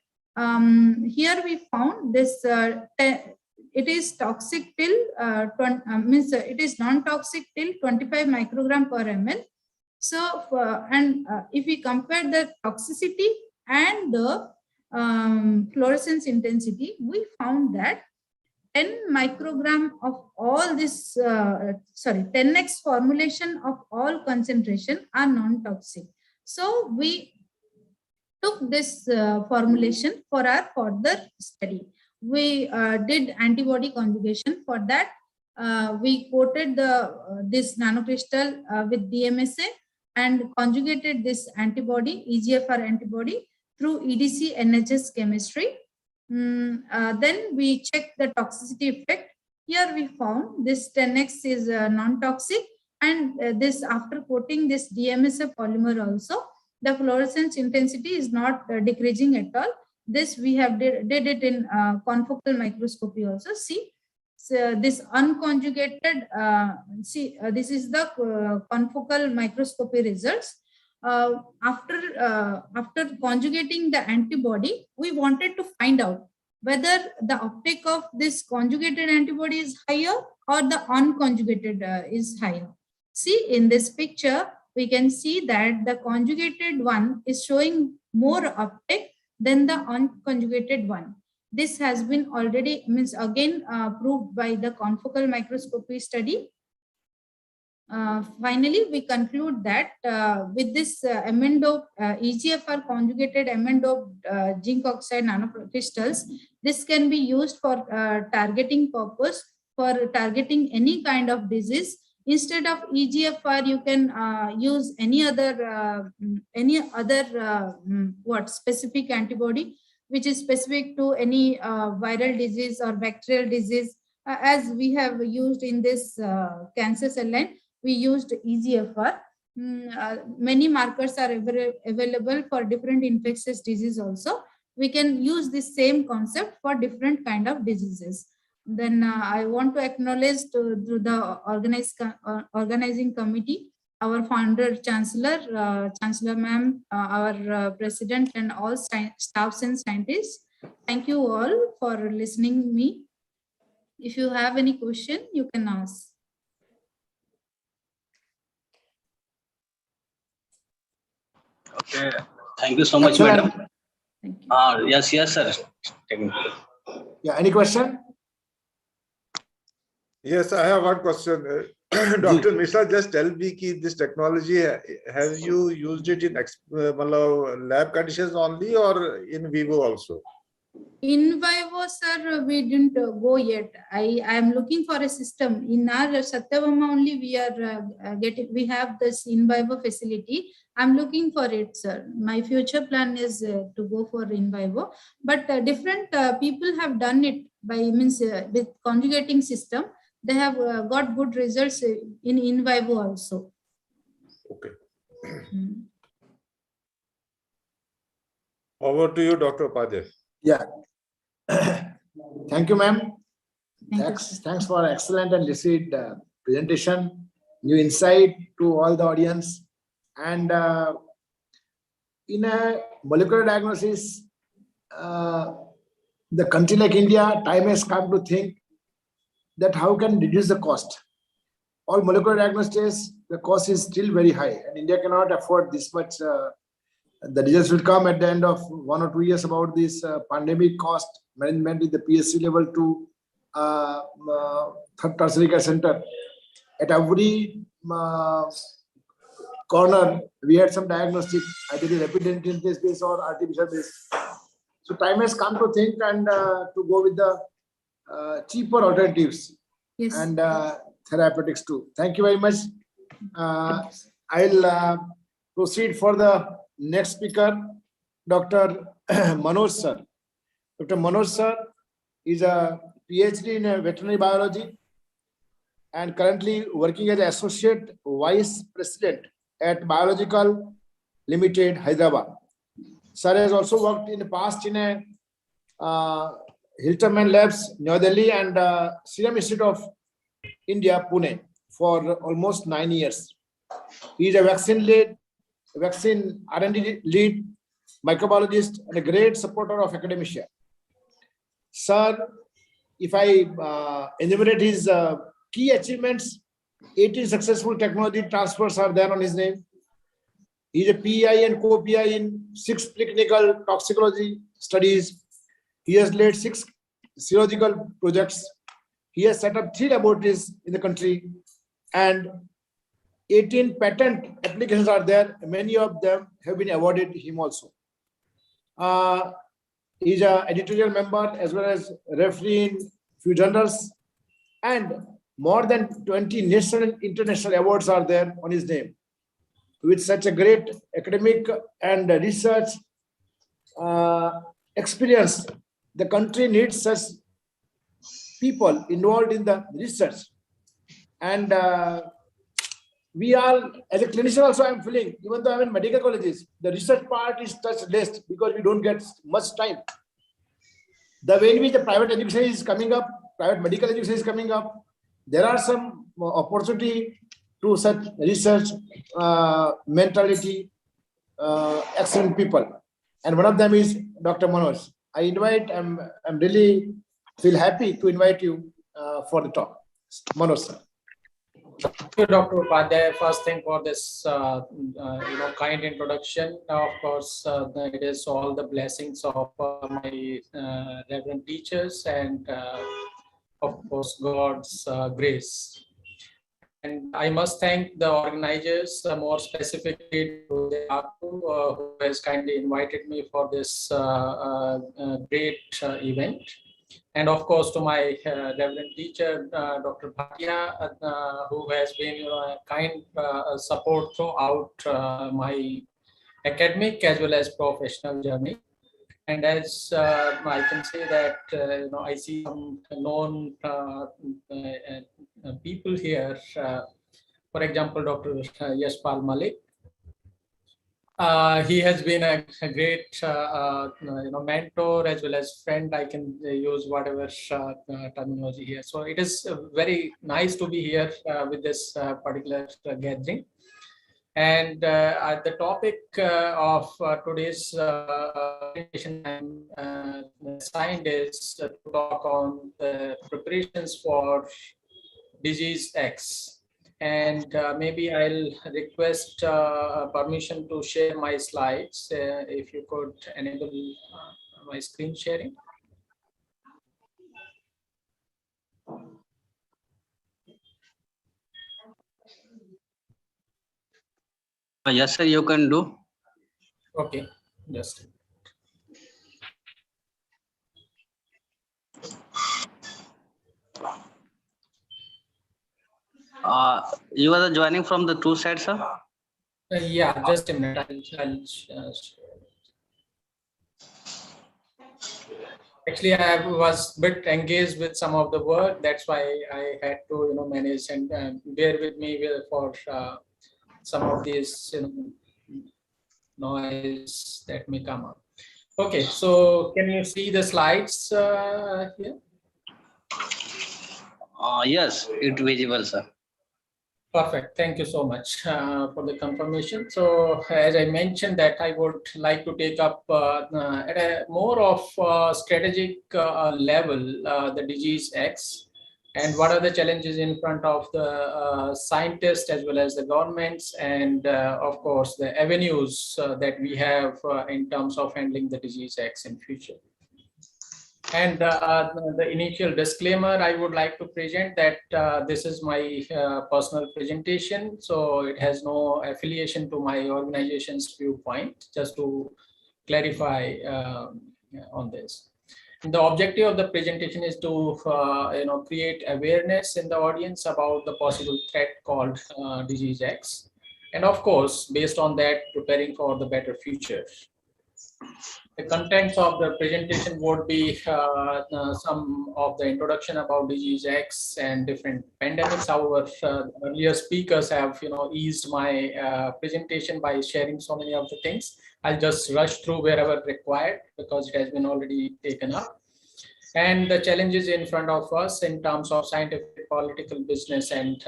Here we found this it is toxic till it is non-toxic till 25 microgram per ml. So if we compare the toxicity and the fluorescence intensity, we found that 10 microgram of all this 10x formulation of all concentration are non-toxic. So we took this formulation for our further study. We did antibody conjugation. For that, we coated this nanocrystal with DMSA and conjugated this antibody, EGFR antibody, through EDC NHS chemistry. Then we checked the toxicity effect. Here we found this 10x is non-toxic, and this after coating this DMSA polymer also, the fluorescence intensity is not decreasing at all. This we have did it in confocal microscopy also. See, so this unconjugated, this is the confocal microscopy results. After conjugating the antibody, we wanted to find out whether the uptake of this conjugated antibody is higher or the unconjugated is higher. See, in this picture, we can see that the conjugated one is showing more uptake than the unconjugated one. This has been already again proved by the confocal microscopy study. Finally, we conclude that with this EGFR conjugated Mn-doped zinc oxide nanocrystals, this can be used for targeting purpose, for targeting any kind of disease. Instead of EGFR, you can use any other specific antibody, which is specific to any viral disease or bacterial disease. As we have used in this cancer cell line, we used EGFR. Many markers are available for different infectious disease also. We can use this same concept for different kind of diseases. Then I want to acknowledge to the organizing committee, our founder, Chancellor Ma'am, our President, and all staffs and scientists. Thank you all for listening to me. If you have any question, you can ask. Okay, thank you so much, madam. Thank you. Yes, sir. Yeah, any question? Yes, I have one question. Dr. Misra, just tell me, this technology, have you used it in lab conditions only or in vivo also? In vivo, sir, we didn't go yet. I am looking for a system. In our Satyabama only, we are we have this in vivo facility. I'm looking for it, sir. My future plan is to go for in vivo. But different people have done it by with conjugating system. They have got good results in vivo also. Okay. Over to you, Dr. Upadhyay. Yeah. Thank you, ma'am. Thank you, Thanks for excellent and lucid presentation, new insight to all the audience. And in a molecular diagnosis, the country like India, time has come to think that how can reduce the cost. All molecular diagnostics, the cost is still very high, and India cannot afford this much. The results will come at the end of 1 or 2 years about this pandemic cost management with the PSC level to third tertiary care center. At every corner, we had some diagnostic, either rapid antigen test based or artificial based. So time has come to think and to go with the cheaper alternatives. Yes. And therapeutics too. Thank you very much. I'll proceed for the next speaker, Dr. Manoj sir. Dr. Manoj sir is a PhD in veterinary biology and currently working as Associate Vice President at Biological Limited, Hyderabad. Sir has also worked in the past in a Hilton Labs, New Delhi, and Serum Institute of India, Pune, for almost 9 years. He is a vaccine R&D lead, microbiologist, and a great supporter of academia. Sir, if I enumerate his key achievements, 18 successful technology transfers are there on his name. He is a PI and co-PI in 6 preclinical toxicology studies. He has led 6 serological projects. He has set up 3 laboratories in the country, and 18 patent applications are there. Many of them have been awarded him also. He is an editorial member as well as referee in few journals, and more than 20 national and international awards are there on his name. With such a great academic and research experience, the country needs such people involved in the research. And we all, as a clinician also, I'm feeling, even though I'm in medical colleges, the research part is touched less because we don't get much time. The way in which the private education is coming up, private medical education is coming up, there are some opportunity to such research mentality, excellent people. And one of them is Dr. Manoj. I invite, I'm really feel happy to invite you for the talk. Manoj sir. Thank you, Dr. Upadhyay. First thing for this kind introduction. Of course, it is all the blessings of my reverend teachers and of course God's grace. And I must thank the organizers, more specifically to the who has kindly invited me for this great event. And of course, to my reverend teacher, Dr. Bhatia, who has been a kind support throughout my academic as well as professional journey. And as I can say that, I see some known people here. For example, Dr. Yashpal Malik. He has been a great mentor as well as friend. I can use whatever terminology here. So it is very nice to be here with this particular gathering. And the topic of today's presentation I'm assigned is to talk on the preparations for disease X. And maybe I'll request permission to share my slides. If you could enable my screen sharing. Yes, sir, you can do. Okay, just. You are joining from the two sides, sir? Yeah, just a minute. Actually, I was a bit engaged with some of the work. That's why I had to, manage and bear with me for some of these, noise that may come up. Okay, so can you see the slides here? Yes, it visible, sir. Perfect. Thank you so much for the confirmation. So as I mentioned that I would like to take up at a more of strategic level the disease X and what are the challenges in front of the scientists as well as the governments and of course the avenues that we have in terms of handling the disease X in future. And the initial disclaimer I would like to present that this is my personal presentation. So it has no affiliation to my organization's viewpoint, just to clarify on this. And the objective of the presentation is to create awareness in the audience about the possible threat called disease X. And of course, based on that, preparing for the better future. The contents of the presentation would be some of the introduction about disease X and different pandemics. However, earlier speakers have eased my presentation by sharing so many of the things. I'll just rush through wherever required because it has been already taken up. And the challenges in front of us in terms of scientific, political, business, and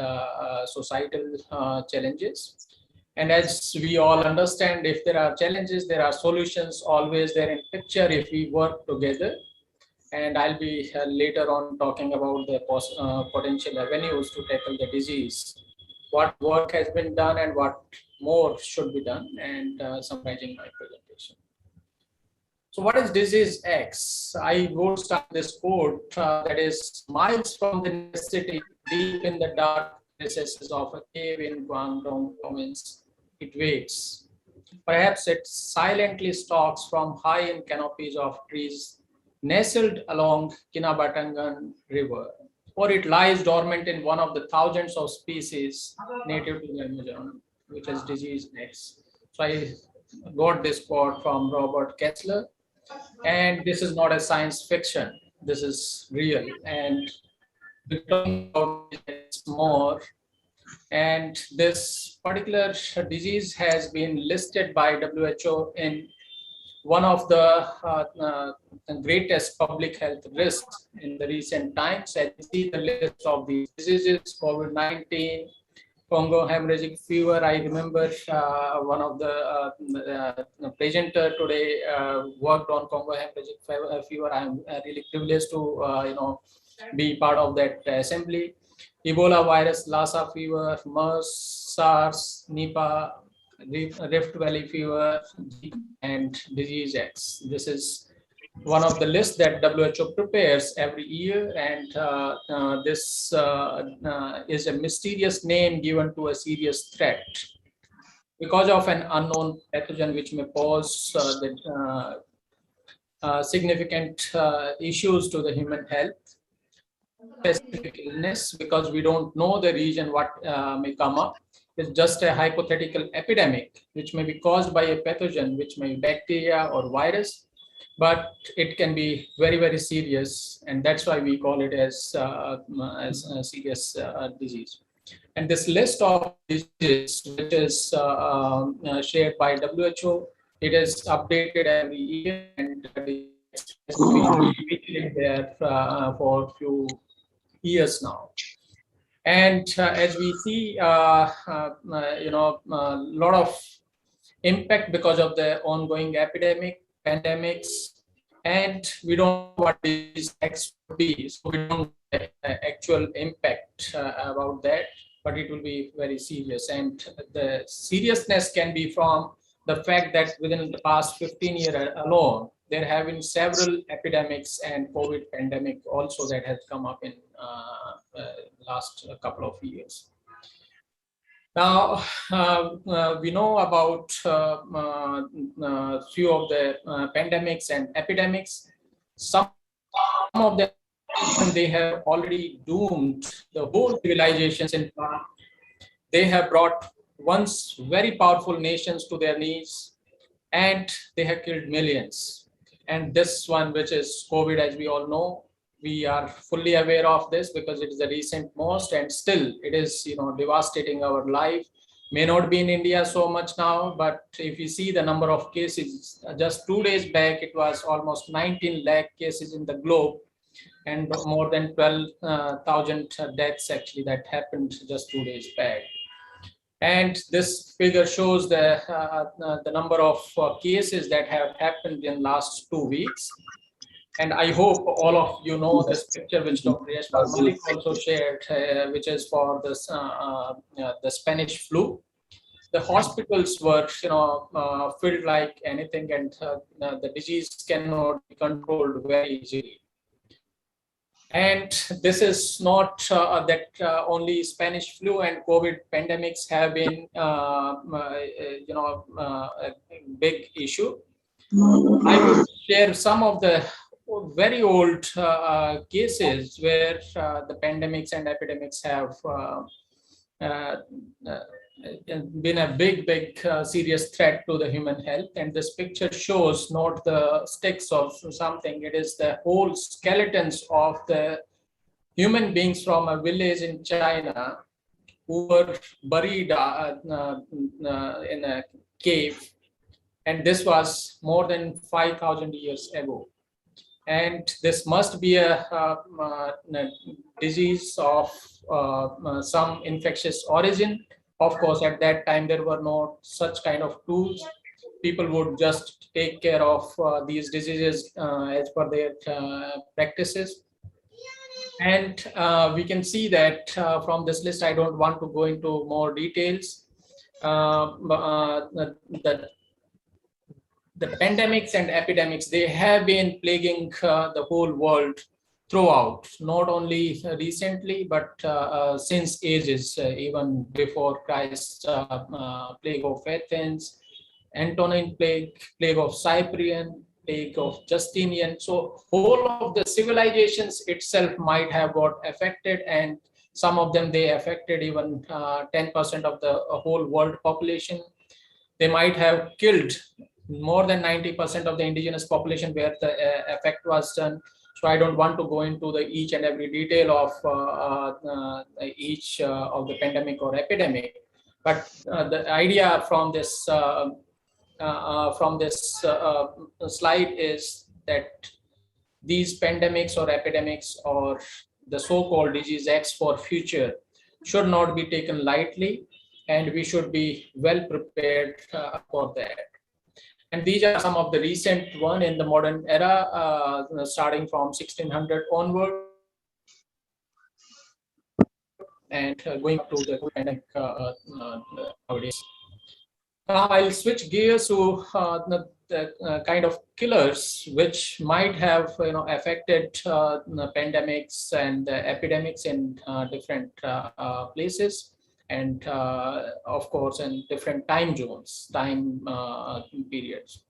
societal challenges. And as we all understand, if there are challenges, there are solutions always there in picture if we work together. And I'll be later on talking about the potential avenues to tackle the disease, what work has been done and what more should be done, and summarizing my presentation. So what is disease X? I would start this quote that is miles from the city, deep in the dark recesses of a cave in Guangdong province. It waits. Perhaps it silently stalks from high in canopies of trees nestled along Kinabatangan River, or it lies dormant in one of the thousands of species native to the Amazon, which is disease X. So I got this quote from Robert Kessler, and this is not a science fiction. This is real, and we're talking about it more. And this particular disease has been listed by WHO in one of the greatest public health risks in the recent times. And see the list of these diseases: COVID-19, Congo hemorrhagic fever. I remember one of the presenter today worked on Congo hemorrhagic fever. I'm really privileged to be part of that assembly. Ebola virus, Lassa fever, MERS, SARS, Nipah, Rift Valley fever, and disease X. This is one of the lists that WHO prepares every year, and this is a mysterious name given to a serious threat because of an unknown pathogen which may pose significant issues to the human health. Specific illness, because we don't know the region what may come up. It's just a hypothetical epidemic which may be caused by a pathogen, which may be bacteria or virus, but it can be very, very serious, and that's why we call it as a serious disease. And this list of diseases, which is shared by WHO, it is updated every year, and it has been there for a few years now. And as we see, a lot of impact because of the ongoing pandemics, and we don't know what these X would be. So we don't know the actual impact about that, but it will be very serious. And the seriousness can be from the fact that within the past 15 years alone, there have been several epidemics and COVID pandemic also that has come up in last couple of years. Now, we know about few of the pandemics and epidemics. Some of them, they have already doomed the whole civilizations. In fact, they have brought once very powerful nations to their knees, and they have killed millions. And this one, which is COVID, as we all know, we are fully aware of this because it is the recent most, and still it is devastating our life. May not be in India so much now, but if you see the number of cases, just 2 days back, it was almost 19 lakh cases in the globe, and more than 12,000 deaths actually that happened just 2 days back. And this figure shows the number of cases that have happened in last 2 weeks. And I hope all of you know this picture which Dr. Yashpal Malik also shared, which is for this the Spanish flu. The hospitals were, filled like anything, and the disease cannot be controlled very easily. And this is not that only Spanish flu and COVID pandemics have been, a big issue. I will share some of the very old cases where the pandemics and epidemics have been a big serious threat to the human health. And this picture shows not the sticks of something, it is the whole skeletons of the human beings from a village in China who were buried in a cave. And this was more than 5,000 years ago. And this must be a disease of some infectious origin. Of course, at that time, there were no such kind of tools. People would just take care of these diseases as per their practices. And we can see that from this list, I don't want to go into more details. The pandemics and epidemics, they have been plaguing the whole world throughout, not only recently, but since ages, even before Christ, plague of Athens, Antonine plague, plague of Cyprian, plague of Justinian. So whole of the civilizations itself might have got affected, and some of them, they affected even 10% of the whole world population. They might have killed more than 90% of the indigenous population where the effect was done. So I don't want to go into the each and every detail of each of the pandemic or epidemic, but the idea from this slide is that these pandemics or epidemics or the so-called disease X for future should not be taken lightly, and we should be well prepared for that. And these are some of the recent one in the modern era, starting from 1600 onward and going up to the pandemic nowadays. Now I'll switch gears to the kind of killers which might have affected the pandemics and epidemics in different places, and of course in different time zones, time periods.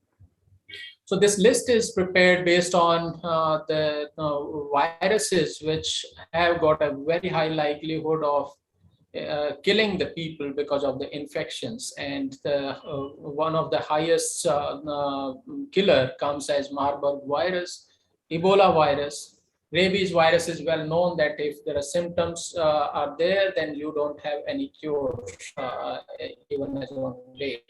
So this list is prepared based on the viruses which have got a very high likelihood of killing the people because of the infections, and the one of the highest killer comes as Marburg virus, Ebola virus. Rabies virus is well known that if there are symptoms are there, then you don't have any cure even as on date.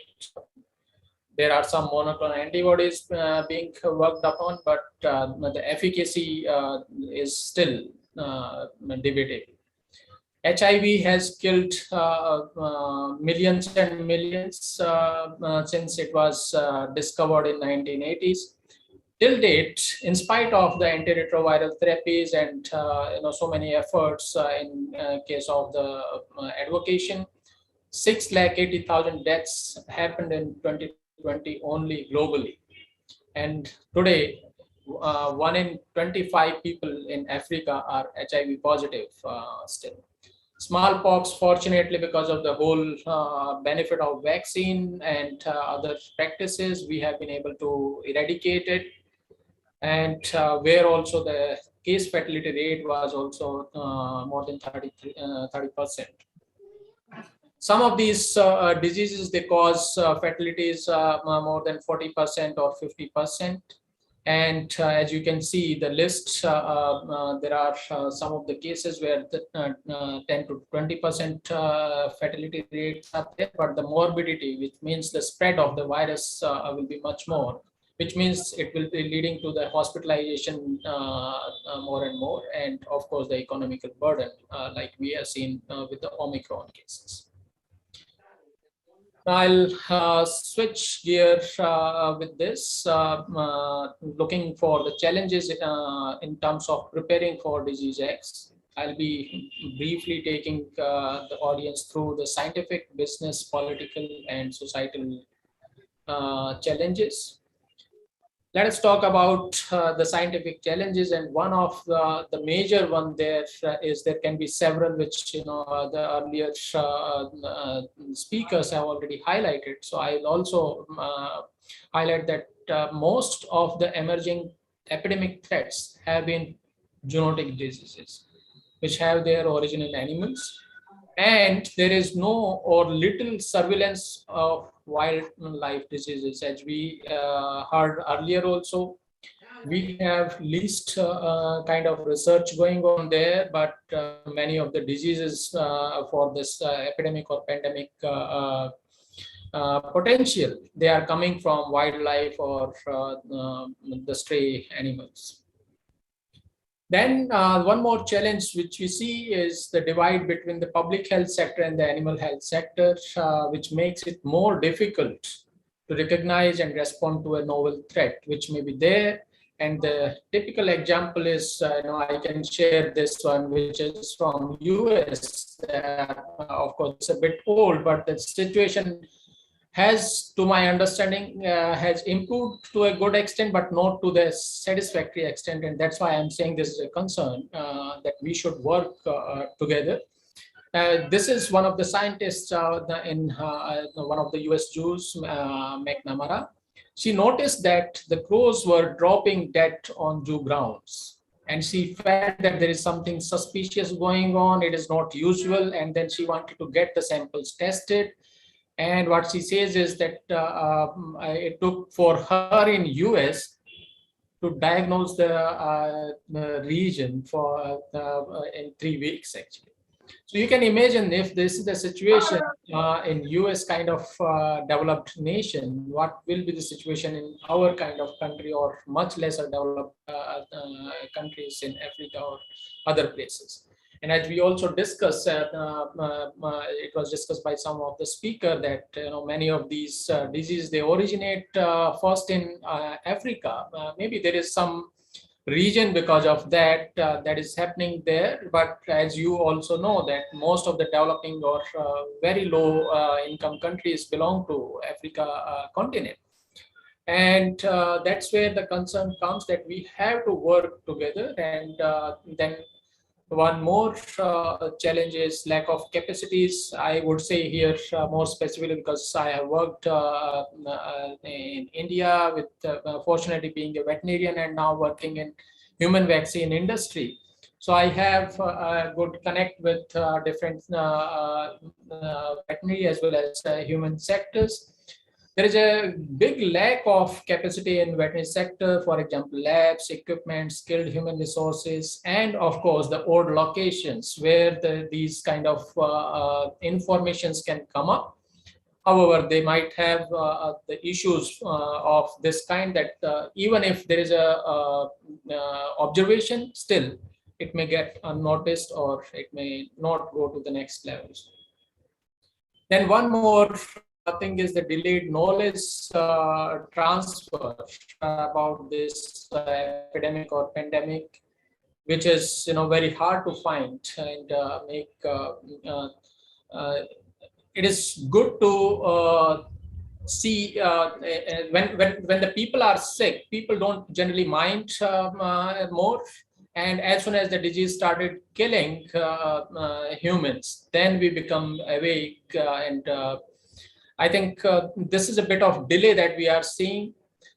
There are some monoclonal antibodies being worked upon, but the efficacy is still debatable. HIV has killed millions and millions since it was discovered in 1980s. Till date, in spite of the antiretroviral therapies and so many efforts in case of the advocation, 680,000 deaths happened in 2020 only globally. And today, 1 in 25 people in Africa are HIV positive still. Smallpox, fortunately, because of the whole benefit of vaccine and other practices, we have been able to eradicate it. And where also the case fatality rate was also more than 30%. Some of these diseases, they cause fatalities more than 40% or 50%. And as you can see, the list, there are some of the cases where the 10 to 20% fatality rates are there, but the morbidity, which means the spread of the virus, will be much more, which means it will be leading to the hospitalization more and more, and of course the economical burden, like we have seen with the Omicron cases. I'll switch gear with this, looking for the challenges in terms of preparing for disease X. I'll be briefly taking the audience through the scientific, business, political, and societal challenges. Let us talk about the scientific challenges, and one of the major one there is there can be several, which the earlier speakers have already highlighted. So I'll also highlight that most of the emerging epidemic threats have been zoonotic diseases, which have their origin in animals, and there is no or little surveillance of wildlife diseases. As we heard earlier also, we have least kind of research going on there, but many of the diseases for this epidemic or pandemic potential, they are coming from wildlife or the stray animals. Then one more challenge which we see is the divide between the public health sector and the animal health sector, which makes it more difficult to recognize and respond to a novel threat, which may be there. And the typical example is, I can share this one, which is from US. Of course, it's a bit old, but the situation has, to my understanding, has improved to a good extent, but not to the satisfactory extent. And that's why I'm saying this is a concern that we should work together. This is one of the scientists in one of the US zoos, McNamara. She noticed that the crows were dropping dead on zoo grounds. And she felt that there is something suspicious going on. It is not usual. And then she wanted to get the samples tested. And what she says is that it took for her in US to diagnose the region for in 3 weeks actually. So you can imagine if this is the situation in US kind of developed nation, what will be the situation in our kind of country or much lesser developed countries in Africa or other places. And as we also discussed, it was discussed by some of the speaker that many of these diseases, they originate first in Africa. Maybe there is some region because of that that is happening there. But as you also know that most of the developing or very low income countries belong to Africa continent. And that's where the concern comes that we have to work together. And then one more challenge is lack of capacities. I would say here more specifically because I have worked in India with fortunately being a veterinarian and now working in human vaccine industry. So I have a good connect with different veterinary as well as human sectors. There is a big lack of capacity in veterinary sector, for example, labs, equipment, skilled human resources, and of course, the old locations where these kind of informations can come up. However, they might have the issues of this kind that even if there is a observation, still it may get unnoticed or it may not go to the next levels. Then one more thing is the delayed knowledge transfer about this epidemic or pandemic, which is very hard to find and make. It is good to see when the people are sick, people don't generally mind more. And as soon as the disease started killing humans, then we become awake and I think this is a bit of delay that we are seeing.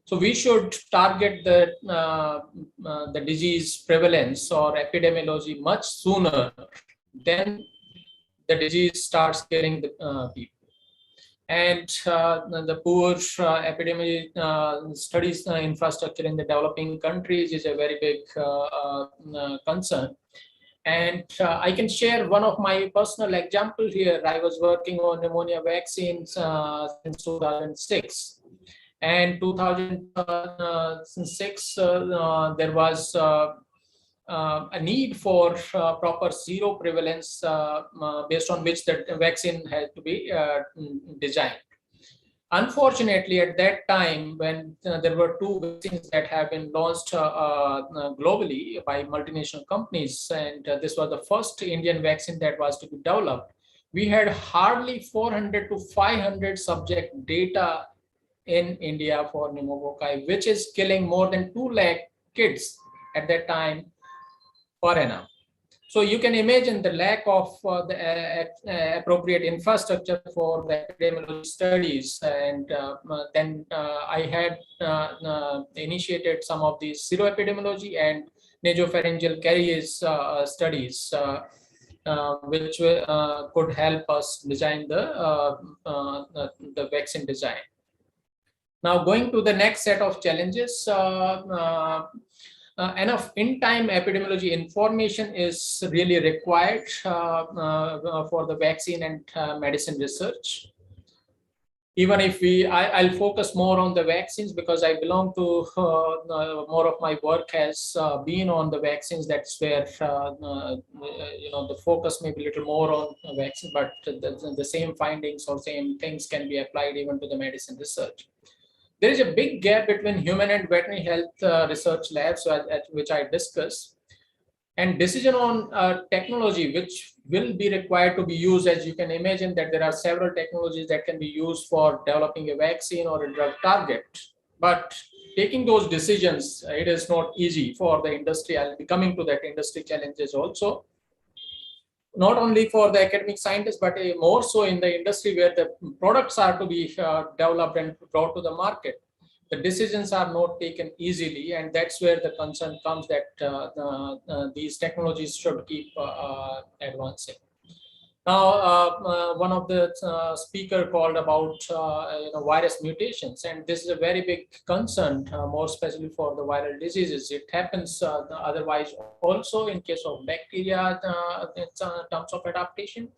So we should target the disease prevalence or epidemiology much sooner than the disease starts killing the people. and the poor epidemic studies infrastructure in the developing countries is a very big concern. And I can share one of my personal example here. I was working on pneumonia vaccines since 2006. And 2006, there was a need for proper zero prevalence based on which the vaccine had to be designed. Unfortunately, at that time, when there were two vaccines that have been launched globally by multinational companies, and this was the first Indian vaccine that was to be developed, we had hardly 400 to 500 subject data in India for pneumococci, which is killing more than 2 lakh kids at that time per annum. So you can imagine the lack of the appropriate infrastructure for the epidemiology studies. And then I had initiated some of these seroepidemiology and nasopharyngeal carriers studies, which could help us design the vaccine design. Now, going to the next set of challenges, enough in-time epidemiology information is really required for the vaccine and medicine research. Even if I'll focus more on the vaccines because I belong to more of my work has been on the vaccines. That's where the focus may be a little more on vaccine, but the same findings or same things can be applied even to the medicine research. There is a big gap between human and veterinary health research labs, which I discussed, and decision on technology which will be required to be used. As you can imagine that there are several technologies that can be used for developing a vaccine or a drug target. But taking those decisions, it is not easy for the industry. I'll be coming to that industry challenges also. Not only for the academic scientists, but more so in the industry where the products are to be developed and brought to the market. The decisions are not taken easily, and that's where the concern comes that these technologies should keep advancing. Now, one of the speaker called about virus mutations, and this is a very big concern, more especially for the viral diseases. It happens otherwise also in case of bacteria in terms of adaptation.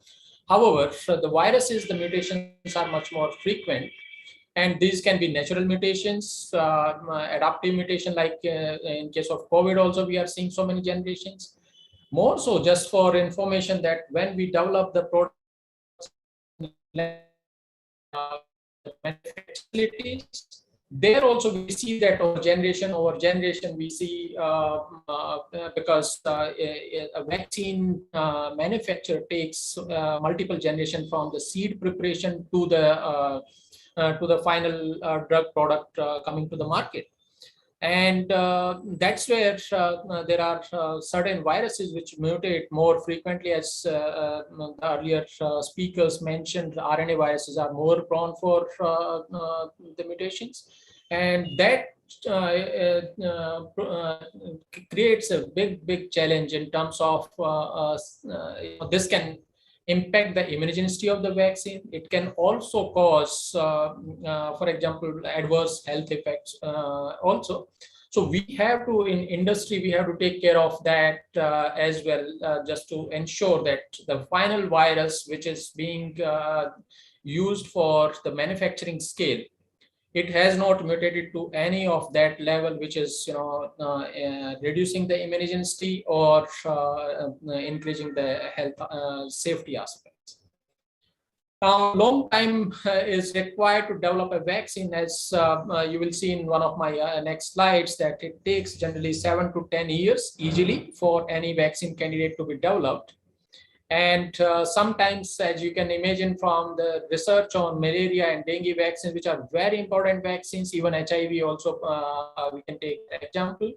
However, the viruses, the mutations are much more frequent, and these can be natural mutations, adaptive mutation, like in case of COVID also we are seeing so many generations. More so, just for information, that when we develop the product facilities, there also we see that over generation we see because a vaccine manufacturer takes multiple generation from the seed preparation to the final drug product coming to the market. And that's where there are certain viruses which mutate more frequently, as the earlier speakers mentioned. RNA viruses are more prone for the mutations, and that creates a big challenge in terms of this can impact the immunogenicity of the vaccine. It can also cause, for example, adverse health effects also. So we have to, in industry, we have to take care of that as well, just to ensure that the final virus, which is being used for the manufacturing scale, it has not mutated to any of that level, which is reducing the immunogenicity or increasing the health safety aspects. Now, long time is required to develop a vaccine, as you will see in one of my next slides, that it takes generally 7 to 10 years easily for any vaccine candidate to be developed. And sometimes, as you can imagine from the research on malaria and dengue vaccines, which are very important vaccines, even HIV also, we can take an example.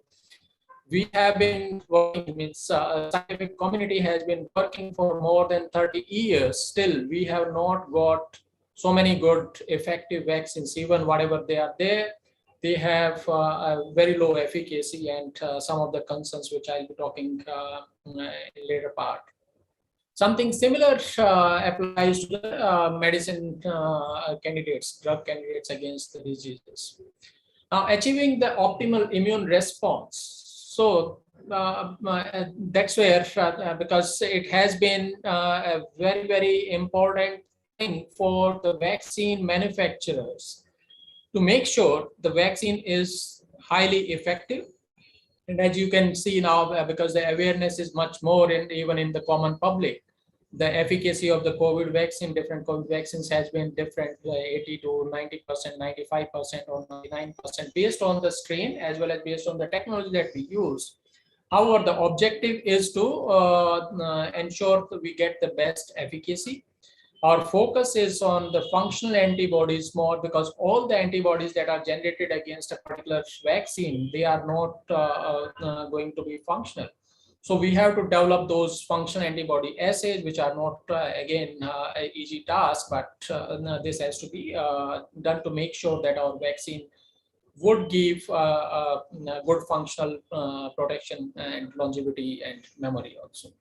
We have been working, scientific community has been working for more than 30 years. Still, we have not got so many good, effective vaccines. Even whatever they are there, they have a very low efficacy and some of the concerns which I'll be talking in later part. Something similar applies to the medicine candidates, drug candidates against the diseases. Now, achieving the optimal immune response. So that's where, because it has been a very, very important thing for the vaccine manufacturers to make sure the vaccine is highly effective. And as you can see now, because the awareness is much more even in the common public, the efficacy of the COVID vaccine, different COVID vaccines has been different, 80 to 90%, 95% or 99% based on the strain as well as based on the technology that we use. However, the objective is to ensure that we get the best efficacy. Our focus is on the functional antibodies more, because all the antibodies that are generated against a particular vaccine, they are not going to be functional. So we have to develop those functional antibody assays, which are not, again, an easy task, but this has to be done to make sure that our vaccine would give good functional protection and longevity and memory also.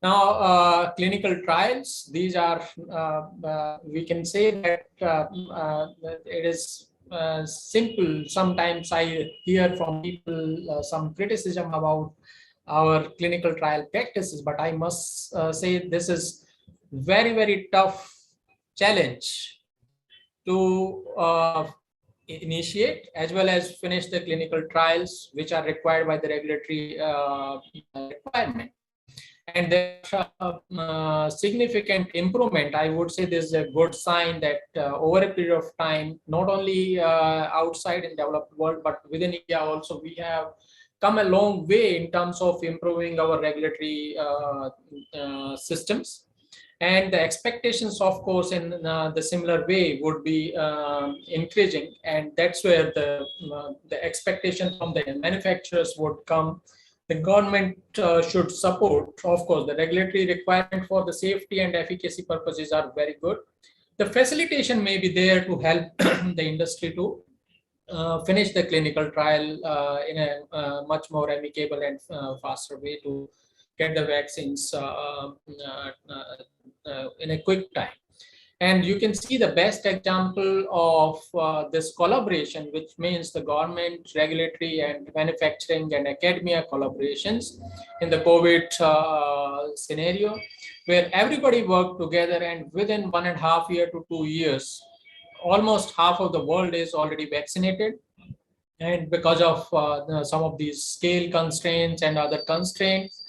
Now, clinical trials, these are, we can say that it is simple. Sometimes I hear from people some criticism about our clinical trial practices, but I must say this is very, very tough challenge to initiate as well as finish the clinical trials, which are required by the regulatory requirement. And there's significant improvement. I would say this is a good sign that over a period of time, not only outside in developed world, but within India also, we have come a long way in terms of improving our regulatory systems. And the expectations, of course, in the similar way would be increasing. And that's where the expectation from the manufacturers would come. The government should support, of course, the regulatory requirement for the safety and efficacy purposes are very good. The facilitation may be there to help the industry to finish the clinical trial in a much more amicable and faster way to get the vaccines in a quick time. And you can see the best example of this collaboration, which means the government, regulatory and manufacturing and academia collaborations in the COVID scenario, where everybody worked together, and within 1.5 years to 2 years, almost half of the world is already vaccinated. And because of some of these scale constraints and other constraints,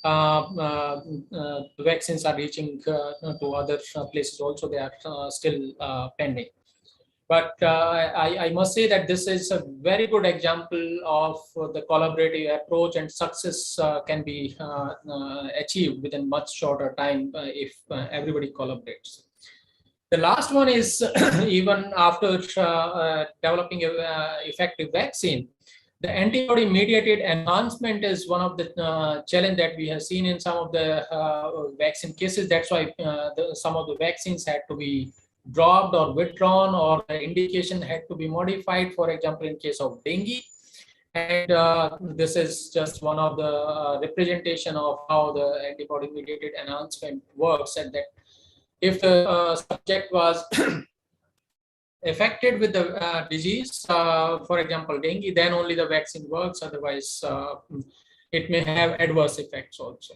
the vaccines are reaching to other places also. They are still pending. But I must say that this is a very good example of the collaborative approach, and success can be achieved within much shorter time if everybody collaborates. The last one is even after developing an effective vaccine, the antibody-mediated enhancement is one of the challenge that we have seen in some of the vaccine cases. That's why some of the vaccines had to be dropped or withdrawn, or the indication had to be modified, for example, in case of dengue. And this is just one of the representation of how the antibody-mediated enhancement works, and that if the subject was affected with the disease, for example, dengue, then only the vaccine works. Otherwise, it may have adverse effects also.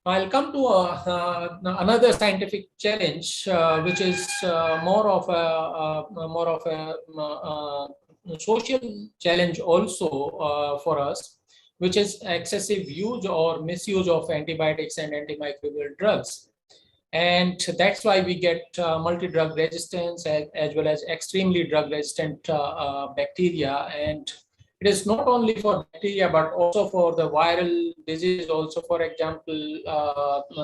I'll come to another scientific challenge, which is more of a social challenge also for us, which is excessive use or misuse of antibiotics and antimicrobial drugs. And that's why we get multi-drug resistance as well as extremely drug-resistant bacteria. And it is not only for bacteria, but also for the viral disease. Also, for example,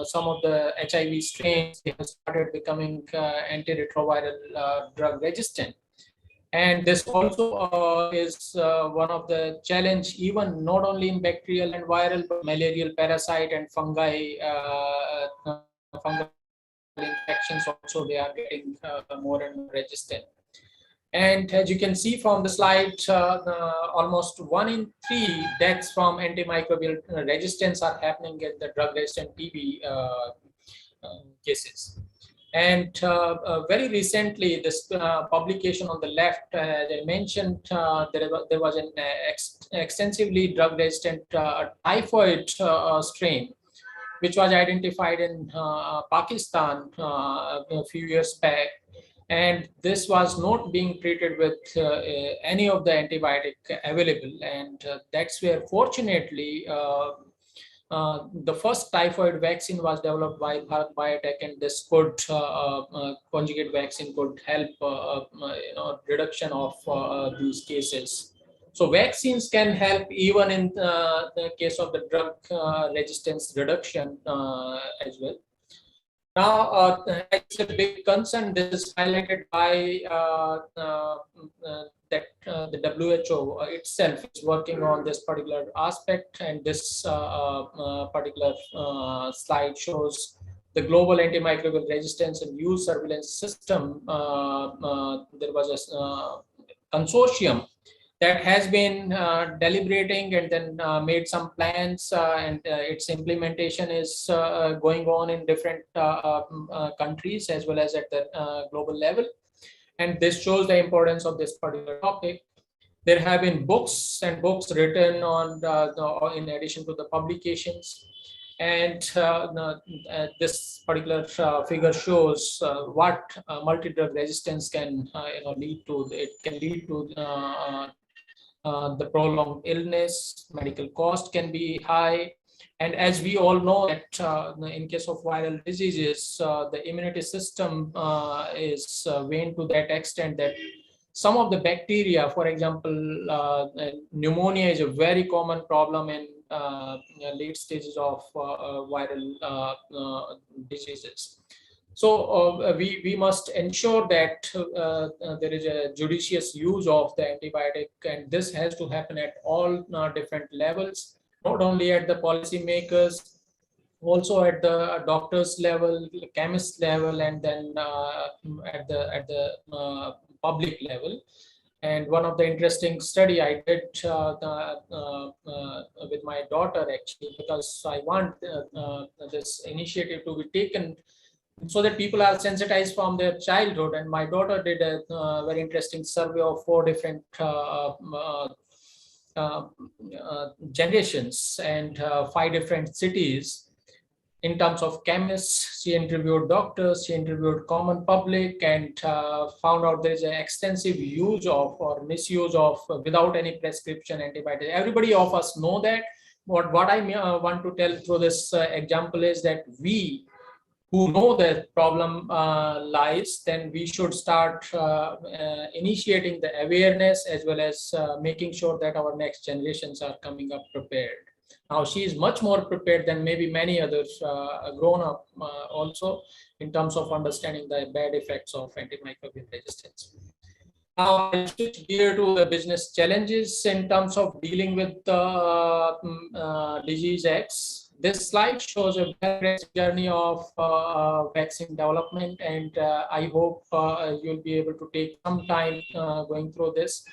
some of the HIV strains have started becoming antiretroviral drug resistant. And this also is one of the challenge, even not only in bacterial and viral, but malarial, parasite, and fungi. Fungal infections also, they are getting more and more resistant. And as you can see from the slide, almost 1 in 3 deaths from antimicrobial resistance are happening in the drug-resistant TB cases. And very recently, this publication on the left, as I mentioned, there was an extensively drug-resistant typhoid strain, which was identified in Pakistan a few years back. And this was not being treated with any of the antibiotic available. And that's where, fortunately, the first typhoid vaccine was developed by Bharat Biotech, and this could conjugate vaccine could help reduction of these cases. So vaccines can help even in the case of the drug resistance reduction as well. Now, it's a big concern. This is highlighted by that the WHO itself is working on this particular aspect, and this particular slide shows the global antimicrobial resistance and use surveillance system. There was a consortium that has been deliberating and then made some plans, and its implementation is going on in different countries as well as at the global level. And this shows the importance of this particular topic. There have been books and books written on in addition to the publications. And this particular figure shows what multi-drug resistance can lead to. It can lead to the prolonged illness, medical cost can be high. And as we all know that in case of viral diseases, the immunity system is waned to that extent that some of the bacteria, for example, pneumonia is a very common problem in late stages of viral diseases. So we must ensure that there is a judicious use of the antibiotic, and this has to happen at all different levels, not only at the policymakers, also at the doctors level, chemist level, and then at the public level. And one of the interesting study I did with my daughter, actually, because I want this initiative to be taken so that people are sensitized from their childhood. And my daughter did a very interesting survey of 4 different generations and 5 different cities. In terms of chemists, she interviewed doctors, she interviewed common public, and found out there is an extensive use of or misuse of without any prescription antibiotics. Everybody of us know that. What I want to tell through this example is that we who know the problem lies, then we should start initiating the awareness as well as making sure that our next generations are coming up prepared. Now, she is much more prepared than maybe many others grown up also in terms of understanding the bad effects of antimicrobial resistance. Now, I'll switch gear to the business challenges in terms of dealing with disease X. This slide shows a journey of vaccine development, and I hope you'll be able to take some time going through this.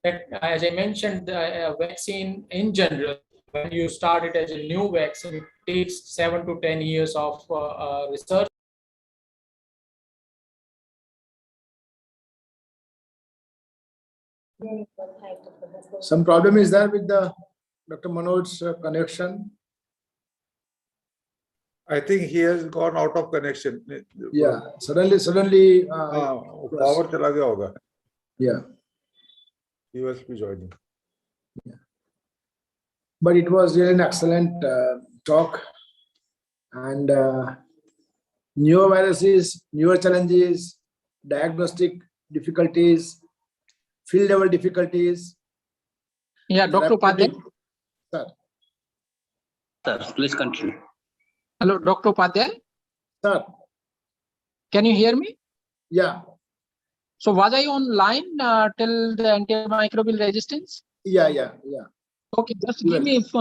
That, as I mentioned, the vaccine in general, when you start it as a new vaccine, it takes 7 to 10 years of research. Some problem is there with the Dr. Manoj's connection? I think he has gone out of connection. Yeah, suddenly. Power chala gaya hoga. Yeah. He was joining. Yeah. But it was really an excellent talk, and newer viruses, newer challenges, diagnostic difficulties, field level difficulties. Yeah, Dr. Upadhyay. Sir. Sir, please continue. Hello, Dr. Upadhyay. Sir. Can you hear me? Yeah. So was I online till the antimicrobial resistance? Yeah. Okay, just give me if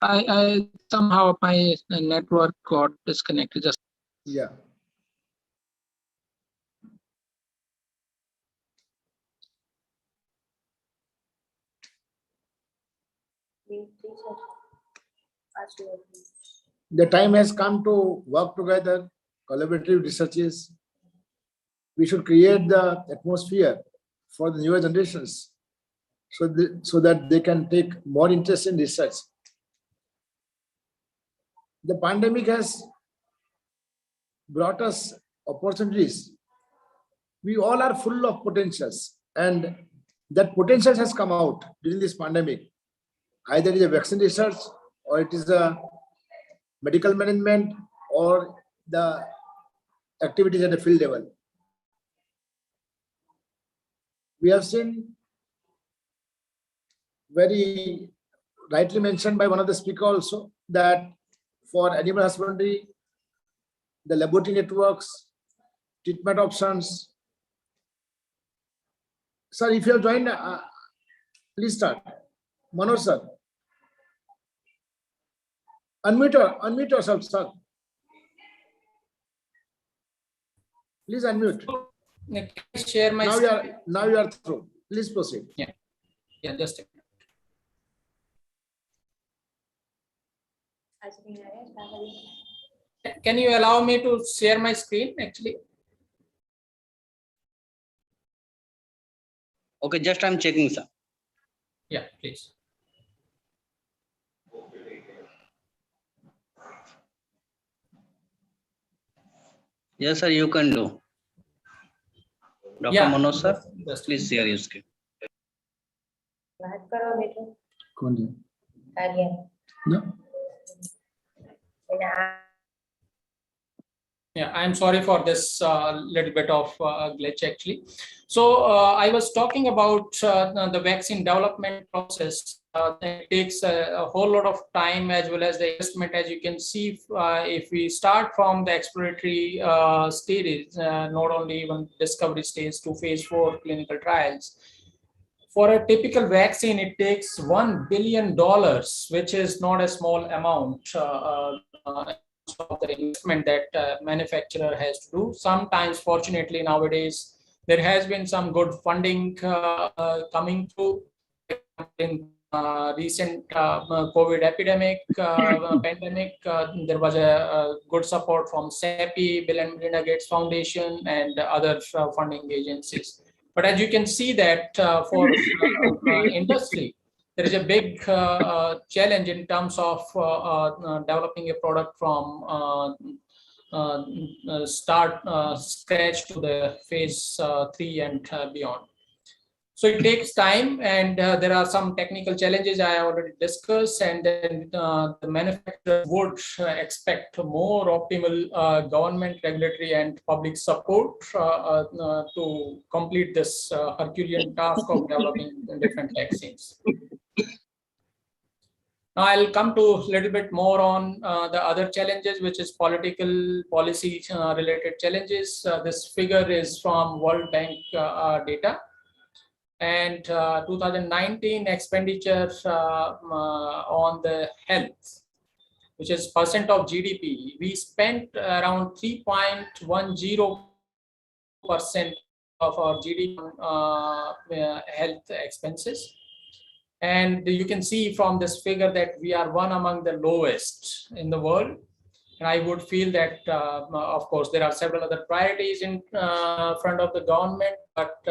I somehow my network got disconnected. Just yeah. The time has come to work together, collaborative researches. We should create the atmosphere for the newer generations so that they can take more interest in research. The pandemic has brought us opportunities. We all are full of potentials, and that potential has come out during this pandemic. Either it is a vaccine research, or it is a medical management, or the activities at the field level. We have seen, very rightly mentioned by one of the speakers also, that for animal husbandry, the laboratory networks, treatment options. Sir, if you have joined, please start. Manoj sir. Unmute yourself, sir. Please unmute. Can I share my now you are through. Please proceed. Yeah, just a minute. Can you allow me to share my screen actually? Okay, just I'm checking, sir. Yeah, please. Yes, sir, you can do. Dr. Yeah, Manoj, sir, just please share your screen. No. Yeah, I'm sorry for this little bit of glitch actually. So I was talking about the vaccine development process. It takes a whole lot of time as well as the investment. As you can see, if we start from the exploratory stages, not only even discovery stage to phase 4 clinical trials. For a typical vaccine, it takes $1 billion, which is not a small amount of the investment that manufacturer has to do. Sometimes, fortunately, nowadays, there has been some good funding coming through. In recent COVID epidemic, pandemic, there was a good support from SAPI, Bill and Melinda Gates Foundation, and other funding agencies. But as you can see that for industry, there is a big challenge in terms of developing a product from scratch to the phase 3 and beyond. So it takes time, and there are some technical challenges I already discussed, and then the manufacturer would expect more optimal government, regulatory, and public support to complete this Herculean task of developing different vaccines. Now I'll come to a little bit more on the other challenges, which is political policy related challenges. This figure is from World Bank data. And 2019 expenditure on the health, which is percent of GDP, we spent around 3.10% of our GDP on health expenses. And you can see from this figure that we are one among the lowest in the world. And I would feel that, of course, there are several other priorities in front of the government, but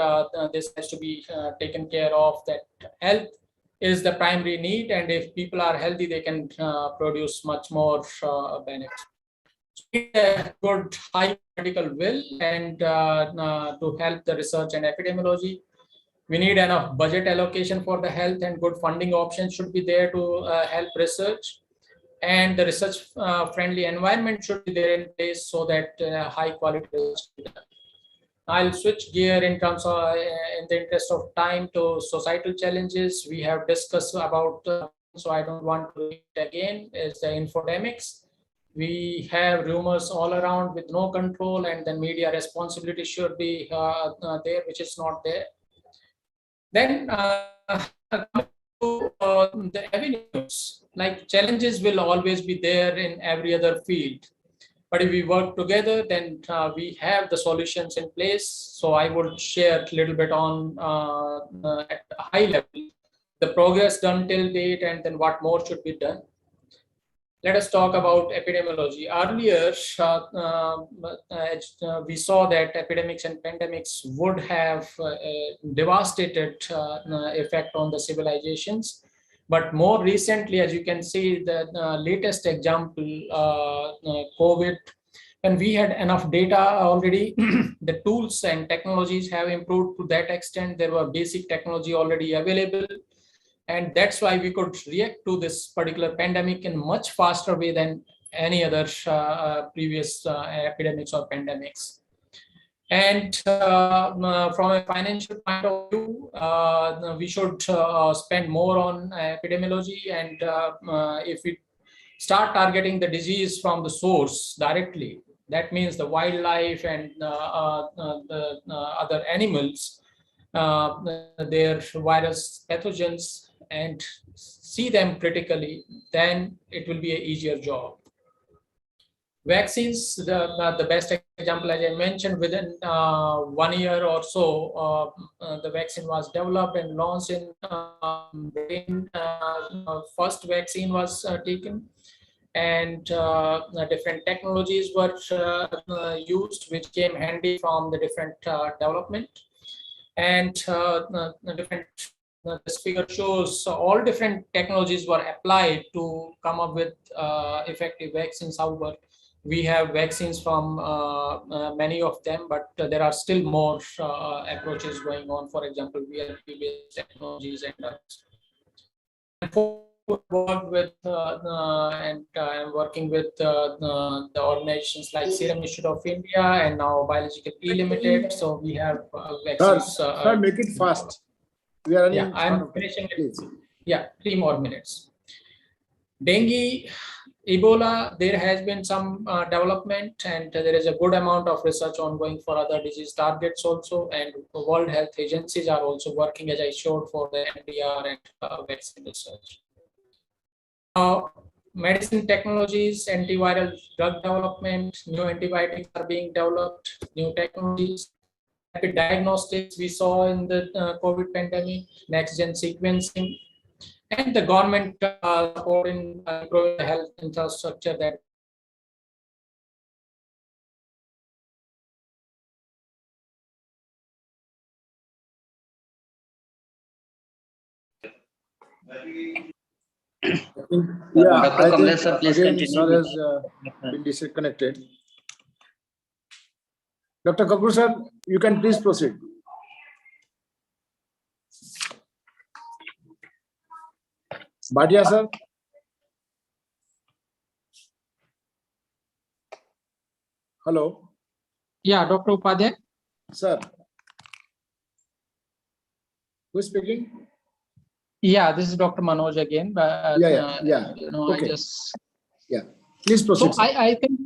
this has to be taken care of, that health is the primary need. And if people are healthy, they can produce much more benefits. So we need a good high political will and to help the research and epidemiology. We need enough budget allocation for the health, and good funding options should be there to help research. And the research friendly environment should be there in place so that high quality research is done. I'll switch gear in terms of, in the interest of time, to societal challenges. We have discussed about, so I don't want to repeat again, is the infodemics. We have rumors all around with no control, and then media responsibility should be there, which is not there. Then the avenues, like challenges will always be there in every other field. But if we work together, then we have the solutions in place. So I would share a little bit on at a high level the progress done till date, and then what more should be done. Let us talk about epidemiology. Earlier, we saw that epidemics and pandemics would have a devastated effect on the civilizations. But more recently, as you can see, the latest example, COVID, when we had enough data already, the tools and technologies have improved to that extent. There were basic technology already available. And that's why we could react to this particular pandemic in much faster way than any other previous epidemics or pandemics. And from a financial point of view, we should spend more on epidemiology. And if we start targeting the disease from the source directly, that means the wildlife and the other animals, their virus pathogens, and see them critically, then it will be an easier job. Vaccines, the best example, as I mentioned, within 1 year or so, the vaccine was developed and launched in Britain. First vaccine was taken, and different technologies were used, which came handy from the different development. And this figure shows all different technologies were applied to come up with effective vaccines. However, we have vaccines from many of them, but there are still more approaches going on. For example, VLP-based technologies and others. Work with and I'm working with the organizations like Serum Institute of India and now Biological E Limited. So we have vaccines. Sir, make it fast. We are running. Yeah, I'm finishing it. Yeah, 3 more minutes. Dengue, Ebola, there has been some development, and there is a good amount of research ongoing for other disease targets also, and World Health agencies are also working, as I showed, for the MDR and vaccine research. Medicine technologies, antiviral drug development, new antibiotics are being developed, new technologies. Rapid diagnostics we saw in the COVID pandemic, next-gen sequencing, and the government supporting improving the health infrastructure that I think sir, please again, continue. sir has been disconnected. Dr. Kapoor, sir, you can please proceed. Bhatia, sir. Hello. Yeah, Dr. Upadhyay. Sir. Who's speaking? Yeah, this is Dr. Manoj again. Yeah. You know, Okay. I just. Yeah. Please proceed. So I think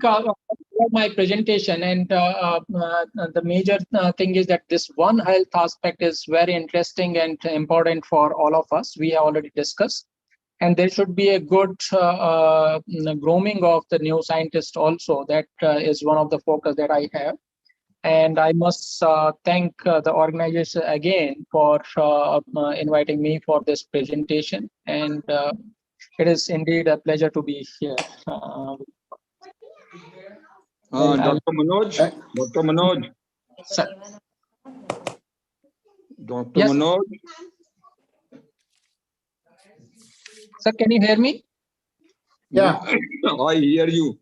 my presentation and the major thing is that this One Health aspect is very interesting and important for all of us. We have already discussed, and there should be a good grooming of the new scientists also. That is one of the focus that I have. And I must thank the organization again for inviting me for this presentation. And it is indeed a pleasure to be here. Dr. Manoj. Sir. Dr. Yes. Manoj. Sir, can you hear me? Yeah. I hear you.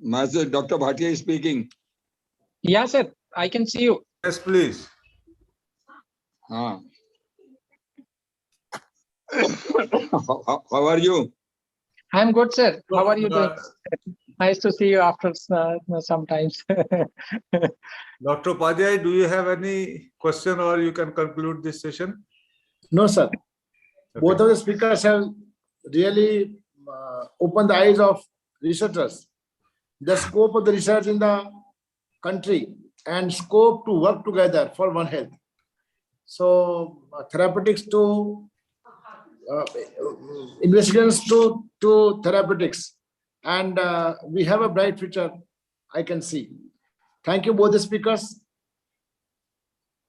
Master Dr. Bhatia is speaking. Yeah, sir. I can see you. Yes, please. How are you? I'm good, sir. How are you doing? Nice to see you after some times. Dr. Upadhyay, do you have any question or you can conclude this session? No, sir. Okay. Both of the speakers have really opened the eyes of researchers. The scope of the research in the country and scope to work together for One Health. So therapeutics to investigations to therapeutics, and we have a bright future, I can see. Thank you, both the speakers.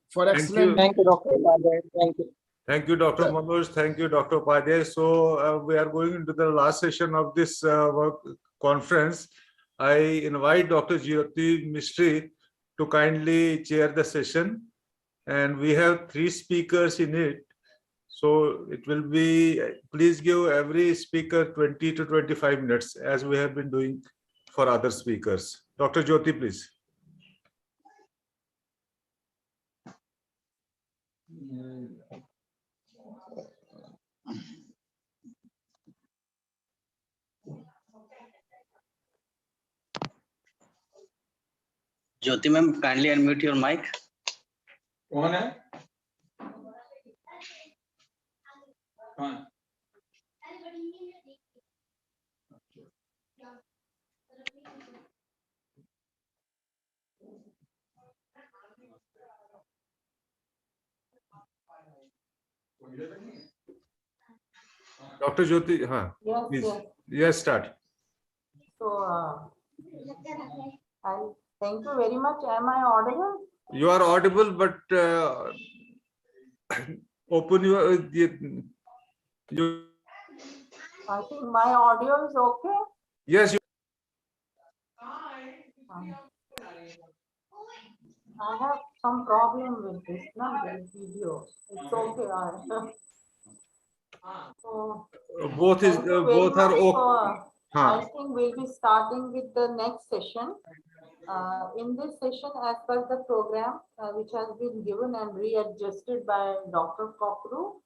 for Thank excellent. you. Thank you, Dr. Upadhyay. Thank you. Thank you, Dr. Sir. Manoj. Thank you, Dr. Upadhyay. So we are going into the last session of this conference. I invite Dr. Jyoti Misri to kindly chair the session. And we have 3 speakers in it. So it will be, please give every speaker 20 to 25 minutes as we have been doing for other speakers. Dr. Jyoti, please. Jyoti ma'am, kindly unmute your mic. कौन है? कौन? Dr. Jyoti, Yes, please. yes. Yes, start. So, I thank you very much. Am I audible? You are audible, but open your. You, I think my audio is okay. yes, you. I have some problem with this, not this video. It's okay. So, Both is thank you very both are much okay. I think we'll be starting with the next session. In this session, as per the program, which has been given and readjusted by Dr. Kokru,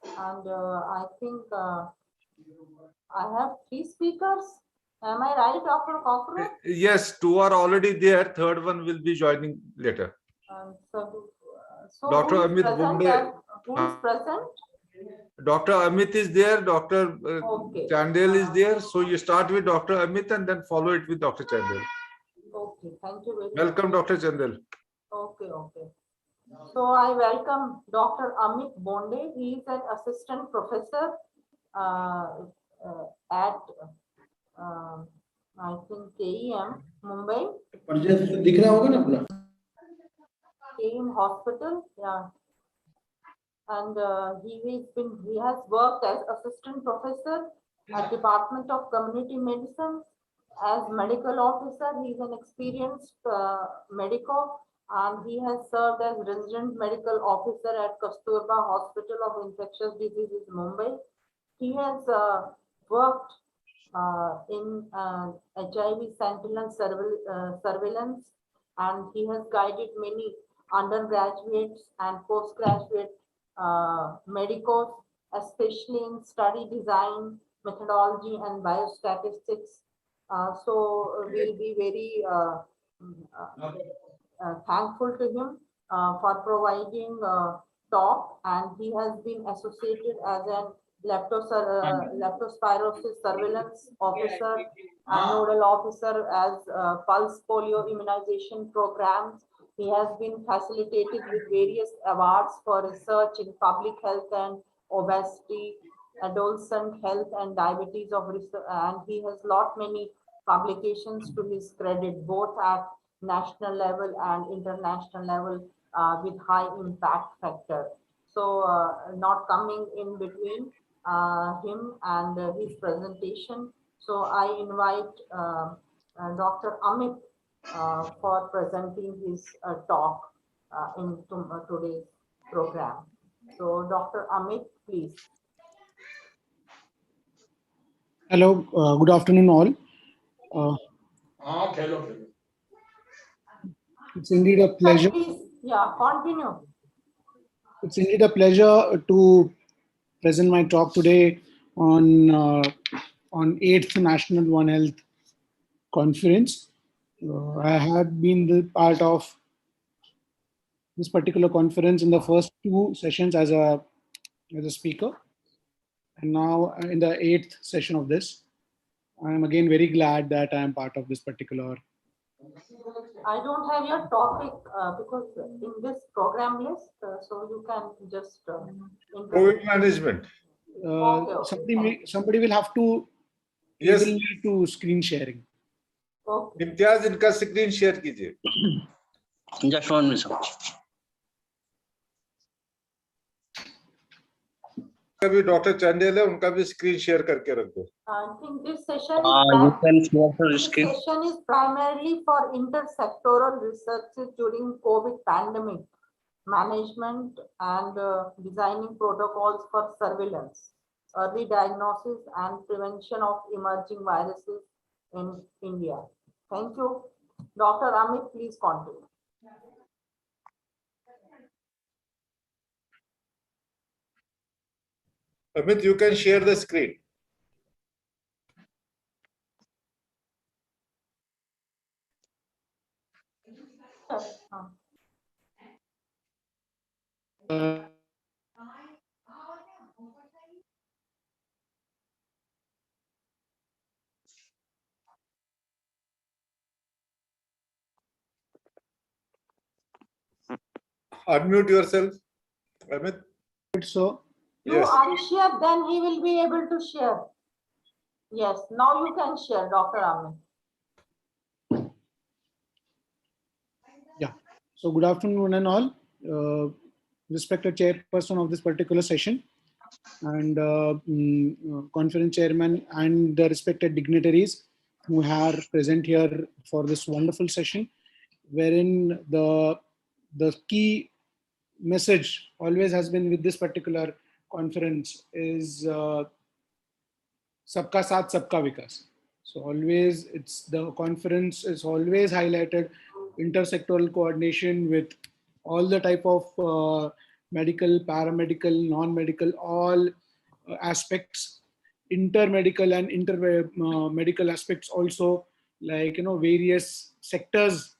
and I think I have 3 speakers. Am I right, Dr. Kokru? Yes, 2 are already there. Third one will be joining later. So Dr. who is Amit present? Bombay. Who is present? Dr. Amit is there. Dr. Okay. Chandel is there. So you start with Dr. Amit and then follow it with Dr. Chandel. Okay, thank you very much. Welcome, Dr. Chandel. Okay, okay. So I welcome Dr. Amit Bonde. He is an assistant professor at I think KEM, Mumbai. KEM Hospital, yeah. And he has worked as assistant professor at Department of Community Medicine. As medical officer, he is an experienced medico, and he has served as resident medical officer at Kasturba Hospital of Infectious Diseases, Mumbai. He has worked in HIV sentinel surveillance, and he has guided many undergraduates and postgraduate medicos, especially in study design, methodology, and biostatistics. So we'll be very thankful to him for providing talk, and he has been associated as an leptospirosis surveillance officer and nodal officer as pulse polio immunization programs. He has been facilitated with various awards for research in public health and obesity, adolescent health and diabetes of research, and he has lot many publications to his credit, both at national level and international level with high impact factor. So not coming in between him and his presentation. So I invite Dr. Amit for presenting his talk in today's program. So Dr. Amit, please. Hello, good afternoon all. It's indeed a pleasure. Please, yeah, continue. It's indeed a pleasure to present my talk today on 8th National One Health Conference. I had been the part of this particular conference in the first 2 sessions as a speaker, and now in the 8th session of this. I am again very glad that I am part of this particular. I don't have your topic because in this program list, so you can just COVID management. Okay. Somebody will have to Yes. enable me to screen sharing. Okay. Imtiaz इनका screen share कीजिए. Just 1 minute. कभी doctor Chandel है उनका भी screen share करके रख दो. I think this session You can share the this screen. session is primarily for intersectoral research during COVID pandemic management and designing protocols for surveillance, early diagnosis and prevention of emerging viruses in India. Thank you. Dr. Amit, please continue. Amit, you can share the screen. Unmute yourself, Amit. So, You unshare, then he will be able to share. Yes, now you can share, Dr. Amit. yeah. So good afternoon, one and all. Respected chairperson of this particular session and conference chairman and the respected dignitaries who are present here for this wonderful session, wherein the key message always has been with this particular conference is Sabka Saath, Sabka Vikas. So always the conference is always highlighted intersectoral coordination with all the type of medical, paramedical, non-medical, all aspects, intermedical and medical aspects also, like, various sectors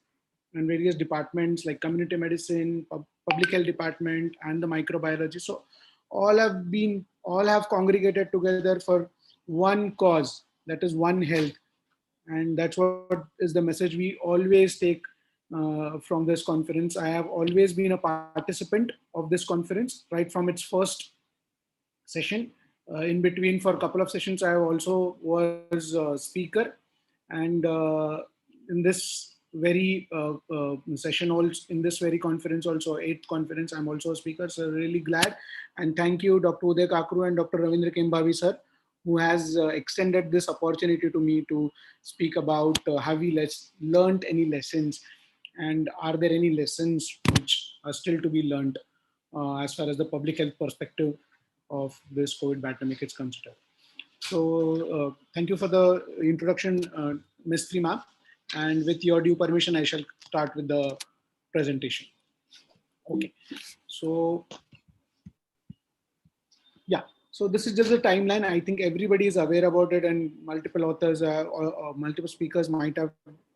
and various departments like community medicine, public health department, and the microbiology. So all have congregated together for one cause, that is one health. And that's what is the message we always take from this conference. I have always been a participant of this conference right from its first session. In between, for a couple of sessions, I also was a speaker. And in this very session, also in this very conference, also 8th conference, I'm also a speaker. So really glad. And thank you, Dr. Uday Kakru and Dr. Ravindra Kembhavi sir, who has extended this opportunity to me to speak about have we learned any lessons, and are there any lessons which are still to be learned as far as the public health perspective of this COVID pandemic is considered. So thank you for the introduction, Ms. Ma'am. And with your due permission, I shall start with the presentation. Okay. So yeah. So this is just a timeline. I think everybody is aware about it, and multiple authors or multiple speakers might have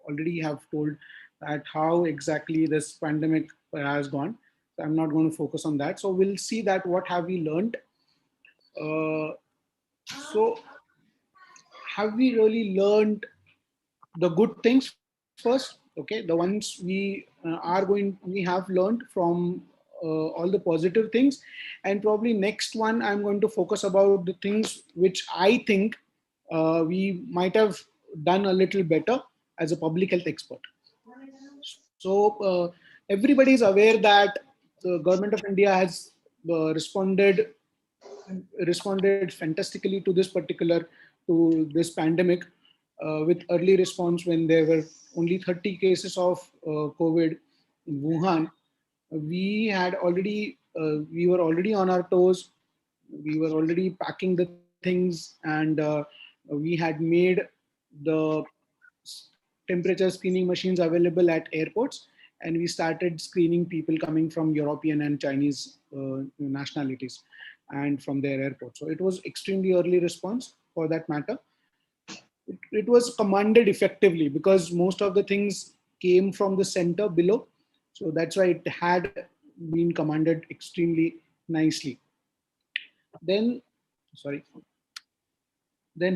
already have told that how exactly this pandemic has gone. So I'm not going to focus on that. So we'll see that what have we learned. So have we really learned the good things first? Okay, the ones we have learned from all the positive things, and probably next one I'm going to focus about the things which I think we might have done a little better as a public health expert. So everybody is aware that the government of India has responded fantastically to this pandemic with early response when there were only 30 cases of COVID in Wuhan. We were already on our toes. We were already packing the things, and we had made the temperature screening machines available at airports, and we started screening people coming from European and Chinese nationalities and from their airports. So it was extremely early response for that matter. It was commanded effectively because most of the things came from the center below. So that's why it had been commanded extremely nicely. Then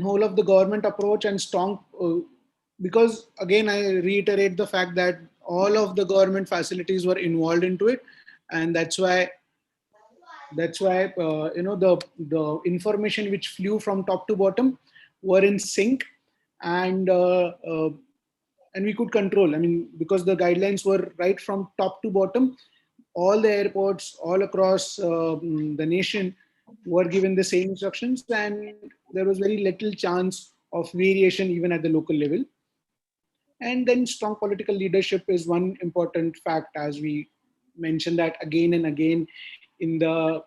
whole of the government approach and strong, because again, I reiterate the fact that all of the government facilities were involved into it. And that's why the information which flew from top to bottom were in sync, and we could control. I mean, because the guidelines were right from top to bottom, all the airports all across the nation were given the same instructions, and there was very little chance of variation even at the local level. And then strong political leadership is one important fact, as we mentioned that again and again in the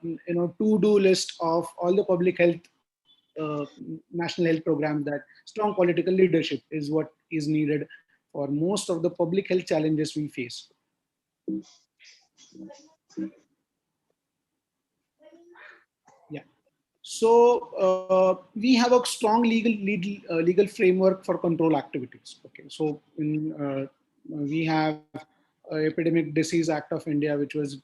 to-do list of all the public health national health programs, that strong political leadership is what is needed for most of the public health challenges we face. Yeah. So we have a strong legal framework for control activities. Okay. So we have Epidemic Disease Act of India, which was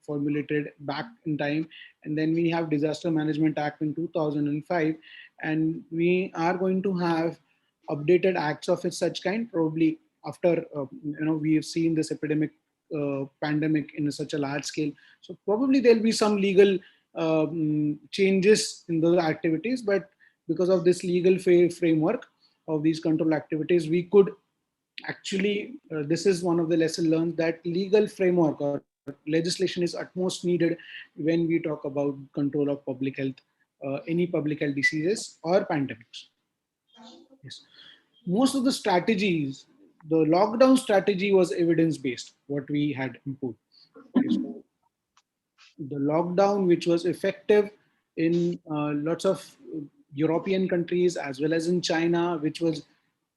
formulated back in time. And then we have Disaster Management Act in 2005. And we are going to have updated acts of such kind, probably after, we have seen this pandemic in such a large scale. So probably there'll be some legal changes in those activities, but because of this legal framework of these control activities, we could actually, this is one of the lessons learned, that legal framework or legislation is utmost needed when we talk about control of public health, any public health diseases or pandemics. Yes. Most of the strategies, the lockdown strategy was evidence-based, what we had imposed. Okay, so the lockdown, which was effective in lots of European countries as well as in China, which was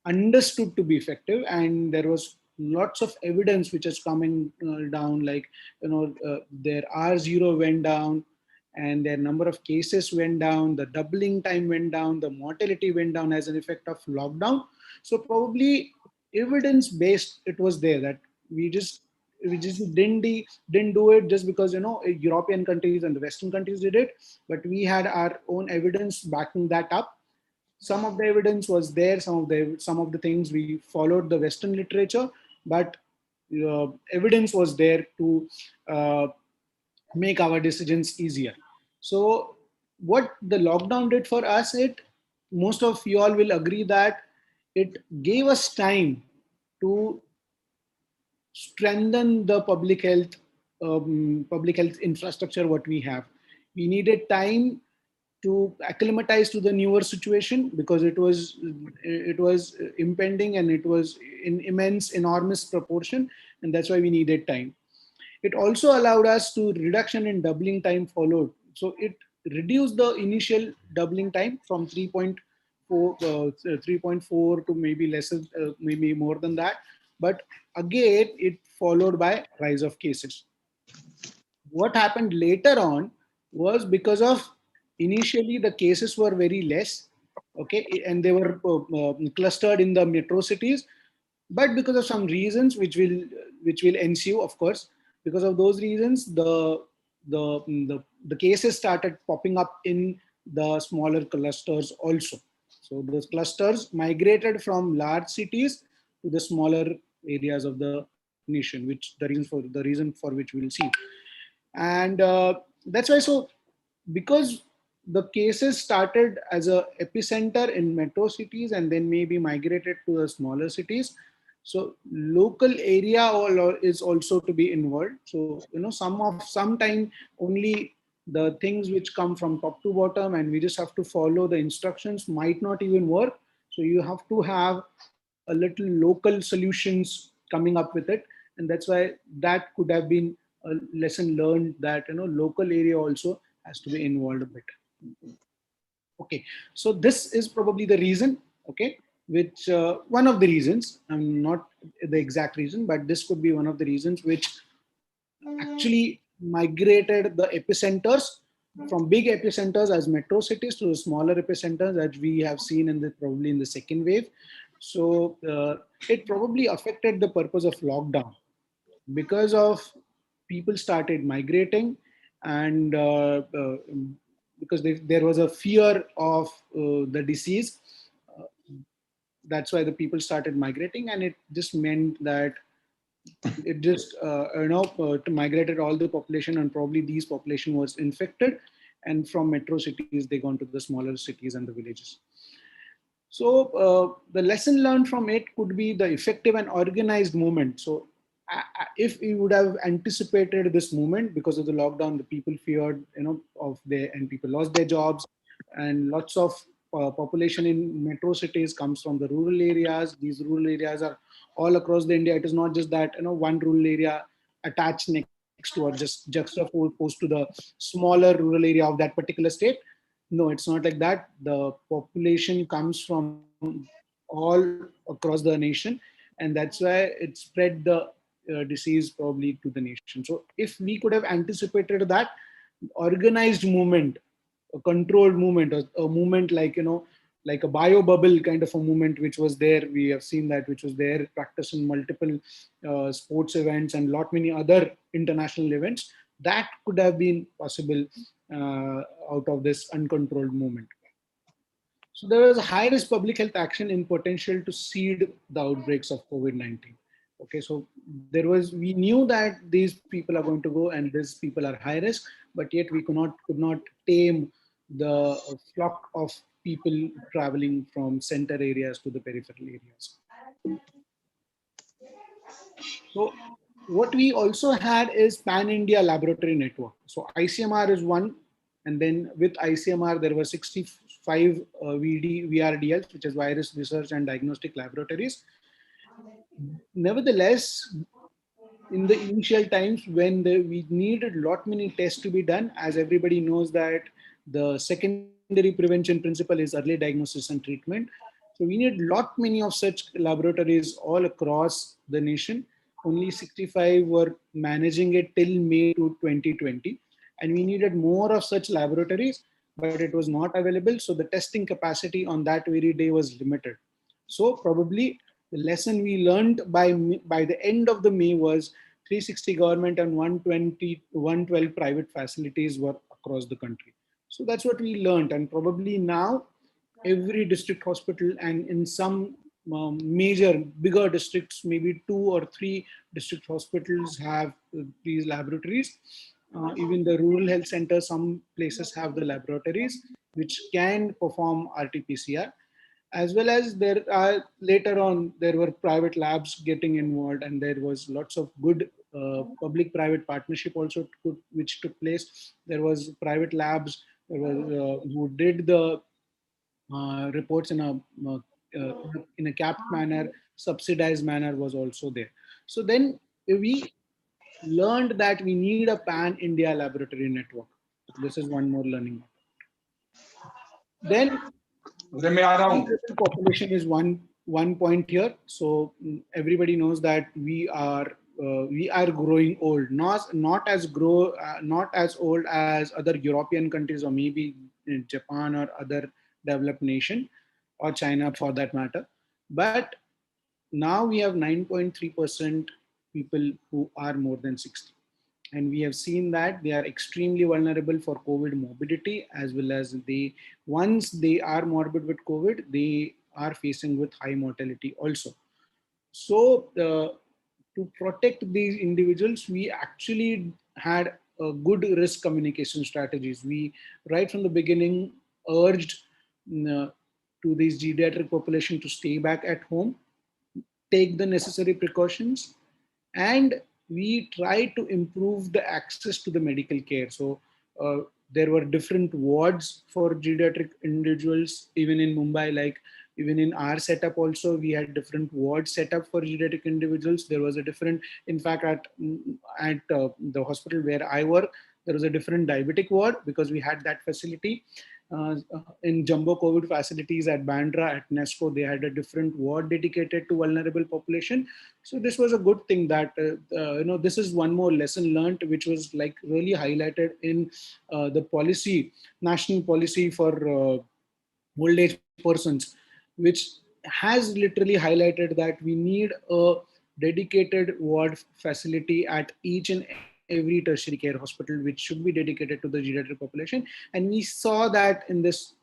understood to be effective, and there was lots of evidence which is coming down, like their R0 went down and their number of cases went down, the doubling time went down, the mortality went down as an effect of lockdown. So probably evidence based it was there, that we just didn't do it just because European countries and the Western countries did it, but we had our own evidence backing that up. Some of the evidence was there, some of the things we followed the Western literature, but evidence was there to make our decisions easier. So what the lockdown did for us, most of you all will agree that it gave us time to strengthen the public health infrastructure what we have. We needed time to acclimatize to the newer situation because it was impending and it was in enormous proportion, and that's why we needed time. It also allowed us to reduction in doubling time followed. So it reduced the initial doubling time from 3.4 to maybe lesser, maybe more than that. But again, it followed by rise of cases. What happened later on was because of initially the cases were very less, okay, and they were clustered in the metro cities. But because of some reasons which will ensue, of course, because of those reasons, the cases started popping up in the smaller clusters also. So those clusters migrated from large cities to the smaller areas of the nation, which the reason for which we'll see. And that's why, so because the cases started as a epicenter in metro cities and then maybe migrated to the smaller cities, so local area is also to be involved. So sometime only the things which come from top to bottom and we just have to follow the instructions might not even work. So you have to have a little local solutions coming up with it, and that's why that could have been a lesson learned, that local area also has to be involved a bit. Okay, so this is probably the reason, okay, which one of the reasons, not the exact reason, but this could be one of the reasons which actually migrated the epicenters from big epicenters as metro cities to the smaller epicenters that we have seen probably in the second wave. So it probably affected the purpose of lockdown because of people started migrating, and because there was a fear of the disease. That's why the people started migrating, and it just meant that it just migrated all the population, and probably these population was infected, and from metro cities they gone to the smaller cities and the villages. So the lesson learned from it could be the effective and organized movement. So if we would have anticipated this movement, because of the lockdown, the people feared, and people lost their jobs, and lots of population in metro cities comes from the rural areas. These rural areas are all across the India. It is not just that one rural area attached next to or just juxtaposed to the smaller rural area of that particular state. No, it's not like that. The population comes from all across the nation, and that's why it spread the disease probably to the nation. So if we could have anticipated that, organized movement, a controlled movement, a movement like a bio bubble kind of a movement, which was there, we have seen that, which was there, practice in multiple sports events and lot many other international events, that could have been possible out of this uncontrolled movement. So there was a high risk public health action in potential to seed the outbreaks of COVID-19. Okay, so we knew that these people are going to go and these people are high risk, but yet we could not tame the flock of people traveling from center areas to the peripheral areas. So what we also had is pan-India laboratory network. So ICMR is one, and then with ICMR there were 65 VRDLs, which is virus research and diagnostic laboratories. Nevertheless, in the initial times when we needed lot many tests to be done, as everybody knows that the secondary prevention principle is early diagnosis and treatment. So we need lot many of such laboratories all across the nation. Only 65 were managing it till May to 2020. And we needed more of such laboratories, but it was not available. So the testing capacity on that very day was limited. So probably the lesson we learned by the end of the May was 360 government and 112 private facilities were across the country. So that's what we learned. And probably now every district hospital, and in some major bigger districts, maybe 2 or 3 district hospitals have these laboratories. Even the rural health centers, some places have the laboratories which can perform RT-PCR. As well as there were private labs getting involved, and there was lots of good public-private partnership also which took place. There was private labs who did the reports in a capped manner, subsidized manner was also there. So then we learned that we need a pan-India laboratory network. This is one more learning. Then population is one point here. So everybody knows that we are growing old, not as old as other European countries or maybe Japan or other developed nation or China for that matter. But now we have 9.3% people who are more than 60. And we have seen that they are extremely vulnerable for COVID morbidity, as well as once they are morbid with COVID, they are facing with high mortality also. So to protect these individuals, we actually had good risk communication strategies. We, right from the beginning, urged to this geriatric population to stay back at home, take the necessary precautions, and we try to improve the access to the medical care. So there were different wards for geriatric individuals, even in Mumbai, like even in our setup also, we had different wards set up for geriatric individuals. There was a different, in fact, at the hospital where I work, there was a different diabetic ward because we had that facility. In jumbo COVID facilities at Bandra, at Nesco, they had a different ward dedicated to vulnerable population. So this was a good thing that, this is one more lesson learned, which was like really highlighted in the policy, national policy for old age persons, which has literally highlighted that we need a dedicated ward facility at each and every tertiary care hospital, which should be dedicated to the geriatric population. And we saw that in this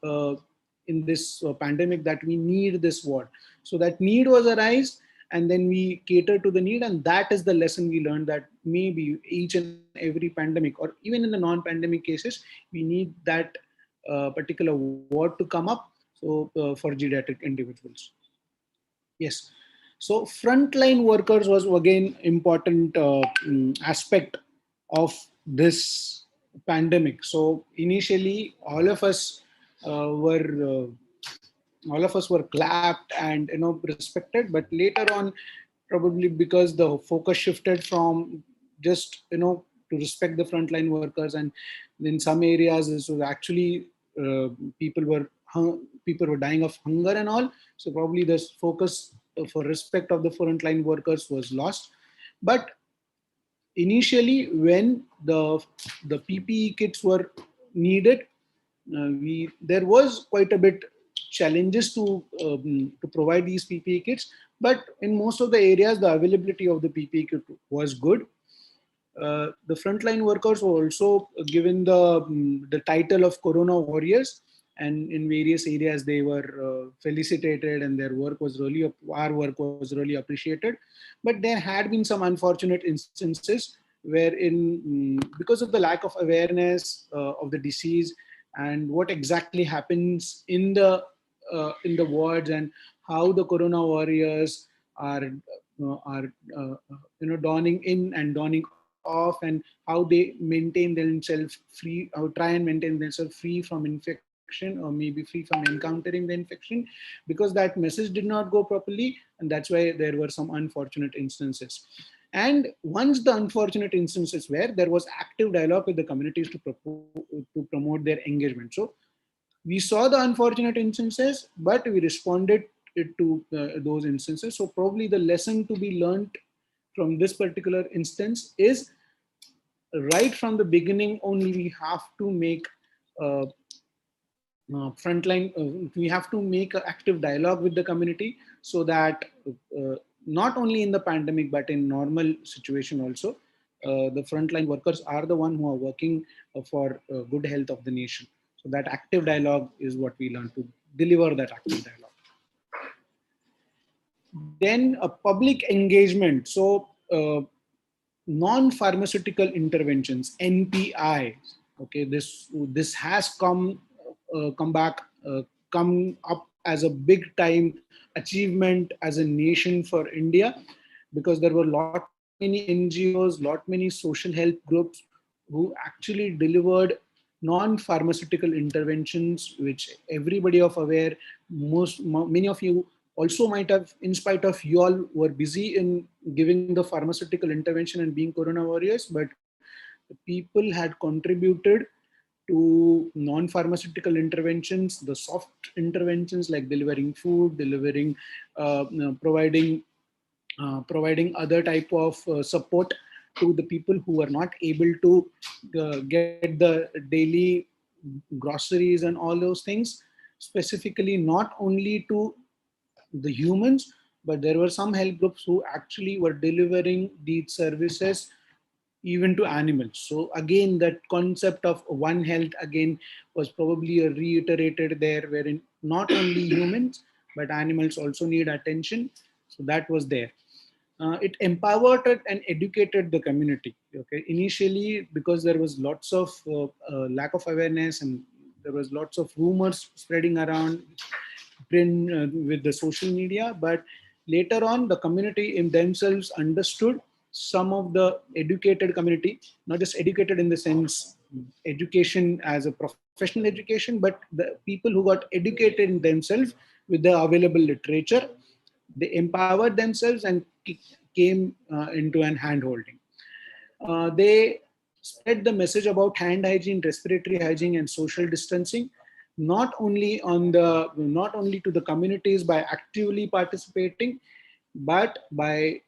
pandemic that we need this ward. So that need was arised, and then we cater to the need, and that is the lesson we learned, that maybe each and every pandemic, or even in the non-pandemic cases, we need that particular ward to come up. So for geriatric individuals. Yes. So frontline workers was again important aspect of this pandemic. So initially, all of us were clapped and respected, but later on, probably because the focus shifted from just to respect the frontline workers, and in some areas this was actually people were dying of hunger and all. So probably this focus for respect of the frontline workers was lost. But initially, when the PPE kits were needed, there was quite a bit challenges to provide these PPE kits, but in most of the areas the availability of the PPE kit was good. The frontline workers were also given the title of Corona Warriors, and in various areas they were felicitated, and their work was really, our work was really appreciated. But there had been some unfortunate instances wherein, because of the lack of awareness of the disease and what exactly happens in the wards, and how the Corona Warriors are donning in and donning off, and how they maintain themselves free, or try and maintain themselves free from infection, or maybe free from encountering the infection, because that message did not go properly, and that's why there were some unfortunate instances. And once the unfortunate instances were, there was active dialogue with the communities to promote their engagement. So we saw the unfortunate instances, but we responded to those instances. So probably the lesson to be learned from this particular instance is, right from the beginning only, we have to make we have to make an active dialogue with the community, so that not only in the pandemic but in normal situation also, the frontline workers are the one who are working for good health of the nation. So that active dialogue is what we learn, to deliver that active dialogue. Then a public engagement. So non-pharmaceutical interventions, NPI. Okay, this has come up as a big time achievement as a nation for India, because there were lot many NGOs, lot many social help groups who actually delivered non-pharmaceutical interventions, which everybody of aware, many of you also might have, in spite of you all were busy in giving the pharmaceutical intervention and being Corona warriors, but people had contributed to non-pharmaceutical interventions, the soft interventions like delivering food, providing other type of support to the people who are not able to get the daily groceries and all those things, specifically not only to the humans, but there were some help groups who actually were delivering these services even to animals. So again, that concept of One Health again was probably reiterated there, wherein not only humans but animals also need attention. So that was there. It empowered and educated the community. Okay, initially, because there was lots of lack of awareness, and there was lots of rumors spreading around with the social media, but later on the community in themselves understood. Some of the educated community, not just educated in the sense education as a professional education, but the people who got educated in themselves with the available literature, they empowered themselves and came into an hand holding. They spread the message about hand hygiene, respiratory hygiene, and social distancing, not only to the communities by actively participating, but by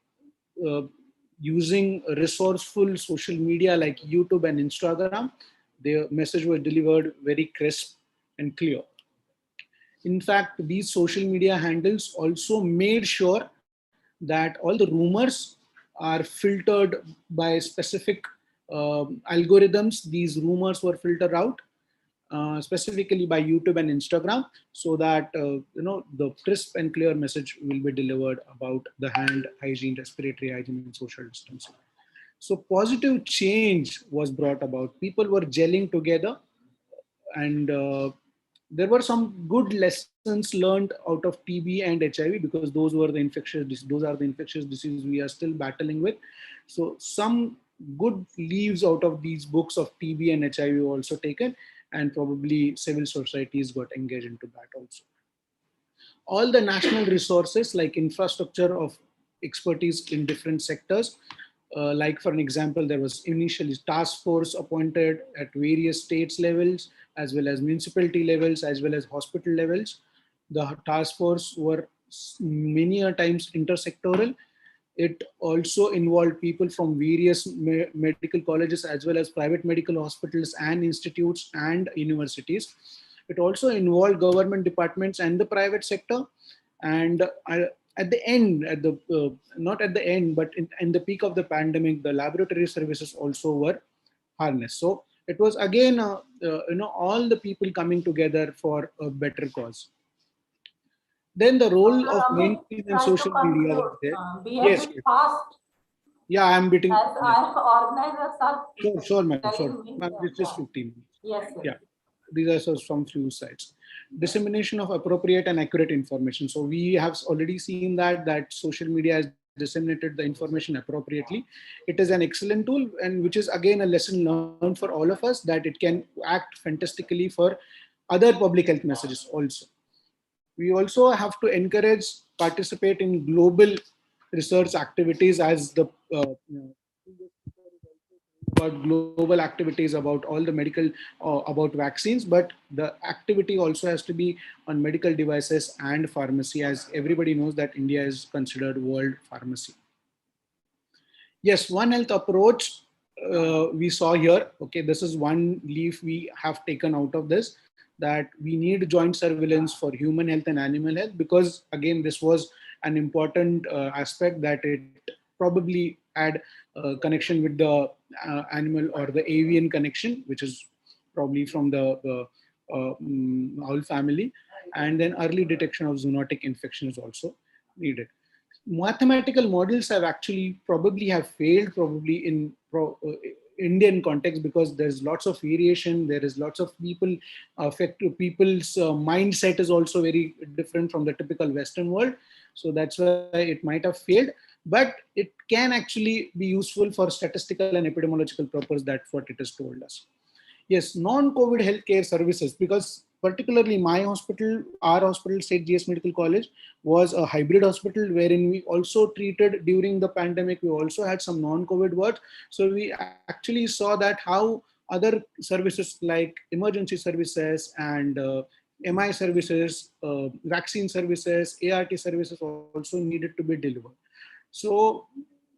using resourceful social media like YouTube and Instagram. The message was delivered very crisp and clear. In fact, these social media handles also made sure that all the rumors are filtered by specific algorithms. These rumors were filtered out specifically by YouTube and Instagram, so that the crisp and clear message will be delivered about the hand hygiene, respiratory hygiene, and social distancing. So positive change was brought about. People were gelling together, and there were some good lessons learned out of TB and HIV, because those are the infectious diseases we are still battling with. So some good leaves out of these books of TB and HIV were also taken, and probably civil societies got engaged into that also. All the national resources like infrastructure of expertise in different sectors, like for an example, there was initially task force appointed at various states levels, as well as municipality levels, as well as hospital levels. The task force were many a times intersectoral. It also involved people from various medical colleges, as well as private medical hospitals and institutes and universities. It also involved government departments and the private sector. And at the end, not at the end, but in the peak of the pandemic, the laboratory services also were harnessed. So it was again, all the people coming together for a better cause. Then the role of mainstream and social media was there. Be a Yes. bit fast. Yeah, I'm betting. As our organizers are Sure, madam. Sure. telling me. It's just 15 minutes. Yes. Yeah. These are some few sites. Dissemination of appropriate and accurate information. So we have already seen that social media has disseminated the information appropriately. It is an excellent tool, and which is again a lesson learned for all of us, that it can act fantastically for other public health messages also. We also have to encourage participate in global research activities, as the about global activities about all the medical about vaccines, but the activity also has to be on medical devices and pharmacy, as everybody knows that India is considered world pharmacy. Yes, One Health approach we saw here. Okay, this is one leaf we have taken out of this, that we need joint surveillance for human health and animal health, because again, this was an important aspect, that it probably had a connection with the animal or the avian connection, which is probably from the owl family. And then early detection of zoonotic infection is also needed. Mathematical models have actually probably have failed probably in Indian context, because there's lots of variation. There is lots of people people's mindset is also very different from the typical Western world. So that's why it might have failed, but it can actually be useful for statistical and epidemiological purpose. That's what it has told us. Yes, non-COVID healthcare services, because particularly my hospital, our hospital, St. GS Medical College, was a hybrid hospital wherein we also treated during the pandemic. We also had some non-COVID wards. So we actually saw that how other services like emergency services and MI services, vaccine services, ART services also needed to be delivered. So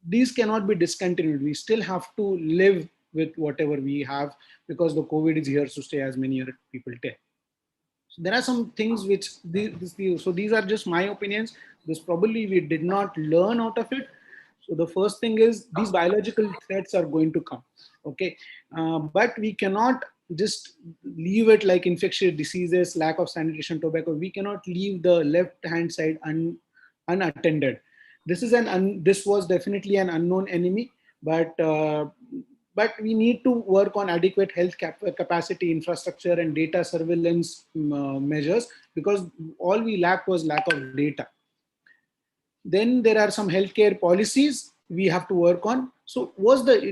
these cannot be discontinued. We still have to live with whatever we have, because the COVID is here to stay, as many other people tell. So there are some things which, so these are just my opinions. This probably we did not learn out of it. So the first thing is these biological threats are going to come. Okay, but we cannot just leave it like infectious diseases, lack of sanitation, tobacco. We cannot leave the left-hand side unattended. This is this was definitely an unknown enemy, but we need to work on adequate health capacity, infrastructure, and data surveillance measures, because all we lacked was lack of data. Then there are some healthcare policies we have to work on. So was the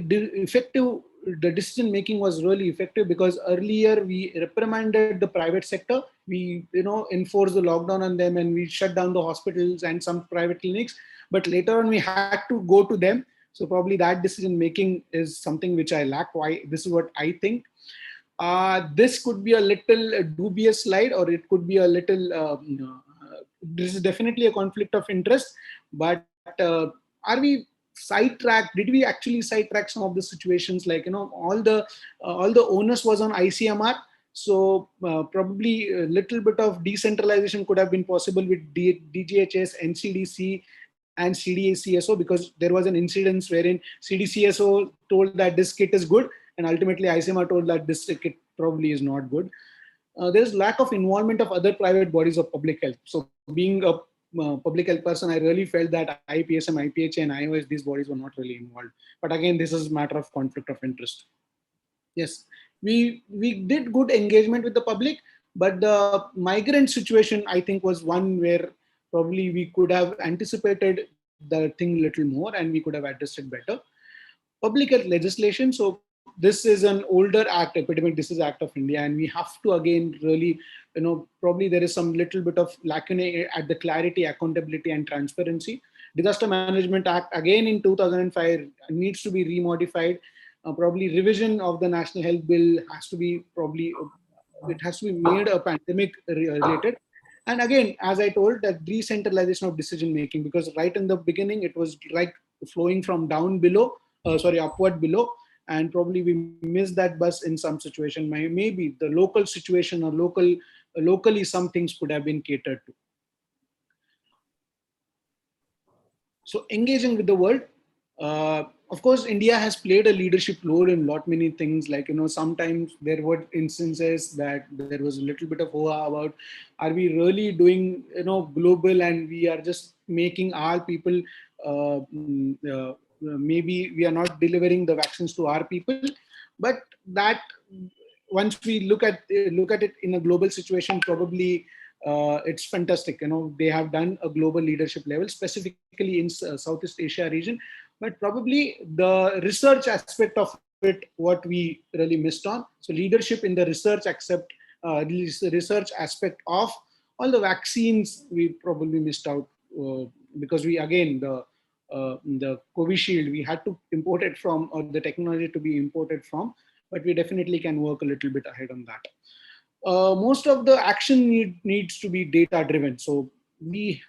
decision making was really effective, because earlier we reprimanded the private sector. We enforced the lockdown on them, and we shut down the hospitals and some private clinics. But later on we had to go to them. So probably that decision making is something which I lack. Why? This is what I think. This could be a little dubious slide, or it could be a little. This is definitely a conflict of interest. But are we sidetracked? Did we actually sidetrack some of the situations? Like all the onus was on ICMR. So probably a little bit of decentralization could have been possible with DGHS, NCDC, and CDCSO, because there was an incident wherein CDCSO told that this kit is good, and ultimately ICMR told that this kit probably is not good. There's lack of involvement of other private bodies of public health. So being a public health person, I really felt that IPSM, IPHA, and IOS, these bodies were not really involved. But again, this is a matter of conflict of interest. Yes, we did good engagement with the public, But the migrant situation, I think, was one where probably we could have anticipated the thing little more and we could have addressed it better. Public health legislation. So this is an older act, Epidemic Disease Act of India, and we have to again really, probably there is some little bit of lacunae at the clarity, accountability, and transparency. Disaster Management Act again in 2005 needs to be remodified. Probably revision of the National Health Bill has to be it has to be made a pandemic related. And again, as I told, that decentralization of decision making, because right in the beginning it was like flowing from down below, upward below, and probably we missed that bus in some situation. Maybe the local situation or locally some things could have been catered to. So engaging with the world. Of course, India has played a leadership role in many things. Like, sometimes there were instances that there was a little bit of hoa about, are we really doing, global, and we are just making our people, maybe we are not delivering the vaccines to our people. But that, once we look at it in a global situation, probably it's fantastic. They have done a global leadership level, specifically in Southeast Asia region. But probably the research aspect of it, what we really missed on. So leadership in the research aspect of all the vaccines, we probably missed out because we, again, the Covishield, we had to import it from, or the technology to be imported from, but we definitely can work a little bit ahead on that. Most of the action needs to be data driven. So we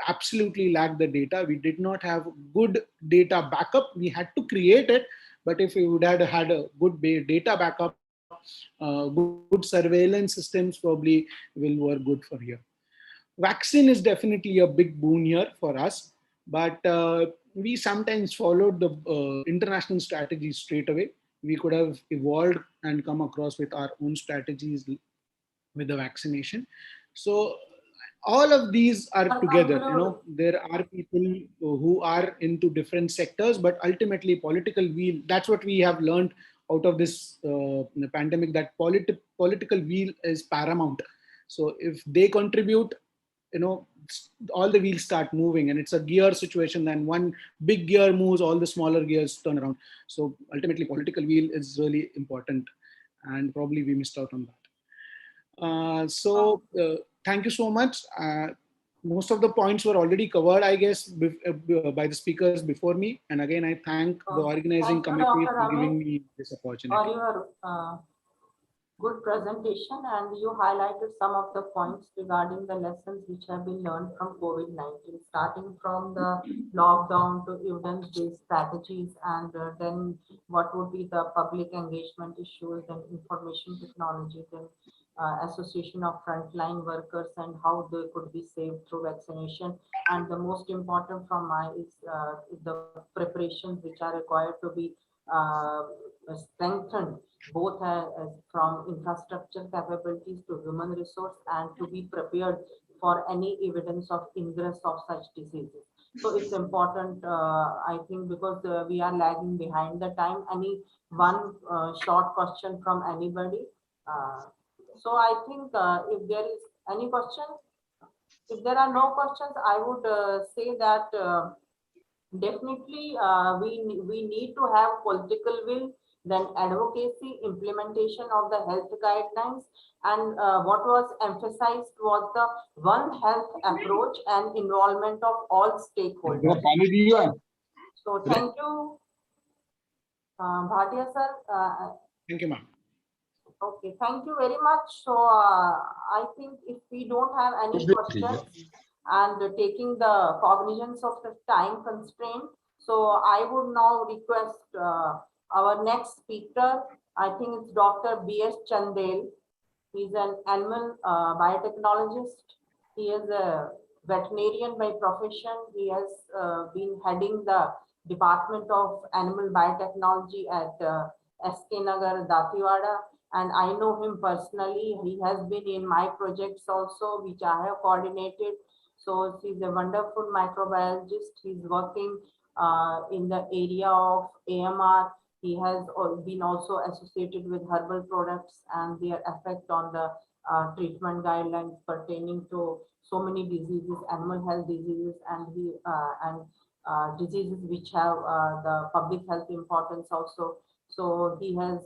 absolutely lack the data. We did not have good data backup. We had to create it, but if we would have had a good data backup, good surveillance systems probably will work good for here. Vaccine is definitely a big boon here for us, but we sometimes followed the international strategies straight away. We could have evolved and come across with our own strategies with the vaccination. So all of these are together. There are people who are into different sectors, but ultimately political will, that's what we have learned out of this pandemic, that political will is paramount. So if they contribute, all the wheels start moving, and it's a gear situation. Then one big gear moves, all the smaller gears turn around. So ultimately political will is really important, and probably we missed out on that. Thank you so much. Most of the points were already covered, I guess, by the speakers before me. And again, I thank the organizing committee for giving me this opportunity. For your good presentation, and you highlighted some of the points regarding the lessons which have been learned from COVID-19, starting from the lockdown to evidence-based strategies, and then what would be the public engagement issues and information technology, then association of frontline workers and how they could be saved through vaccination. And the most important from my is the preparations which are required to be strengthened, both from infrastructure capabilities to human resource, and to be prepared for any evidence of ingress of such diseases. So it's important, I think, because we are lagging behind the time. Any one short question from anybody? So I think if there is any question, if there are no questions, I would say that definitely we need to have political will, then advocacy, implementation of the health guidelines, and what was emphasized was the One Health approach and involvement of all stakeholders. So thank you, Bhatia sir. Thank you, ma'am. Okay, thank you very much. So I think if we don't have any questions, and taking the cognizance of the time constraint, so I would now request our next speaker. I think it's Dr. B.S. Chandel. He's an animal biotechnologist. He is a veterinarian by profession. He has been heading the Department of Animal Biotechnology at SK Nagar, Datiwada. And I know him personally. He has been in my projects also, which I have coordinated. So he's a wonderful microbiologist. He's working in the area of AMR. He has been also associated with herbal products and their effect on the treatment guidelines pertaining to so many diseases, animal health diseases, and diseases which have the public health importance also. So he has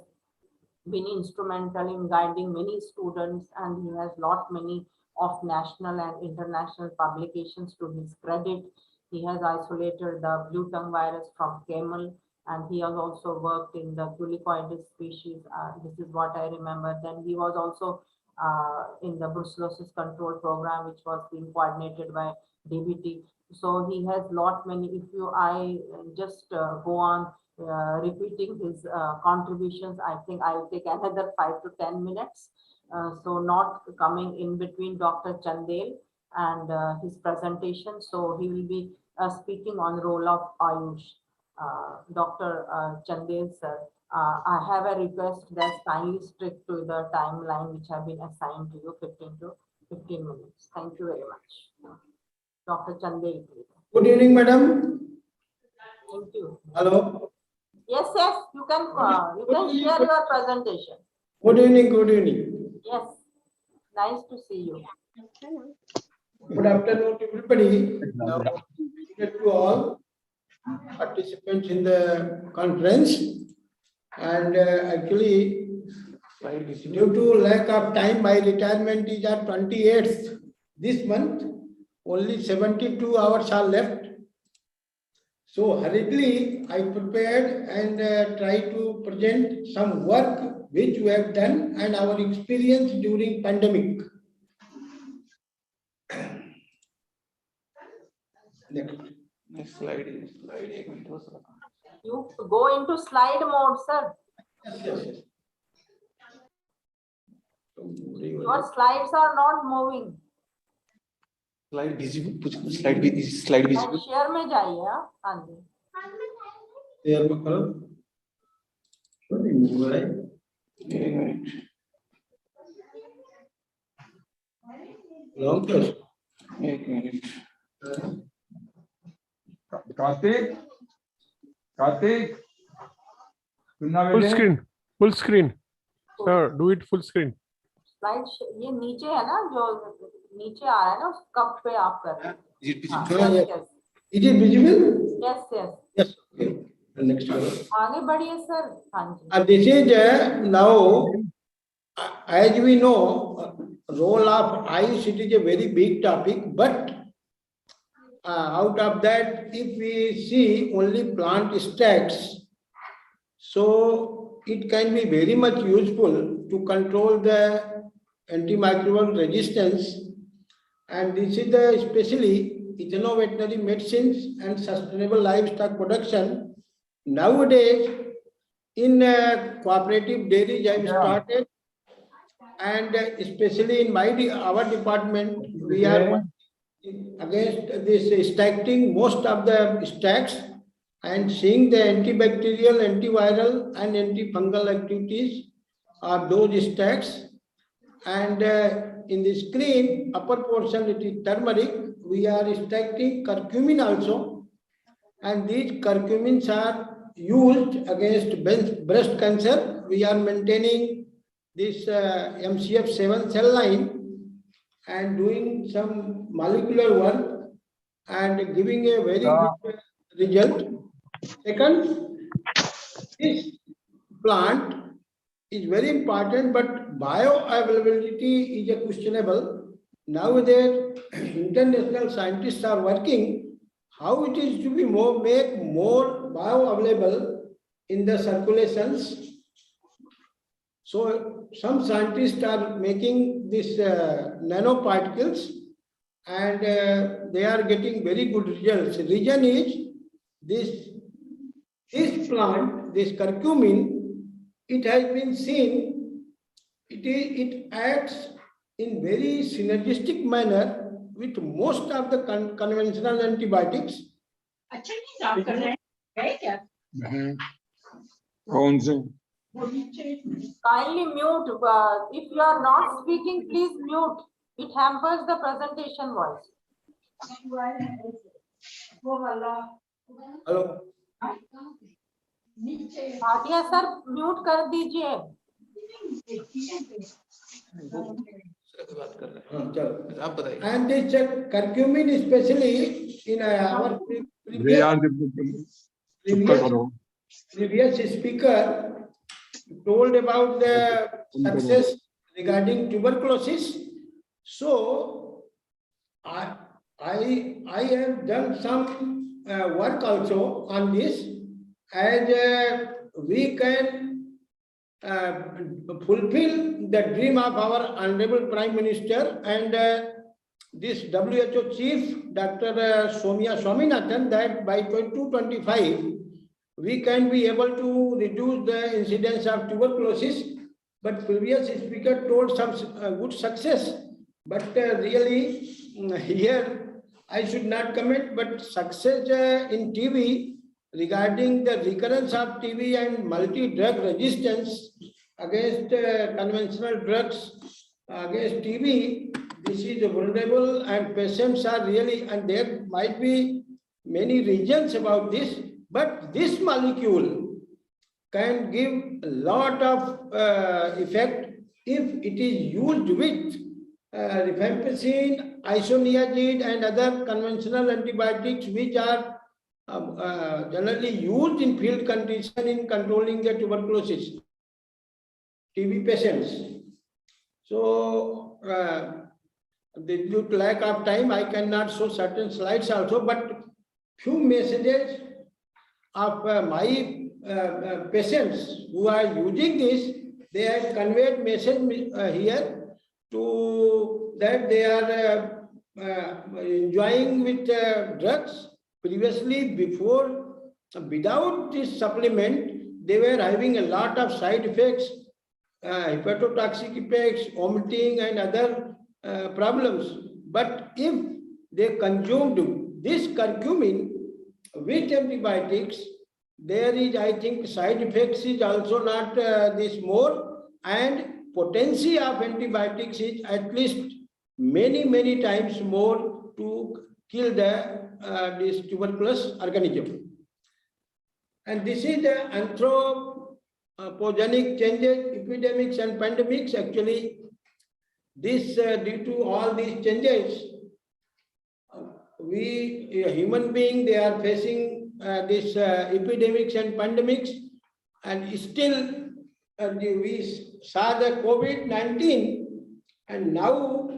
been instrumental in guiding many students, and he has many of national and international publications to his credit. He has isolated the blue tongue virus from camel, and he has also worked in the culicoides species. This is what I remember. Then he was also in the brucellosis control program, which was being coordinated by DBT. So he has many. If I just go on repeating his contributions, I think I'll take another 5 to 10 minutes. So not coming in between Dr. Chandel and his presentation. So he will be speaking on role of Ayush. Dr. Chandel sir, I have a request that's kindly stick to the timeline which have been assigned to you, 15 minutes. Thank you very much. Dr. Chandel, please. Good evening, madam. Thank you. Hello. Yes, you can share your presentation. Good evening, good evening. Yes, nice to see you. Good afternoon, everybody. Now, to all participants in the conference. And actually, due to lack of time, my retirement is at 28th this month. Only 72 hours are left. So hurriedly, I prepared and try to present some work which we have done and our experience during pandemic. Next slide is slide. You go into slide mode, sir. Yes. Your slides are not moving. Slide visible. Slide visible. Share में जाइए हाँ जी. Share में करो. नहीं move रहा है. एक minute. Long press. एक minute. Karthik. Full screen. Sir, do it full screen. Slide ये नीचे है ना, जो नीचे आ रहा है ना, उस कप पे आप कर रहे हैं. Is it visible? Yes. Yes. Okay. Next one. आगे बढ़िए सर. हाँ जी. This is now, as we know, role of ICE, it is a very big topic, but out of that, if we see only plant stacks, so it can be very much useful to control the antimicrobial resistance. And this is the especially veterinary medicines and sustainable livestock production. Nowadays, in cooperative dairies, I have started, and especially in our department, we are against this stacking most of the stacks and seeing the antibacterial, antiviral, and antifungal activities of those stacks. And in the screen, upper portion, it is turmeric. We are stacking curcumin also. And these curcumins are used against breast cancer. We are maintaining this MCF7 cell line and doing some molecular work and giving a very good result. Second, this plant is very important, but bioavailability is a questionable. Nowadays, international scientists are working how it is to be make more bioavailable in the circulations. So some scientists are making these nanoparticles, and they are getting very good results. The reason is this plant, this curcumin, it has been seen, it acts in very synergistic manner with most of the conventional antibiotics. Kindly mute. If you are not speaking, please mute. It hampers the presentation voice. Hello. Bhatia sir mute कर दीजिए. And this curcumin, especially in our previous speaker told about the success regarding tuberculosis. So I have done some work also on this, as we can fulfill the dream of our Honorable Prime Minister and this WHO chief, Dr. Soumya Swaminathan, that by 2025 we can be able to reduce the incidence of tuberculosis. But previous speaker told some good success. But really here I should not comment, but success in TB regarding the recurrence of TB and multi-drug resistance against conventional drugs against TB, this is vulnerable and patients are really, and there might be many reasons about this, but this molecule can give a lot of effect if it is used with rifampicin, isoniazid and other conventional antibiotics which are generally used in field condition in controlling the tuberculosis TB patients. So due to lack of time, I cannot show certain slides also, but few messages of my patients who are using this, they have conveyed message here to that they are enjoying with drugs. Previously, before, without this supplement, they were having a lot of side effects, hepatotoxic effects, vomiting and other problems. But if they consumed this curcumin with antibiotics, there is, I think, side effects is also not this more, and potency of antibiotics is at least many times more to kill the this tuberculous organism. And this is the anthropogenic changes, epidemics and pandemics. Actually, this due to all these changes, we human beings, they are facing this epidemics and pandemics, and still we saw the COVID-19, and now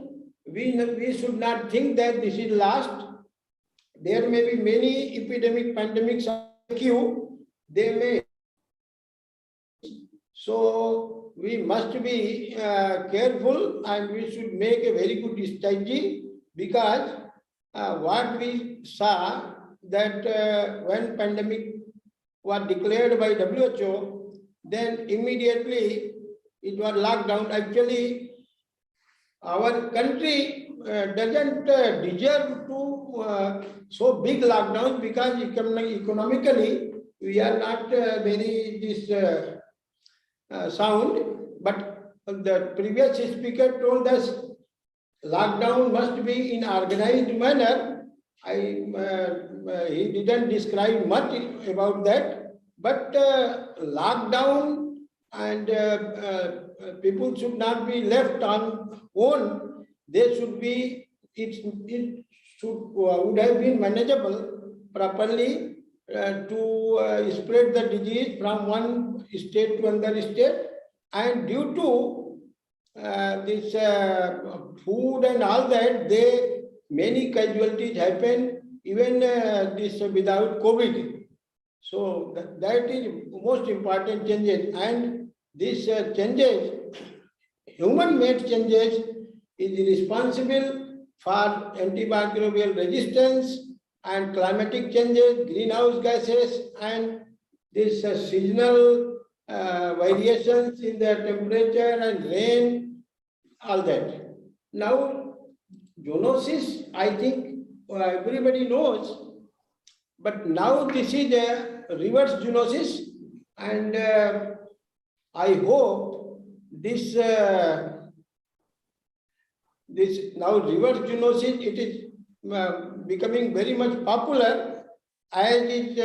we should not think that this is last. There may be many epidemic pandemics queue. They may. So we must be careful, and we should make a very good strategy, because what we saw that when pandemic was declared by WHO, then immediately it was locked down. Actually, our country doesn't deserve to so big lockdown, because economically we are not very this sound. But the previous speaker told us lockdown must be in organized manner. He didn't describe much about that, but lockdown and people should not be left on own. They should be, it would have been manageable properly to spread the disease from one state to another state. And due to this food and all that, many casualties happen, even this without COVID. So that is most important changes. And these changes, human-made changes, is responsible for antimicrobial resistance and climatic changes, greenhouse gases, and this seasonal variations in the temperature and rain, all that. Now, zoonosis, I think everybody knows, but now this is a reverse zoonosis, and I hope this now reverse zoonosis, it is becoming very much popular, as its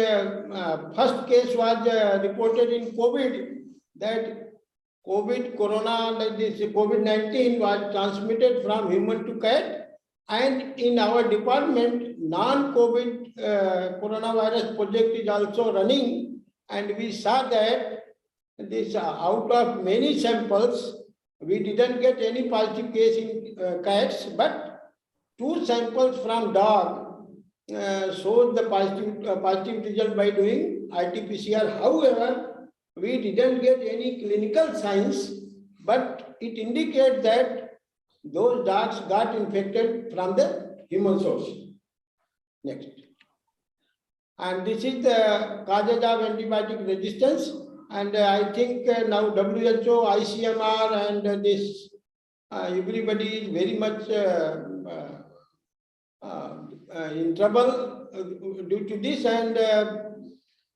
first case was reported in COVID, that corona, like this COVID-19 was transmitted from human to cat. And in our department, non-COVID coronavirus project is also running. And we saw that this out of many samples, we didn't get any positive case in cats, but 2 samples from dog showed the positive result by doing RT-PCR. However, we didn't get any clinical signs, but it indicates that those dogs got infected from the human source. Next. And this is the causes of antibiotic resistance. And I think now WHO, ICMR, and this everybody is very much in trouble due to this, and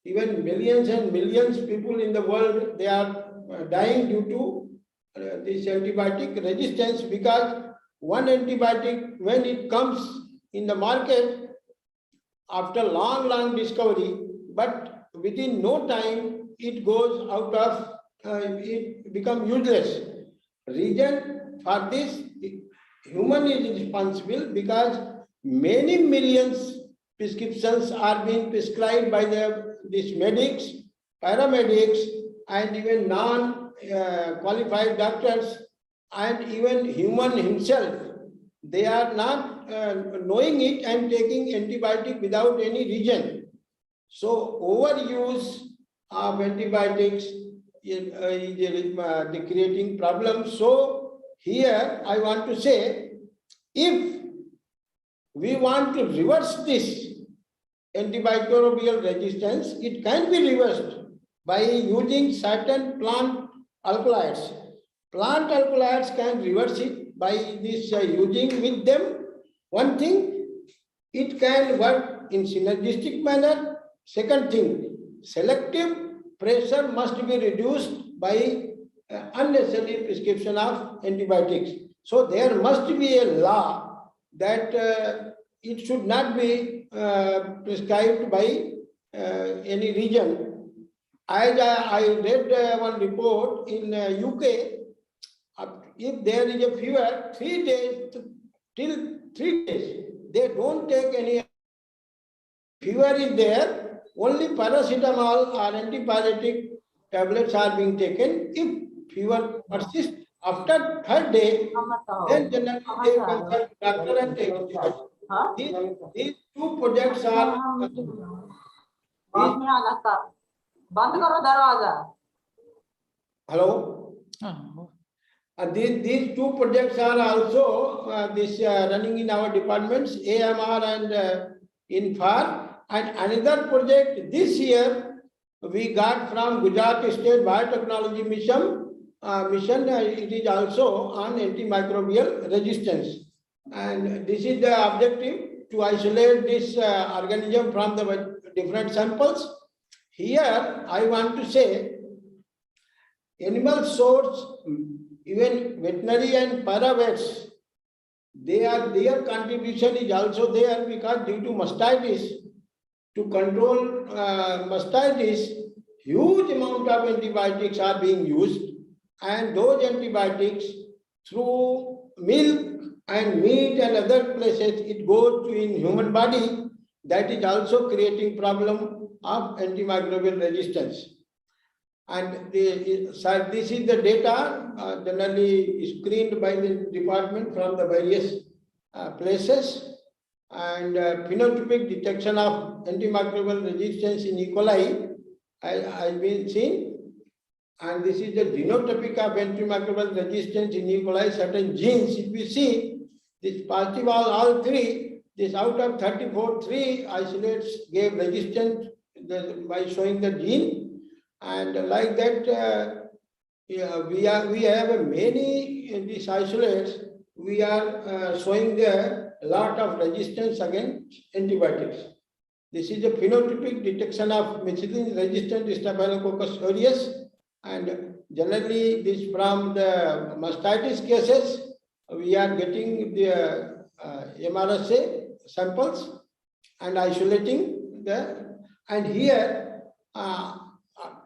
even millions and millions of people in the world, they are dying due to this antibiotic resistance, because one antibiotic, when it comes in the market after long discovery, but within no time it goes out of, it becomes useless. Reason for this, human is responsible, because many millions prescriptions are being prescribed by these medics, paramedics, and even non-qualified doctors, and even human himself. They are not knowing it and taking antibiotic without any reason. So overuse of antibiotics is creating problems. So here I want to say, if we want to reverse this antimicrobial resistance, it can be reversed by using certain plant alkaloids. Plant alkaloids can reverse it by this using with them. One thing, it can work in synergistic manner. Second thing, selective pressure must be reduced by unnecessary prescription of antibiotics. So there must be a law that it should not be prescribed by any region. As I read one report in UK, if there is a fever, 3 days, till 3 days, they don't take any. Fever is there, only paracetamol or antipyretic tablets are being taken. If fever persists after 3rd day, then generally they consult doctor and take it. These 2 projects are. Hello. These 2 projects are also running in our departments, AMR and INFAR. And another project this year we got from Gujarat State Biotechnology Mission. It is also on antimicrobial resistance. And this is the objective, to isolate this organism from the different samples. Here I want to say, animal source, even veterinary and paravets, their contribution is also there, because due to mastitis, to control mastitis, huge amount of antibiotics are being used, and those antibiotics through milk and meat and other places, it goes to in human body. That is also creating problem of antimicrobial resistance. And this is the data generally screened by the department from the various places, and phenotypic detection of antimicrobial resistance in E. coli has been seen. And this is the genotypic of antimicrobial resistance in E. coli, certain genes. If we see this positive all 3, this out of 34, 3 isolates gave resistance by showing the gene. And like that, we have many in these isolates. We are showing a lot of resistance against antibiotics. This is a phenotypic detection of methicillin-resistant Staphylococcus aureus, and generally this from the mastitis cases we are getting the MRSA samples and isolating the. And here,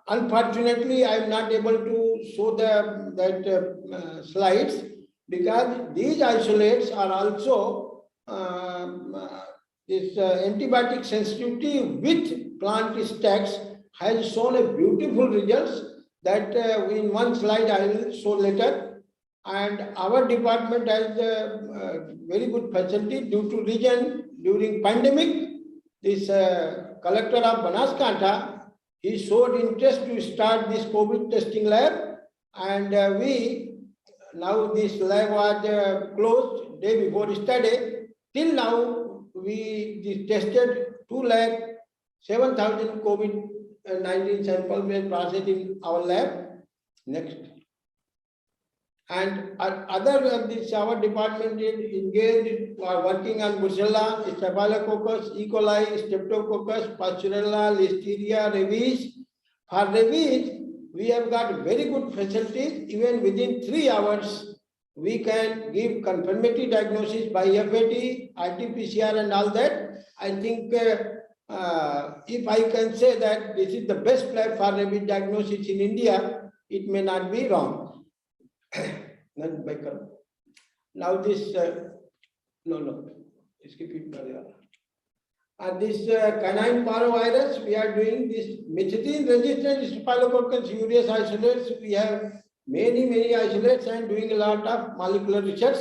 unfortunately, I am not able to show that slides, because these isolates are also this antibiotic sensitivity with plant stacks has shown a beautiful results that in one slide I will show later. And our department has a very good facility due to region during pandemic. This collector of Banaskantha, he showed interest to start this COVID testing lab, and now this lab was closed day before yesterday. Till now, we tested 2,07,000 COVID-19 samples were processed in our lab. Next. And other this our department is engaged working on Brucella, Staphylococcus, E. coli, Streptococcus, Pasteurella, Listeria, rabies. For rabies, we have got very good facilities. Even within 3 hours, we can give confirmatory diagnosis by FAT, RT-PCR, and all that. I think if I can say that this is the best lab for rabies diagnosis in India, it may not be wrong. Now this this canine parvovirus, we are doing this methicillin resistant Staphylococcus aureus isolates. We have many isolates and doing a lot of molecular research.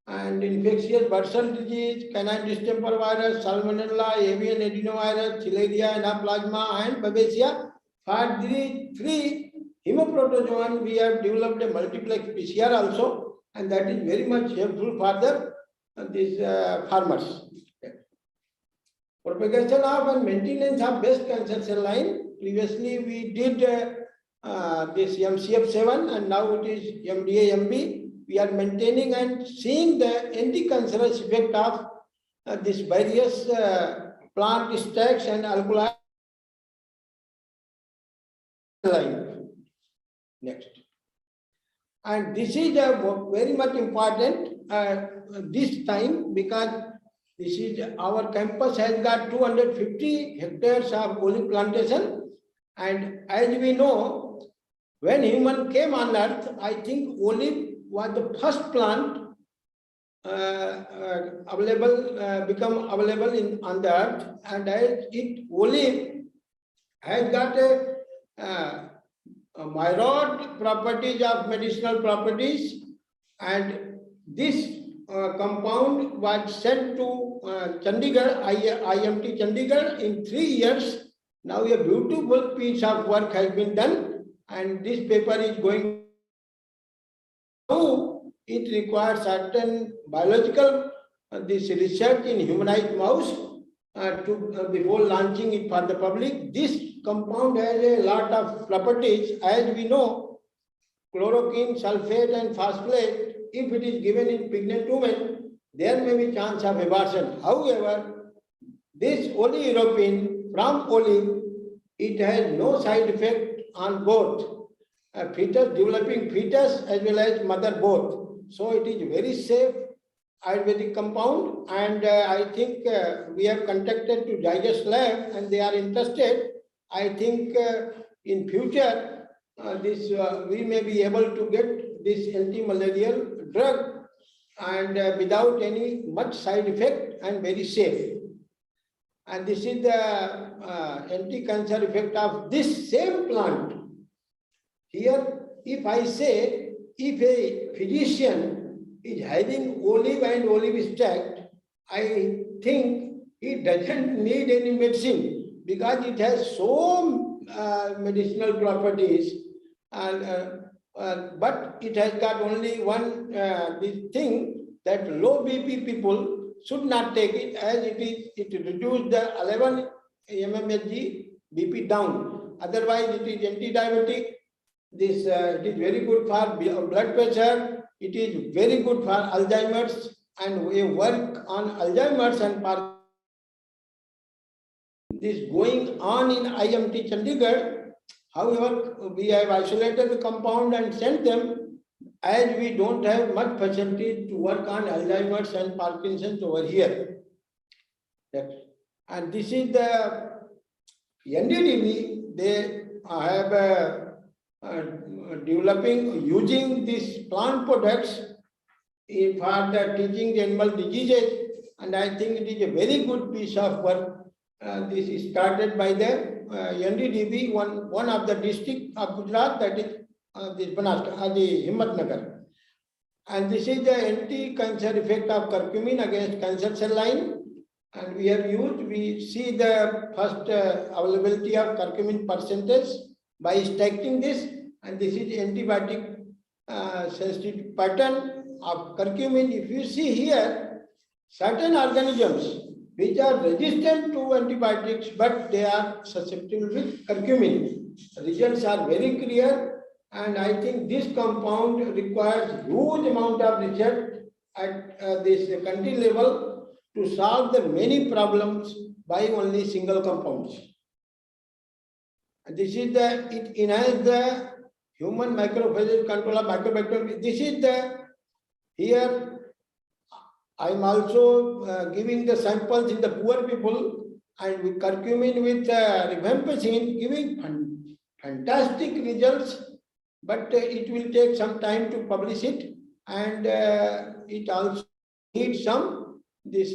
And infectious bursal disease, canine distemper virus, salmonella, avian adenovirus, chlamydia, anaplasma, and babesia. For these 3 hemoprotozoan, we have developed a multiplex PCR also, and that is very much helpful for these farmers. Propagation of and maintenance of best cancer cell line. Previously, we did this MCF7, and now it is MDA-MB. We are maintaining and seeing the anti-cancerous effect of this various plant stacks and alkali line. Next. And this is very much important this time, because this is our campus has got 250 hectares of olive plantation. And as we know, when human came on earth, I think olive was the first plant become available on the earth, and as olive has got a myriad properties of medicinal properties, and this compound was sent to Chandigarh, IMT Chandigarh in 3 years. Now a beautiful piece of work has been done, and this paper is going. Now it requires certain biological this research in humanized mouse before launching it for the public. This compound has a lot of properties. As we know, chloroquine, sulfate, and phosphate, if it is given in pregnant women, there may be chance of abortion. However, this oleeuropine from olive, it has no side effect on both fetus, developing fetus as well as mother both. So it is very safe Ayurvedic compound, and I think we have contacted to Digest Lab and they are interested. I think in future this we may be able to get this anti-malarial drug and without any much side effect and very safe. And this is the anti-cancer effect of this same plant. Here, if I say, if a physician is having olive and olive extract, I think he doesn't need any medicine because it has so medicinal properties, and but it has got only one this thing that low BP people should not take it, as it reduces the 11 mmHg BP down. Otherwise, it is anti-diabetic. This it is very good for blood pressure. It is very good for Alzheimer's, and we work on Alzheimer's and Parkinson's. This going on in IMT Chandigarh. However, we have isolated the compound and sent them, as we don't have much facility to work on Alzheimer's and Parkinson's over here. And this is the NDDB. They have developing, using these plant products for the teaching the animal diseases, and I think it is a very good piece of work. This is started by the NDDB, one of the district of Gujarat, that is this Banaskantha, the Himmatnagar. And this is the anti-cancer effect of curcumin against cancer cell line. And we have used, we see the first availability of curcumin percentage by stacking this, and this is antibiotic sensitive pattern of curcumin. If you see here, certain organisms which are resistant to antibiotics, but they are susceptible with curcumin. Results are very clear, and I think this compound requires huge amount of research at this country level to solve the many problems by only single compounds. And this is the, it enhances the human macrophage control of mycobacterium. This is the, here I am also giving the samples in the poor people, and with curcumin with rifampicin giving fantastic results, but it will take some time to publish it, and it also needs some this.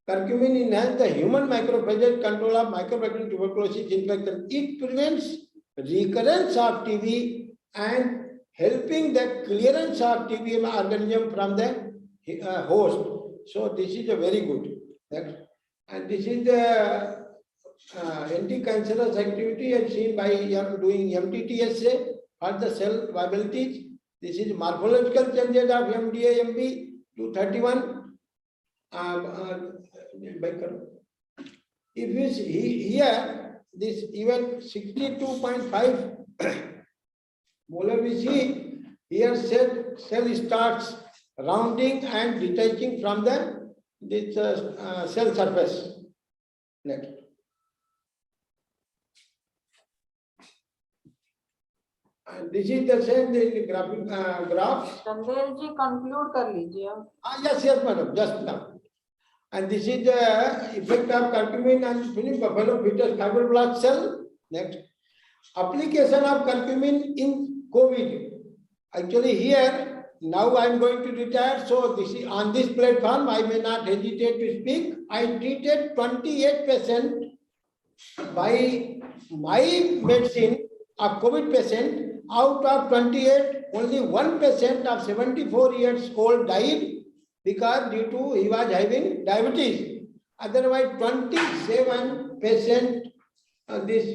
Curcumin enhances the human macrophage control of mycobacterial tuberculosis infection. It prevents recurrence of TB and helping the clearance of TB organism from the host. So this is a very good. And this is the anti-cancerous activity as seen by doing MTTSA for the cell viabilities. This is morphological changes of MDA-MB 231. If you see here, this even 62.5 molar, we see here cell starts rounding and detaching from the this cell surface. Next. And this is the same the graphic graph. Chandel ji, conclude kar lijiye. Yes, madam, just now. And this is the effect of curcumin and buffalo fetus fibroblast cell. Next. Application of curcumin in COVID. Actually here, now I am going to retire, so this is on this platform, I may not hesitate to speak. I treated 28% by my medicine of COVID patient. Out of 28, only 1% of 74 years old died because due to he was having diabetes. Otherwise, 27% this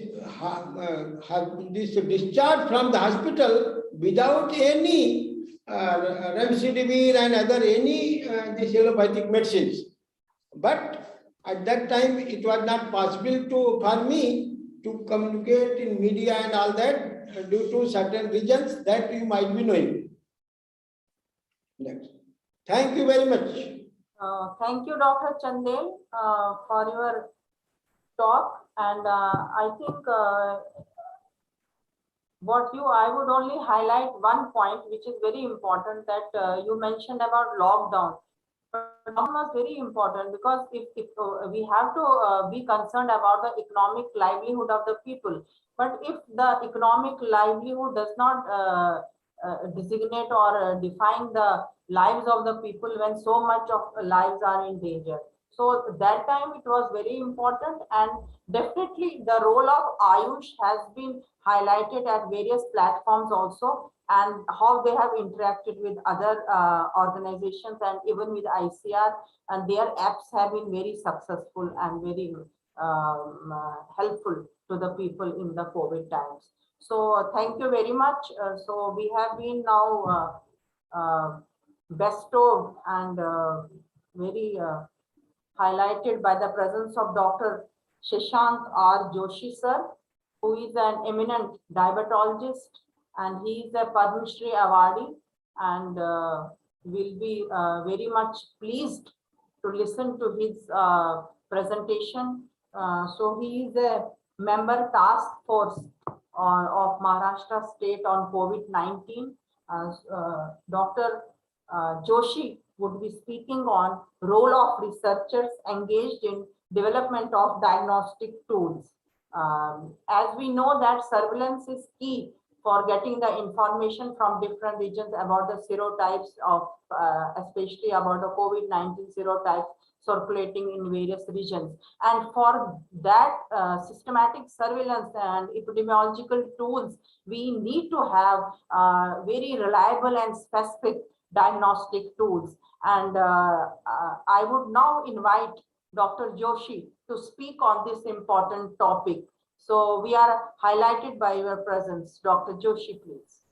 discharge from the hospital without any remdesivir and other any these allopathic medicines. But at that time, it was not possible for me to communicate in media and all that due to certain reasons that you might be knowing. Next. Thank you very much. Thank you, Dr. Chandel, for your talk. And I think I would only highlight one point, which is very important, that you mentioned about lockdown. Lockdown was very important because if we have to be concerned about the economic livelihood of the people. But if the economic livelihood does not designate or define the lives of the people when so much of lives are in danger. So that time it was very important, and definitely the role of Ayush has been highlighted at various platforms also, and how they have interacted with other organizations and even with ICR, and their apps have been very successful and very helpful to the people in the COVID times. So thank you very much. So we have been now bestowed and very highlighted by the presence of Dr. Shashank R. Joshi sir, who is an eminent diabetologist, and he is a Padma Shri awardee, and will be very much pleased to listen to his presentation. So he is a member task force of Maharashtra state on COVID-19. Dr. Joshi would be speaking on role of researchers engaged in development of diagnostic tools. As we know that surveillance is key for getting the information from different regions about the serotypes of, especially about the COVID-19 serotypes circulating in various regions. And for that systematic surveillance and epidemiological tools, we need to have very reliable and specific diagnostic tools. And I would now invite Dr. Joshi to speak on this important topic. So we are highlighted by your presence. Dr. Joshi, please.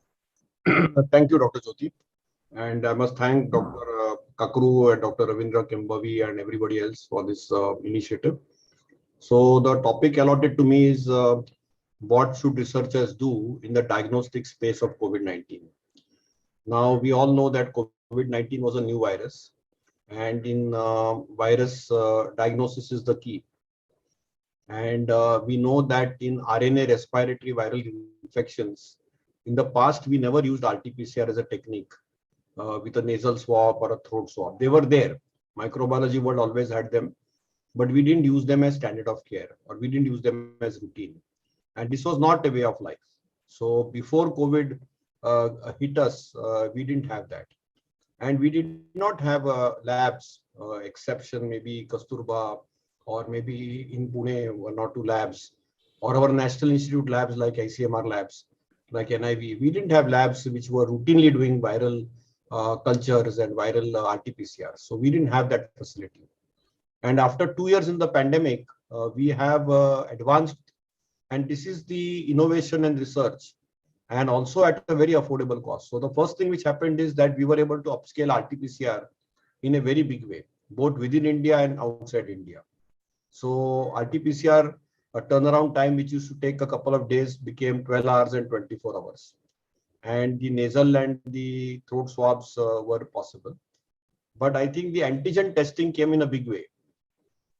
Thank you, Dr. Jyoti. And I must thank Dr. Kakru and Dr. Ravindra Kembavi and everybody else for this initiative. So the topic allotted to me is what should researchers do in the diagnostic space of COVID-19? Now, we all know that COVID-19 was a new virus, and in virus diagnosis is the key. And we know that in RNA respiratory viral infections, in the past, we never used RT-PCR as a technique with a nasal swab or a throat swab. They were there. Microbiology world always had them, but we didn't use them as standard of care, or we didn't use them as routine. And this was not a way of life. So before COVID hit us, we didn't have that. And we did not have labs, exception maybe Kasturba, or maybe in Pune, 1 or 2 labs, or our National Institute labs like ICMR labs, like NIV. We didn't have labs which were routinely doing viral cultures and viral RT-PCR. So we didn't have that facility. And after 2 years in the pandemic, we have advanced, and this is the innovation and research, and also at a very affordable cost. So the first thing which happened is that we were able to upscale RT-PCR in a very big way, both within India and outside India. So RT-PCR, a turnaround time which used to take a couple of days, became 12 hours and 24 hours. And the nasal and the throat swabs were possible. But I think the antigen testing came in a big way.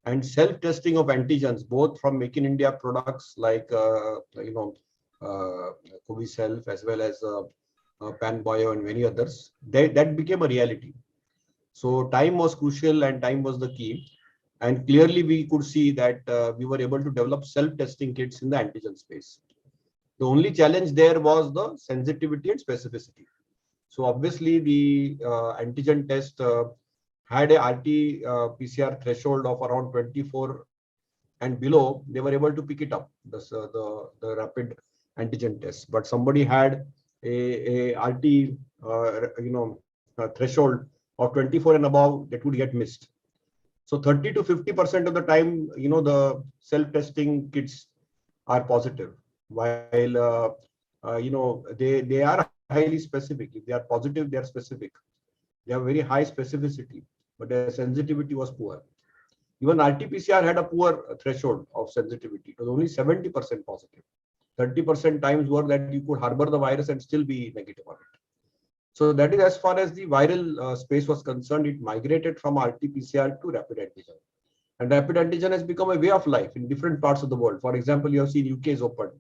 And self-testing of antigens, both from Make in India products like, Coviself, as well as Panbio and many others, that became a reality. So time was crucial and time was the key. And clearly we could see that we were able to develop self-testing kits in the antigen space. The only challenge there was the sensitivity and specificity. So obviously the antigen test had a RT-PCR threshold of around 24 and below. They were able to pick it up, the rapid antigen test. But somebody had a RT threshold of 24 and above, that would get missed. So 30 to 50% of the time, the self-testing kits are positive, while they are highly specific. If they are positive, they are specific. They have very high specificity, but their sensitivity was poor. Even RT-PCR had a poor threshold of sensitivity. It was only 70% positive. 30% times were that you could harbor the virus and still be negative on it. So that is as far as the viral space was concerned. It migrated from RT-PCR to rapid antigen. And rapid antigen has become a way of life in different parts of the world. For example, you have seen UK is open,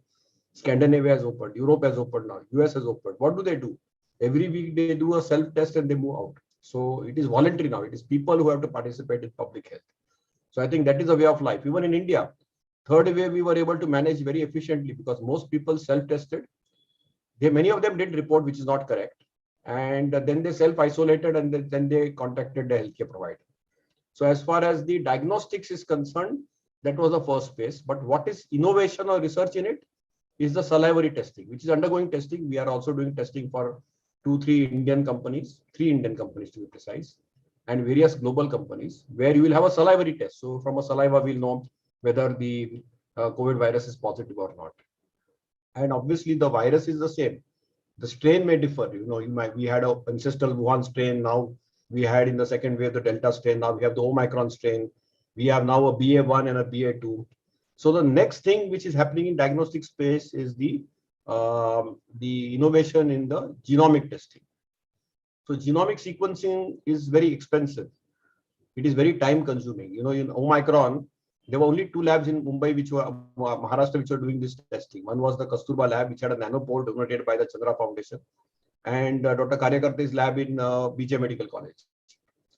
Scandinavia has opened, Europe has opened now, US has opened. What do? Every week they do a self-test and they move out. So it is voluntary now. It is people who have to participate in public health. So I think that is a way of life. Even in India, third wave we were able to manage very efficiently because most people self-tested. Many of them did report, which is not correct. And then they self-isolated and then they contacted the healthcare provider. So as far as the diagnostics is concerned, that was the first phase. But what is innovation or research in it is the salivary testing, which is undergoing testing. We are also doing testing for 3 Indian companies to be precise, and various global companies, where you will have a salivary test. So from a saliva, we'll know whether the COVID virus is positive or not. And obviously the virus is the same. The strain may differ. We had a ancestral Wuhan strain. Now we had in the second wave the Delta strain. Now we have the Omicron strain. We have now a BA1 and a BA2. So the next thing which is happening in diagnostic space is the innovation in the genomic testing. So genomic sequencing is very expensive. It is very time consuming. In Omicron, there were only 2 labs in Mumbai, which were Maharashtra, which were doing this testing. One was the Kasturba lab, which had a nanopore donated by the Chandra Foundation, and Dr. Karyakarte's lab in BJ Medical College.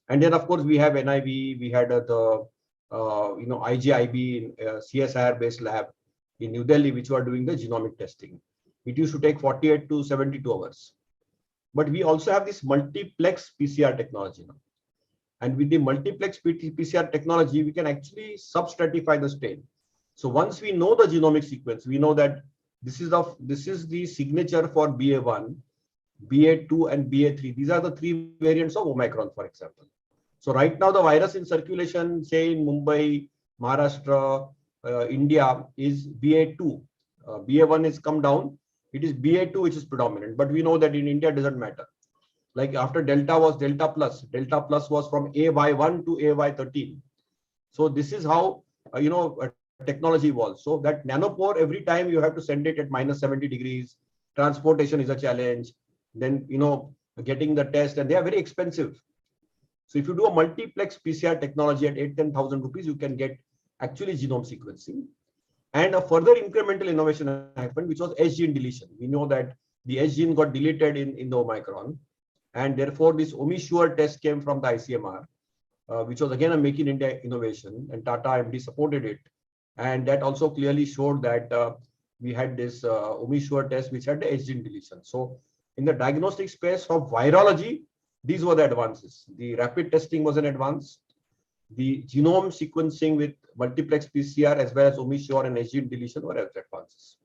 And then, of course, we have NIV. We had the IGIB CSIR based lab, in New Delhi, which were doing the genomic testing. It used to take 48 to 72 hours. But we also have this multiplex PCR technology now. And with the multiplex PCR technology, we can actually substratify the strain. So once we know the genomic sequence, we know that this is the signature for BA1, BA2, and BA3. These are the 3 variants of Omicron, for example. So right now, the virus in circulation, say in Mumbai, Maharashtra, India, is BA2. BA1 has come down. It is BA2 which is predominant. But we know that in India, it doesn't matter. Like after Delta was Delta plus. Delta plus was from AY1 to AY13. So this is how, technology evolves. So that nanopore, every time you have to send it at -70 degrees. Transportation is a challenge. Then, getting the test, and they are very expensive. So if you do a multiplex PCR technology at 8,000-10,000 rupees, you can get actually genome sequencing. And a further incremental innovation happened, which was S gene deletion. We know that the S gene got deleted in the Omicron. And therefore, this OmiSure test came from the ICMR, which was again a Make in India innovation, and Tata MD supported it. And that also clearly showed that we had this OmiSure test, which had the S gene deletion. So in the diagnostic space of virology, these were the advances. The rapid testing was an advance. The genome sequencing with multiplex PCR as well as OmiSure and S gene deletion were advances.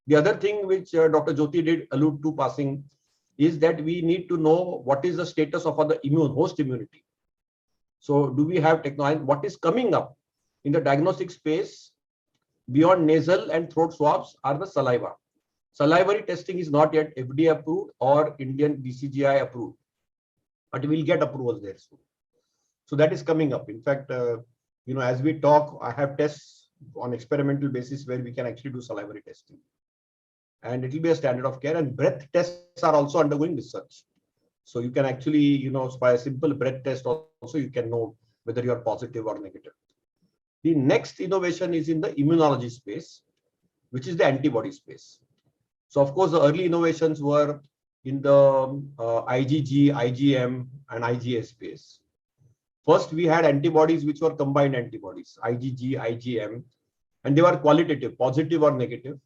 The other thing which Dr. Jyoti did allude to passing is that we need to know what is the status of the host immunity. So do we have technology? What is coming up in the diagnostic space beyond nasal and throat swabs are the saliva. Salivary testing is not yet FDA approved or Indian DCGI approved, but we'll get approvals there soon. So that is coming up. In fact, as we talk, I have tests on experimental basis where we can actually do salivary testing. And it will be a standard of care, and breath tests are also undergoing research. So you can actually, by a simple breath test also, you can know whether you are positive or negative. The next innovation is in the immunology space, which is the antibody space. So of course, the early innovations were in the IgG, IgM, and IgA space. First, we had antibodies which were combined antibodies, IgG, IgM, and they were qualitative, positive or negative.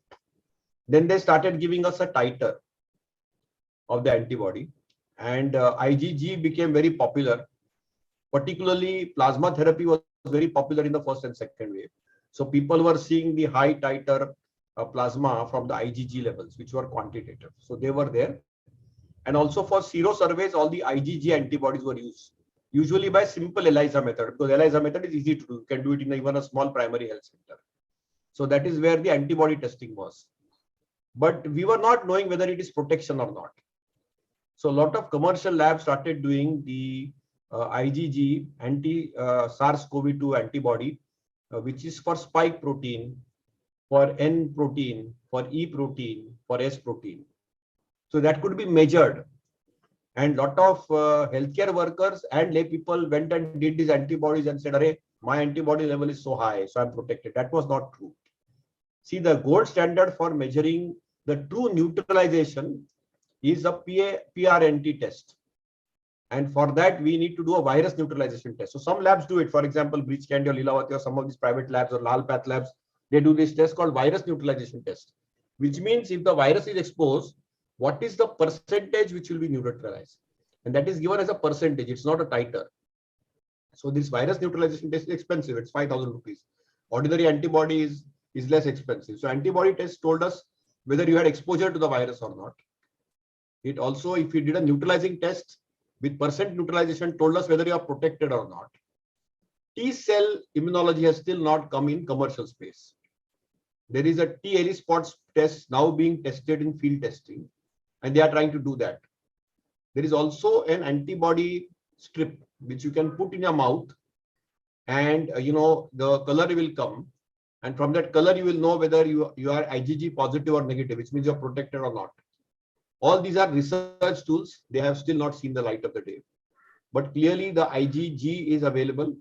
Then they started giving us a titer of the antibody, and IgG became very popular. Particularly, plasma therapy was very popular in the first and second wave. So people were seeing the high titer plasma from the IgG levels, which were quantitative. So they were there. And also for sero surveys, all the IgG antibodies were used, usually by simple ELISA method, because ELISA method is easy to do. You can do it in even a small primary health center. So that is where the antibody testing was. But we were not knowing whether it is protection or not. So a lot of commercial labs started doing the IgG anti-SARS-CoV-2 antibody, which is for spike protein, for N protein, for E protein, for S protein. So that could be measured. And a lot of healthcare workers and lay people went and did these antibodies and said, "Arey, my antibody level is so high, so I'm protected." That was not true. See, the gold standard for measuring the true neutralization is a PRNT test. And for that, we need to do a virus neutralization test. So some labs do it. For example, Breach Candy or Lilavati or some of these private labs or Lalpath labs, they do this test called virus neutralization test, which means if the virus is exposed, what is the percentage which will be neutralized? And that is given as a percentage. It's not a titer. So this virus neutralization test is expensive. It's 5,000 rupees. Ordinary antibody is less expensive. So antibody test told us whether you had exposure to the virus or not. It also, if you did a neutralizing test with percent neutralization, told us whether you are protected or not. T-cell immunology has still not come in commercial space. There is a T ELISpot test now being tested in field testing, and they are trying to do that. There is also an antibody strip which you can put in your mouth, and the color will come, and from that color you will know whether you are IgG positive or negative, which means you are protected or not. All these are research tools. They have still not seen the light of the day. But clearly the IgG is available,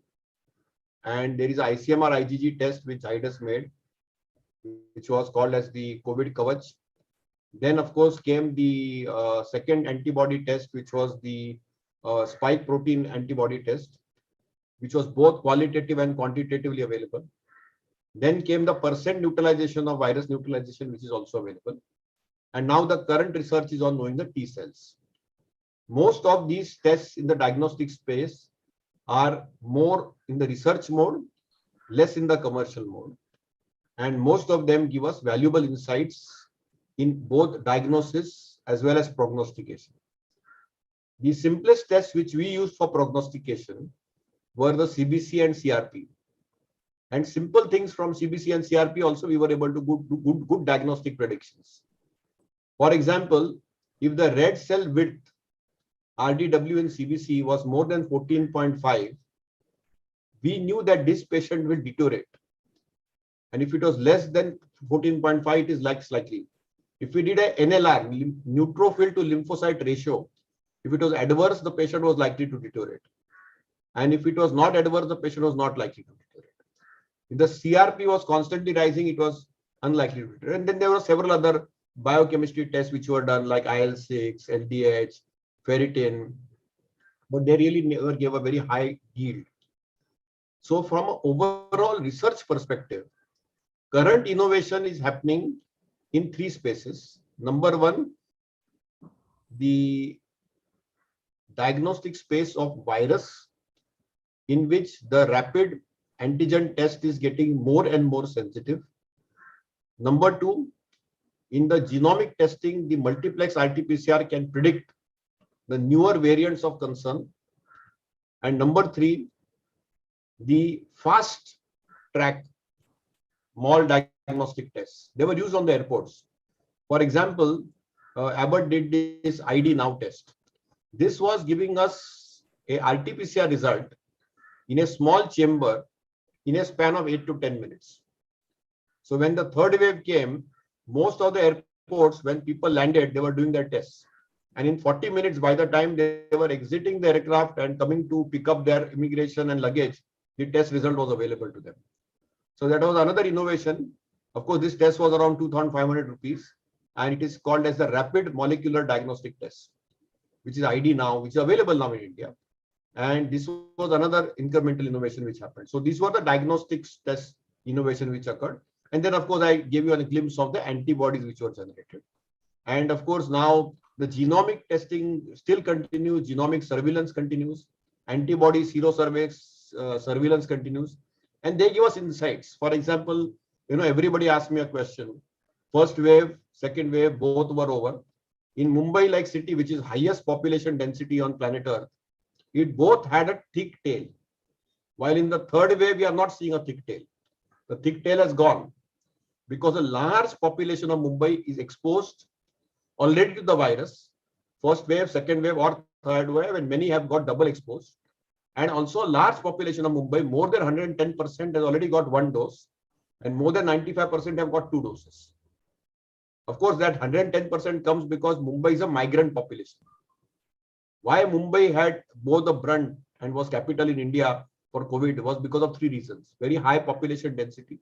and there is a ICMR IgG test which Zydus made, which was called as the COVID Kavach. Then of course came the second antibody test, which was the spike protein antibody test, which was both qualitative and quantitatively available. Then came the percent neutralization of virus neutralization, which is also available. And now the current research is on knowing the T cells. Most of these tests in the diagnostic space are more in the research mode, less in the commercial mode. And most of them give us valuable insights in both diagnosis as well as prognostication. The simplest tests which we used for prognostication were the CBC and CRP. And simple things from CBC and CRP also we were able to do good diagnostic predictions. For example, if the red cell width RDW in CBC was more than 14.5, we knew that this patient will deteriorate. And if it was less than 14.5, it is less likely. If we did a NLR, neutrophil to lymphocyte ratio, if it was adverse, the patient was likely to deteriorate. And if it was not adverse, the patient was not likely to deteriorate. If the CRP was constantly rising, it was unlikely to deteriorate. And then there were several other biochemistry tests which were done, like IL-6, LDH, ferritin, but they really never gave a very high yield. So from an overall research perspective, current innovation is happening in three spaces. Number one, the diagnostic space of virus, in which the rapid antigen test is getting more and more sensitive. Number two, in the genomic testing, the multiplex RT-PCR can predict the newer variants of concern. And number three, the fast track small diagnostic tests. They were used on the airports. For example, Abbott did this ID Now test. This was giving us a RT-PCR result in a small chamber in a span of 8 to 10 minutes. So when the third wave came, most of the airports, when people landed, they were doing their tests. And in 40 minutes, by the time they were exiting the aircraft and coming to pick up their immigration and luggage, the test result was available to them. So that was another innovation. Of course, this test was around 2,500 rupees, and it is called as the Rapid Molecular Diagnostic Test, which is ID Now, which is available now in India. And this was another incremental innovation which happened. So these were the diagnostics test innovation which occurred. And then, of course, I gave you a glimpse of the antibodies which were generated. And of course, now the genomic testing still continues, genomic surveillance continues, antibody surveillance continues, and they give us insights. For example, everybody asked me a question. First wave, second wave, both were over. In Mumbai, like city, which is highest population density on planet Earth, it both had a thick tail. While in the third wave, we are not seeing a thick tail. The thick tail has gone because a large population of Mumbai is exposed already to the virus. First wave, second wave, or third wave, and many have got double exposed. And also a large population of Mumbai, more than 110% has already got one dose, and more than 95% have got two doses. Of course, that 110% comes because Mumbai is a migrant population. Why Mumbai had both the brunt and was capital in India for COVID was because of three reasons. Very high population density.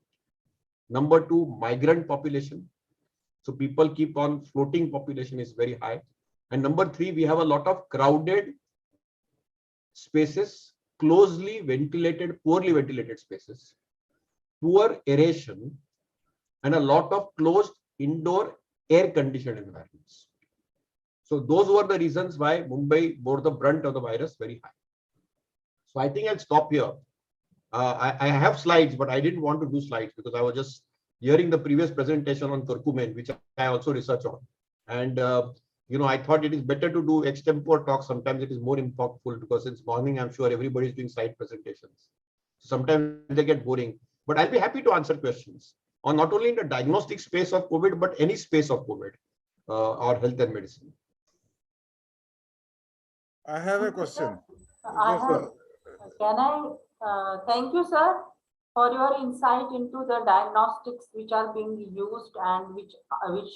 Number two, migrant population. So people keep on floating, population is very high. And number three, we have a lot of crowded spaces, closely ventilated, poorly ventilated spaces, poor aeration, and a lot of closed indoor air conditioned environments. So those were the reasons why Mumbai bore the brunt of the virus very high. So I think I'll stop here. I have slides, but I didn't want to do slides because I was just hearing the previous presentation on curcumin, which I also research on. And I thought it is better to do extempore talk. Sometimes it is more impactful because since morning, I'm sure everybody is doing slide presentations. Sometimes they get boring, but I'll be happy to answer questions on not only in the diagnostic space of COVID, but any space of COVID or health and medicine. I have a question. Thank you, sir, for your insight into the diagnostics which are being used and which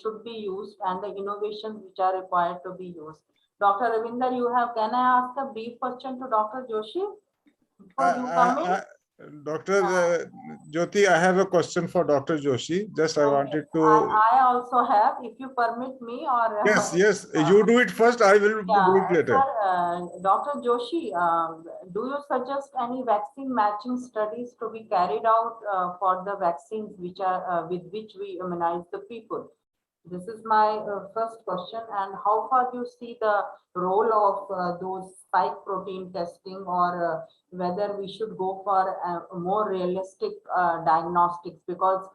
should be used, and the innovations which are required to be used. Dr. Ravinder, can I ask a brief question to Dr. Joshi? Before you come in? Dr. Jyoti, I have a question for Dr. Joshi. Just I wanted to. I also have, if you permit me, or Yes, you do it first. I will do it later. Sir, Dr. Joshi, do you suggest any vaccine matching studies to be carried out for the vaccines which are with which we immunize the people? This is my first question. And how far do you see the role of those spike protein testing, or whether we should go for a more realistic diagnostics? Because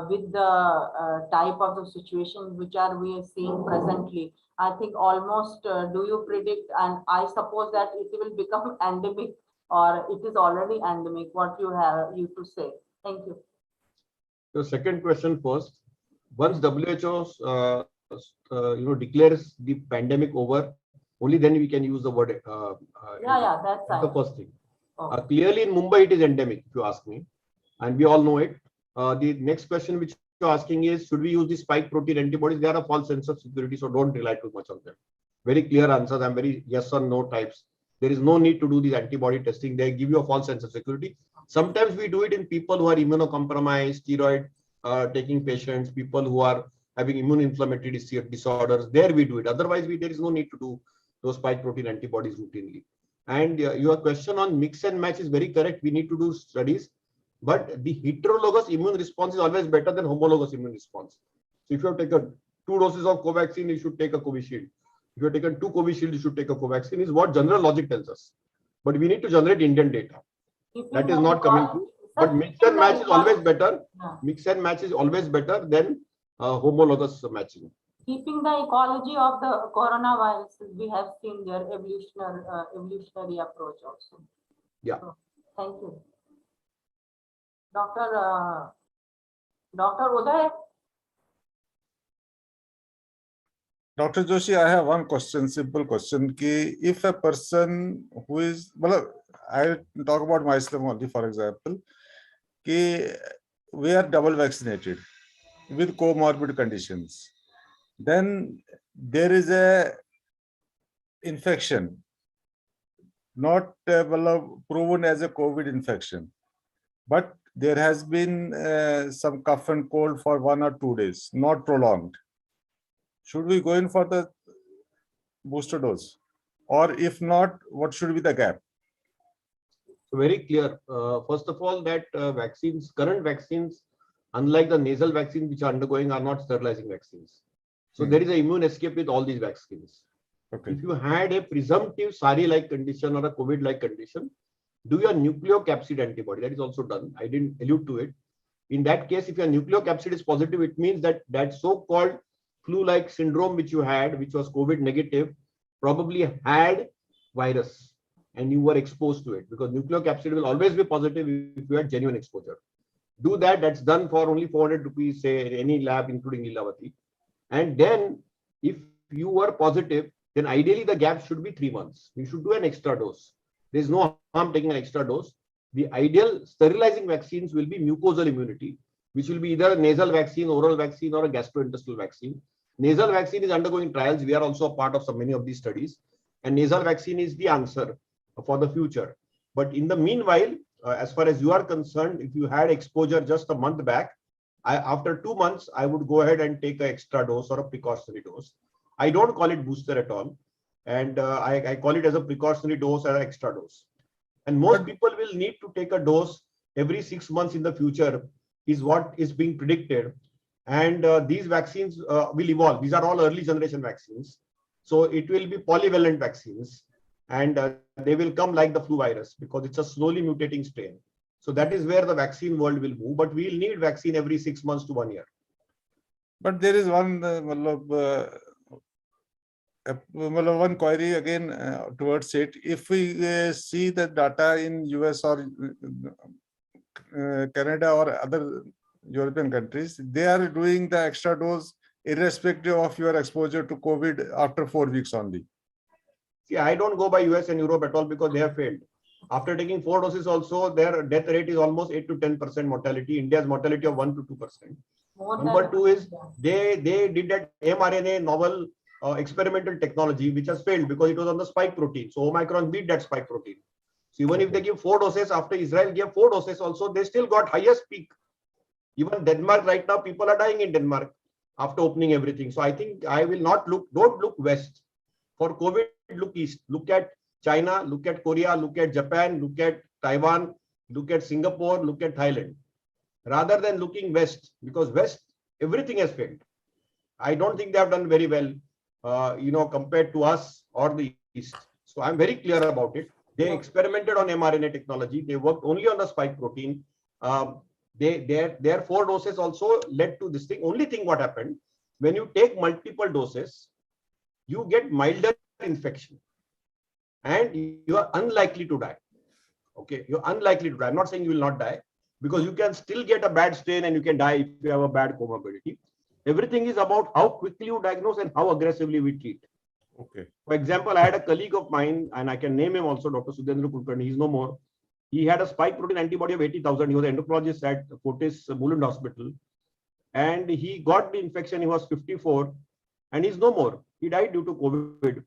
with the type of the situation which we are seeing presently, I think almost, do you predict, and I suppose that it will become endemic, or it is already endemic? What you have to say? Thank you. The second question first. Once WHO declares the pandemic over, only then we can use the word. That's the first thing. Oh. Clearly, in Mumbai, it is endemic, if you ask me, and we all know it. The next question which you're asking is, should we use the spike protein antibodies? They are a false sense of security, so don't rely too much on them. Very clear answers. I'm very yes or no types. There is no need to do these antibody testing. They give you a false sense of security. Sometimes we do it in people who are immunocompromised, steroid taking patients, people who are having immune inflammatory disorders. There we do it. Otherwise, there is no need to do those spike protein antibodies routinely. And your question on mix and match is very correct. We need to do studies, but the heterologous immune response is always better than homologous immune response. So if you have taken 2 doses of Covaxin, you should take a Covishield. If you have taken 2 Covishield, you should take a Covaxin, is what general logic tells us. But we need to generate Indian data. That is not coming through. But mix and match is always better. Mix and match is always better than homologous matching. Keeping the ecology of the coronavirus, we have seen their evolutionary approach also. Yeah. So, thank you. Dr. Uday. Dr. Joshi, I have one question, simple question. If a person who is, well, I talk about myself only, for example, we are double vaccinated with comorbid conditions. Then there is a infection, not proven as a COVID infection, but there has been some cough and cold for 1 or 2 days, not prolonged. Should we go in for the booster dose? Or if not, what should be the gap? So very clear. First of all, that current vaccines, unlike the nasal vaccines which are undergoing, are not sterilizing vaccines. So there is an immune escape with all these vaccines. Okay. If you had a presumptive SARI-like condition or a COVID-like condition, do your nucleocapsid antibody. That is also done. I didn't allude to it. In that case, if your nucleocapsid is positive, it means that that so-called flu-like syndrome which you had, which was COVID negative, probably had virus and you were exposed to it, because nucleocapsid will always be positive if you had genuine exposure. Do that. That's done for only 400 rupees, say, in any lab, including Lilavati. And then if you were positive, then ideally the gap should be 3 months. You should do an extra dose. There's no harm taking an extra dose. The ideal sterilizing vaccines will be mucosal immunity, which will be either a nasal vaccine, oral vaccine, or a gastrointestinal vaccine. Nasal vaccine is undergoing trials. We are also a part of many of these studies. And nasal vaccine is the answer for the future. But in the meanwhile, as far as you are concerned, if you had exposure just a month back, after 2 months, I would go ahead and take an extra dose or a precautionary dose. I don't call it booster at all. And I call it as a precautionary dose or an extra dose. And most people will need to take a dose every 6 months in the future, is what is being predicted. And these vaccines will evolve. These are all early generation vaccines. So it will be polyvalent vaccines. And they will come like the flu virus, because it's a slowly mutating strain. So that is where the vaccine world will move. But we'll need vaccine every 6 months to 1 year. But there is one query again towards it. If we see the data in US or Canada or other European countries, they are doing the extra dose irrespective of your exposure to COVID after 4 weeks only. See, I don't go by US and Europe at all, because they have failed. After taking 4 doses also, their death rate is almost 8 to 10% mortality. India's mortality of 1 to 2%. Number 2 is they did that mRNA novel experimental technology, which has failed because it was on the spike protein. So Omicron beat that spike protein. So even if they give 4 doses, after Israel gave 4 doses also, they still got highest peak. Even Denmark right now, people are dying in Denmark after opening everything. So I think I will not don't look west. For COVID, look east. Look at China, look at Korea, look at Japan, look at Taiwan, look at Singapore, look at Thailand. Rather than looking west, because west, everything has failed. I don't think they have done very well, compared to us or the east. So I'm very clear about it. They experimented on mRNA technology. They worked only on the spike protein. Their 4 doses also led to this thing. Only thing what happened, when you take multiple doses, you get milder infection and you are unlikely to die. Okay, you're unlikely to die. I'm not saying you will not die, because you can still get a bad strain and you can die if you have a bad comorbidity. Everything is about how quickly you diagnose and how aggressively we treat. Okay. For example, I had a colleague of mine, and I can name him also, Dr. Sudhendra Kulkarni. He's no more. He had a spike protein antibody of 80,000. He was an endocrinologist at Fortis Mulund Hospital. And he got the infection. He was 54 and he's no more. He died due to COVID,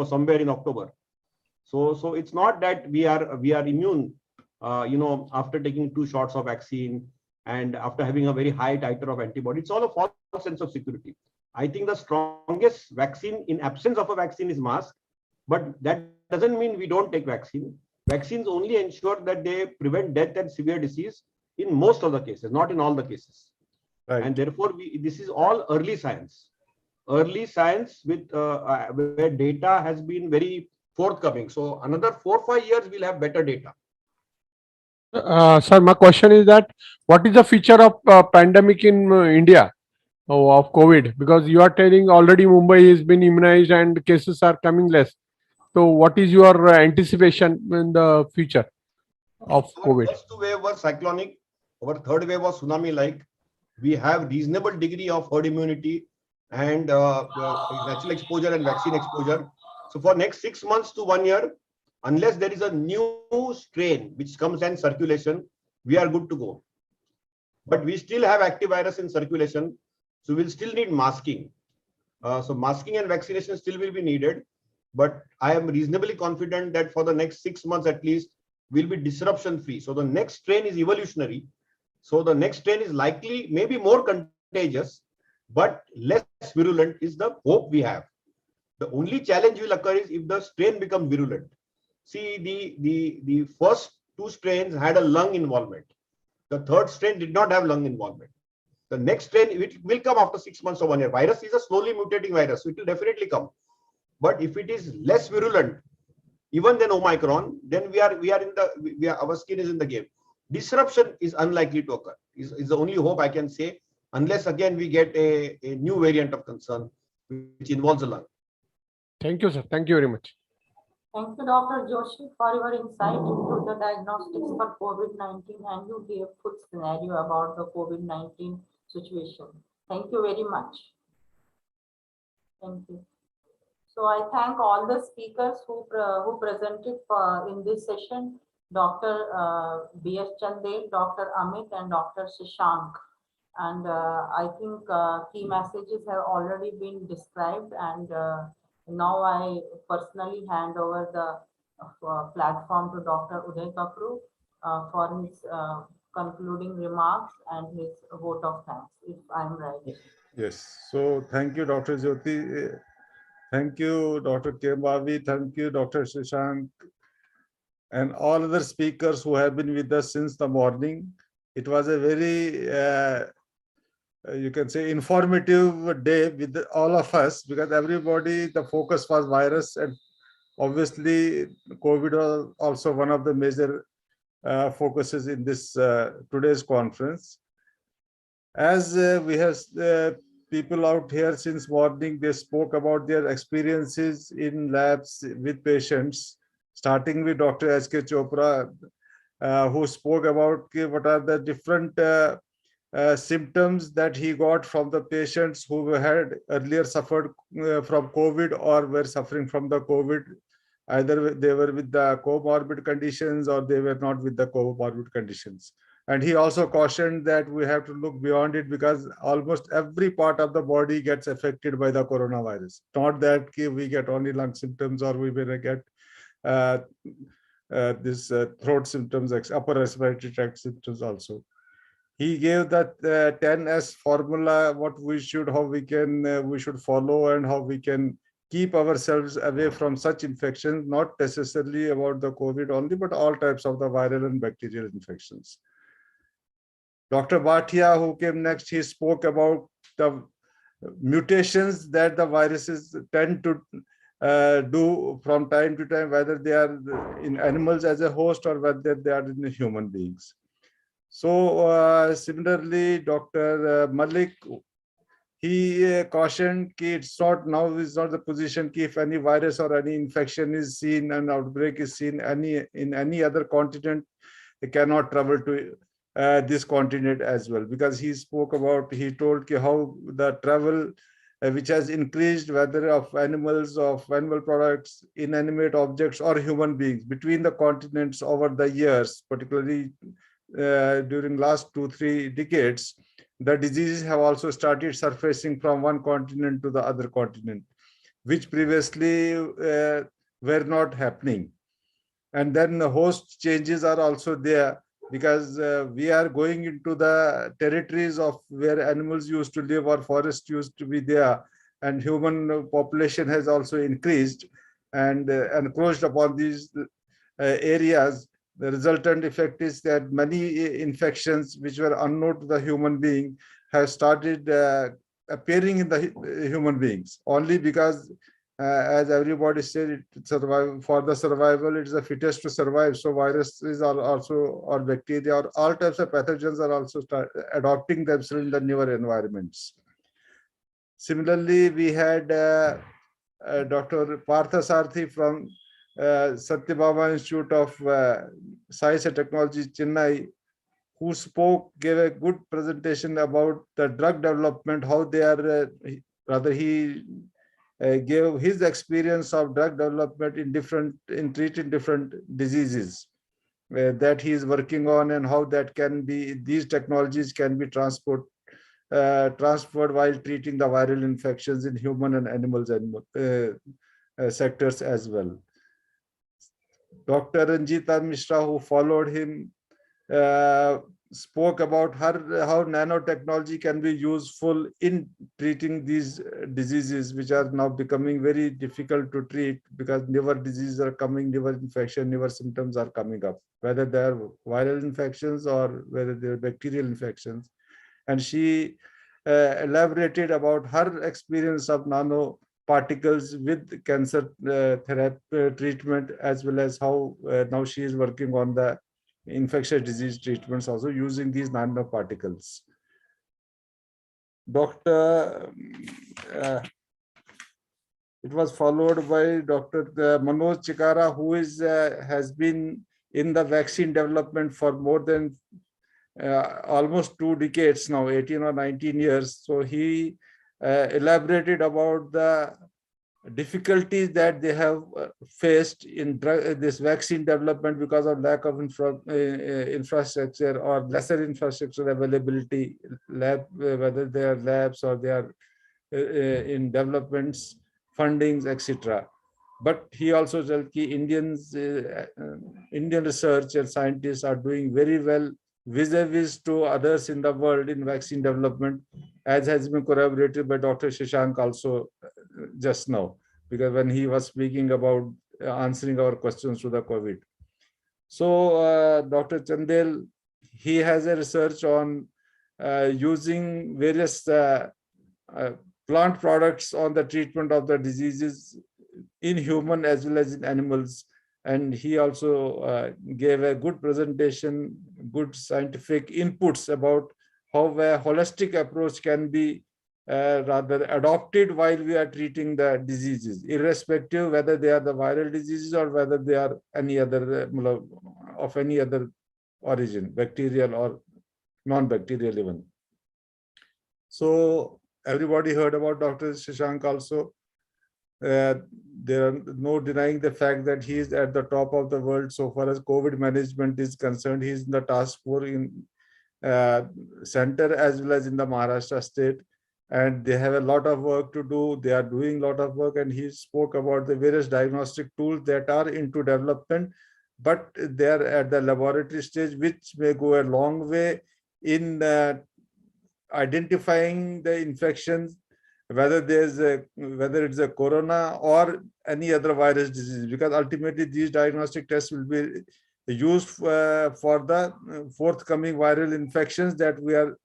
somewhere in October. So it's not that we are immune, after taking 2 shots of vaccine and after having a very high titer of antibody. It's all a false sense of security. I think the strongest vaccine in absence of a vaccine is mask, but that doesn't mean we don't take vaccine. Vaccines only ensure that they prevent death and severe disease in most of the cases, not in all the cases. Right. And therefore, this is all early science. Early science with where data has been very forthcoming. So another 4 or 5 years, we'll have better data. Sir, my question is that what is the feature of pandemic in India of COVID? Because you are telling already Mumbai has been immunized and cases are coming less. So what is your anticipation in the future of COVID? Our first 2 wave was cyclonic. Our 3rd wave was tsunami-like. We have reasonable degree of herd immunity and natural exposure and vaccine exposure. So for next 6 months to 1 year, unless there is a new strain which comes in circulation, we are good to go. But we still have active virus in circulation, so we'll still need masking. So masking and vaccination still will be needed. But I am reasonably confident that for the next 6 months at least, we'll be disruption free. So the next strain is evolutionary. So the next strain is likely, maybe more contagious, but less virulent is the hope we have. The only challenge will occur is if the strain becomes virulent. See, the first 2 strains had a lung involvement. The 3rd strain did not have lung involvement. The next strain, it will come after 6 months or 1 year. Virus is a slowly mutating virus, so it will definitely come. But if it is less virulent, even than Omicron, then our skin is in the game. Disruption is unlikely to occur. Is the only hope I can say, unless again we get a new variant of concern which involves the lung. Thank you, sir. Thank you very much. Thank you, Dr. Joshi, for your insight into the diagnostics for COVID-19, and you gave full scenario about the COVID-19 situation. Thank you very much. Thank you. So I thank all the speakers who presented in this session, Dr. B.S. Chande, Dr. Amit, and Dr. Shashank. And I think key messages have already been described, and now I personally hand over the platform to Dr. Uday Kakru for his concluding remarks and his vote of thanks, if I'm right. Yes. So thank you, Dr. Jyoti. Thank you, Dr. Kembavi. Thank you, Dr. Shashank, and all other speakers who have been with us since the morning. It was a very, you can say, informative day with all of us, because everybody, the focus was virus, and obviously COVID was also one of the major focuses in this today's conference. As we have people out here since morning, they spoke about their experiences in labs with patients, starting with Dr. S.K. Chopra, who spoke about what are the different symptoms that he got from the patients who had earlier suffered from COVID or were suffering from the COVID. Either they were with the comorbid conditions or they were not with the comorbid conditions. And he also cautioned that we have to look beyond it, because almost every part of the body gets affected by the coronavirus. Not that we get only lung symptoms or we may get this throat symptoms, upper respiratory tract symptoms also. He gave that 10S formula, what we should, how we can, we should follow, and how we can keep ourselves away from such infections, not necessarily about the COVID only, but all types of the viral and bacterial infections. Dr. Bhatia, who came next, he spoke about the mutations that the viruses tend to do from time to time, whether they are in animals as a host or whether they are in human beings. So similarly, Dr. Malik, he cautioned that it's not now is not the position that if any virus or any infection is seen, an outbreak is seen in any other continent, they cannot travel to this continent as well, because he spoke about, he told how the travel which has increased, whether of animals, of animal products, inanimate objects, or human beings between the continents over the years, particularly during last 2-3 decades, the diseases have also started surfacing from one continent to the other continent, which previously were not happening. And then the host changes are also there, because we are going into the territories of where animals used to live or forest used to be there, and human population has also increased and encroached upon these areas. The resultant effect is that many infections which were unknown to the human being have started appearing in the human beings, only because as everybody said, for the survival, it's the fittest to survive. So viruses are also, or bacteria, or all types of pathogens are also adopting themselves in the newer environments. Similarly, we had Dr. Partha Sarthi from Satyabhama Institute of Science and Technology, Chennai, who gave a good presentation about the drug development, how they are, he gave his experience of drug development in treating different diseases that he is working on, and how that can be, these technologies can be transferred while treating the viral infections in human and animals and sectors as well. Dr. Jyoti Misri, who followed him, spoke about how nanotechnology can be useful in treating these diseases, which are now becoming very difficult to treat, because newer diseases are coming, newer infection, newer symptoms are coming up, whether they are viral infections or whether they are bacterial infections. And she elaborated about her experience of nanoparticles with cancer therapy treatment, as well as how now she is working on the infectious disease treatments also using these nanoparticles. It was followed by Dr. Manoj Chikara, who has been in the vaccine development for more than almost 2 decades now, 18 or 19 years. So he elaborated about the difficulties that they have faced in this vaccine development because of lack of infrastructure or lesser infrastructure availability, whether they are labs or they are in developments, fundings, etc. But he also said that Indian research and scientists are doing very well vis-a-vis to others in the world in vaccine development, as has been corroborated by Dr. Shashank also just now, because when he was speaking about answering our questions to the COVID. So Dr. Chandel, he has a research on using various plant products on the treatment of the diseases in human as well as in animals. And he also gave a good presentation, good scientific inputs about how a holistic approach can be rather adopted while we are treating the diseases, irrespective whether they are the viral diseases or whether they are any other of any other origin, bacterial or non-bacterial even. So everybody heard about Dr. Shashank also. There are no denying the fact that he is at the top of the world so far as COVID management is concerned. He is in the task force in center as well as in the Maharashtra state, and they have a lot of work to do. They are doing a lot of work, and he spoke about the various diagnostic tools that are into development but they are at the laboratory stage, which may go a long way in identifying the infections, whether it's a corona or any other virus disease, because ultimately these diagnostic tests will be used for the forthcoming viral infections that we are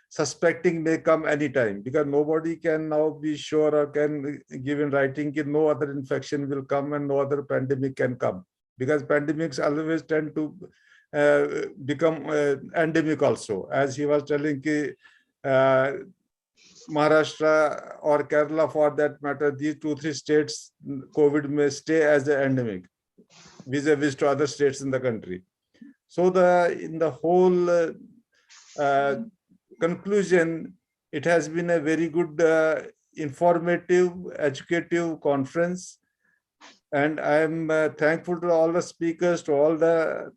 suspecting may come anytime, because nobody can now be sure or can give in writing that no other infection will come and no other pandemic can come, because pandemics always tend to become endemic also. As he was telling, Maharashtra or Kerala, for that matter, these 2-3 states, COVID may stay as an endemic vis-a-vis to other states in the country. So in the whole conclusion, it has been a very good, informative, educative conference. And I am thankful to all the speakers, to all the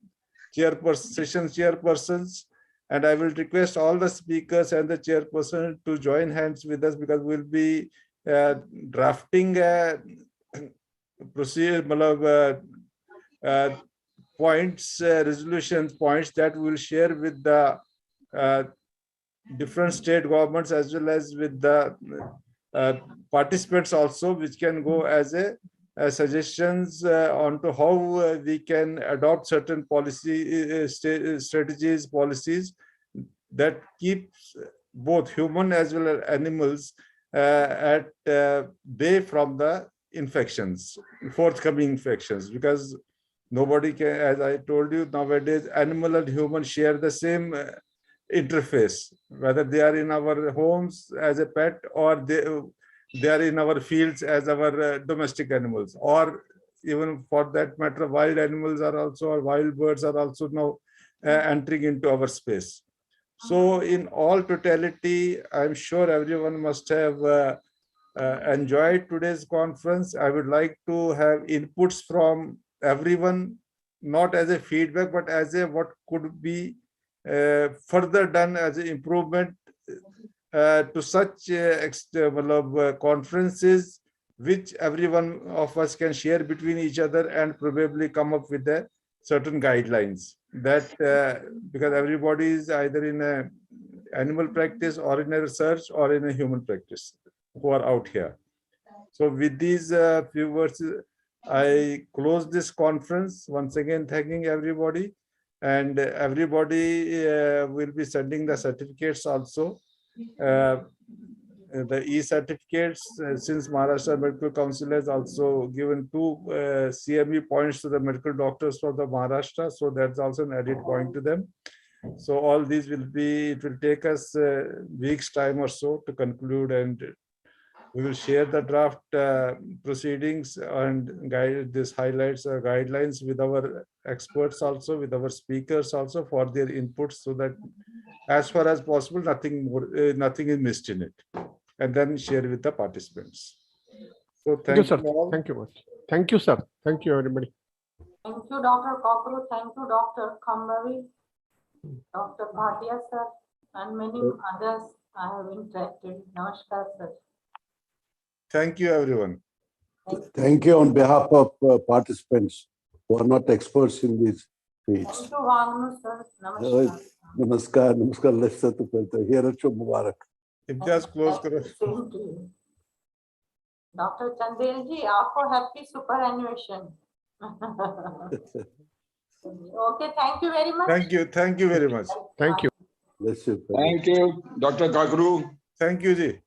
session chairpersons. And I will request all the speakers and the chairperson to join hands with us, because we'll be drafting points, resolution points that we'll share with the different state governments as well as with the participants also, which can go as suggestions onto how we can adopt certain policy strategies, policies that keep both human as well as animals at bay from the forthcoming infections, because nobody can, as I told you, nowadays animal and human share the same interface, whether they are in our homes as a pet or they are in our fields as our domestic animals, or even for that matter, wild animals are also, or wild birds are also now entering into our space. So in all totality, I'm sure everyone must have enjoyed today's conference. I would like to have inputs from everyone, not as a feedback, but as a what could be further done as an improvement to such conferences, which every one of us can share between each other and probably come up with certain guidelines that because everybody is either in a animal practice or in a research or in a human practice who are out here. So with these few words, I close this conference. Once again, thanking everybody, and everybody will be sending the certificates also. The e-certificates, since Maharashtra Medical Council has also given 2 CME points to the medical doctors for the Maharashtra, so that's also an added point to them. So all these will be, it will take us a week's time or so to conclude, and we will share the draft proceedings and guide this highlights or guidelines with our experts also, with our speakers also, for their inputs, so that as far as possible, nothing is missed in it, and then share with the participants. So thank you, sir. all. Thank you much. Thank you, sir. Thank you, everybody. Thank you, Dr. Kokru. Thank you, Dr. Kambhavi, Dr. Bhatia, sir, and many others I have interacted. Namaskar, sir. Thank you, everyone. Thank you on behalf of participants who are not experts in these fields. Thank you, Vangnu, sir. Namaskar. Namaskar, namaskar. Let's start to pray. Here at Mubarak. Imtiaz, close karo. Same to you. Dr. Chandel ji, aapko happy superannuation. Okay, thank you very much. Thank you very much. Thank you. Bless you. Thank you, Dr. Kakru. Thank you, ji.